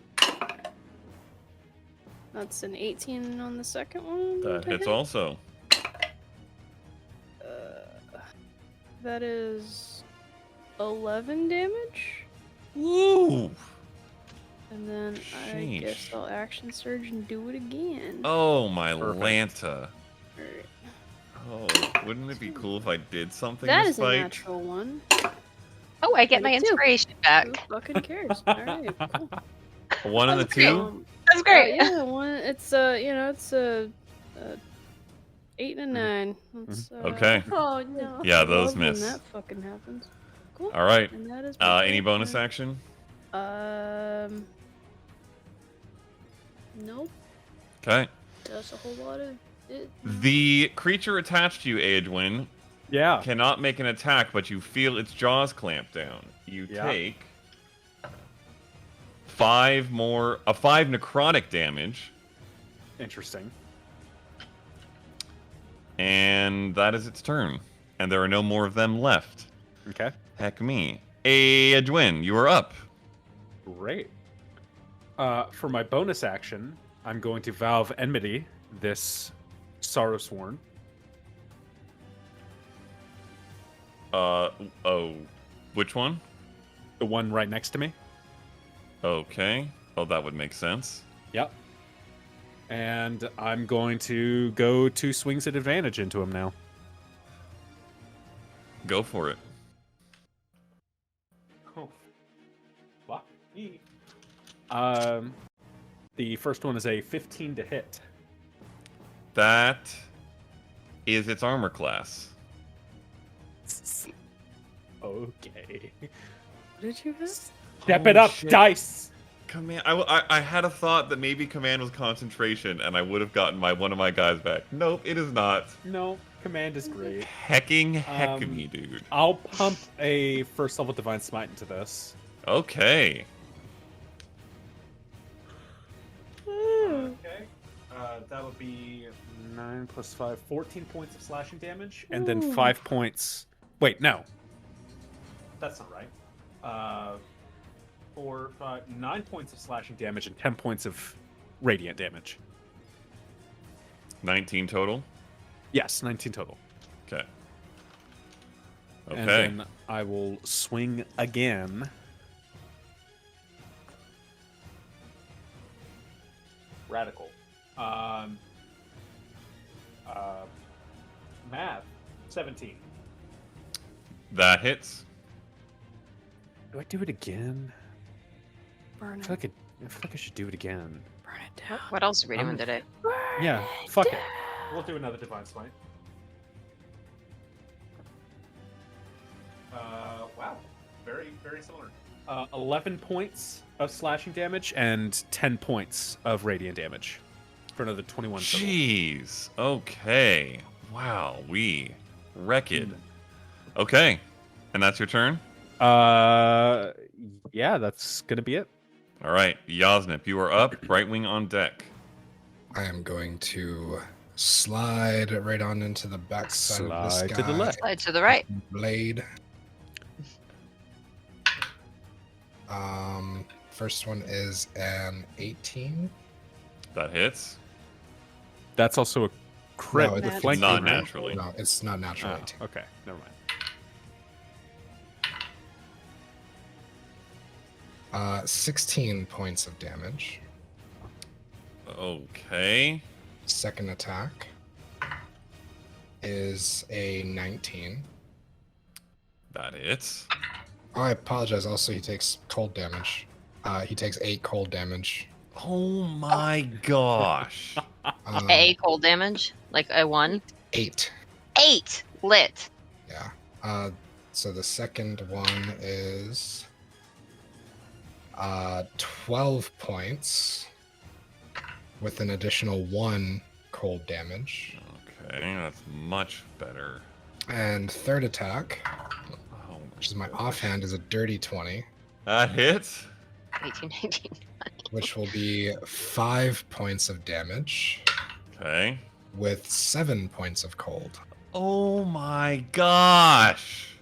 [SPEAKER 5] That's an 18 on the second one.
[SPEAKER 1] That
[SPEAKER 5] to
[SPEAKER 1] hits
[SPEAKER 5] hit.
[SPEAKER 1] also.
[SPEAKER 5] That is 11 damage.
[SPEAKER 1] Woo!
[SPEAKER 5] And then I guess
[SPEAKER 1] Sheesh.
[SPEAKER 5] I'll action surge and do it again.
[SPEAKER 1] Oh, my
[SPEAKER 9] Perfect.
[SPEAKER 1] Lanta.
[SPEAKER 5] Alright.
[SPEAKER 1] Oh, wouldn't it be cool if I did something
[SPEAKER 5] That
[SPEAKER 1] this
[SPEAKER 5] is a
[SPEAKER 1] fight?
[SPEAKER 5] natural one.
[SPEAKER 6] Oh, I get my
[SPEAKER 5] 22.
[SPEAKER 6] inspiration
[SPEAKER 5] Who
[SPEAKER 6] back.
[SPEAKER 5] fucking cares? Alright, cool.
[SPEAKER 1] A 1 and a
[SPEAKER 6] That's great.
[SPEAKER 1] 2?
[SPEAKER 6] That's great.
[SPEAKER 5] Yeah, one. It's it's a 8 and a 9. That's,
[SPEAKER 1] Okay.
[SPEAKER 2] Oh no.
[SPEAKER 1] Yeah,
[SPEAKER 5] I
[SPEAKER 1] those
[SPEAKER 5] love when
[SPEAKER 1] miss.
[SPEAKER 5] that fucking happens. Cool.
[SPEAKER 1] Alright.
[SPEAKER 5] And that is
[SPEAKER 1] Any bonus action?
[SPEAKER 5] Nope.
[SPEAKER 1] Okay.
[SPEAKER 5] That's a whole lot of it.
[SPEAKER 1] The creature attached to you, Edwin,
[SPEAKER 9] Yeah.
[SPEAKER 1] cannot make an attack, but you feel its jaws clamp down. You
[SPEAKER 9] Yeah.
[SPEAKER 1] take 5 necrotic damage,
[SPEAKER 9] Interesting.
[SPEAKER 1] and that is its turn. And there are no more of them left.
[SPEAKER 9] Okay.
[SPEAKER 1] Heck me. Edwin, you are up.
[SPEAKER 9] Great. For my bonus action, I'm going to Valve Enmity this Sorrowsworn.
[SPEAKER 1] Which one?
[SPEAKER 9] The one right next to me.
[SPEAKER 1] Okay. Oh, that would make sense.
[SPEAKER 9] Yep. And I'm going to go 2 swings at advantage into him now.
[SPEAKER 1] Go for it.
[SPEAKER 9] Oh. Fuck me. The first one is a 15 to hit.
[SPEAKER 1] That is its armor class.
[SPEAKER 9] Okay.
[SPEAKER 5] What did you have?
[SPEAKER 9] Step it up,
[SPEAKER 1] shit.
[SPEAKER 9] dice!
[SPEAKER 1] Command. I had a thought that maybe command was concentration, and I would have gotten one of my guys back. Nope, it is not.
[SPEAKER 9] No, command is great.
[SPEAKER 1] Hecking heck
[SPEAKER 9] Um,
[SPEAKER 1] me, dude.
[SPEAKER 9] I'll pump a first level Divine Smite into this.
[SPEAKER 1] Okay.
[SPEAKER 9] Okay. That would be 9 plus 5, 14 points of slashing damage, and then 5 points. Wait, no. That's not right. 4, 5, 9 points of slashing damage and 10 points of radiant damage.
[SPEAKER 1] 19 total.
[SPEAKER 9] Yes, 19 total.
[SPEAKER 1] Okay. Okay.
[SPEAKER 9] And then I will swing again. Radical. Math. 17.
[SPEAKER 1] That hits.
[SPEAKER 9] Do I do it again?
[SPEAKER 5] Burn
[SPEAKER 9] I
[SPEAKER 5] it.
[SPEAKER 9] feel like I should do it again.
[SPEAKER 5] Burn it down.
[SPEAKER 6] What else are we doing today?
[SPEAKER 9] Yeah, fuck it. We'll do another Divine Smite. Wow. Very, very similar. 11 points of slashing damage and 10 points of radiant damage for another 21 total.
[SPEAKER 1] Jeez. Okay. Wow. We wrecked. Okay. And that's your turn?
[SPEAKER 9] Yeah, that's gonna be it.
[SPEAKER 1] All right. Yasnip, you are up. Brightwing on deck.
[SPEAKER 4] I am going to slide right on into the backside of this
[SPEAKER 9] Slide
[SPEAKER 4] guy.
[SPEAKER 9] to the left.
[SPEAKER 6] Slide to the right.
[SPEAKER 4] Blade. First one is an 18.
[SPEAKER 1] That hits.
[SPEAKER 9] That's also a crit
[SPEAKER 4] No,
[SPEAKER 9] with
[SPEAKER 4] it's
[SPEAKER 9] flanking,
[SPEAKER 1] not
[SPEAKER 9] right?
[SPEAKER 1] naturally.
[SPEAKER 4] No, it's not natural
[SPEAKER 9] Oh,
[SPEAKER 4] 18.
[SPEAKER 9] okay, never mind.
[SPEAKER 4] 16 points of damage.
[SPEAKER 1] Okay.
[SPEAKER 4] Second attack is a 19.
[SPEAKER 1] That hits.
[SPEAKER 4] Oh, I apologize. Also, he takes cold damage. He takes 8 cold damage.
[SPEAKER 1] Oh my gosh.
[SPEAKER 6] A cold damage, like a 1.
[SPEAKER 4] 8.
[SPEAKER 6] 8 lit.
[SPEAKER 4] Yeah. So the second one is 12 points with an additional 1 cold damage.
[SPEAKER 1] Okay, that's much better.
[SPEAKER 4] And third attack,
[SPEAKER 1] Oh,
[SPEAKER 4] which is my offhand, is a dirty 20,
[SPEAKER 1] that hits.
[SPEAKER 6] 18, 19.
[SPEAKER 4] which will be 5 points of damage
[SPEAKER 1] Okay.
[SPEAKER 4] with 7 points of cold.
[SPEAKER 1] Oh my gosh.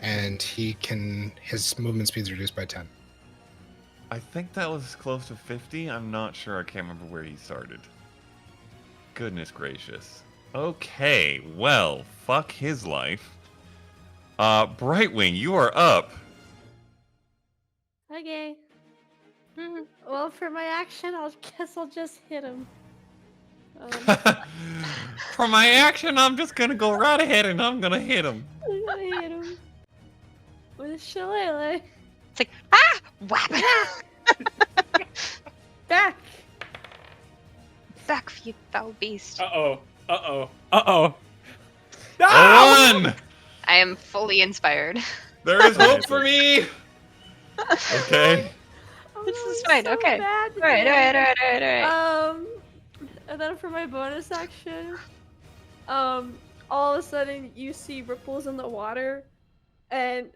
[SPEAKER 4] And his movement speed is reduced by 10.
[SPEAKER 1] I think that was close to 50. I'm not sure. I can't remember where he started. Goodness gracious. Okay, well, fuck his life. Brightwing, you are up.
[SPEAKER 2] Okay. Well, for my action, I guess I'll just hit him.
[SPEAKER 1] For my action, I'm just gonna go right ahead and I'm gonna hit him.
[SPEAKER 2] I'm gonna hit him with a shillelagh.
[SPEAKER 6] It's like, whap!
[SPEAKER 2] Back.
[SPEAKER 6] Back for you, foul beast.
[SPEAKER 9] Uh-oh. No!
[SPEAKER 1] A 1!
[SPEAKER 6] I am fully inspired.
[SPEAKER 1] There is hope for me! Okay.
[SPEAKER 2] Oh,
[SPEAKER 6] This is
[SPEAKER 2] I'm
[SPEAKER 6] fine,
[SPEAKER 2] so
[SPEAKER 6] okay.
[SPEAKER 2] bad
[SPEAKER 6] Alright.
[SPEAKER 2] today. And then for my bonus action, all of a sudden you see ripples in the water, and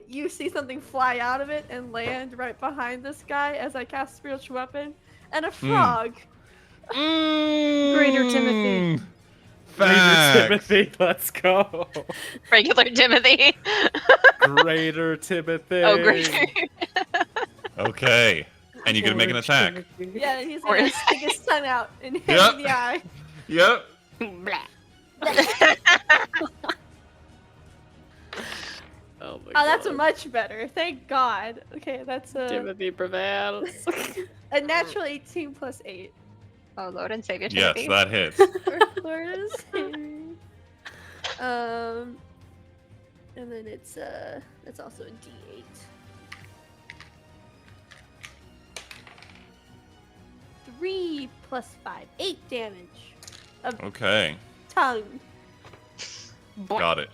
[SPEAKER 2] you see something fly out of it and land right behind this guy as I cast spiritual weapon, and a frog.
[SPEAKER 5] Greater Timothy.
[SPEAKER 1] Facts.
[SPEAKER 9] Timothy, let's go.
[SPEAKER 6] Regular Timothy.
[SPEAKER 9] Greater Timothy.
[SPEAKER 6] Oh, great.
[SPEAKER 1] Okay. And you gonna make an attack.
[SPEAKER 2] Yeah, and he's gonna stick his tongue out and hit him in the eye.
[SPEAKER 1] Yep.
[SPEAKER 5] Oh my god.
[SPEAKER 2] Oh, that's much better. Thank God. Okay, that's
[SPEAKER 5] Timothy prevails.
[SPEAKER 2] a natural 18 plus 8.
[SPEAKER 6] Oh, Lord and Savior
[SPEAKER 1] Yes,
[SPEAKER 6] Timothy.
[SPEAKER 1] that hits.
[SPEAKER 2] Florida's saving. And then it's also a D8. 3 plus 5, 8 damage of
[SPEAKER 1] Okay.
[SPEAKER 2] tongue.
[SPEAKER 1] Got it.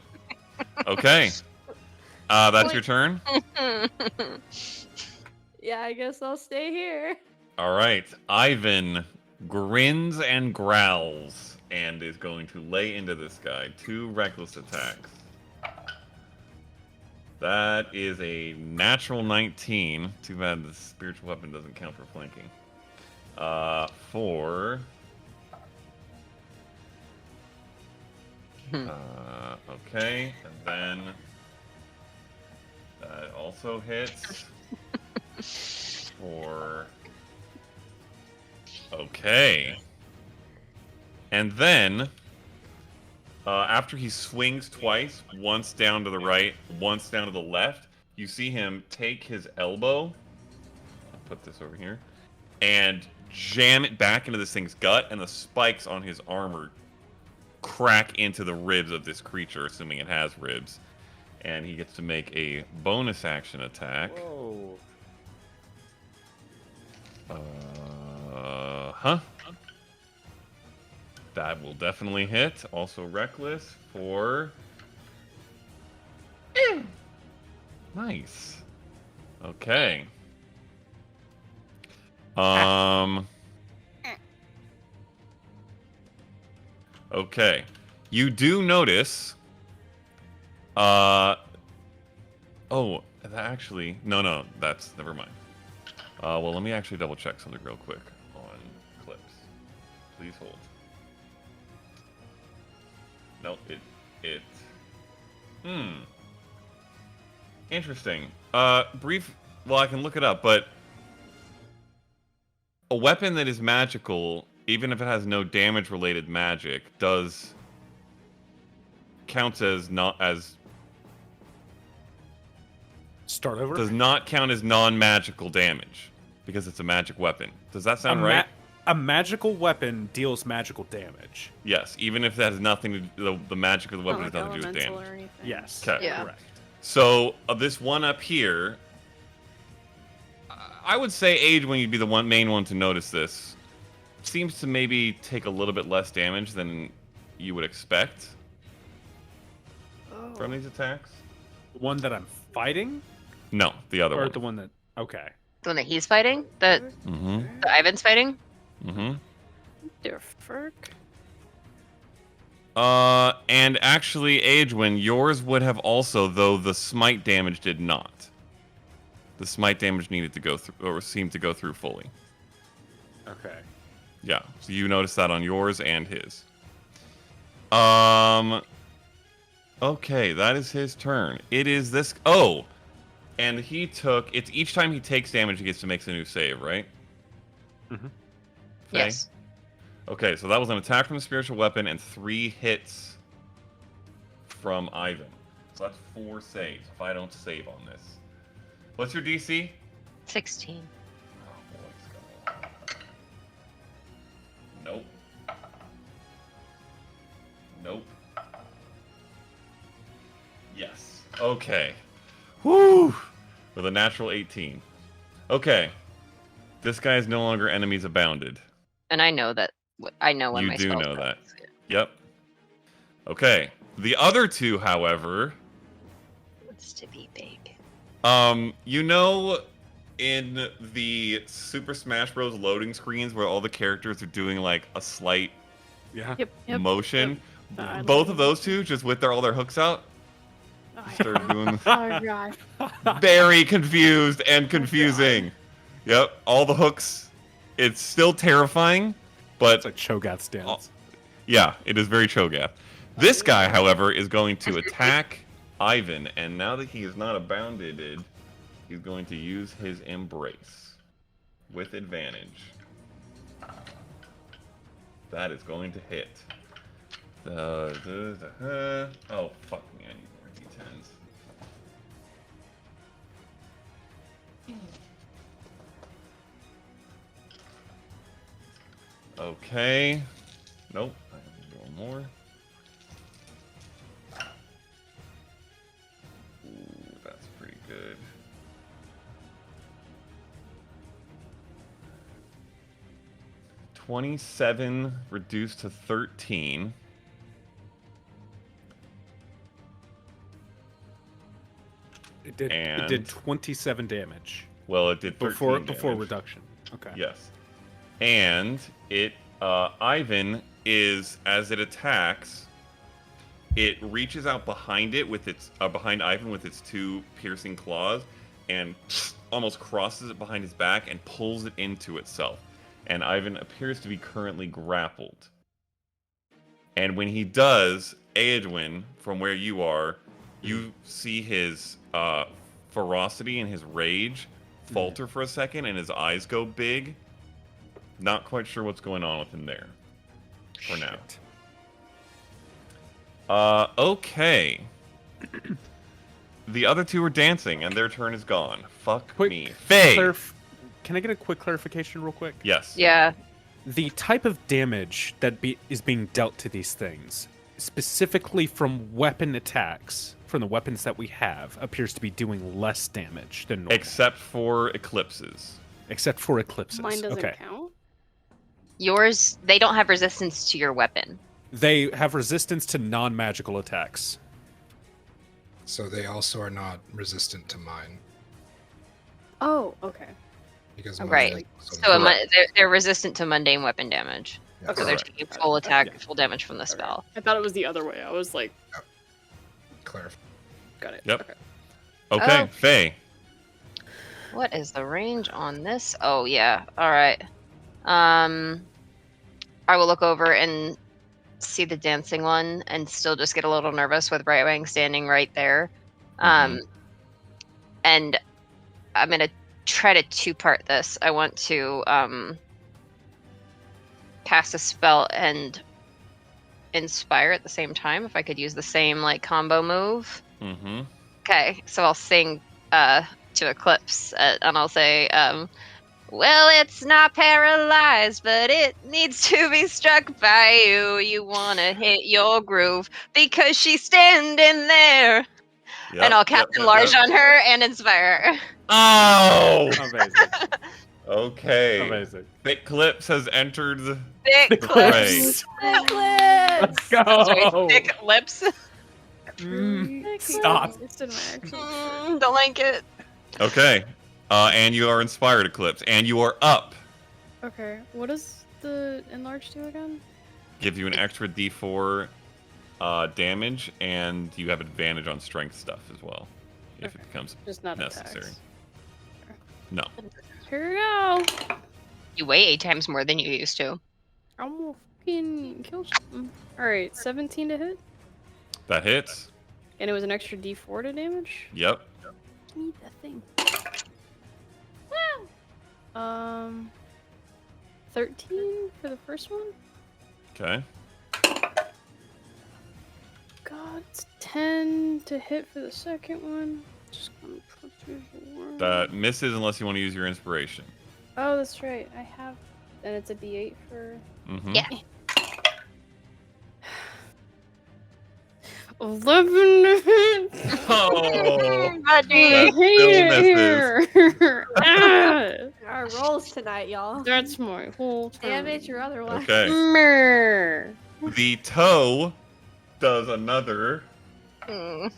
[SPEAKER 1] Okay. That's your turn?
[SPEAKER 2] Yeah, I guess I'll stay here.
[SPEAKER 1] All right. Ivan grins and growls and is going to lay into this guy. 2 reckless attacks. That is a natural 19. Too bad the spiritual weapon doesn't count for flanking. Okay, and then that also hits for. Okay, and then after he swings twice, once down to the right, once down to the left, you see him take his elbow. I'll put this over here, and jam it back into this thing's gut, and the spikes on his armor crack into the ribs of this creature, assuming it has ribs. And he gets to make a bonus action attack.
[SPEAKER 3] Whoa.
[SPEAKER 1] That will definitely hit. Also reckless for... Nice. Okay. Okay. You do notice... Oh, actually... No, that's... Never mind. Well, let me actually double check something real quick on clips. Please hold. No, Interesting. Brief... Well, I can look it up, but... A weapon that is magical, even if it has no damage-related magic, counts as not as...
[SPEAKER 9] Start over.
[SPEAKER 1] Does not count as non-magical damage, because it's a magic weapon. Does that sound right?
[SPEAKER 9] A magical weapon deals magical damage.
[SPEAKER 1] Yes, even if that has nothing to the magic of the weapon has nothing to do with
[SPEAKER 5] elemental
[SPEAKER 1] damage.
[SPEAKER 5] or anything.
[SPEAKER 9] Yes.
[SPEAKER 1] Okay.
[SPEAKER 5] Yeah.
[SPEAKER 9] Correct.
[SPEAKER 1] So this one up here, I would say Age, when you'd be the main one to notice this, seems to maybe take a little bit less damage than you would expect from these attacks.
[SPEAKER 9] The one that I'm fighting,
[SPEAKER 1] No, the other
[SPEAKER 9] or
[SPEAKER 1] one.
[SPEAKER 9] the one that? Okay.
[SPEAKER 6] The one that he's fighting? That Ivan's fighting?
[SPEAKER 5] Dear Ferk.
[SPEAKER 1] And actually, Aegwin, yours would have also, though the smite damage did not. The smite damage needed to go through, or seemed to go through fully.
[SPEAKER 9] Okay.
[SPEAKER 1] Yeah, so you noticed that on yours and his. Okay, that is his turn. It is this... Oh! And he took... It's each time he takes damage, he gets to make a new save, right?
[SPEAKER 9] Mm-hmm.
[SPEAKER 6] Yes.
[SPEAKER 1] Okay, so that was an attack from the spiritual weapon and 3 hits from Ivan. So that's 4 saves if I don't save on this. What's your DC?
[SPEAKER 6] 16.
[SPEAKER 1] Oh, boy, it's gonna... Nope. Nope. Yes. Okay. Woo! With a natural 18. Okay. This guy is no longer enemies abounded.
[SPEAKER 6] And I know that. I know when
[SPEAKER 1] You
[SPEAKER 6] my
[SPEAKER 1] do
[SPEAKER 6] spells
[SPEAKER 1] know
[SPEAKER 6] go.
[SPEAKER 1] that. Yep. Okay. The other two, however,
[SPEAKER 6] Wants to be big.
[SPEAKER 1] you know, in the Super Smash Bros. Loading screens where all the characters are doing like a slight
[SPEAKER 9] Yeah.
[SPEAKER 5] Yep.
[SPEAKER 1] motion,
[SPEAKER 5] I
[SPEAKER 1] both
[SPEAKER 5] love
[SPEAKER 1] of those two just with all their hooks out started doing
[SPEAKER 5] Oh god.
[SPEAKER 1] very confused and confusing. Yep, all the hooks. It's still terrifying, but
[SPEAKER 9] It's like Cho'Gath's dance.
[SPEAKER 1] yeah, it is very Cho'Gath. This guy, however, is going to attack Ivan, and now that he is not abounded, he's going to use his embrace with advantage. That is going to hit. Oh, fuck me, I need more D10s. Okay. Nope. I need one more. Ooh, that's pretty good. $27 reduced to 13.
[SPEAKER 9] It did
[SPEAKER 1] And-
[SPEAKER 9] 27 damage
[SPEAKER 1] Well, it did 13
[SPEAKER 9] before
[SPEAKER 1] damage.
[SPEAKER 9] reduction. Okay.
[SPEAKER 1] Yes. And it, Ivan is, as it attacks, it reaches out behind it with its, behind Ivan with its 2 piercing claws and almost crosses it behind his back and pulls it into itself. And Ivan appears to be currently grappled. And when he does, Aedwin, from where you are, you see his ferocity and his rage falter for a second, and his eyes go big. Not quite sure what's going on with him there for now. Okay. The other two are dancing, and their turn is gone. Fuck
[SPEAKER 9] Quick
[SPEAKER 1] me. Faye!
[SPEAKER 9] Can I get a quick clarification real quick?
[SPEAKER 1] Yes.
[SPEAKER 6] Yeah.
[SPEAKER 9] The type of damage that is being dealt to these things, specifically from weapon attacks, from the weapons that we have, appears to be doing less damage than normal.
[SPEAKER 1] Except for eclipses.
[SPEAKER 9] Except for eclipses.
[SPEAKER 5] Mine doesn't
[SPEAKER 9] okay.
[SPEAKER 5] count.
[SPEAKER 6] Yours, they don't have resistance to your weapon.
[SPEAKER 9] They have resistance to non-magical attacks.
[SPEAKER 4] So they also are not resistant to mine.
[SPEAKER 5] Oh, okay.
[SPEAKER 4] Because
[SPEAKER 6] Right.
[SPEAKER 4] mine is
[SPEAKER 6] So they're resistant to mundane weapon damage.
[SPEAKER 4] Yeah,
[SPEAKER 6] So they're
[SPEAKER 4] correct.
[SPEAKER 6] taking full attack,
[SPEAKER 9] Yeah.
[SPEAKER 6] full damage from the spell.
[SPEAKER 5] I thought it was the other way. I was like,
[SPEAKER 4] Clarify.
[SPEAKER 5] got it.
[SPEAKER 1] Yep.
[SPEAKER 5] Okay.
[SPEAKER 1] Okay,
[SPEAKER 6] Oh.
[SPEAKER 1] Faye.
[SPEAKER 6] What is the range on this? Oh yeah. All right. I will look over and see the dancing one, and still just get a little nervous with Right Wang standing right there. And I'm gonna try to two-part this. I want to cast a spell and inspire at the same time. If I could use the same like combo move.
[SPEAKER 1] Mm-hmm.
[SPEAKER 6] Okay, so I'll sing to Eclipse, and I'll say, well, it's not paralyzed, but it needs to be struck by you. You want to hit your groove because she's standing there. And I'll cast Enlarge on her and inspire her.
[SPEAKER 1] Oh!
[SPEAKER 9] Amazing.
[SPEAKER 1] Okay.
[SPEAKER 9] Amazing.
[SPEAKER 1] Thick Clips has entered the
[SPEAKER 6] Thick
[SPEAKER 1] fray.
[SPEAKER 6] Clips.
[SPEAKER 9] Let's go.
[SPEAKER 6] Sorry, thick lips.
[SPEAKER 9] Stop.
[SPEAKER 5] It's in my action.
[SPEAKER 6] Don't like it.
[SPEAKER 1] Okay. And you are inspired, Eclipse. And you are up.
[SPEAKER 5] Okay, what does the enlarge do again?
[SPEAKER 1] Give you an extra d4 damage, and you have advantage on strength stuff as well, if it becomes
[SPEAKER 5] Just not
[SPEAKER 1] necessary.
[SPEAKER 5] attacks.
[SPEAKER 1] No.
[SPEAKER 5] Here we go.
[SPEAKER 6] You weigh 8 times more than you used to.
[SPEAKER 5] I'm gonna fucking kill something. Alright, 17 to hit.
[SPEAKER 1] That hits.
[SPEAKER 5] And it was an extra d4 to damage?
[SPEAKER 1] Yep.
[SPEAKER 5] Give me that thing. 13 for the first one?
[SPEAKER 1] Okay.
[SPEAKER 5] God, it's 10 to hit for the second one. Just gonna put through the one.
[SPEAKER 1] That misses unless you want to use your inspiration.
[SPEAKER 5] Oh, that's right. I have. And it's a d8 for.
[SPEAKER 1] Mm-hmm.
[SPEAKER 6] Yeah.
[SPEAKER 5] 11 to hit.
[SPEAKER 1] Oh,
[SPEAKER 6] Buddy.
[SPEAKER 1] that still misses.
[SPEAKER 5] Ah,
[SPEAKER 7] Our rolls tonight, y'all.
[SPEAKER 5] that's my whole turn.
[SPEAKER 7] Damage or otherwise.
[SPEAKER 1] Okay.
[SPEAKER 5] Meh.
[SPEAKER 1] The toe does another.
[SPEAKER 6] Mm.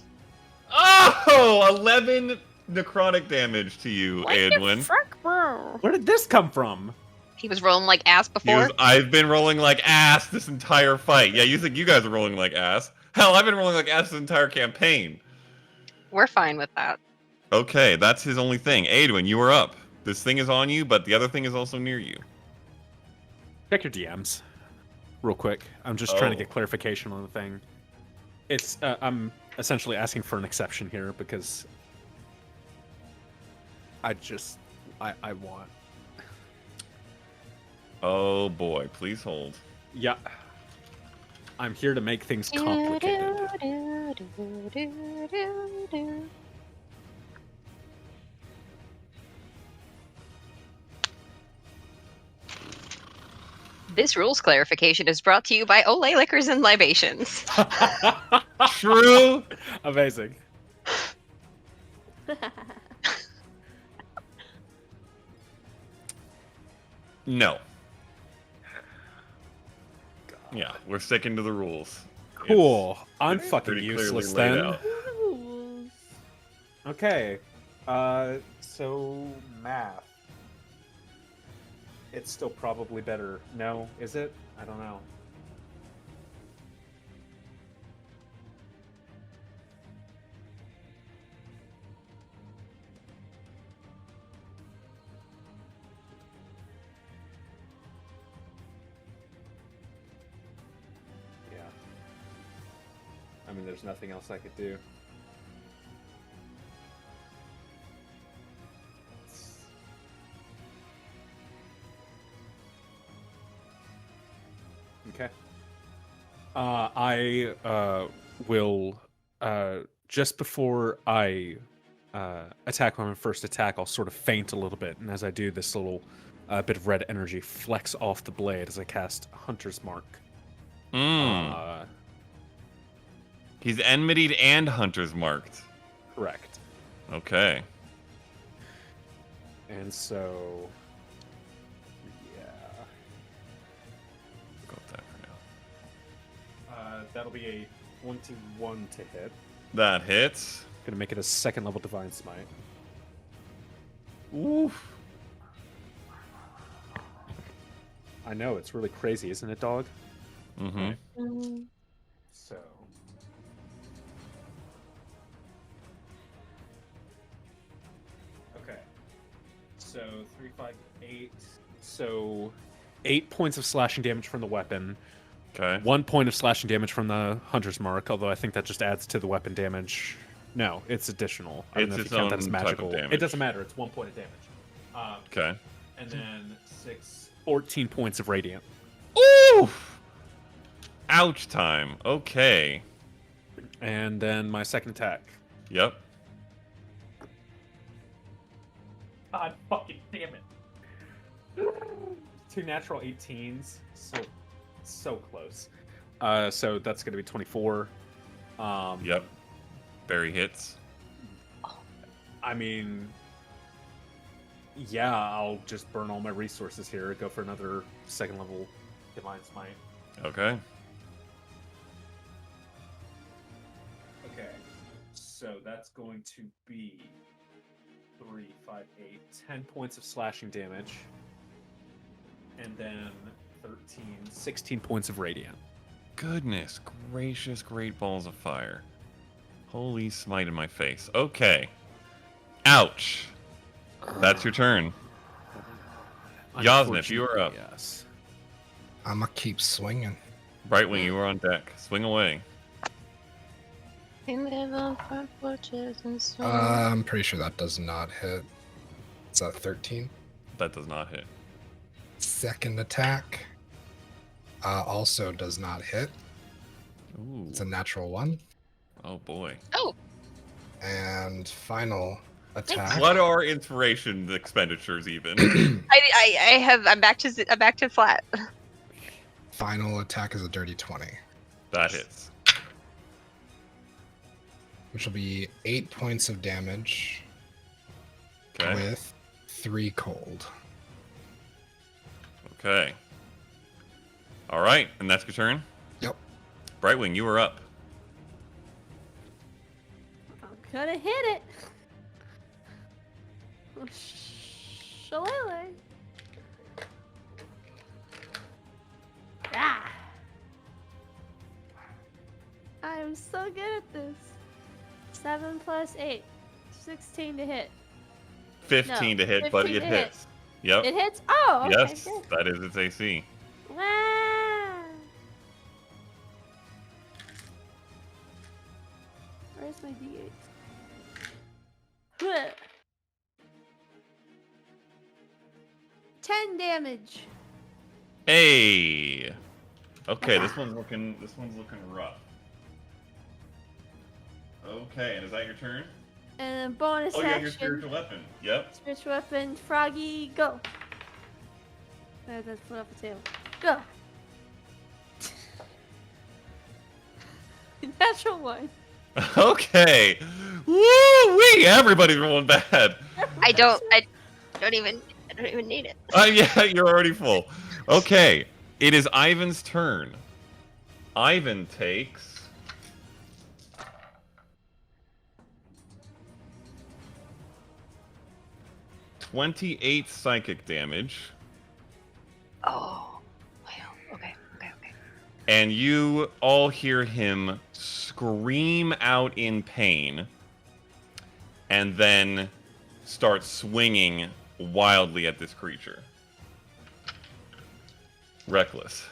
[SPEAKER 1] Oh, 11 necrotic damage to you,
[SPEAKER 5] What
[SPEAKER 1] Edwin.
[SPEAKER 5] the frick, bro?
[SPEAKER 9] Where did this come from?
[SPEAKER 6] He was rolling like ass before.
[SPEAKER 1] I've been rolling like ass this entire fight. Yeah, you think you guys are rolling like ass. Hell, I've been rolling like ass this entire campaign.
[SPEAKER 6] We're fine with that.
[SPEAKER 1] Okay, that's his only thing. Edwin, you are up. This thing is on you, but the other thing is also near you.
[SPEAKER 9] Check your DMs, real quick. I'm just trying to
[SPEAKER 1] Oh.
[SPEAKER 9] get clarification on the thing. It's I'm essentially asking for an exception here because I want.
[SPEAKER 1] Oh boy, please hold.
[SPEAKER 9] Yeah. I'm here to make things complicated.
[SPEAKER 6] This rules clarification is brought to you by Olay Liquors and Libations.
[SPEAKER 1] True.
[SPEAKER 9] Amazing.
[SPEAKER 1] No. Yeah, we're sticking to the rules.
[SPEAKER 9] Cool. I'm
[SPEAKER 1] It's
[SPEAKER 9] fucking
[SPEAKER 1] pretty clearly
[SPEAKER 9] useless
[SPEAKER 1] laid
[SPEAKER 9] then.
[SPEAKER 1] out.
[SPEAKER 7] Rules.
[SPEAKER 9] Okay. So math. It's still probably better. No, is it? I don't know. Yeah. I mean, there's nothing else I could do. Okay. I will just before I attack on my first attack, I'll sort of feint a little bit, and as I do, this little bit of red energy flecks off the blade as I cast Hunter's Mark.
[SPEAKER 1] He's enmitied and hunter's marked.
[SPEAKER 9] Correct.
[SPEAKER 1] Okay.
[SPEAKER 9] And so, yeah,
[SPEAKER 1] Go with that for now.
[SPEAKER 9] that'll be a 21 to hit.
[SPEAKER 1] That hits.
[SPEAKER 9] Gonna make it a second level divine smite.
[SPEAKER 1] Oof.
[SPEAKER 9] I know, it's really crazy, isn't it, dog?
[SPEAKER 1] Mm-hmm.
[SPEAKER 9] So. Okay. So 3, 5, 8. So 8 points of slashing damage from the weapon.
[SPEAKER 1] Okay.
[SPEAKER 9] 1 point of slashing damage from the hunter's mark, although I think that just adds to the weapon damage. No, it's additional. I don't know if
[SPEAKER 1] It's
[SPEAKER 9] you count that
[SPEAKER 1] its
[SPEAKER 9] as
[SPEAKER 1] own type of
[SPEAKER 9] magical.
[SPEAKER 1] damage.
[SPEAKER 9] It doesn't matter. It's 1 point of damage.
[SPEAKER 1] Okay.
[SPEAKER 9] And then 14 points of radiant.
[SPEAKER 1] Oof! Ouch time. Okay.
[SPEAKER 9] And then my second attack.
[SPEAKER 1] Yep.
[SPEAKER 9] God fucking damn it. 2 natural 18s. So close. So that's going to be 24.
[SPEAKER 1] Yep. Barry hits.
[SPEAKER 9] I mean, yeah, I'll just burn all my resources here. Go for another second level divine smite.
[SPEAKER 1] Okay.
[SPEAKER 9] Okay. So that's going to be 3, 5, 8, 10 points of slashing damage. And then 13, 16 points of radiant.
[SPEAKER 1] Goodness gracious, great balls of fire. Holy smite in my face. Okay. Ouch. That's your turn. Yasnif, you are up.
[SPEAKER 9] Yes.
[SPEAKER 4] I'ma keep swinging.
[SPEAKER 1] Brightwing, you are on deck. Swing away.
[SPEAKER 6] We live on front porches and so
[SPEAKER 4] I'm pretty sure that does not hit. It's a 13.
[SPEAKER 1] That does not hit.
[SPEAKER 4] Second attack also does not hit.
[SPEAKER 1] Ooh.
[SPEAKER 4] It's a natural 1.
[SPEAKER 1] Oh boy.
[SPEAKER 4] And final attack.
[SPEAKER 1] What are inspiration expenditures even?
[SPEAKER 6] I'm back to flat.
[SPEAKER 4] Final attack is a dirty 20,
[SPEAKER 1] That hits.
[SPEAKER 4] which will be 8 points of damage
[SPEAKER 1] Okay.
[SPEAKER 4] with 3 cold.
[SPEAKER 1] Okay. All right, and that's your turn.
[SPEAKER 4] Yep.
[SPEAKER 1] Brightwing, you are up.
[SPEAKER 7] I'm gonna hit it. Shillelagh. Ah! I am so good at this. 7 plus 8. 16 to hit.
[SPEAKER 1] 15
[SPEAKER 7] No,
[SPEAKER 1] to hit, but
[SPEAKER 7] 15
[SPEAKER 1] it
[SPEAKER 7] to hit.
[SPEAKER 1] hits. Yep.
[SPEAKER 7] It hits? Oh, okay,
[SPEAKER 1] Yes,
[SPEAKER 7] good.
[SPEAKER 1] that is its AC.
[SPEAKER 7] Wow! Where's my D8? Huh. 10 damage.
[SPEAKER 1] Hey. Okay, this one's looking rough. Okay, and is that your turn?
[SPEAKER 7] And then bonus
[SPEAKER 1] Oh, you have
[SPEAKER 7] action.
[SPEAKER 1] your spiritual weapon. Yep.
[SPEAKER 7] Spiritual weapon, Froggy, go. That's put off the tail. Go. Natural 1.
[SPEAKER 1] Okay. Woo-wee! Everybody's rolling bad.
[SPEAKER 6] I don't even need it.
[SPEAKER 1] Yeah, you're already full. Okay, it is Ivan's turn. Ivan takes 28 psychic damage,
[SPEAKER 6] Oh, wow. Okay.
[SPEAKER 1] and you all hear him scream out in pain, and then start swinging wildly at this creature. Reckless.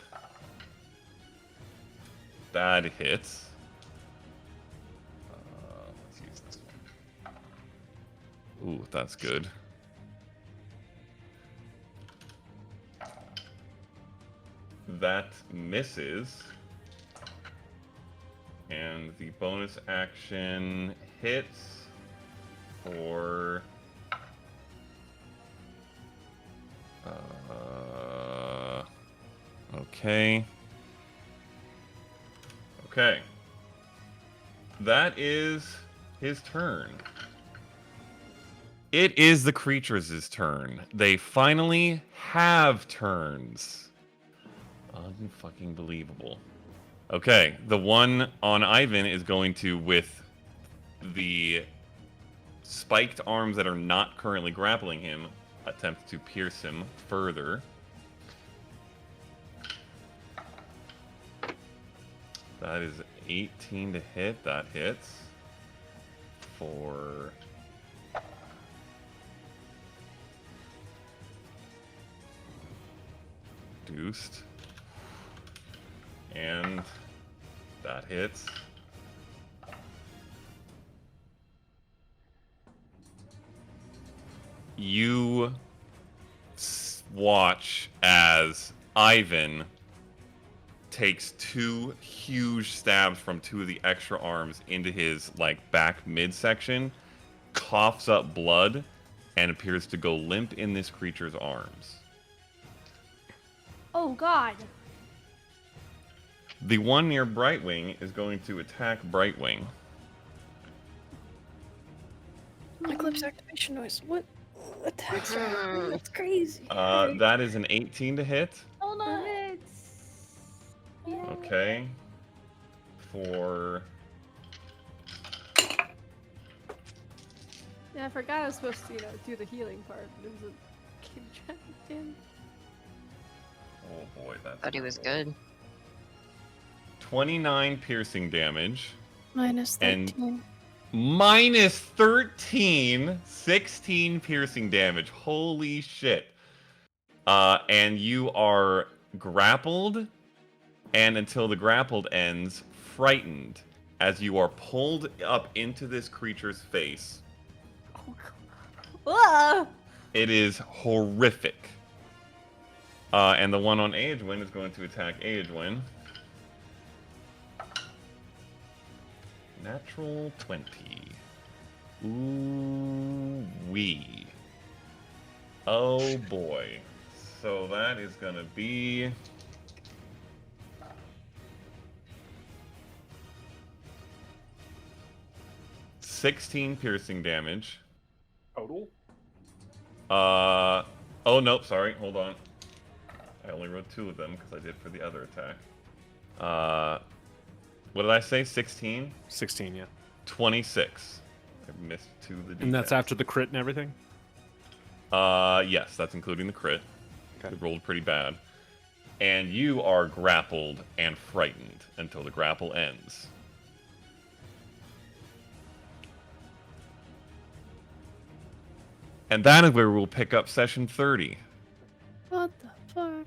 [SPEAKER 1] That hits. Let's use this one. Ooh, that's good. That misses. And the bonus action hits for... okay. Okay. that is his turn. It is the creatures' turn. They finally have turns. Unfucking believable. Okay, the one on Ivan is going to, with the spiked arms that are not currently grappling him, attempt to pierce him further. That is 18 to hit. That hits. For... Deuced. And that hits. You watch as Ivan takes 2 huge stabs from 2 of the extra arms into his back midsection, coughs up blood, and appears to go limp in this creature's arms.
[SPEAKER 2] Oh God.
[SPEAKER 1] The one near Brightwing is going to attack Brightwing.
[SPEAKER 5] Eclipse activation noise. What attacks are? That's crazy.
[SPEAKER 1] That is an 18 to hit.
[SPEAKER 5] Oh no.
[SPEAKER 1] Okay. For...
[SPEAKER 7] Yeah, I forgot I was supposed to, do the healing part. It was a keep track of him.
[SPEAKER 1] Oh boy, that's...
[SPEAKER 6] Thought he was good.
[SPEAKER 1] 29 piercing damage.
[SPEAKER 5] Minus 13.
[SPEAKER 1] And minus 13, 16 piercing damage. Holy shit. And you are grappled, and until the grappled ends, frightened, as you are pulled up into this creature's face.
[SPEAKER 7] Ah!
[SPEAKER 1] It is horrific. And the one on Aegwin is going to attack Aegwin. Natural 20. Ooh wee. Oh boy. So that is gonna be... $16 piercing damage.
[SPEAKER 3] Total?
[SPEAKER 1] Oh nope, sorry, hold on. I only wrote 2 of them because I did for the other attack. What did I say? 16?
[SPEAKER 3] 16, yeah.
[SPEAKER 1] 26. I missed 2 of the
[SPEAKER 9] And that's
[SPEAKER 1] d10s.
[SPEAKER 9] after the crit and everything?
[SPEAKER 1] Yes, that's including the crit.
[SPEAKER 9] Okay.
[SPEAKER 1] It rolled pretty bad. And you are grappled and frightened until the grapple ends. And that is where we'll pick up session 30.
[SPEAKER 5] What the fuck?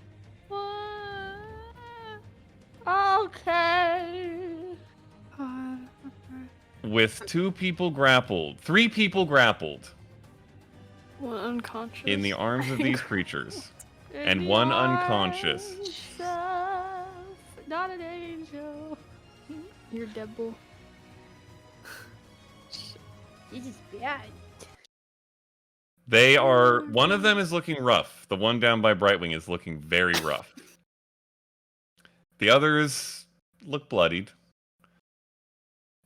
[SPEAKER 7] Okay.
[SPEAKER 1] With 2 people grappled, 3 people grappled
[SPEAKER 5] One unconscious.
[SPEAKER 1] in the arms of these creatures.
[SPEAKER 7] In
[SPEAKER 1] And
[SPEAKER 7] the
[SPEAKER 1] one
[SPEAKER 7] arms
[SPEAKER 1] unconscious.
[SPEAKER 7] of not an angel.
[SPEAKER 5] You're Deadpool.
[SPEAKER 2] This is bad.
[SPEAKER 1] They are... One of them is looking rough. The one down by Brightwing is looking very rough. The others look bloodied.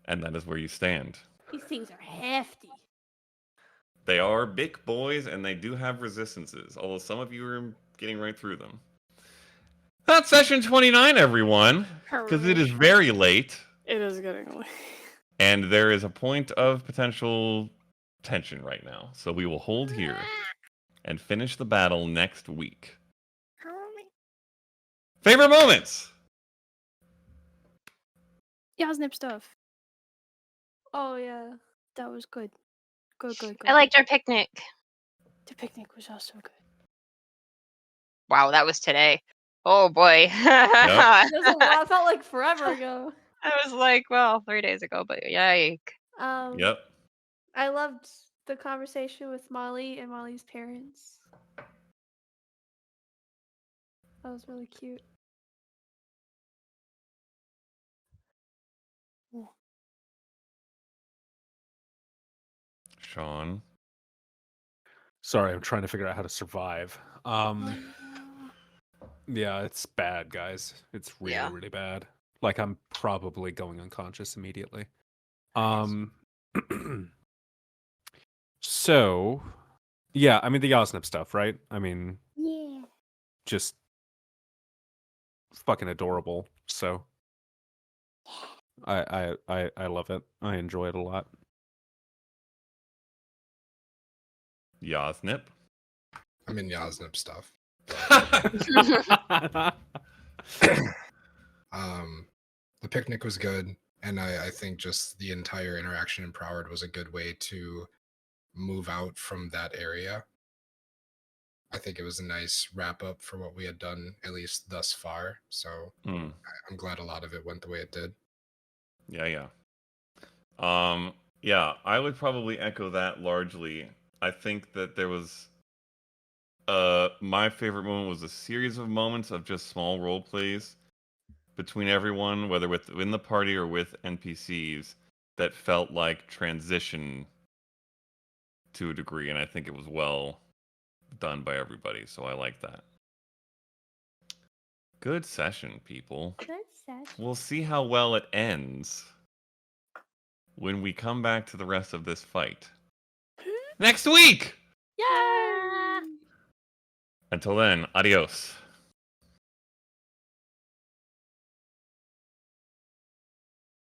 [SPEAKER 1] And that is where you stand.
[SPEAKER 2] These things are hefty.
[SPEAKER 1] They are big boys, and they do have resistances, although some of you are getting right through them. That's session 29, everyone, because it is very late,
[SPEAKER 5] It is getting late.
[SPEAKER 1] and there is a point of potential tension right now. So we will hold here and finish the battle next week. Favorite moments?
[SPEAKER 5] Yeah, snip stuff.
[SPEAKER 7] Oh yeah.
[SPEAKER 5] That was good. Good.
[SPEAKER 6] I liked our picnic.
[SPEAKER 5] The picnic was also good.
[SPEAKER 6] Wow, that was today. Oh boy.
[SPEAKER 7] That was a lot. It felt like forever ago.
[SPEAKER 6] I was like, well, 3 days ago, but yike.
[SPEAKER 1] Yep.
[SPEAKER 7] I loved the conversation with Molly and Molly's parents. That was really cute.
[SPEAKER 1] Sean.
[SPEAKER 9] Sorry, I'm trying to figure out how to survive. Yeah, it's bad, guys. It's really,
[SPEAKER 6] Yeah.
[SPEAKER 9] really bad. Like, I'm probably going unconscious immediately. So, yeah, I mean the Yosnip stuff, right? I mean,
[SPEAKER 2] Yeah.
[SPEAKER 9] just fucking adorable. So, I love it. I enjoy it a lot.
[SPEAKER 1] Yosnip.
[SPEAKER 4] I mean, Yosnip stuff. The picnic was good, and I think just the entire interaction in Prowurd was a good way to move out from that area. I think it was a nice wrap up for what we had done, at least thus far. So
[SPEAKER 1] Mm.
[SPEAKER 4] I'm glad a lot of it went the way it did.
[SPEAKER 1] Yeah. Yeah, I would probably echo that largely. I think that there was my favorite moment was a series of moments of just small role plays between everyone, whether within the party or with NPCs, that felt like transition to a degree, and I think it was well done by everybody, so I like that. Good session, people.
[SPEAKER 2] Good session.
[SPEAKER 1] We'll see how well it ends when we come back to the rest of this fight next week.
[SPEAKER 2] Yeah.
[SPEAKER 1] Until then, adios.